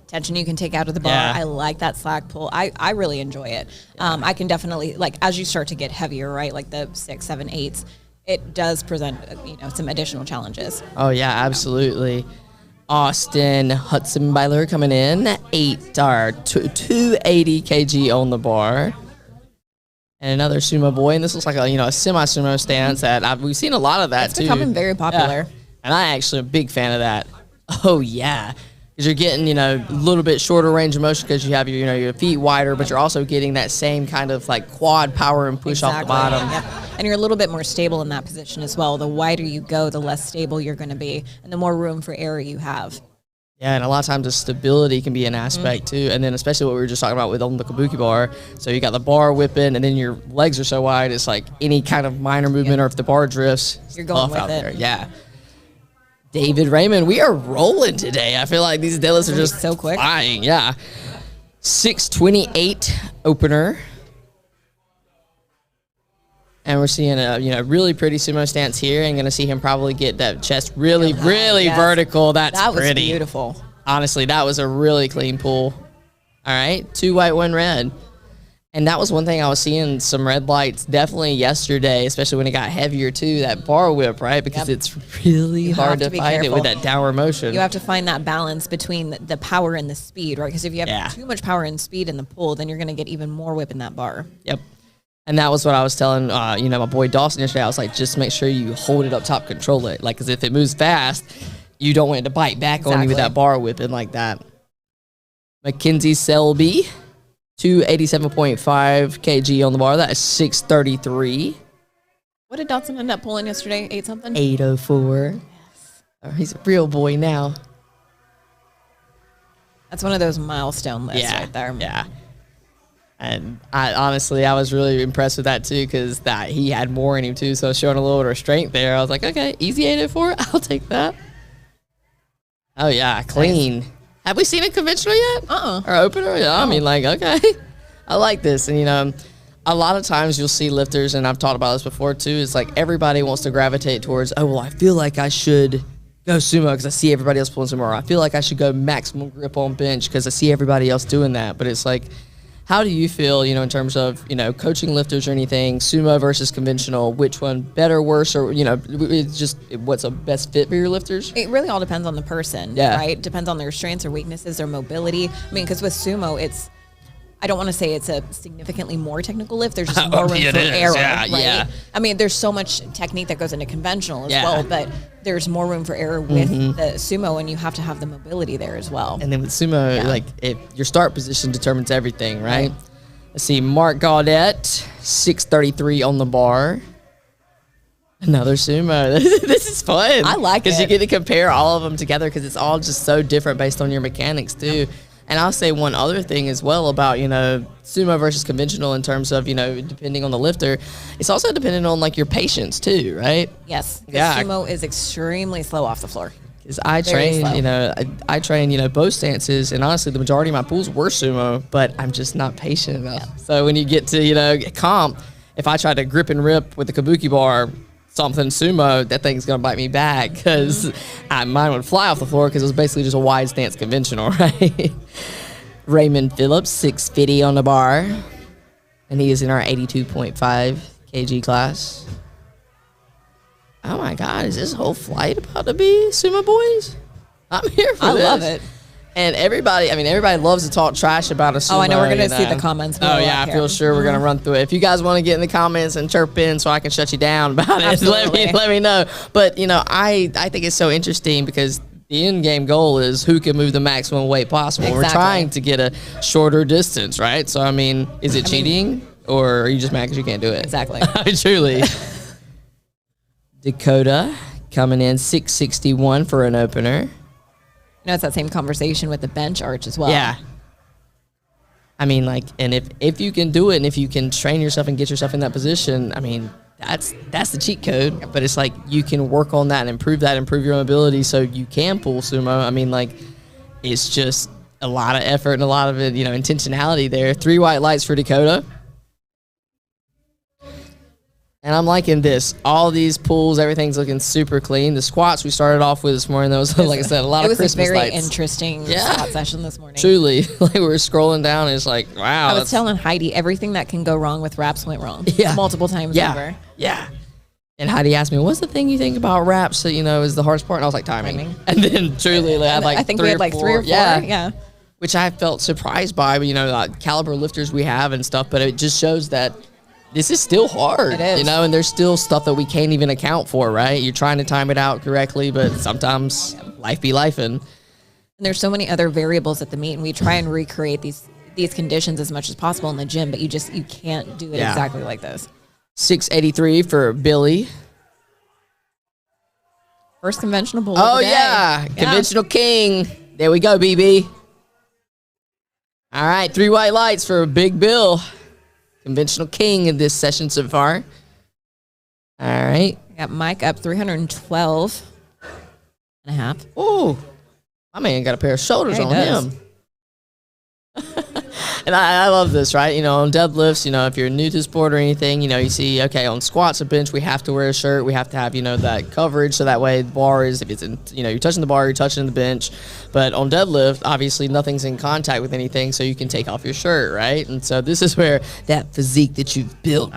[SPEAKER 3] tension you can take out of the bar.
[SPEAKER 2] Yeah.
[SPEAKER 3] I like that slack pull. I really enjoy it. I can definitely, like, as you start to get heavier, right, like the 6, 7, 8s, it does present, you know, some additional challenges.
[SPEAKER 2] Oh, yeah, absolutely. Austin Hudson-Byler coming in, 280 kg on the bar. And another sumo boy, and this looks like a semi-sumo stance that we've seen a lot of that
[SPEAKER 3] It's
[SPEAKER 2] too.
[SPEAKER 3] becoming very popular.
[SPEAKER 2] Yeah. And I actually am a big fan of that. Oh yeah, because you're getting a little bit shorter range of motion because you have your feet wider, but you're also getting that same kind of like quad power and push off the bottom.
[SPEAKER 3] Yep. And you're a little bit more stable in that position as well. The wider you go, the less stable you're going to be, and the more room for error you have.
[SPEAKER 2] Yeah, and a lot of times the stability can be an aspect too, and then especially what we were just talking about with on the kabuki bar. So you got the bar whipping, and then your legs are so wide, it's like any kind of minor movement, or if the bar drifts,
[SPEAKER 3] you're going with
[SPEAKER 2] out
[SPEAKER 3] it.
[SPEAKER 2] there. Yeah. David Raymond, we are rolling today. I feel like these deadlifts are just
[SPEAKER 3] so quick.
[SPEAKER 2] flying. Yeah, 628 opener. And we're seeing a really pretty sumo stance here, and going to see him probably get that chest really
[SPEAKER 3] Yes.
[SPEAKER 2] vertical. That was
[SPEAKER 3] pretty beautiful.
[SPEAKER 2] Honestly, that was a really clean pull. All right, 2 white, 1 red. And that was one thing I was seeing some red lights definitely yesterday, especially when it got heavier too, that bar whip, right? Because it's really hard to fight it with that downward motion.
[SPEAKER 3] You have to find that balance between the power and the speed, right? Because if you have too much power and speed in the pull, then you're going to get even more whip in that bar.
[SPEAKER 2] Yep. And that was what I was telling, my boy Dawson yesterday. I was like, just make sure you hold it up top, control it. Like, because if it moves fast, you don't want it to bite back on you with that bar whipping like that. Mackenzie Selby, 287.5 kg on the bar. That is 633.
[SPEAKER 3] What did Dawson end up pulling yesterday? 8 something?
[SPEAKER 2] 804. Yes. Oh, he's a real boy now.
[SPEAKER 3] That's one of those milestone lists right there.
[SPEAKER 2] Yeah. And I was really impressed with that too, because he had more in him too. So showing a little bit of strength there, I was like, okay, easy 804. I'll take that. Oh yeah, clean. Nice. Have we seen a conventional yet? Or opener? Yeah, I mean, like, okay, I like this. And a lot of times you'll see lifters, and I've talked about this before too. It's like everybody wants to gravitate towards, oh well, I feel like I should go sumo because I see everybody else pulling sumo. Or I feel like I should go maximum grip on bench because I see everybody else doing that. But it's like, how do you feel, in terms of, coaching lifters or anything, sumo versus conventional, which one better, worse, or, it's just what's a best fit for your lifters?
[SPEAKER 3] It really all depends on the person, right? Depends on their strengths or weaknesses, their mobility. I mean, because with sumo, I don't want to say it's a significantly more technical lift. There's just more room for error, right?
[SPEAKER 2] Yeah.
[SPEAKER 3] I mean, there's so much technique that goes into conventional as well, but there's more room for error with the sumo, and you have to have the mobility there as well.
[SPEAKER 2] And then with sumo, like, if your start position determines everything, right? Let's see, Mark Gaudette, 633 on the bar. Another sumo. This is fun.
[SPEAKER 3] I like it.
[SPEAKER 2] Because you get to compare all of them together because it's all just so different based on your mechanics too. And I'll say one other thing as well about, sumo versus conventional in terms of, depending on the lifter. It's also dependent on, like, your patience, too, right?
[SPEAKER 3] Yes.
[SPEAKER 2] Yeah.
[SPEAKER 3] Sumo is extremely slow off the floor.
[SPEAKER 2] Because I train, I train, both stances, and honestly, the majority of my pulls were sumo, but I'm just not patient enough. Yeah. So when you get to, comp, if I try to grip and rip with the kabuki bar, something sumo, that thing's going to bite me back because mine would fly off the floor because it was basically just a wide stance conventional, right? Raymond Phillips, 650 on the bar, and he is in our 82.5 kg class. Oh my God, is this whole flight about to be sumo boys? I'm here for this.
[SPEAKER 3] I love it.
[SPEAKER 2] And everybody loves to talk trash about a sumo.
[SPEAKER 3] Oh, I know we're going to see the comments.
[SPEAKER 2] Oh, yeah, I feel sure we're going to run through it. If you guys want to get in the comments and chirp in so I can shut you down about it, let me know. But, I think it's so interesting because the end game goal is who can move the maximum weight possible. Exactly. We're trying to get a shorter distance, right? So, is it cheating or are you just mad because you can't do it?
[SPEAKER 3] Exactly.
[SPEAKER 2] Truly. Dakota coming in 661 for an opener.
[SPEAKER 3] It's that same conversation with the bench arch as well.
[SPEAKER 2] Yeah. And if you can do it and if you can train yourself and get yourself in that position, that's the cheat code. But it's like you can work on that and improve your mobility so you can pull sumo. It's just a lot of effort and a lot of it, intentionality there. 3 white lights for Dakota. And I'm liking this. All these pulls, everything's looking super clean. The squats we started off with this morning, that was, like I said, a lot of Christmas lights.
[SPEAKER 3] It was a very interesting squat session this morning.
[SPEAKER 2] Truly. Like, we were scrolling down, and it's like, wow.
[SPEAKER 3] I was telling Heidi, everything that can go wrong with wraps went wrong.
[SPEAKER 2] Yeah.
[SPEAKER 3] Multiple times over.
[SPEAKER 2] Yeah. And Heidi asked me, what's the thing you think about wraps that, is the hardest part? And I was like, timing. And then, truly, I think we had like 3 or 4.
[SPEAKER 3] Yeah.
[SPEAKER 2] Which I felt surprised by, caliber lifters we have and stuff, but it just shows that this is still hard,
[SPEAKER 3] it is.
[SPEAKER 2] And there's still stuff that we can't even account for, right? You're trying to time it out correctly, but sometimes life be lifing.
[SPEAKER 3] And there's so many other variables at the meet, and we try and recreate these conditions as much as possible in the gym, but you can't do it exactly like this.
[SPEAKER 2] 683 for Billy.
[SPEAKER 3] First conventional pull.
[SPEAKER 2] Oh, yeah. Conventional king. There we go, BB. All right, 3 white lights for Big Bill. Conventional king in this session so far. All right.
[SPEAKER 3] Got Mike up 312 and a half.
[SPEAKER 2] Ooh. My man got a pair of shoulders on him. And I love this, right? On deadlifts, if you're new to the sport or anything, you see, okay, on squats and bench, we have to wear a shirt. We have to have, that coverage so that way the bar is, if it's in, you're touching the bar, you're touching the bench. But on deadlift, obviously nothing's in contact with anything, so you can take off your shirt, right? And so this is where that physique that you've built,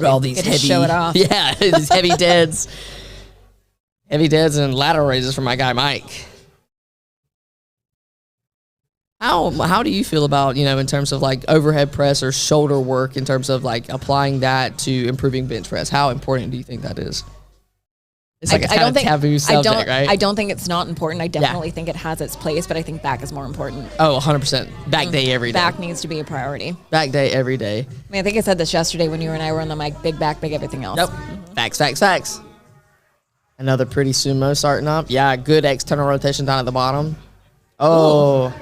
[SPEAKER 2] all these heavy,
[SPEAKER 3] show it off.
[SPEAKER 2] Yeah, these heavy deads and lateral raises from my guy Mike. How do you feel about, in terms of like overhead press or shoulder work in terms of like applying that to improving bench press? How important do you think that is? It's like a taboo subject, right?
[SPEAKER 3] I don't think it's not important. I definitely think it has its place, but I think back is more important.
[SPEAKER 2] Oh, 100%. Back day every day.
[SPEAKER 3] Back needs to be a priority.
[SPEAKER 2] Back day every day.
[SPEAKER 3] I think I said this yesterday when you and I were on the mic, big back, big everything else.
[SPEAKER 2] Yep. Facts. Another pretty sumo starting up. Yeah, good external rotation down at the bottom. Oh. Ooh.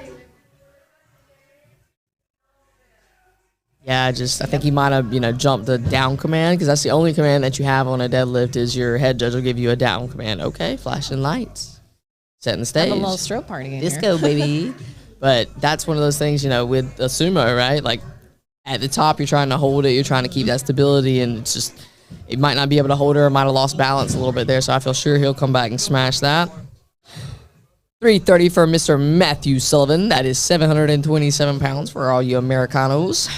[SPEAKER 2] Yeah, I think he might have, jumped the down command because that's the only command that you have on a deadlift is your head judge will give you a down command. Okay, flashing lights, setting the stage.
[SPEAKER 3] Have a little stroke party in
[SPEAKER 2] Disco, baby. But that's one of those things, with a sumo, right? Like at the top, you're trying to hold it. You're trying to keep that stability, and it's just, it might not be able to hold her. Might have lost balance a little bit there, so I feel sure he'll come back and smash that. 330 for Mr. Matthew Sullivan. That is 727 pounds for all you Americanos.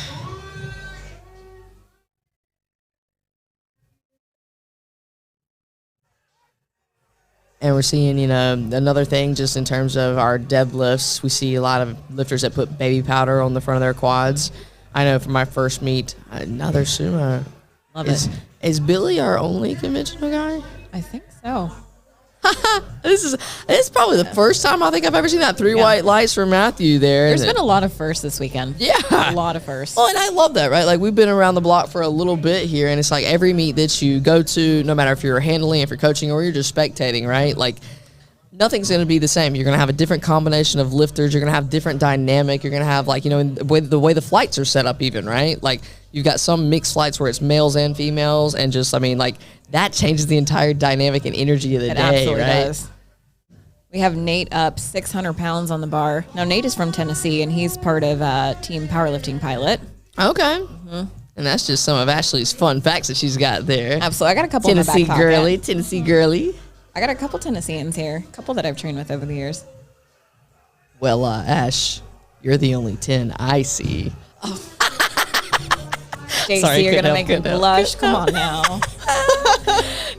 [SPEAKER 2] And we're seeing, another thing just in terms of our deadlifts. We see a lot of lifters that put baby powder on the front of their quads. I know for my first meet, another sumo.
[SPEAKER 3] Love it.
[SPEAKER 2] Is Billy our only conventional guy?
[SPEAKER 3] I think so.
[SPEAKER 2] This is probably the first time I think I've ever seen that 3 white lights for Matthew there.
[SPEAKER 3] There's been a lot of firsts this weekend.
[SPEAKER 2] Yeah.
[SPEAKER 3] A lot of firsts.
[SPEAKER 2] Well, and I love that, right? Like, we've been around the block for a little bit here, and it's like every meet that you go to, no matter if you're handling, if you're coaching, or you're just spectating, right? Like, nothing's going to be the same. You're going to have a different combination of lifters. You're going to have different dynamic. You're going to have, like, you know, in the way the flights are set up even, right? Like, you've got some mixed flights where it's males and females, and just, I mean, like, that changes the entire dynamic and energy of the day,
[SPEAKER 3] absolutely
[SPEAKER 2] right?
[SPEAKER 3] Does. We have Nate up 600 pounds on the bar. Now, Nate is from Tennessee, and he's part of Team Powerlifting Pilot.
[SPEAKER 2] Okay. Mm-hmm. And that's just some of Ashley's fun facts that she's got there.
[SPEAKER 3] Absolutely. I got a couple
[SPEAKER 2] Tennessee
[SPEAKER 3] in my back
[SPEAKER 2] girly,
[SPEAKER 3] pocket.
[SPEAKER 2] Tennessee girly.
[SPEAKER 3] I got a couple Tennesseans here, a couple that I've trained with over the years.
[SPEAKER 2] Well, Ash, you're the only 10 I see.
[SPEAKER 3] Oh. JC, you're going to make me blush. Come on now.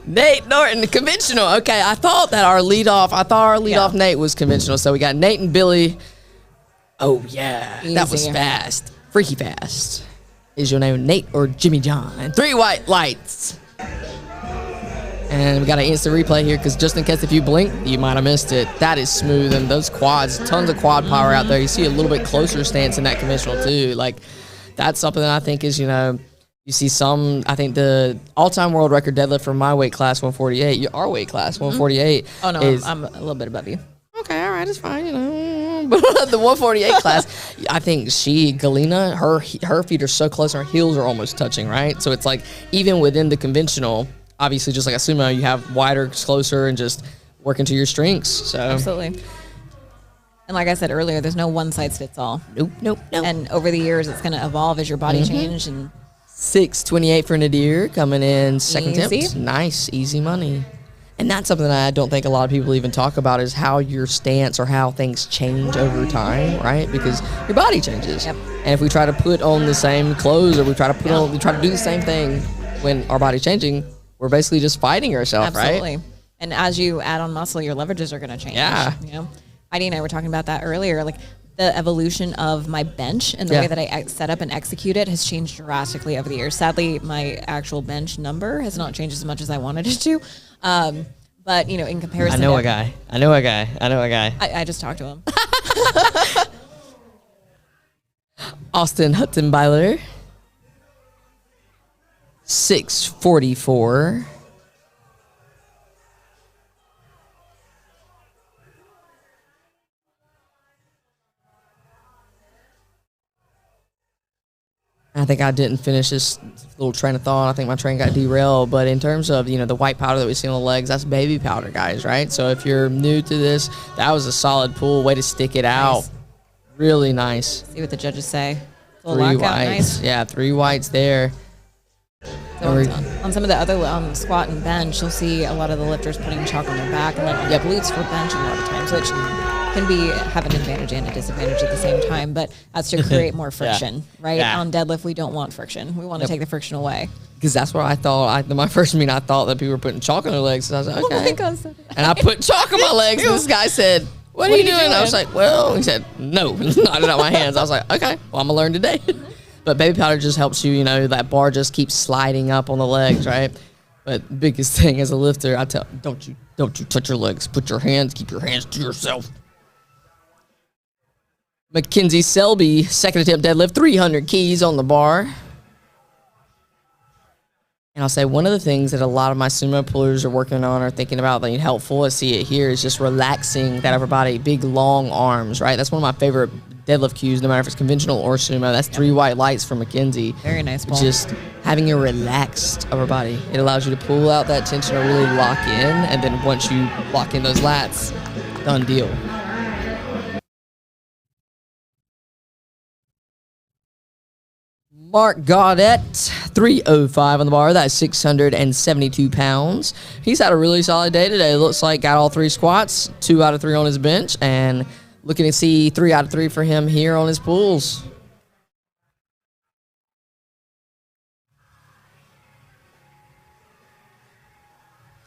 [SPEAKER 2] Nate Norton, conventional. Okay, I thought our leadoff Nate was conventional. So we got Nate and Billy. Oh, yeah.
[SPEAKER 3] Easy.
[SPEAKER 2] That was fast. Freaky fast. Is your name Nate or Jimmy John? 3 white lights. And we got an instant replay here because just in case if you blink, you might have missed it. That is smooth. And those quads, tons of quad power out there. You see a little bit closer stance in that conventional too. Like, that's something that I think is, you know, you see some, I think the all-time world record deadlift for my weight class, 148, our weight class, 148.
[SPEAKER 3] Oh, no, I'm a little bit above you.
[SPEAKER 2] Okay, all right, it's fine, you know. But the 148 class, I think Galena, her feet are so close, her heels are almost touching, right? So it's like, even within the conventional, obviously just like a sumo, you have wider, closer, and just working to your strengths. So
[SPEAKER 3] absolutely. And like I said earlier, there's no one size fits all.
[SPEAKER 2] Nope.
[SPEAKER 3] And over the years, it's going to evolve as your body change. And
[SPEAKER 2] 628 for Nadir coming in second
[SPEAKER 3] Easy.
[SPEAKER 2] attempt. Nice, easy money. And that's something that I don't think a lot of people even talk about is how your stance or how things change over time, right? Because your body changes.
[SPEAKER 3] Yep.
[SPEAKER 2] And if we try to put on the same clothes or we try to do the same thing when our body's changing, we're basically just fighting ourselves, right?
[SPEAKER 3] absolutely. And as you add on muscle, your leverages are going to change.
[SPEAKER 2] Yeah.
[SPEAKER 3] You know, Heidi and I were talking about that earlier. Like, the evolution of my bench and the way that I set up and execute it has changed drastically over the years. Sadly, my actual bench number has not changed as much as I wanted it to. But, you know, in comparison,
[SPEAKER 2] I know a guy.
[SPEAKER 3] I just talked to him.
[SPEAKER 2] Austin Huttenbeiler, 644. I think I didn't finish this little train of thought. I think my train got derailed. But in terms of, you know, the white powder that we see on the legs, that's baby powder, guys, right? So if you're new to this, that was a solid pull. Way to stick it out. Really nice.
[SPEAKER 3] See what the judges say.
[SPEAKER 2] 3 whites. Nice. Yeah, 3 whites there.
[SPEAKER 3] So on some of the other squat and bench, you'll see a lot of the lifters putting chalk on their back and then on glutes for bench a lot of times, which can have an advantage and a disadvantage at the same time, but that's to create more friction, right? Yeah. On deadlift, we don't want friction. We want to take the friction away.
[SPEAKER 2] Because that's what I thought. My first meeting, I thought that people were putting chalk on their legs. So I was like, okay. Oh my God, and I put chalk on my legs, and this guy said, what are you doing? I was like, well, he said, no, not it out my hands. I was like, okay, well, I'm going to learn today. But baby powder just helps you, you know, that bar just keeps sliding up on the legs, right? But biggest thing as a lifter, I tell, don't you touch your legs. Keep your hands to yourself. Mackenzie Selby, second attempt deadlift, 300 keys on the bar. And I'll say one of the things that a lot of my sumo pullers are working on or thinking about being helpful, I see it here, is just relaxing that upper body, big long arms, right? That's one of my favorite deadlift cues, no matter if it's conventional or sumo. That's 3 white lights from Mackenzie.
[SPEAKER 3] Very nice ball.
[SPEAKER 2] Just having a relaxed upper body. It allows you to pull out that tension or really lock in, and then once you lock in those lats, done deal. Mark Gaudette, 305 on the bar. That's 672 pounds. He's had a really solid day today. It looks like got all 3 squats, 2 out of 3 on his bench, and looking to see 3 out of 3 for him here on his pulls.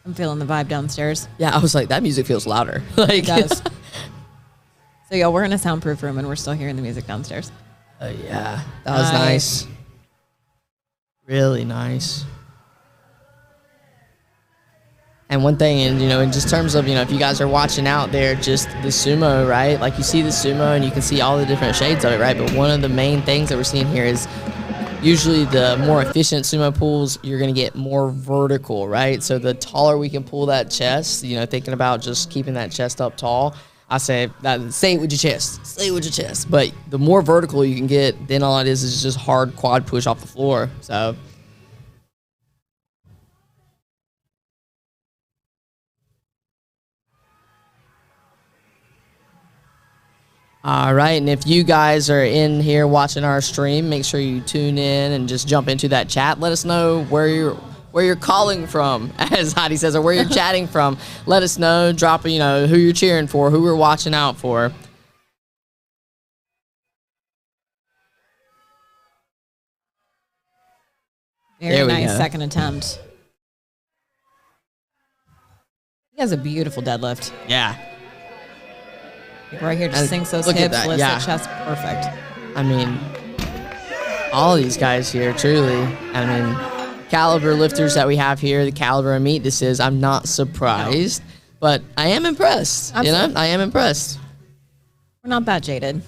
[SPEAKER 3] I'm feeling the vibe downstairs.
[SPEAKER 2] Yeah, I was like, that music feels louder. Like,
[SPEAKER 3] it does. So, yeah, we're in a soundproof room, and we're still hearing the music downstairs.
[SPEAKER 2] Yeah, that was nice. Really nice. And one thing, and you know, in just terms of, you know, if you guys are watching out there, just the sumo, right? Like you see the sumo and you can see all the different shades of it, right? But one of the main things that we're seeing here is usually the more efficient sumo pulls, you're going to get more vertical, right? So the taller we can pull that chest, thinking about just keeping that chest up tall, I say stay with your chest. Stay with your chest. But the more vertical you can get, then all it is just hard quad push off the floor. So all right, and if you guys are in here watching our stream, make sure you tune in and just jump into that chat. Let us know where you're calling from, as Heidi says, or where you're chatting from. Let us know. Drop, who you're cheering for, who we're watching out for.
[SPEAKER 3] Very nice second attempt. He has a beautiful deadlift.
[SPEAKER 2] Yeah.
[SPEAKER 3] Right here, just sinks those hips, lifts that chest, perfect.
[SPEAKER 2] I mean, all these guys here, truly. Caliber lifters that we have here, the caliber of meat this is, I'm not surprised, but I am impressed.
[SPEAKER 3] Absolutely.
[SPEAKER 2] I am impressed.
[SPEAKER 3] We're not that jaded.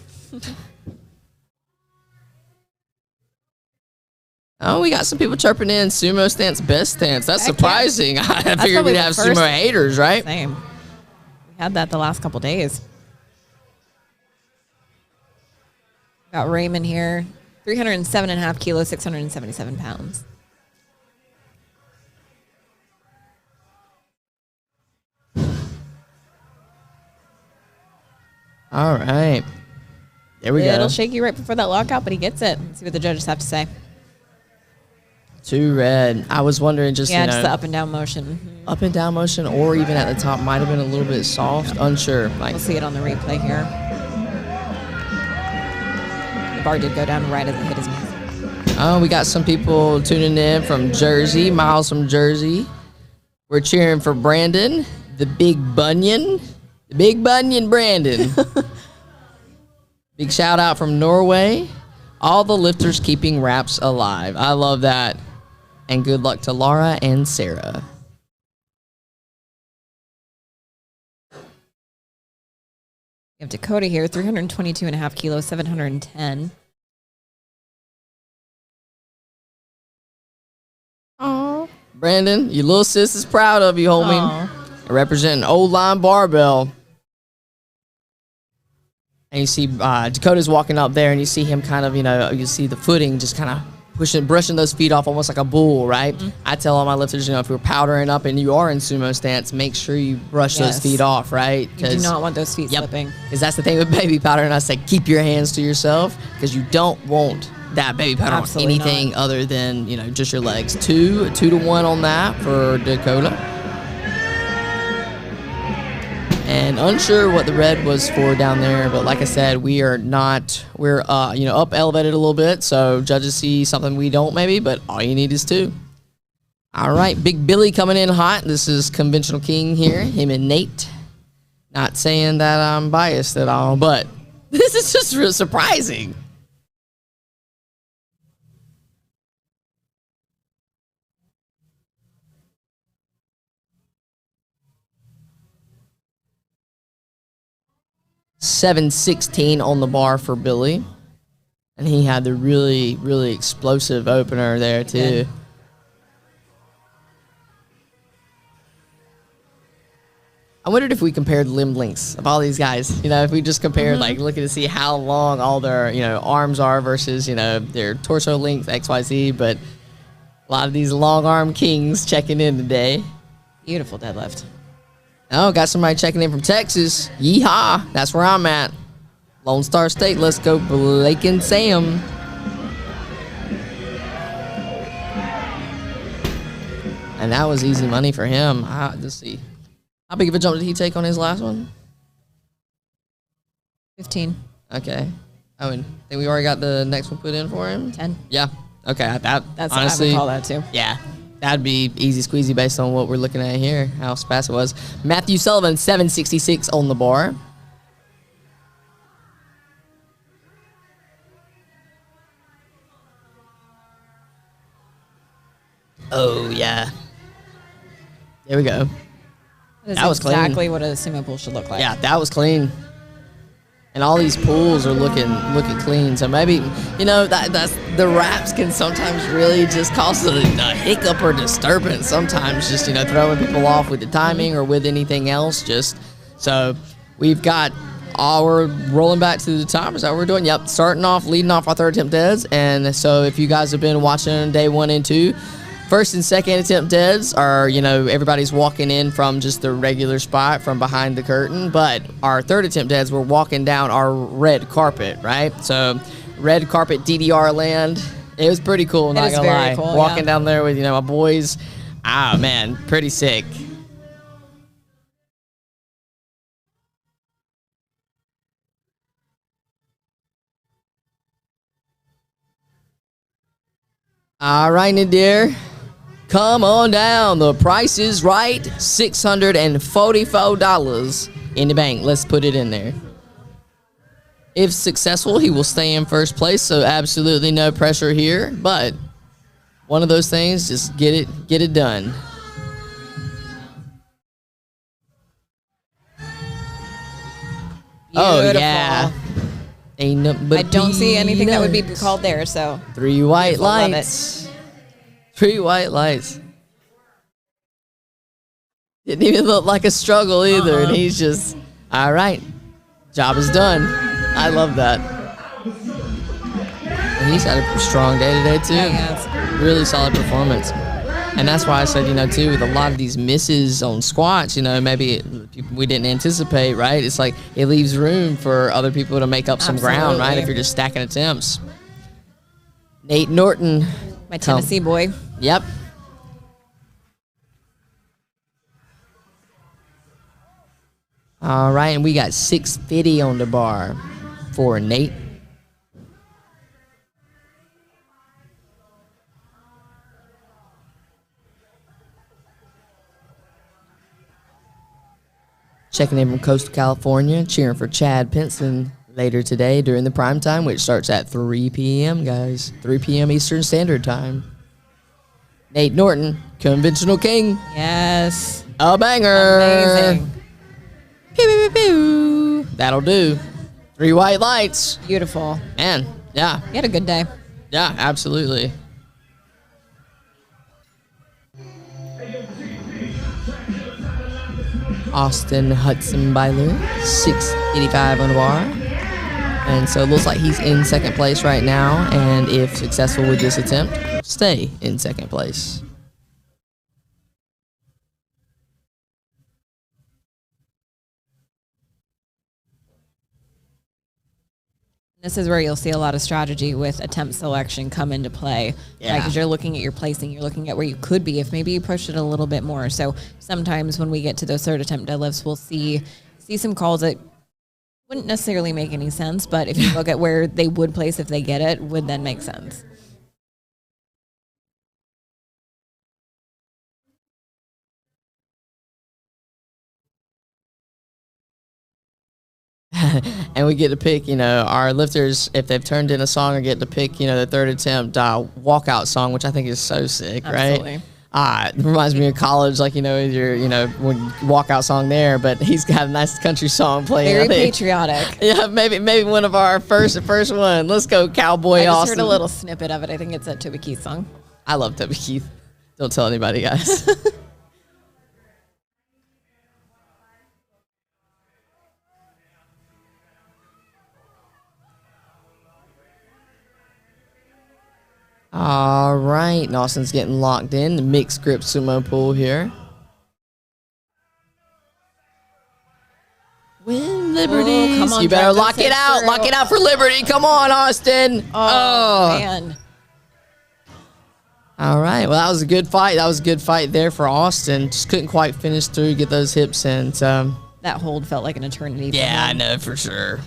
[SPEAKER 2] Oh, we got some people chirping in sumo stance, best stance. That's surprising. I figured we'd have sumo haters, right?
[SPEAKER 3] Same. We had that the last couple days. Got Raymond here, 307.5 kilos, 677 pounds.
[SPEAKER 2] All right. There we go.
[SPEAKER 3] It'll shake you right before that lockout, but he gets it. Let's see what the judges have to say.
[SPEAKER 2] 2 red. I was wondering just,
[SPEAKER 3] just the up and down motion.
[SPEAKER 2] Up and down motion, or even at the top might have been a little bit soft. Unsure.
[SPEAKER 3] We'll see it on the replay here. Bar did go down right as it hit his knees.
[SPEAKER 2] Oh, we got some people tuning in from Jersey, Miles from Jersey. We're cheering for Brandon, the Big Bunion. The Big Bunion Brandon. Big shout out from Norway. All the lifters keeping wraps alive. I love that. And good luck to Laura and Sarah.
[SPEAKER 3] We have Dakota here, 322.5 kilos, 710.
[SPEAKER 2] Aww. Brandon, your little sis is proud of you, homie. Representing Old Line Barbell. And you see Dakota's walking up there, and you see him kind of, you see the footing just kind of brushing those feet off almost like a bull, right? Mm-hmm. I tell all my lifters, if you're powdering up and you are in sumo stance, make sure you brush those feet off, right?
[SPEAKER 3] You do not want those feet slipping.
[SPEAKER 2] Because that's the thing with baby powder, and I say keep your hands to yourself because you don't want that baby powder on anything other than, just your legs. 2 to 1 on that for Dakota. And unsure what the red was for down there, but like I said, we're up elevated a little bit, so judges see something we don't maybe, but all you need is 2. All right, Big Billy coming in hot. This is Conventional King here, him and Nate. Not saying that I'm biased at all, but this is just real surprising. $716 on the bar for Billy. And he had the really, really explosive opener there, too. I wondered if we compared limb lengths of all these guys. If we just compared, looking to see how long all their, arms are versus, their torso length, XYZ. But a lot of these long arm kings checking in today.
[SPEAKER 3] Beautiful deadlift.
[SPEAKER 2] Oh, got somebody checking in from Texas. Yeehaw. That's where I'm at. Lone Star State. Let's go, Blake and Sam. And that was easy money for him. Let's see. How big of a jump did he take on his last one?
[SPEAKER 3] 15.
[SPEAKER 2] Okay. I think we already got the next one put in for him.
[SPEAKER 3] 10.
[SPEAKER 2] Yeah. Okay.
[SPEAKER 3] That's
[SPEAKER 2] honestly,
[SPEAKER 3] I would call that too.
[SPEAKER 2] Yeah. That'd be easy squeezy based on what we're looking at here, how fast it was. Matthew Sullivan, 766 on the bar. Oh, yeah. There we go.
[SPEAKER 3] That was clean. Exactly what a sumo pull should look like.
[SPEAKER 2] Yeah, that was clean. And all these pulls are looking clean. So maybe, that's the wraps can sometimes really just cause a hiccup or disturbance. Sometimes just, throwing people off with the timing or with anything else. So we've got we're rolling back to the timers that we're doing. Yep, leading off our third attempt deads. And so if you guys have been watching day 1 and 2, first and second attempt deads are, everybody's walking in from just the regular spot from behind the curtain. But our third attempt deads, we're walking down our red carpet, right? So red carpet DDR land. It was pretty cool, not gonna lie.
[SPEAKER 3] Cool,
[SPEAKER 2] walking down there with, my boys. Ah, man, pretty sick. All right, Nadir. Come on down. The price is right. $644 in the bank. Let's put it in there. If successful, he will stay in first place, so absolutely no pressure here. But one of those things, just get it done.
[SPEAKER 3] Beautiful.
[SPEAKER 2] Oh, yeah.
[SPEAKER 3] I don't see anything that would be called there, so.
[SPEAKER 2] 3 white lights. 3 white lights. Didn't even look like a struggle either, and he's just, all right, job is done. I love that. And he's had a strong day today, too.
[SPEAKER 3] Yeah,
[SPEAKER 2] really solid performance. And that's why I said, too, with a lot of these misses on squats, maybe we didn't anticipate, right? It's like it leaves room for other people to make up some ground, right? If you're just stacking attempts. Nate Norton.
[SPEAKER 3] My Tennessee boy.
[SPEAKER 2] Yep. All right, and we got 650 on the bar for Nate. Checking in from Coastal California, cheering for Chad Pinson later today during the prime time, which starts at 3 p.m., guys. 3 p.m. Eastern Standard Time. Nate Norton, Conventional King.
[SPEAKER 3] Yes.
[SPEAKER 2] A banger.
[SPEAKER 3] Amazing.
[SPEAKER 2] Pew, pew, pew, pew. That'll do. 3 white lights.
[SPEAKER 3] Beautiful.
[SPEAKER 2] Man, yeah.
[SPEAKER 3] You had a good day.
[SPEAKER 2] Yeah, absolutely. Austin Hudson Byler, 685 on the bar. And so it looks like he's in second place right now. And if successful with this attempt, stay in second place.
[SPEAKER 3] This is where you'll see a lot of strategy with attempt selection come into play.
[SPEAKER 2] Yeah.
[SPEAKER 3] Because you're looking at your placing, you're looking at where you could be if maybe you pushed it a little bit more. So sometimes when we get to those third attempt deadlifts, we'll see some calls that wouldn't necessarily make any sense, but if you look at where they would place if they get it, would then make sense.
[SPEAKER 2] And we get to pick, our lifters, if they've turned in a song, or get to pick, the third attempt walkout song, which I think is so sick,
[SPEAKER 3] Absolutely.
[SPEAKER 2] right? It reminds me of college, like, your, when walkout song there, but he's got a nice country song playing.
[SPEAKER 3] Very patriotic.
[SPEAKER 2] Yeah, maybe one of our first one. Let's go, Cowboy
[SPEAKER 3] I just
[SPEAKER 2] Austin.
[SPEAKER 3] heard a little snippet of it. I think it's a Toby Keith song.
[SPEAKER 2] I love Toby Keith. Don't tell anybody, guys. All right, and Austin's getting locked in. The mixed grip sumo pull here. Win Liberties.
[SPEAKER 3] Come on,
[SPEAKER 2] you better
[SPEAKER 3] drive
[SPEAKER 2] lock
[SPEAKER 3] this
[SPEAKER 2] it out.
[SPEAKER 3] through.
[SPEAKER 2] Lock it out for Liberty. Come on, Austin.
[SPEAKER 3] Oh, man.
[SPEAKER 2] All right. Well, that was a good fight. That was a good fight there for Austin. Just couldn't quite finish through, get those hips in. So
[SPEAKER 3] that hold felt like an eternity.
[SPEAKER 2] Yeah, I know for sure.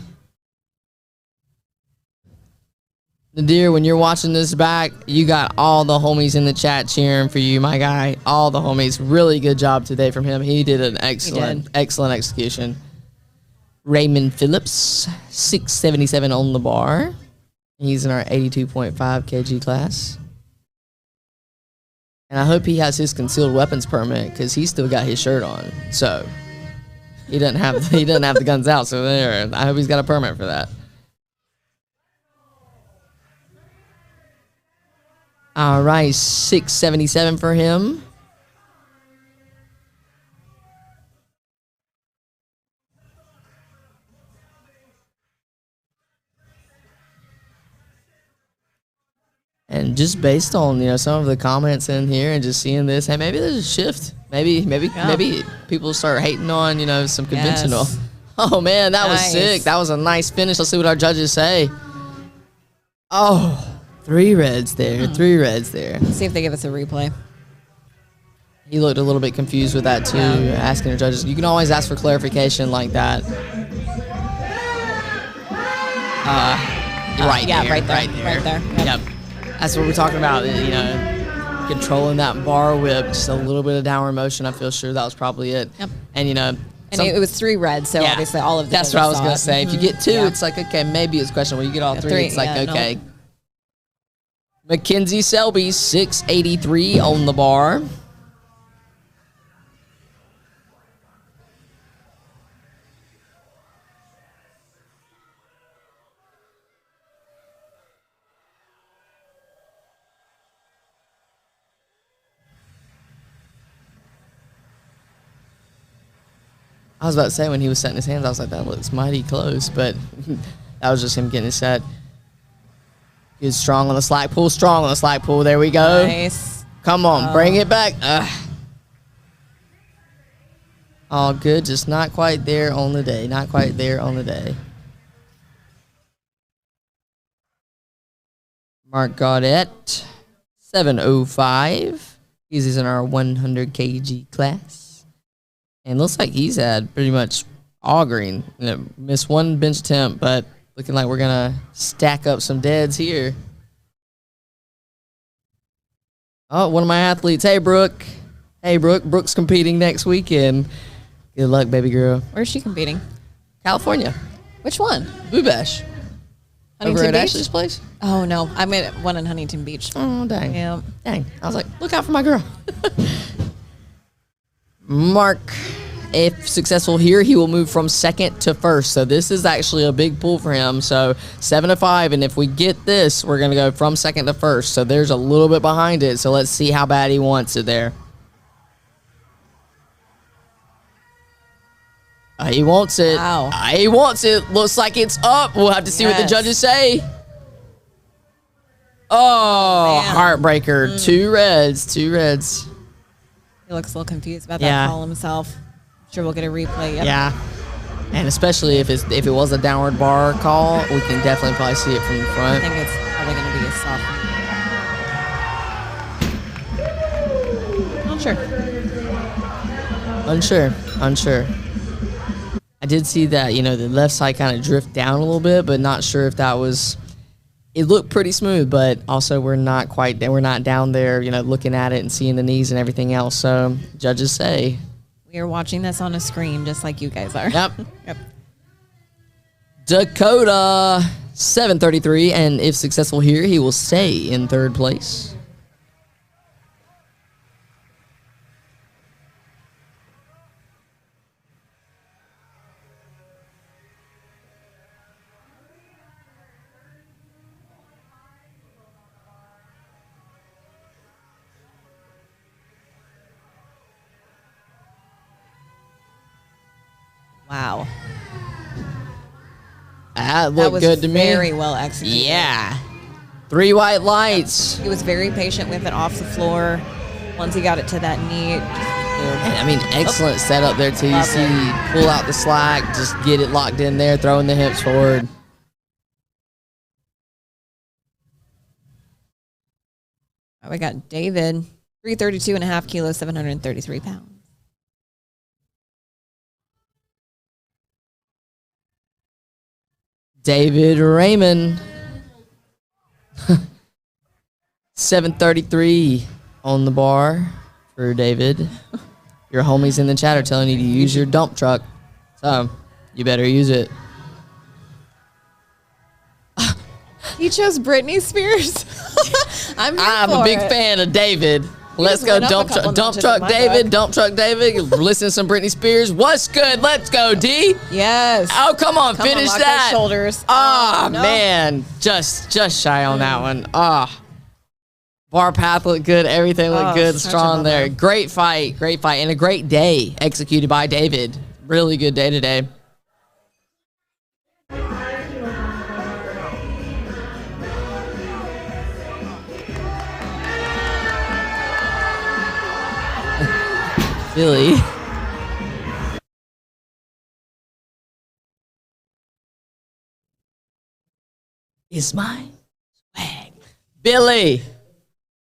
[SPEAKER 2] Nadir, when you're watching this back, you got all the homies in the chat cheering for you, my guy. All the homies. Really good job today from him. He did an excellent execution. Raymond Phillips, 677 on the bar. He's in our 82.5 kg class. And I hope he has his concealed weapons permit because he's still got his shirt on. So he doesn't have the guns out. So there, I hope he's got a permit for that. All right, 677 for him. And just based on some of the comments in here and just seeing this, hey, maybe there's a shift. Maybe people start hating on some conventional. Yes. Oh man, that was sick. That was a nice finish. Let's see what our judges say. Oh. 3 reds there. 3 reds there.
[SPEAKER 3] Let's see if they give us a replay.
[SPEAKER 2] He looked a little bit confused with that too, asking the judges. You can always ask for clarification like that. Right there. Yep. That's what we're talking about. Controlling that bar whip, just a little bit of downward motion. I feel sure that was probably it. Yep. And
[SPEAKER 3] it was 3 reds, so obviously all of them.
[SPEAKER 2] That's what I was gonna say. If you get 2, it's like okay, maybe it's questionable. You get all 3, it's like okay. No. Mackenzie Selby, 683 on the bar. I was about to say when he was setting his hands, I was like, that looks mighty close, but that was just him getting his set. Good, strong on the slack pull, There we go.
[SPEAKER 3] Nice.
[SPEAKER 2] Come on, bring it back. All good, just not quite there on the day. Mark Gaudette, 705. He's in our 100 kg class. And looks like he's had pretty much all green. Missed 1 bench attempt, but looking like we're going to stack up some deads here. Oh, one of my athletes. Hey, Brooke. Brooke's competing next weekend. Good luck, baby girl.
[SPEAKER 3] Where's she competing?
[SPEAKER 2] California.
[SPEAKER 3] Which one?
[SPEAKER 2] Boo Bash.
[SPEAKER 3] Huntington
[SPEAKER 2] Over at
[SPEAKER 3] Beach?
[SPEAKER 2] Ashley's place?
[SPEAKER 3] Oh, no. I'm at one in Huntington Beach.
[SPEAKER 2] Oh, dang.
[SPEAKER 3] Yeah.
[SPEAKER 2] Dang. I was like, look out for my girl. Mark, if successful here, he will move from second to first. So this is actually a big pull for him. So 7-5, and if we get this, we're going to go from second to first. So there's a little bit behind it. So let's see how bad he wants it there. He wants it.
[SPEAKER 3] Wow.
[SPEAKER 2] He wants it. Looks like it's up. We'll have to see what the judges say. Oh, man. Heartbreaker. 2 reds.
[SPEAKER 3] He looks a little confused about that call himself. Sure, we'll get a replay. Yep.
[SPEAKER 2] Yeah, and especially if it was a downward bar call, we can definitely probably see it from the front.
[SPEAKER 3] I think it's probably going to be a soft. Unsure. I did see that the left side kind of drift down a little bit, but not sure if that was. It looked pretty smooth, but also we're not down there, looking at it and seeing the knees and everything else. So judges say. We are watching this on a screen just like you guys are.
[SPEAKER 2] Yep. Dakota, 733, and if successful here, he will stay in 3rd place.
[SPEAKER 3] Wow.
[SPEAKER 2] That looked good to me.
[SPEAKER 3] Very well executed.
[SPEAKER 2] Yeah. 3 white lights.
[SPEAKER 3] He was very patient with it off the floor. Once he got it to that knee.
[SPEAKER 2] Excellent setup there too. You see, pull out the slack, just get it locked in there, throwing the hips forward.
[SPEAKER 3] We got David, 332.5 kilos, 733 pounds.
[SPEAKER 2] David Raymond, 733 on the bar for David. Your homies in the chat are telling you to use your dump truck, so you better use it.
[SPEAKER 3] He chose Britney Spears. I'm
[SPEAKER 2] a big fan of David. Let's go, dump truck David. Dump truck David. Listen to some Britney Spears. What's good? Let's go, D.
[SPEAKER 3] Yes.
[SPEAKER 2] Oh, come on, finish that.
[SPEAKER 3] Shoulders.
[SPEAKER 2] Oh,
[SPEAKER 3] no.
[SPEAKER 2] man, just shy on that one. Bar path looked good. Everything looked good. Strong there. Great fight, and a great day executed by David. Really good day today. Billy. Is my swag. Billy.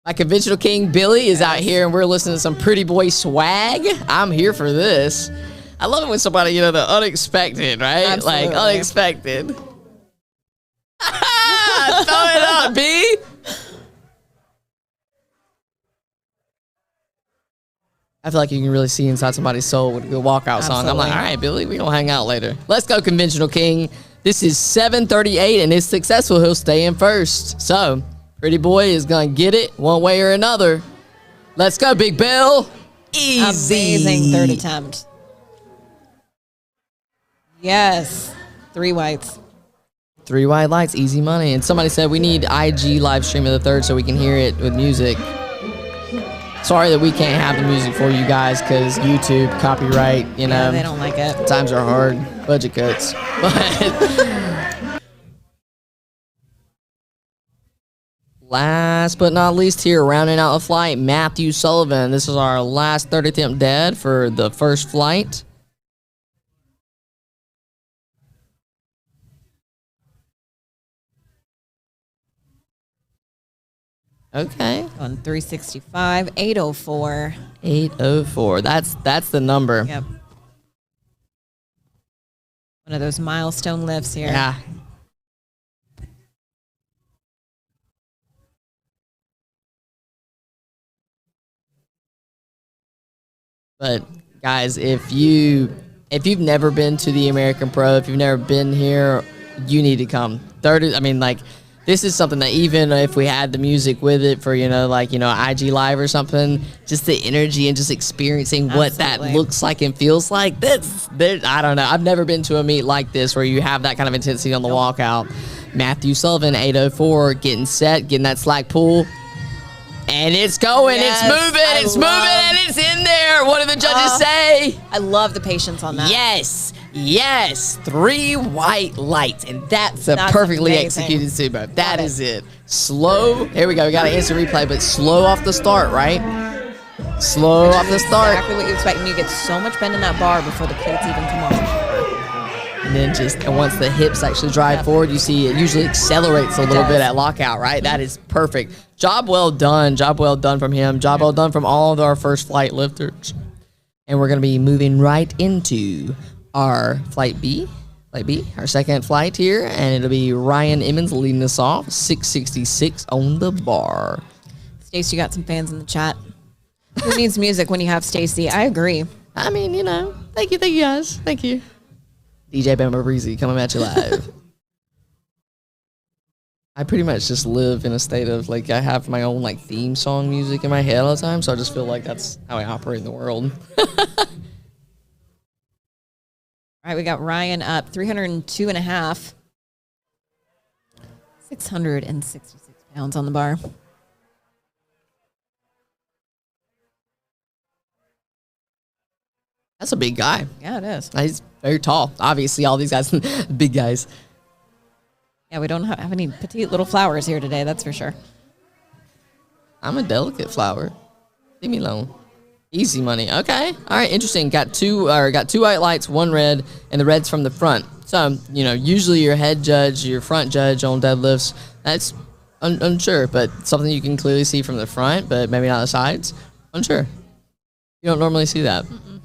[SPEAKER 2] My conventional king Billy is out here and we're listening to some pretty boy swag. I'm here for this. I love it when somebody, you know, the unexpected, right?
[SPEAKER 3] Absolutely.
[SPEAKER 2] Like unexpected. Throw it up, B. I feel like you can really see inside somebody's soul with a good walkout song. I'm like, all right, Billy, we gonna hang out later. Let's go, conventional king. This is 7:38, and if successful, he'll stay in first. So, pretty boy is gonna get it one way or another. Let's go, Big Bill. Easy.
[SPEAKER 3] Amazing third attempt. Yes. 3 whites.
[SPEAKER 2] 3 white lights, easy money. And somebody said we need IG live stream of the third so we can hear it with music. Sorry that we can't have the music for you guys because YouTube, copyright, you know.
[SPEAKER 3] Yeah, they don't like it.
[SPEAKER 2] Times are hard. Budget cuts. But last but not least here, rounding out the flight, Matthew Sullivan. This is our last third attempt dead for the first flight. Okay.
[SPEAKER 3] On 365, 804.
[SPEAKER 2] 804. That's the number.
[SPEAKER 3] Yep. One of those milestone lifts here.
[SPEAKER 2] Yeah. But guys, if you've never been to the American Pro, if you've never been here, you need to come. This is something that even if we had the music with it for, IG Live or something, just the energy and just experiencing what that looks like and feels like, I don't know. I've never been to a meet like this where you have that kind of intensity on the walkout. Matthew Sullivan, 804, getting set, getting that slack pull. And it's going, it's moving, and it's in there. What did the judges say?
[SPEAKER 3] I love the patience on that.
[SPEAKER 2] Yes, 3 white lights, and that's a perfectly executed sumo. That is it. Slow. Here we go. We got an instant replay, but slow off the start, right? Slow off the start.
[SPEAKER 3] Exactly what you expect, and you get so much bend in that bar before the cleats even come off.
[SPEAKER 2] And then once the hips actually drive forward, you see it usually accelerates a little bit at lockout, right? That is perfect. Job well done. Job well done from him. Job well done from all of our first flight lifters. And we're going to be moving right into our flight B, our second flight here, and it'll be Ryan Emmons leading us off, 666 on the bar.
[SPEAKER 3] Stacey, you got some fans in the chat. Who needs music when you have Stacey? I agree.
[SPEAKER 2] I mean, thank you guys. Thank you. DJ Bama Breezy coming at you live. I pretty much just live in a state of, I have my own, theme song music in my head all the time, so I just feel like that's how I operate in the world.
[SPEAKER 3] All right, we got Ryan up 302.5. 666 pounds on the bar.
[SPEAKER 2] That's a big guy.
[SPEAKER 3] Yeah, it is.
[SPEAKER 2] He's very tall. Obviously, all these guys, big guys.
[SPEAKER 3] Yeah, we don't have any petite little flowers here today, that's for sure.
[SPEAKER 2] I'm a delicate flower. Leave me alone. Easy money. Okay. All right. Interesting. Got two white lights, 1 red, and the red's from the front. So, usually your head judge, your front judge on deadlifts, that's unsure, but something you can clearly see from the front, but maybe not the sides. Unsure. You don't normally see that.
[SPEAKER 3] Mm-mm.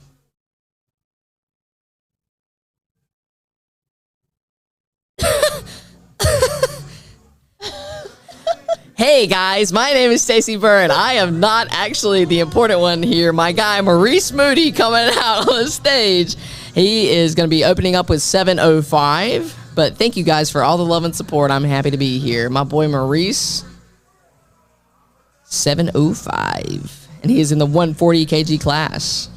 [SPEAKER 2] Hey guys, my name is Stacey Byrne. I am not actually the important one here. My guy Maurice Moody coming out on the stage. He is going to be opening up with 7:05. But thank you guys for all the love and support. I'm happy to be here. My boy Maurice, 7:05. and he is in the 140 kg class.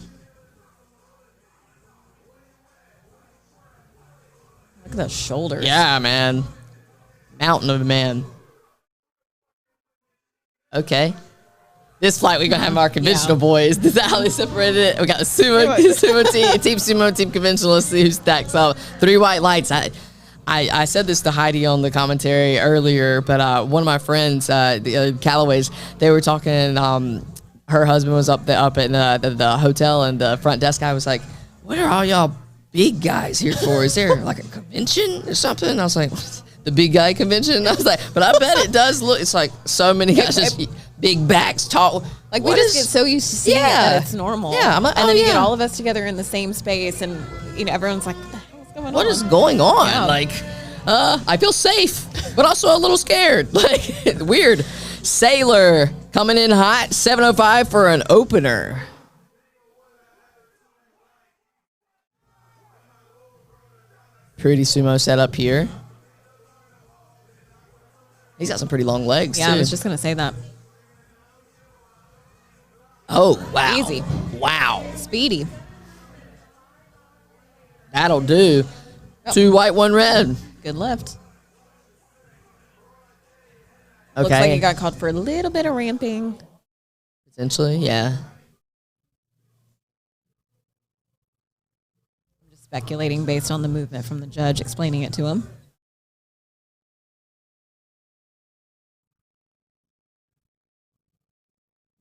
[SPEAKER 3] Look at those shoulders.
[SPEAKER 2] Yeah, man. Mountain of a man. Okay. This flight, we're going to have our conventional boys. This is how they separated it. We got the sumo team, team sumo, team conventional. Let's see who stacks up. 3 white lights. I said this to Heidi on the commentary earlier, but one of my friends, the Callaways, they were talking. Her husband was up at the hotel, and the front desk guy was like, "What are all y'all big guys here for? Is there like a convention or something?" And I was like, "The big guy convention?" I was like, "But I bet it does look. It's like so many guys, just big backs, tall.
[SPEAKER 3] Like we just get so used to seeing it that it's normal.
[SPEAKER 2] Yeah,
[SPEAKER 3] and then you get all of us together in the same space, and everyone's like, "What the hell is going on?
[SPEAKER 2] What is going on?"
[SPEAKER 3] Yeah.
[SPEAKER 2] Like, I feel safe, but also a little scared. Like, weird. Sailor coming in hot, 7:05 for an opener. Pretty sumo setup here. He's got some pretty long legs,
[SPEAKER 3] Yeah,
[SPEAKER 2] too.
[SPEAKER 3] I was just gonna say that.
[SPEAKER 2] Oh, wow.
[SPEAKER 3] Easy.
[SPEAKER 2] Wow.
[SPEAKER 3] Speedy.
[SPEAKER 2] That'll do. 2 white, 1 red.
[SPEAKER 3] Good lift.
[SPEAKER 2] Okay.
[SPEAKER 3] Looks like he got called for a little bit of ramping.
[SPEAKER 2] Potentially, yeah.
[SPEAKER 3] I'm just speculating based on the movement from the judge explaining it to him.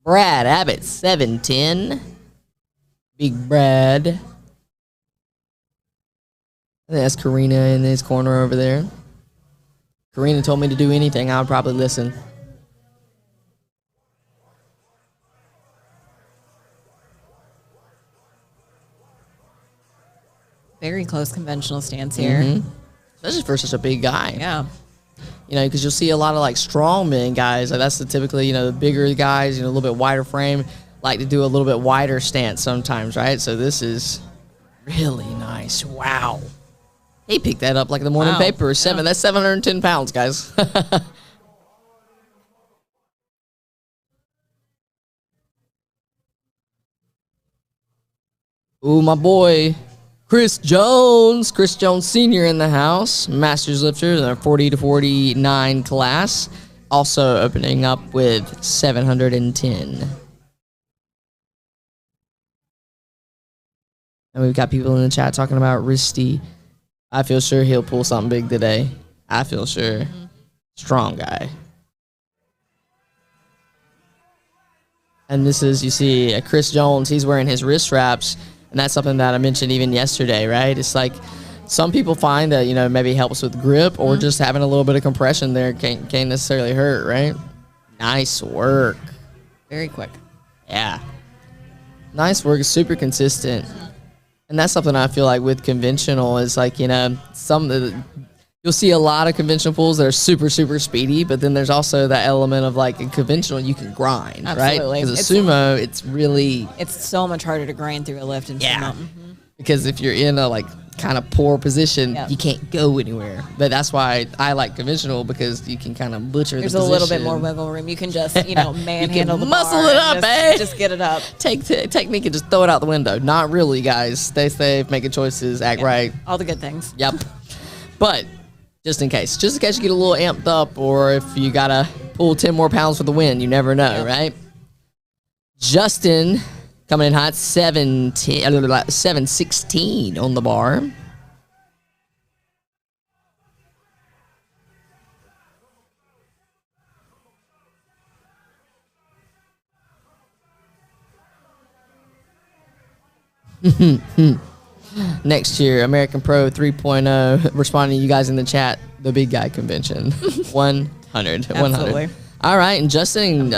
[SPEAKER 2] Brad Abbott, 7'10". Big Brad. I think that's Karina in his corner over there. Karina told me to do anything, I would probably listen.
[SPEAKER 3] Very close conventional stance here.
[SPEAKER 2] Mm-hmm. Especially for such a big guy.
[SPEAKER 3] Yeah.
[SPEAKER 2] You know, because you'll see a lot of like strongman guys. Like that's typically, the bigger guys, a little bit wider frame, like to do a little bit wider stance sometimes, right? So this is really nice. Wow. He picked that up like the morning paper. That's 710 pounds, guys. Ooh, my boy, Chris Jones Sr. in the house. Masters lifter in the 40 to 49 class. Also opening up with 710. And we've got people in the chat talking about Risty. I feel sure he'll pull something big today. I feel sure. Mm-hmm. Strong guy. And this is, you see, Chris Jones, he's wearing his wrist wraps. And that's something that I mentioned even yesterday, right? It's like some people find that, maybe helps with grip or just having a little bit of compression there can't necessarily hurt, right? Nice work.
[SPEAKER 3] Very quick.
[SPEAKER 2] Yeah. Nice work. Super consistent. And that's something I feel like with conventional is like, you'll see a lot of conventional pulls that are super, super speedy, but then there's also that element of like in conventional, you can grind,
[SPEAKER 3] Absolutely.
[SPEAKER 2] right? Because a sumo, it's
[SPEAKER 3] so much harder to grind through a lift in sumo.
[SPEAKER 2] Mm-hmm. Because if you're in a like kind of poor position, you can't go anywhere. But that's why I like conventional because you can kind of butcher
[SPEAKER 3] There's
[SPEAKER 2] the position.
[SPEAKER 3] a little bit more wiggle room. You can just, manhandle the
[SPEAKER 2] muscle
[SPEAKER 3] bar
[SPEAKER 2] it up,
[SPEAKER 3] just get it up.
[SPEAKER 2] Take technique and just throw it out the window. Not really, guys. Stay safe, making choices, act right.
[SPEAKER 3] All the good things.
[SPEAKER 2] Yep. But just in case you get a little amped up or if you got to pull 10 more pounds for the win, you never know, right? Justin coming in hot, 716 on the bar. Next year, American Pro 3.0, responding to you guys in the chat, the big guy convention. 100.
[SPEAKER 3] Absolutely.
[SPEAKER 2] All right, and Justin,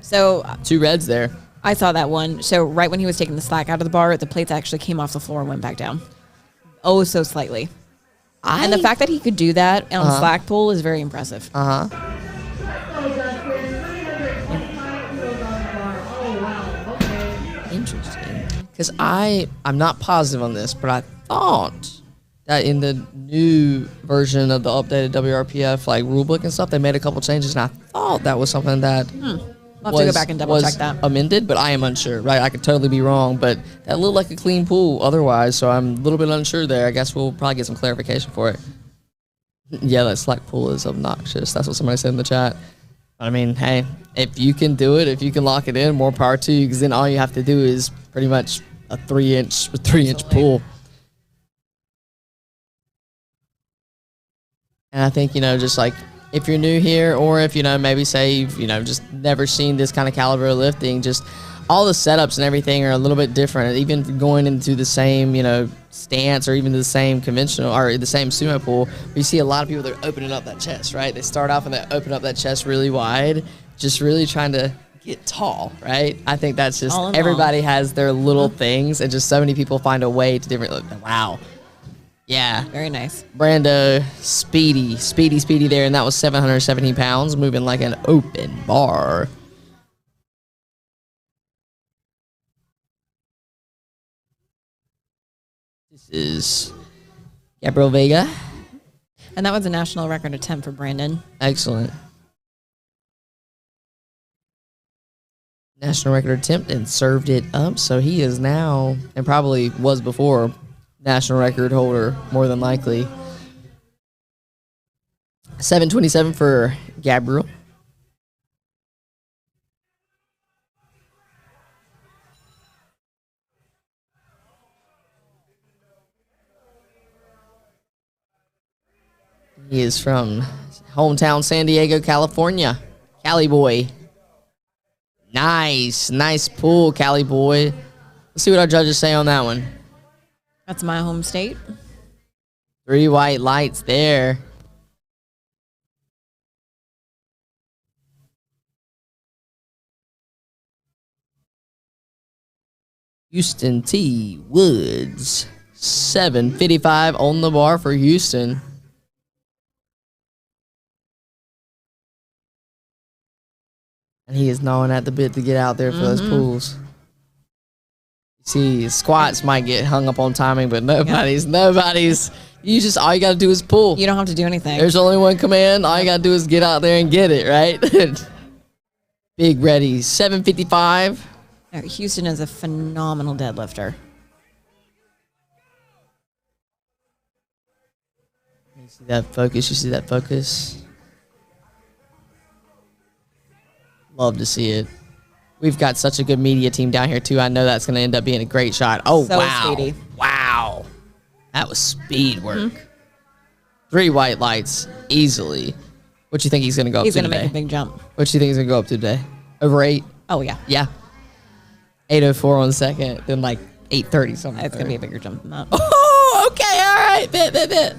[SPEAKER 3] so
[SPEAKER 2] 2 reds there.
[SPEAKER 3] I saw that one. So right when he was taking the slack out of the bar, the plates actually came off the floor and went back down. Oh, so slightly. And the fact that he could do that on slack pull is very impressive.
[SPEAKER 2] Interesting. Because I'm not positive on this, but I thought that in the new version of the updated WRPF like rulebook and stuff, they made a couple changes, and I thought that was something that
[SPEAKER 3] I'll have to go back and double check that.
[SPEAKER 2] Amended, but I am unsure. Right, I could totally be wrong, but that looked like a clean pool otherwise. So I'm a little bit unsure there. I guess we'll probably get some clarification for it. Yeah, that slack pool is obnoxious. That's what somebody said in the chat. I mean, hey, if you can do it, if you can lock it in, more power to you. Because then all you have to do is pretty much a 3-inch pool. And I think, just like if you're new here, or if, maybe say you've, just never seen this kind of caliber of lifting, just all the setups and everything are a little bit different. Even going into the same, stance, or even the same conventional or the same sumo pool, you see a lot of people that are opening up that chest, right? They start off and they open up that chest really wide, just really trying to get tall, right? I think that's just everybody has their little things, and just so many people find a way to different. Wow. Yeah.
[SPEAKER 3] Very nice.
[SPEAKER 2] Brando, speedy there, and that was 717 pounds, moving like an open bar. This is Gabriel Vega.
[SPEAKER 3] And that was a national record attempt for Brandon.
[SPEAKER 2] Excellent. National record attempt and served it up, so he is now, and probably was before, national record holder, more than likely. 727 for Gabriel. He is from hometown San Diego, California. Cali boy. Nice pull, Cali boy. Let's see what our judges say on that one.
[SPEAKER 3] That's my home state.
[SPEAKER 2] 3 white lights there. Houston T. Woods. 755 on the bar for Houston. And he is gnawing at the bit to get out there for those pulls. See, squats might get hung up on timing, but nobody's. You just, all you got to do is pull.
[SPEAKER 3] You don't have to do anything.
[SPEAKER 2] There's only one command. All you got to do is get out there and get it, right? Big ready. 755.
[SPEAKER 3] Houston is a phenomenal deadlifter.
[SPEAKER 2] You see that focus? Love to see it. We've got such a good media team down here, too. I know that's going to end up being a great shot. Oh,
[SPEAKER 3] so
[SPEAKER 2] wow.
[SPEAKER 3] Speedy.
[SPEAKER 2] Wow. That was speed work. 3 white lights, easily. What you think he's going to go up to today?
[SPEAKER 3] He's going to make a big jump.
[SPEAKER 2] What you think he's going to go up to today? Over 8?
[SPEAKER 3] Oh, yeah.
[SPEAKER 2] Yeah. 8:04 on the second, then like 8:30 something.
[SPEAKER 3] It's going to be a bigger jump than that.
[SPEAKER 2] Oh, okay. All right. Bit.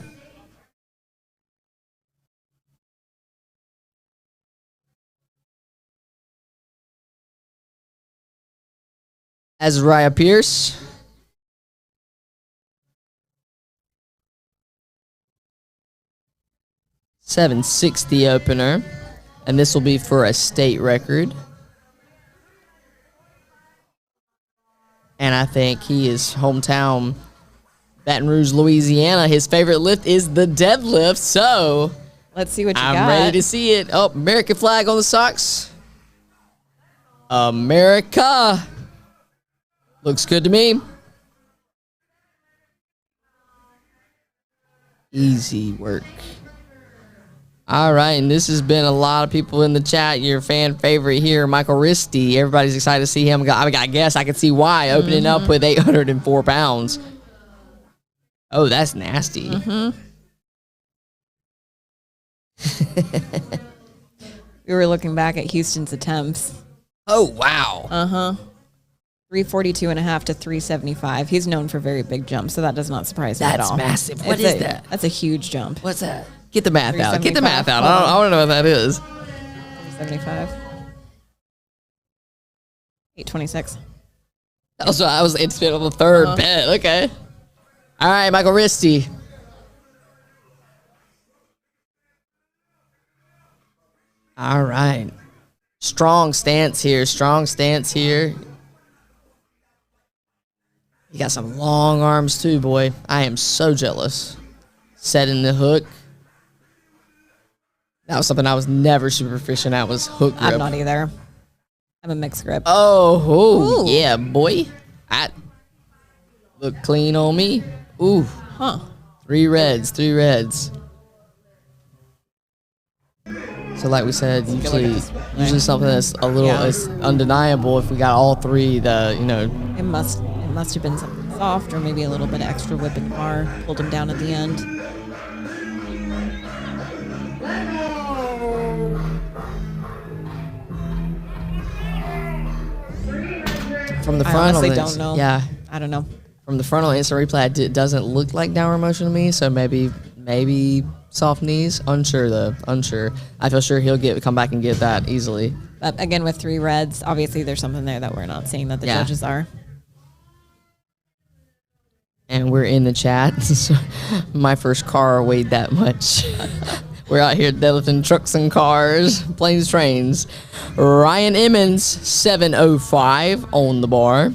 [SPEAKER 2] Azariah Pierce. $760 opener. And this will be for a state record. And I think he is hometown Baton Rouge, Louisiana. His favorite lift is the deadlift. So
[SPEAKER 3] let's see what you
[SPEAKER 2] I'm
[SPEAKER 3] got.
[SPEAKER 2] ready to see it. Oh, American flag on the socks. America. Looks good to me. Easy work. All right, and this has been a lot of people in the chat. Your fan favorite here, Michael Risty. Everybody's excited to see him. I guess I can see why, opening up with 804 pounds. Oh, that's nasty.
[SPEAKER 3] We were looking back at Houston's attempts.
[SPEAKER 2] Oh, wow.
[SPEAKER 3] 342.5 to 375. He's known for very big jumps, so that does not surprise me at all.
[SPEAKER 2] That's massive. What is that?
[SPEAKER 3] That's a huge jump.
[SPEAKER 2] What's that? Get the math out. Get the math out. I want to know what that is.
[SPEAKER 3] 375. 826.
[SPEAKER 2] Also, I was anticipating on the third bet. Okay. All right, Michael Risty. All right. Strong stance here. You got some long arms too, boy. I am so jealous. Setting the hook. That was something I was never super proficient at, was hook grip.
[SPEAKER 3] I'm not either. I'm a mixed grip.
[SPEAKER 2] Oh, yeah, boy. That look clean on me. Ooh.
[SPEAKER 3] Huh.
[SPEAKER 2] 3 reds. So like we said, usually something that's a little it's undeniable. If we got all 3,
[SPEAKER 3] it must have been something soft or maybe a little bit of extra whip in the bar, pulled him down at the end.
[SPEAKER 2] From the
[SPEAKER 3] I
[SPEAKER 2] front,
[SPEAKER 3] honestly don't know.
[SPEAKER 2] Yeah,
[SPEAKER 3] I don't know.
[SPEAKER 2] From the front on instant replay, it doesn't look like downward motion to me. So maybe soft knees. Unsure though. Unsure. I feel sure he'll come back and get that easily.
[SPEAKER 3] But again, with 3 reds, obviously there's something there that we're not seeing that the judges are.
[SPEAKER 2] And we're in the chat. My first car weighed that much. We're out here deadlifting trucks and cars, planes, trains. Ryan Emmons, 705 on the bar.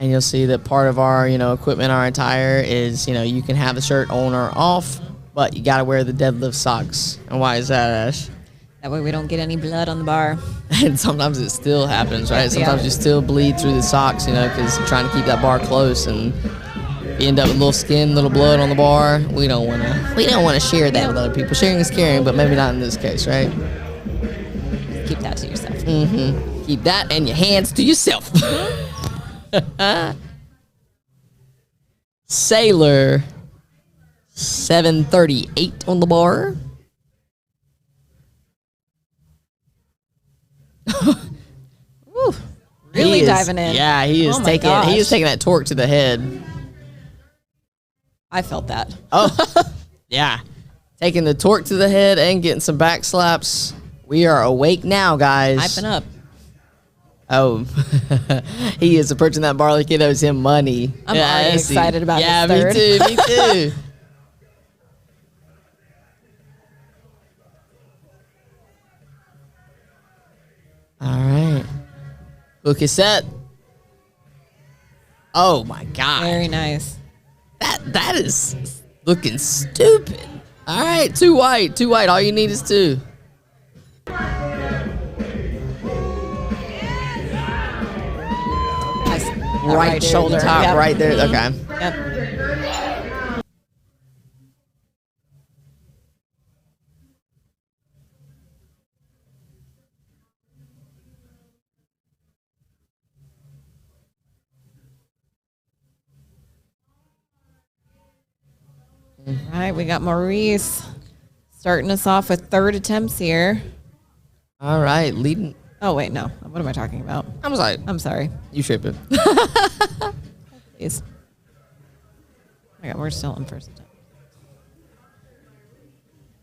[SPEAKER 2] And you'll see that part of our, equipment, our attire is, you can have the shirt on or off, but you got to wear the deadlift socks. And why is that, Ash?
[SPEAKER 3] That way we don't get any blood on the bar.
[SPEAKER 2] And sometimes it still happens, right? Sometimes you still bleed through the socks, because you're trying to keep that bar close, and you end up with little skin, little blood on the bar. We don't want to share that with other people. Sharing is caring, but maybe not in this case, right?
[SPEAKER 3] Keep that to yourself.
[SPEAKER 2] Mm-hmm. Keep that and your hands to yourself. Sailor, 738 on the bar.
[SPEAKER 3] Woo, really diving in.
[SPEAKER 2] Yeah, he is taking that torque to the head.
[SPEAKER 3] I felt that.
[SPEAKER 2] Oh, yeah. Taking the torque to the head and getting some back slaps. We are awake now, guys.
[SPEAKER 3] Hyping up.
[SPEAKER 2] Oh, he is approaching that bar like it owes him money.
[SPEAKER 3] I'm already excited about this third.
[SPEAKER 2] Me too. All right. Hook is set. Oh my God.
[SPEAKER 3] Very nice.
[SPEAKER 2] That is looking stupid. All right, 2 white. All you need is 2. Right shoulder top, right there. Okay.
[SPEAKER 3] Yep. All right, we got Maurice starting us off with 3rd attempts here.
[SPEAKER 2] All right, leading.
[SPEAKER 3] Oh, wait, no. What am I talking about? I'm sorry.
[SPEAKER 2] You tripping.
[SPEAKER 3] Please. Oh my God, we're still on 1st attempt.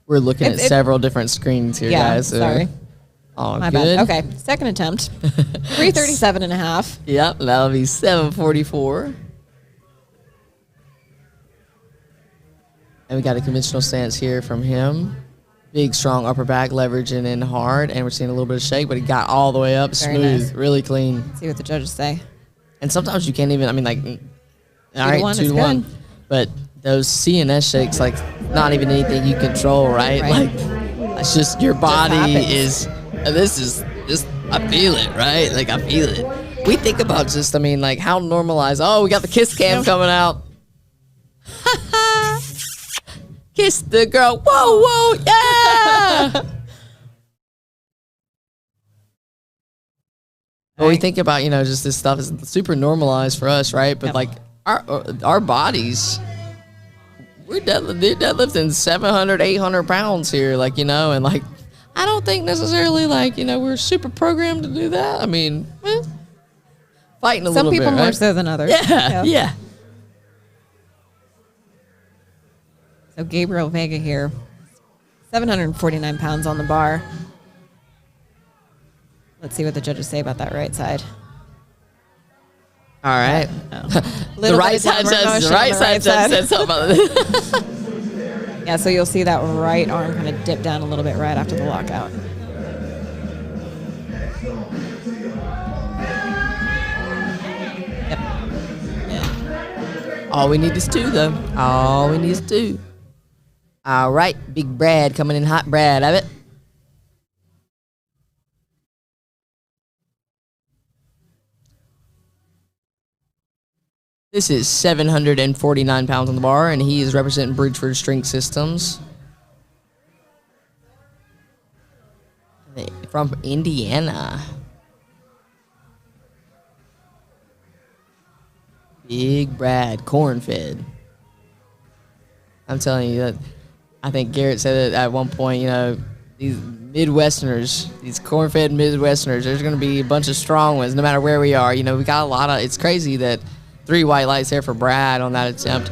[SPEAKER 2] We're looking at several different screens here, guys. So.
[SPEAKER 3] Sorry.
[SPEAKER 2] Oh,
[SPEAKER 3] my
[SPEAKER 2] good.
[SPEAKER 3] bad. Okay, 2nd attempt. 337.5.
[SPEAKER 2] Yep, that'll be 744. And we got a conventional stance here from him. Big, strong upper back, leveraging in hard, and we're seeing a little bit of shake, but he got all the way up,
[SPEAKER 3] Very
[SPEAKER 2] smooth,
[SPEAKER 3] nice.
[SPEAKER 2] really clean.
[SPEAKER 3] See what the judges say.
[SPEAKER 2] And sometimes you can't even, all right,
[SPEAKER 3] 2 to 1.
[SPEAKER 2] But those CNS shakes, not even anything you control, right?
[SPEAKER 3] Right.
[SPEAKER 2] It's just your body
[SPEAKER 3] happens.
[SPEAKER 2] this is I feel it, right? I feel it. We think about just, how normalized, we got the kiss cam coming out. Kiss the girl. Whoa, yeah. But we think about, just this stuff is super normalized for us, right? But our bodies, they're deadlifting 700, 800 pounds here, and I don't think necessarily we're super programmed to do that. Fighting a little bit.
[SPEAKER 3] Some people more
[SPEAKER 2] right?
[SPEAKER 3] so than others.
[SPEAKER 2] Yeah.
[SPEAKER 3] So Gabriel Vega here, 749 pounds on the bar. Let's see what the judges say about that right side.
[SPEAKER 2] All right.
[SPEAKER 3] The right side
[SPEAKER 2] said something about it.
[SPEAKER 3] Yeah, so you'll see that right arm kind of dip down a little bit right after the lockout. Yep.
[SPEAKER 2] All we need is 2, though. All we need is 2. All right, Big Brad coming in hot. Brad, have it. This is 749 pounds on the bar, and he is representing Bridgeford Strength Systems. From Indiana. Big Brad, corn-fed. I'm telling you that. I think Garrett said it at one point, these Midwesterners, these corn-fed Midwesterners, there's going to be a bunch of strong ones no matter where we are. We got a lot of, it's crazy that 3 white lights there for Brad on that attempt.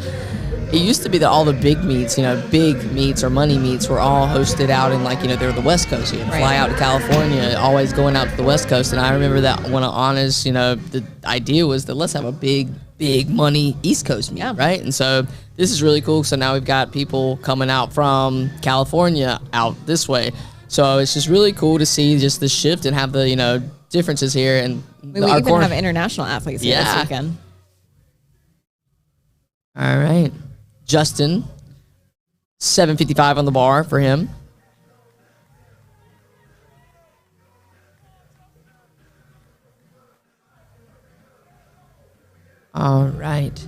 [SPEAKER 2] It used to be that all the big meets, big meets or money meets were all hosted out in they're the West Coast. You fly out to California, always going out to the West Coast. And I remember that when Honest, the idea was that let's have a big money East Coast meet, right? And so this is really cool. So now we've got people coming out from California out this way. So it's just really cool to see just the shift and have the, differences here. And
[SPEAKER 3] we even have international athletes here this weekend.
[SPEAKER 2] All right. Justin, 755 on the bar for him. All right.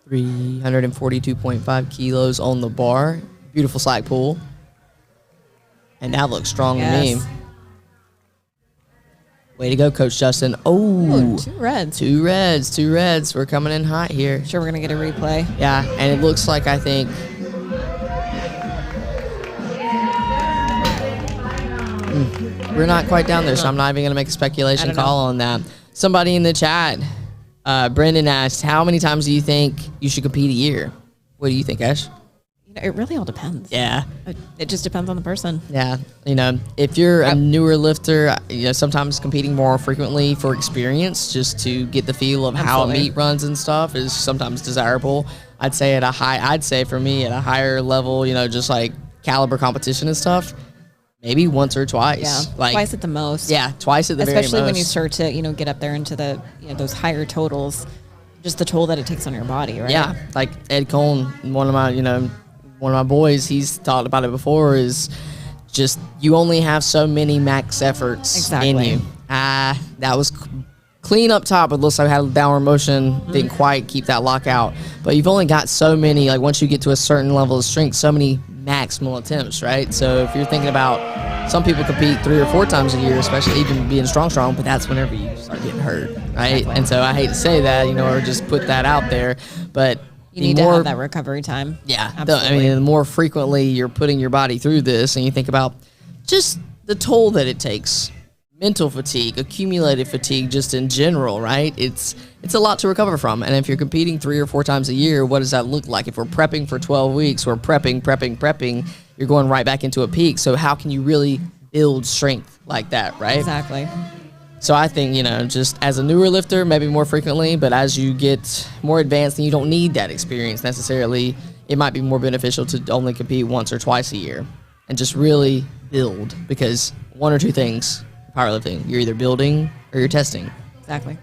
[SPEAKER 2] $342.5 kilos on the bar. Beautiful slack pull. And that looks strong to me. Way to go, Coach Justin. Oh,
[SPEAKER 3] 2 reds.
[SPEAKER 2] 2 reds. 2 reds. We're coming in hot here.
[SPEAKER 3] Sure, we're going to get a replay.
[SPEAKER 2] Yeah, and it looks like, I think, we're not quite down there, so I'm not even going to make a speculation call on that. Somebody in the chat, Brendan asked, how many times do you think you should compete a year? What do you think, Ash?
[SPEAKER 3] It really all depends.
[SPEAKER 2] Yeah.
[SPEAKER 3] It just depends on the person.
[SPEAKER 2] Yeah. If you're a newer lifter, sometimes competing more frequently for experience just to get the feel of how a meet runs and stuff is sometimes desirable. I'd say for me at a higher level, just like caliber competition and stuff, maybe once or twice.
[SPEAKER 3] Yeah.
[SPEAKER 2] Like
[SPEAKER 3] twice at the most.
[SPEAKER 2] Yeah. Twice at the very most.
[SPEAKER 3] Especially when you start to, get up there into the, those higher totals, just the toll that it takes on your body, right?
[SPEAKER 2] Yeah. Like Ed Cohn, one of my boys, he's talked about it before, is just you only have so many max efforts in you. That was clean up top. It looks like I had a downward motion, didn't quite keep that lockout. But you've only got so many, like once you get to a certain level of strength, so many maximal attempts, right? So if you're thinking about, some people compete 3 or 4 times a year, especially even being strong, but that's whenever you start getting hurt, right? Exactly. And so I hate to say that, or just put that out there, but
[SPEAKER 3] you need to have that recovery time.
[SPEAKER 2] Yeah. The more frequently you're putting your body through this, and you think about just the toll that it takes, mental fatigue, accumulated fatigue, just in general, right? It's a lot to recover from. And if you're competing 3 or 4 times a year, what does that look like? If we're prepping for 12 weeks, we're prepping, you're going right back into a peak. So how can you really build strength like that, right?
[SPEAKER 3] Exactly.
[SPEAKER 2] So I think, just as a newer lifter, maybe more frequently, but as you get more advanced and you don't need that experience necessarily, it might be more beneficial to only compete once or twice a year and just really build, because 1 or 2 things, powerlifting, you're either building or you're testing.
[SPEAKER 3] Exactly.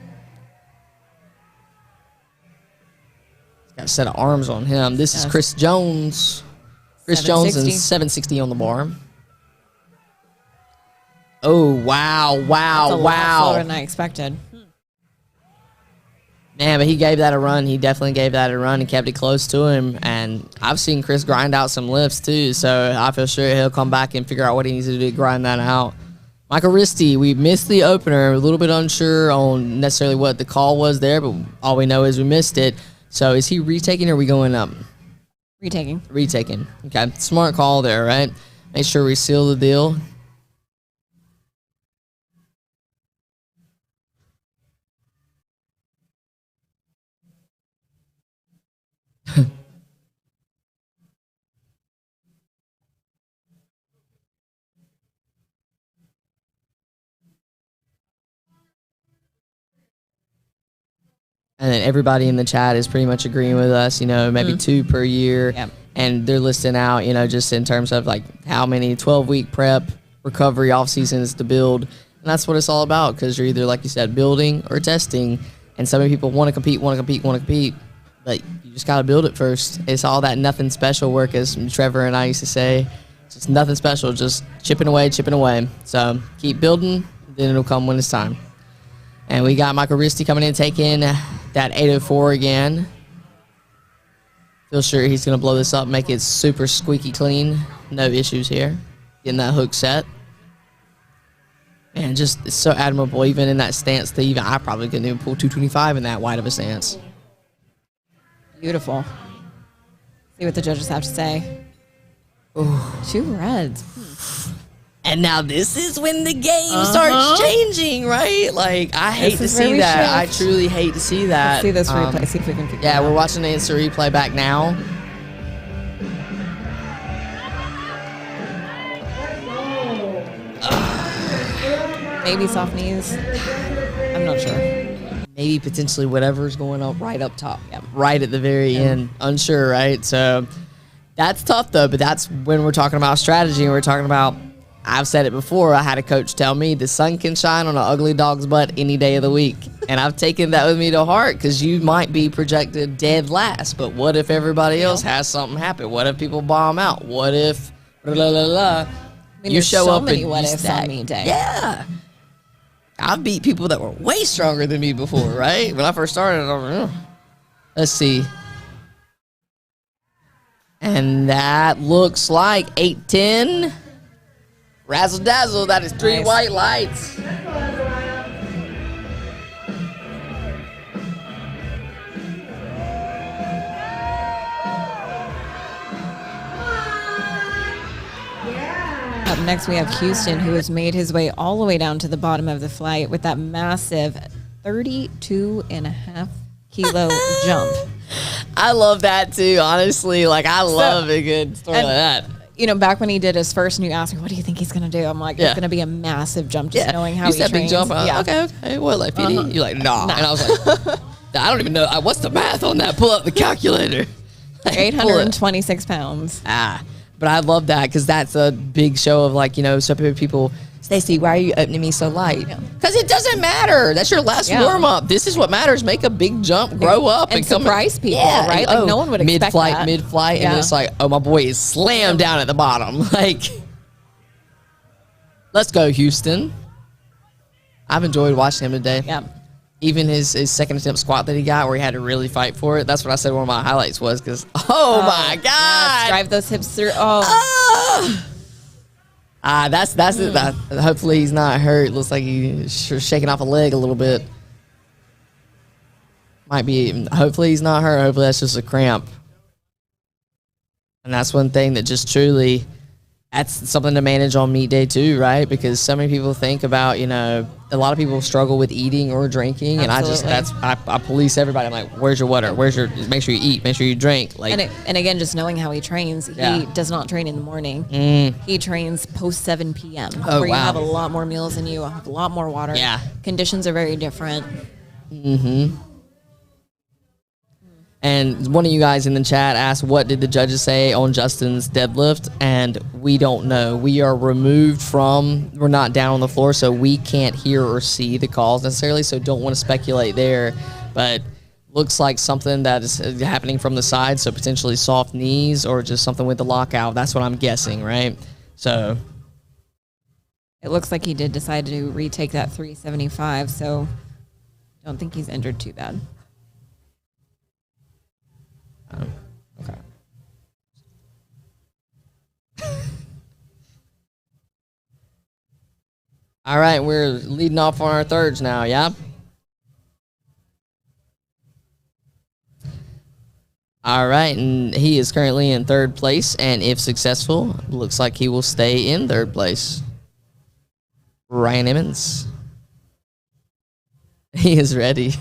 [SPEAKER 2] Got a set of arms on him. This is Chris Jones. Chris Jones and 760 on the bar. Oh, wow.
[SPEAKER 3] That's a lot slower than I expected.
[SPEAKER 2] Man, but he gave that a run. He definitely gave that a run and kept it close to him. And I've seen Chris grind out some lifts too, so I feel sure he'll come back and figure out what he needs to do to grind that out. Michael Risti, we missed the opener. A little bit unsure on necessarily what the call was there, but all we know is we missed it. So is he retaking or are we going up?
[SPEAKER 3] Retaking.
[SPEAKER 2] Retaking. Okay, smart call there, right? Make sure we seal the deal. And then everybody in the chat is pretty much agreeing with us, maybe 2 per year.
[SPEAKER 3] Yep.
[SPEAKER 2] And they're listing out, just in terms of like how many 12-week prep, recovery, off seasons to build. And that's what it's all about, because you're either, like you said, building or testing. And so many people want to compete, but you just got to build it first. It's all that nothing special work, as Trevor and I used to say. It's just nothing special, just chipping away. So keep building, then it'll come when it's time. And we got Michael Risti coming in, taking that 804 again. Feel sure he's going to blow this up, make it super squeaky clean. No issues here. Getting that hook set. And just it's so admirable, even in that stance, that even I probably couldn't even pull 225 in that wide of a stance.
[SPEAKER 3] Beautiful. See what the judges have to say.
[SPEAKER 2] Ooh.
[SPEAKER 3] 2 reds.
[SPEAKER 2] And now this is when the game starts changing, right? Like, I hate to see that. I truly hate to see that.
[SPEAKER 3] Let's see this replay, see if we can figure it out.
[SPEAKER 2] Yeah, we're watching the instant replay back now.
[SPEAKER 3] Maybe soft knees. I'm not sure.
[SPEAKER 2] Maybe potentially whatever's going on right up top. Yeah, right at the very end. Unsure, right? So that's tough, though. But that's when we're talking about strategy, and we're talking about, I've said it before, I had a coach tell me the sun can shine on an ugly dog's butt any day of the week. And I've taken that with me to heart, because you might be projected dead last. But what if everybody else has something happen? What if people bomb out? What if blah, blah, blah, blah. You show
[SPEAKER 3] so
[SPEAKER 2] up
[SPEAKER 3] many
[SPEAKER 2] and
[SPEAKER 3] what
[SPEAKER 2] you
[SPEAKER 3] ifs
[SPEAKER 2] stack.
[SPEAKER 3] on me day.
[SPEAKER 2] Yeah. I've beat people that were way stronger than me before, right? When I first started, I was like, let's see. And that looks like 810. Razzle dazzle, that is 3 white lights.
[SPEAKER 3] Up next, we have Houston, who has made his way all the way down to the bottom of the flight with that massive 32.5 kilo jump.
[SPEAKER 2] I love that too, honestly. Like, I love a good story like that.
[SPEAKER 3] You know, back when he did his first, and you asked me, what do you think he's going to do? I'm like, it's going to be a massive jump, just knowing how he trains.
[SPEAKER 2] Big jump. Okay. What, like PD? You're like, nah. And I was like, I don't even know. What's the math on that? Pull up the calculator.
[SPEAKER 3] 826 pounds.
[SPEAKER 2] But I love that, because that's a big show of, like, you know, some people, Stacey, why are you opening me so light? Because it doesn't matter. That's your last warm-up. This is what matters. Make a big jump, grow up, and come
[SPEAKER 3] surprise people, right? Like, no one would expect that.
[SPEAKER 2] Mid-flight, and it's like, oh, my boy is slammed down at the bottom. Like, let's go, Houston. I've enjoyed watching him today.
[SPEAKER 3] Yeah.
[SPEAKER 2] Even his second attempt squat that he got, where he had to really fight for it. That's what I said one of my highlights was, because, my God.
[SPEAKER 3] Yes, drive those hips through.
[SPEAKER 2] That's it. Hopefully he's not hurt. Looks like he's shaking off a leg a little bit. Might be. Hopefully he's not hurt. Hopefully that's just a cramp. And that's one thing that just truly, that's something to manage on meet day too, right? Because so many people think about, you know, a lot of people struggle with eating or drinking.
[SPEAKER 3] Absolutely.
[SPEAKER 2] And I police everybody. I'm like, where's your water? Make sure you eat. Make sure you drink. Like,
[SPEAKER 3] and again, just knowing how he trains, he does not train in the morning. He trains post 7 p.m. where you have a lot more meals and you have a lot more water.
[SPEAKER 2] Yeah.
[SPEAKER 3] Conditions are very different.
[SPEAKER 2] And one of you guys in the chat asked, what did the judges say on Justin's deadlift? And we don't know. We are removed from, we're not down on the floor, so we can't hear or see the calls necessarily, so don't want to speculate there. But looks like something that is happening from the side, so potentially soft knees or just something with the lockout. That's what I'm guessing, right? So
[SPEAKER 3] it looks like he did decide to retake that 375, so don't think he's injured too bad.
[SPEAKER 2] Okay. All right, we're leading off on our thirds now, yeah? All right, and he is currently in third place, and if successful, looks like he will stay in third place. Ryan Emmons. He is ready.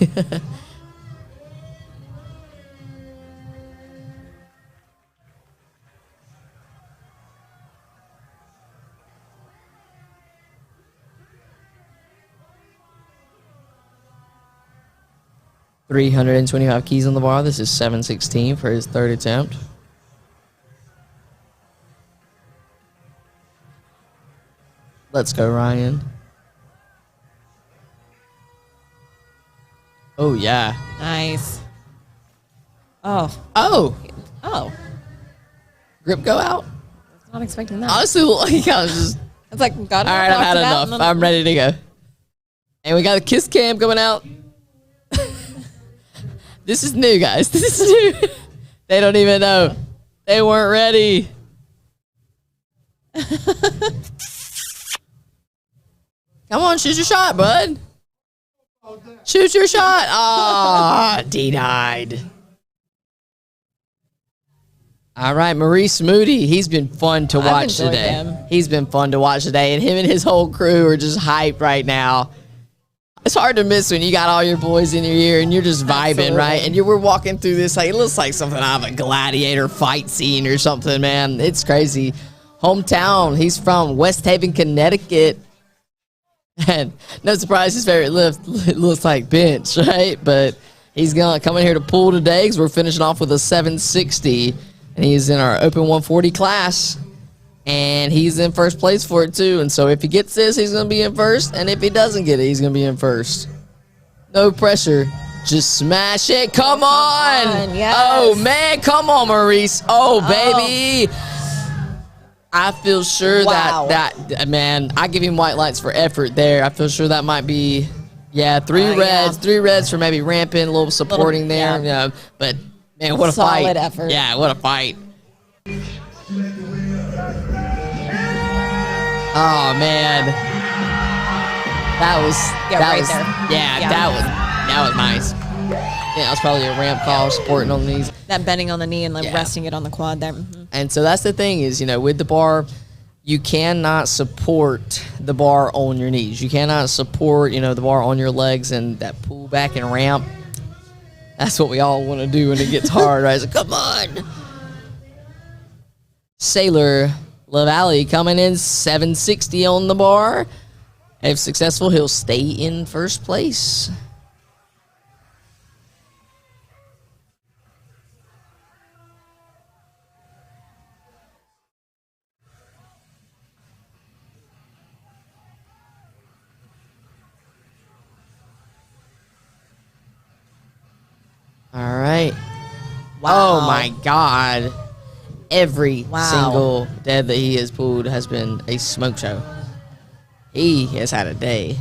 [SPEAKER 2] 325 keys on the bar. This is 716 for his third attempt. Let's go, Ryan. Oh, yeah.
[SPEAKER 3] Nice. Oh.
[SPEAKER 2] Oh.
[SPEAKER 3] Oh.
[SPEAKER 2] Grip go out?
[SPEAKER 3] I was not expecting that.
[SPEAKER 2] Honestly, like, I was just...
[SPEAKER 3] It's like, got it.
[SPEAKER 2] All right, I've had enough. I'm ready to go. And we got a kiss cam coming out. This is new, guys. This is new. They don't even know. They weren't ready. Come on, shoot your shot, bud. Shoot your shot. Ah, denied. All right, Maurice Moody. He's been fun to watch today.
[SPEAKER 3] Him.
[SPEAKER 2] He's been fun to watch today, and him and his whole crew are just hyped right now. It's hard to miss when you got all your boys in your ear and you're just vibing,
[SPEAKER 3] Absolutely.
[SPEAKER 2] right? And we're walking through this, like, it looks like something out of a gladiator fight scene or something, man. It's crazy. Hometown, he's from West Haven, Connecticut. And no surprise, his favorite lift looks like bench, right? But he's gonna come in here to pull today because we're finishing off with a 760. And he's in our open 140 class. And he's in first place for it, too. And so if he gets this, he's going to be in first. And if he doesn't get it, he's going to be in first. No pressure. Just smash it. Come on.
[SPEAKER 3] Yes.
[SPEAKER 2] Oh, man. Come on, Maurice. Oh, baby. I feel sure that, man, I give him white lights for effort there. I feel sure that might be, three reds. Yeah. 3 reds for maybe ramping, a little supporting there. Yeah. But, man, what a fight.
[SPEAKER 3] Solid effort.
[SPEAKER 2] Yeah, what a fight. Oh man, that was nice. Yeah, that was probably a ramp call, supporting on these.
[SPEAKER 3] That bending on the knee and like resting it on the quad there. Mm-hmm.
[SPEAKER 2] And so that's the thing is, with the bar, you cannot support the bar on your knees. You cannot support, the bar on your legs and that pull back and ramp. That's what we all want to do when it gets hard, right? So come on, Sailor LaValle coming in 760 on the bar. If successful, he'll stay in first place. All right.
[SPEAKER 3] Wow.
[SPEAKER 2] Oh my God. Every single dead that he has pulled has been a smoke show. He has had a day.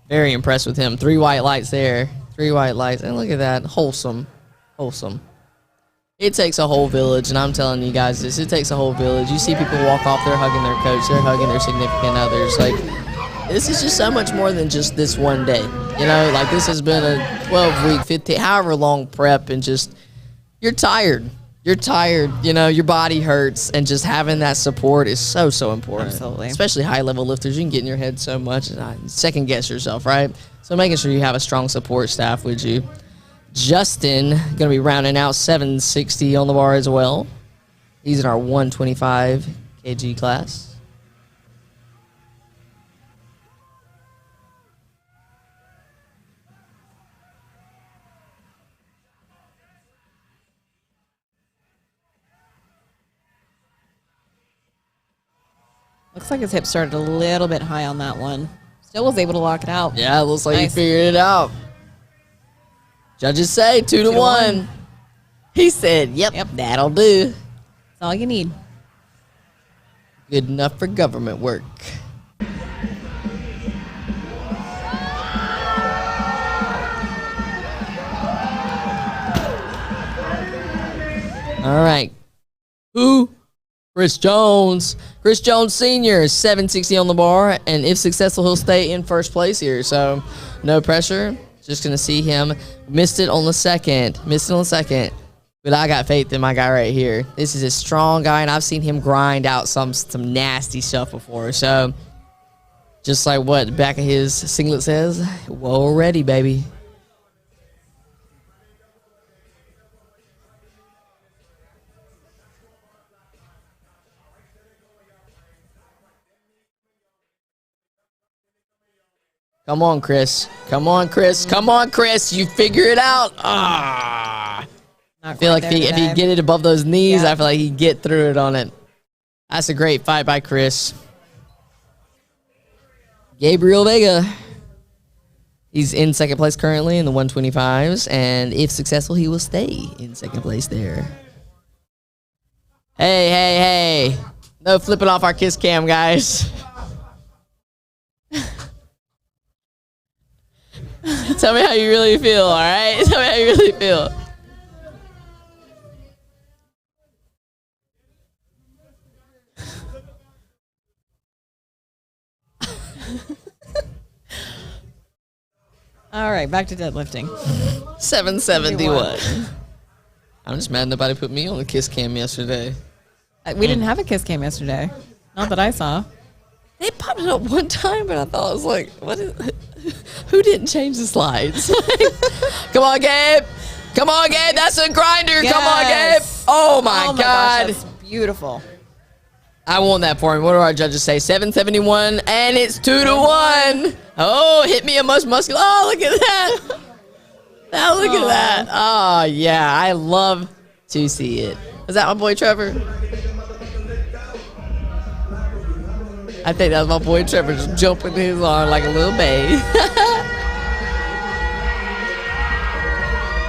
[SPEAKER 2] Very impressed with him. 3 white lights there. 3 white lights. And look at that. Wholesome. Wholesome. It takes a whole village, and I'm telling you guys this. It takes a whole village. You see people walk off, they're hugging their coach. They're hugging their significant others. Like, this is just so much more than just this one day. Like this has been a 12-week, 15, however long prep, and just, you're tired. You're tired, your body hurts, and just having that support is so, so important.
[SPEAKER 3] Absolutely.
[SPEAKER 2] Especially high-level lifters. You can get in your head so much and second-guess yourself, right? So making sure you have a strong support staff with you. Justin, going to be rounding out 760 on the bar as well. He's in our 125 kg class.
[SPEAKER 3] Looks like his hip started a little bit high on that one. Still was able to lock it out.
[SPEAKER 2] Yeah, it looks like
[SPEAKER 3] Nice.
[SPEAKER 2] he figured it out. Judges say 2 to 1. He said, yep, that'll do.
[SPEAKER 3] That's all you need.
[SPEAKER 2] Good enough for government work. All right. Who? Chris Jones. Chris Jones Sr. 760 on the bar, and if successful, he'll stay in first place here. So no pressure. Just going to see him. Missed it on the second. But I got faith in my guy right here. This is a strong guy, and I've seen him grind out some nasty stuff before. So just like what the back of his singlet says, well ready, baby. Come on, Chris. Come on, Chris. Come on, Chris. You figure it out. I feel like if he get it above those knees, I feel like he'd get through it on it. That's a great fight by Chris. Gabriel Vega. He's in second place currently in the 125s, and if successful, he will stay in second place there. Hey, hey, hey. No flipping off our kiss cam, guys. Tell me how you really feel, all right? Tell me how you really feel.
[SPEAKER 3] All right, back to deadlifting.
[SPEAKER 2] 771. I'm just mad nobody put me on the kiss cam yesterday.
[SPEAKER 3] We didn't have a kiss cam yesterday. Not that I saw.
[SPEAKER 2] They popped it up one time, but I thought it was like, what is, who didn't change the slides? Come on, Gabe. Come on, Gabe. That's a grinder.
[SPEAKER 3] Yes.
[SPEAKER 2] Come on, Gabe. Oh, my God.
[SPEAKER 3] Gosh, that's beautiful.
[SPEAKER 2] I won that for him. What do our judges say? 771, and it's 2-1. Oh, hit me a muscular. Oh, look at that. Oh, look at that. Oh, yeah. I love to see it. Is that my boy Trevor? I think that was my boy Trevor just jumping in his arm like a little baby.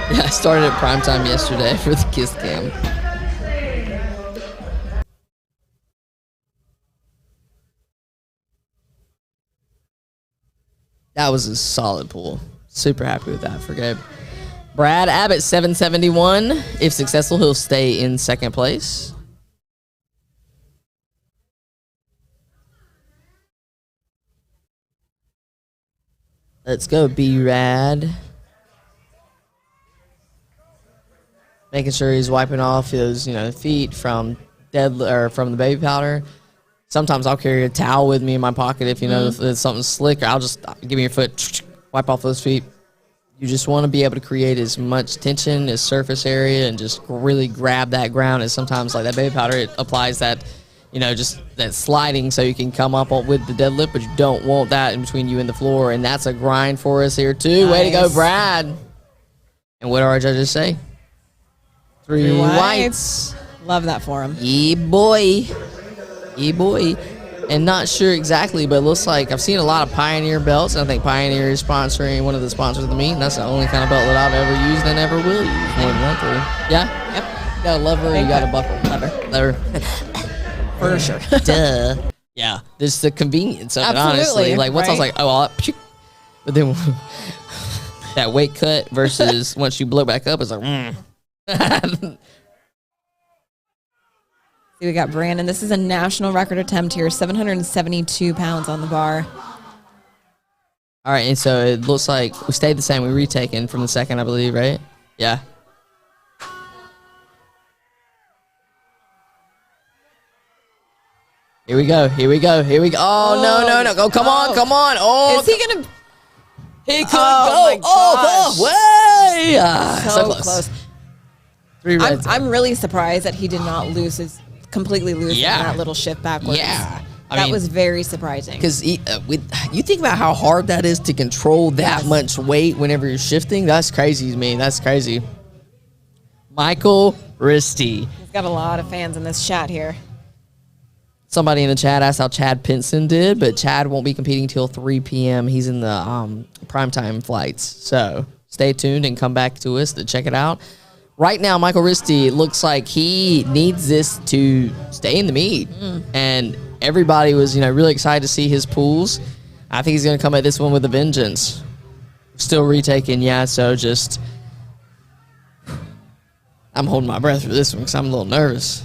[SPEAKER 2] Yeah, I started at prime time yesterday for the kiss cam. That was a solid pull. Super happy with that for Gabe. Brad Abbott, 771. If successful, he'll stay in second place. Let's go, B-Rad. Making sure he's wiping off his, feet from from the baby powder. Sometimes I'll carry a towel with me in my pocket if if it's something slick. I'll just give me your foot, wipe off those feet. You just want to be able to create as much tension as surface area and just really grab that ground. And sometimes like that baby powder, it applies that, just that sliding so you can come up with the deadlift, but you don't want that in between you and the floor. And that's a grind for us here too. Nice. Way to go, Brad. And what do our judges say? Three whites.
[SPEAKER 3] Love that for him.
[SPEAKER 2] Yeah, boy. Yeah, boy. And not sure exactly, but it looks like I've seen a lot of Pioneer belts. And I think Pioneer is sponsoring one of the sponsors of the meet. And that's the only kind of belt that I've ever used and ever will use. More than likely. Yeah?
[SPEAKER 3] Yep.
[SPEAKER 2] You got a lever, you got a buckle. Lever. For sure. Duh. Yeah. There's the convenience of it, honestly. Like, once I was like, but then that weight cut versus once you blow back up, it's like,
[SPEAKER 3] See, we got Brandon. This is a national record attempt here, 772 pounds on the bar.
[SPEAKER 2] All right, and so it looks like we stayed the same. We retaken from the second, I believe, right? Yeah. Here we go. Oh, no. Oh, come on. Oh,
[SPEAKER 3] is he going to...
[SPEAKER 2] He could go all the way. So close. Three reds.
[SPEAKER 3] I'm really surprised that he did not completely lose that little shift backwards.
[SPEAKER 2] Yeah.
[SPEAKER 3] That was very surprising.
[SPEAKER 2] Because you think about how hard that is to control that much weight whenever you're shifting. That's crazy to me. That's crazy. Michael Risty.
[SPEAKER 3] He's got a lot of fans in this chat here.
[SPEAKER 2] Somebody in the chat asked how Chad Pinson did, but Chad won't be competing till 3 p.m. He's in the primetime flights. So stay tuned and come back to us to check it out. Right now, Michael Risty looks like he needs this to stay in the meet. And everybody was, really excited to see his pulls. I think he's going to come at this one with a vengeance. Still retaking, so just... I'm holding my breath for this one because I'm a little nervous.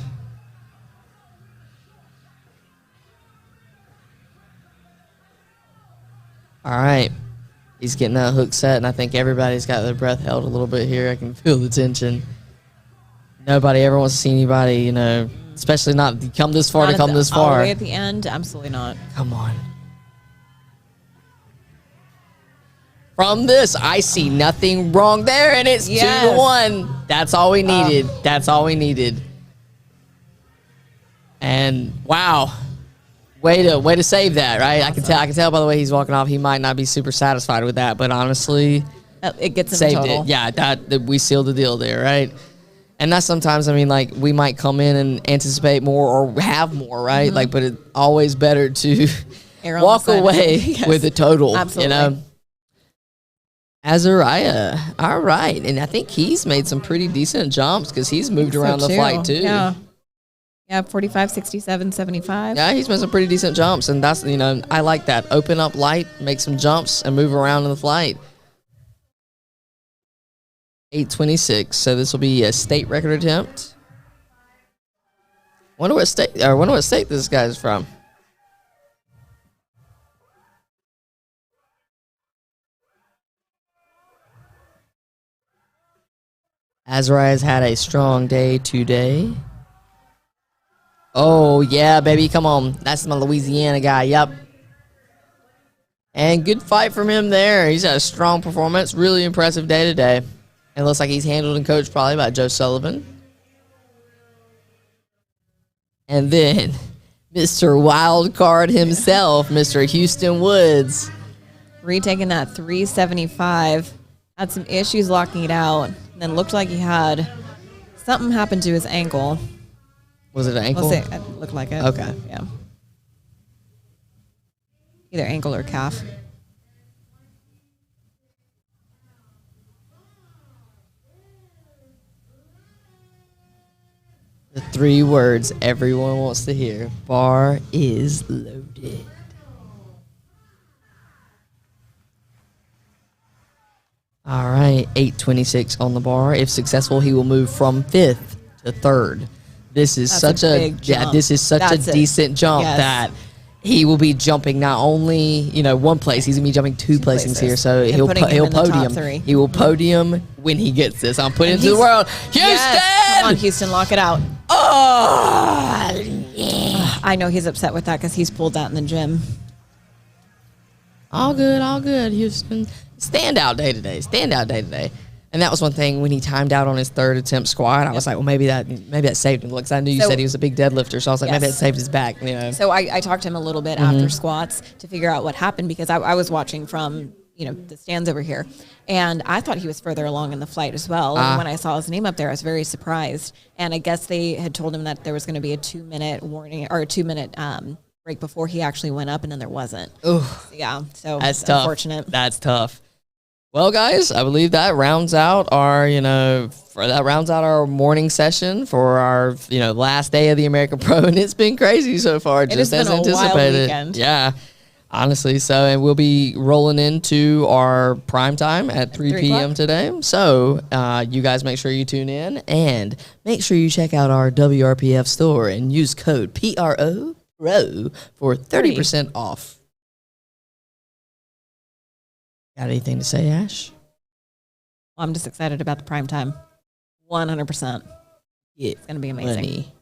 [SPEAKER 2] All right. He's getting that hook set, and I think everybody's got their breath held a little bit here. I can feel the tension. Nobody ever wants to see anybody, especially not come this far to come this far.
[SPEAKER 3] All the way at the end? Absolutely not.
[SPEAKER 2] Come on. From this, I see nothing wrong there, and it's 2-1. That's all we needed. That's all we needed. And wow. Way to save that, right? Awesome. I can tell by the way he's walking off. He might not be super satisfied with that, but honestly,
[SPEAKER 3] it gets
[SPEAKER 2] saved
[SPEAKER 3] in the total.
[SPEAKER 2] it. Yeah, that we sealed the deal there, right? And that's sometimes, we might come in and anticipate more or have more, right? But it's always better to walk away with a total.
[SPEAKER 3] Absolutely.
[SPEAKER 2] Azariah. All right. And I think he's made some pretty decent jumps because he's moved around the flight too.
[SPEAKER 3] Yeah. Yeah, 45, 67, 75.
[SPEAKER 2] Yeah, he's made some pretty decent jumps. And that's, I like that. Open up light, make some jumps, and move around in the flight. 826. So this will be a state record attempt. Wonder what state this guy's from. Azariah's had a strong day today. Oh, yeah, baby. Come on. That's my Louisiana guy. Yep. And good fight from him there. He's had a strong performance. Really impressive day today. And looks like he's handled and coached probably by Joe Sullivan. And then Mr. Wildcard himself, Mr. Houston Woods.
[SPEAKER 3] Retaking that 375. Had some issues locking it out. And then looked like he had something happen to his ankle.
[SPEAKER 2] Was it an ankle?
[SPEAKER 3] It looked like it.
[SPEAKER 2] Okay.
[SPEAKER 3] Yeah. Either ankle or calf.
[SPEAKER 2] The 3 words everyone wants to hear. Bar is loaded. All right, 826 on the bar. If successful, he will move from 5th to 3rd. This is
[SPEAKER 3] That's a big jump.
[SPEAKER 2] This is such a decent jump
[SPEAKER 3] Yes.
[SPEAKER 2] that he will be jumping not only one place, he's gonna be jumping two placings here. So
[SPEAKER 3] And
[SPEAKER 2] he'll
[SPEAKER 3] putting him in the top
[SPEAKER 2] podium.
[SPEAKER 3] 3.
[SPEAKER 2] He will podium when he gets this. I'm putting it
[SPEAKER 3] And
[SPEAKER 2] into the
[SPEAKER 3] he's-
[SPEAKER 2] world. Houston,
[SPEAKER 3] Yes. Come on, Houston, lock it out.
[SPEAKER 2] Oh, yeah.
[SPEAKER 3] I know he's upset with that because he's pulled that in the gym.
[SPEAKER 2] All good, Houston. Standout day today. And that was one thing when he timed out on his 3rd attempt squat. I was like, well, maybe that saved him. Because I knew you said he was a big deadlifter, so I was like, maybe
[SPEAKER 3] Yes.
[SPEAKER 2] that saved his back.
[SPEAKER 3] So I talked to him a little bit after squats to figure out what happened because I was watching from the stands over here, and I thought he was further along in the flight as well. And when I saw his name up there, I was very surprised. And I guess they had told him that there was going to be a 2-minute warning or a 2-minute break before he actually went up, and then there wasn't.
[SPEAKER 2] Ooh,
[SPEAKER 3] Yeah, so
[SPEAKER 2] that's
[SPEAKER 3] it's
[SPEAKER 2] tough.
[SPEAKER 3] unfortunate.
[SPEAKER 2] That's tough. Well, guys, I believe that rounds out our, morning session for our, last day of the American Pro, and it's been crazy so far,
[SPEAKER 3] It
[SPEAKER 2] just
[SPEAKER 3] has
[SPEAKER 2] as
[SPEAKER 3] been a wild
[SPEAKER 2] anticipated.
[SPEAKER 3] weekend.
[SPEAKER 2] Yeah, honestly. So, and we'll be rolling into our prime time at 3 p.m. today. So, you guys make sure you tune in and make sure you check out our WRPF store and use code PRO for 30% off. Got anything to say, Ash?
[SPEAKER 3] I'm just excited about the prime time. 100%.
[SPEAKER 2] Yeah,
[SPEAKER 3] It's going to be amazing.
[SPEAKER 2] money.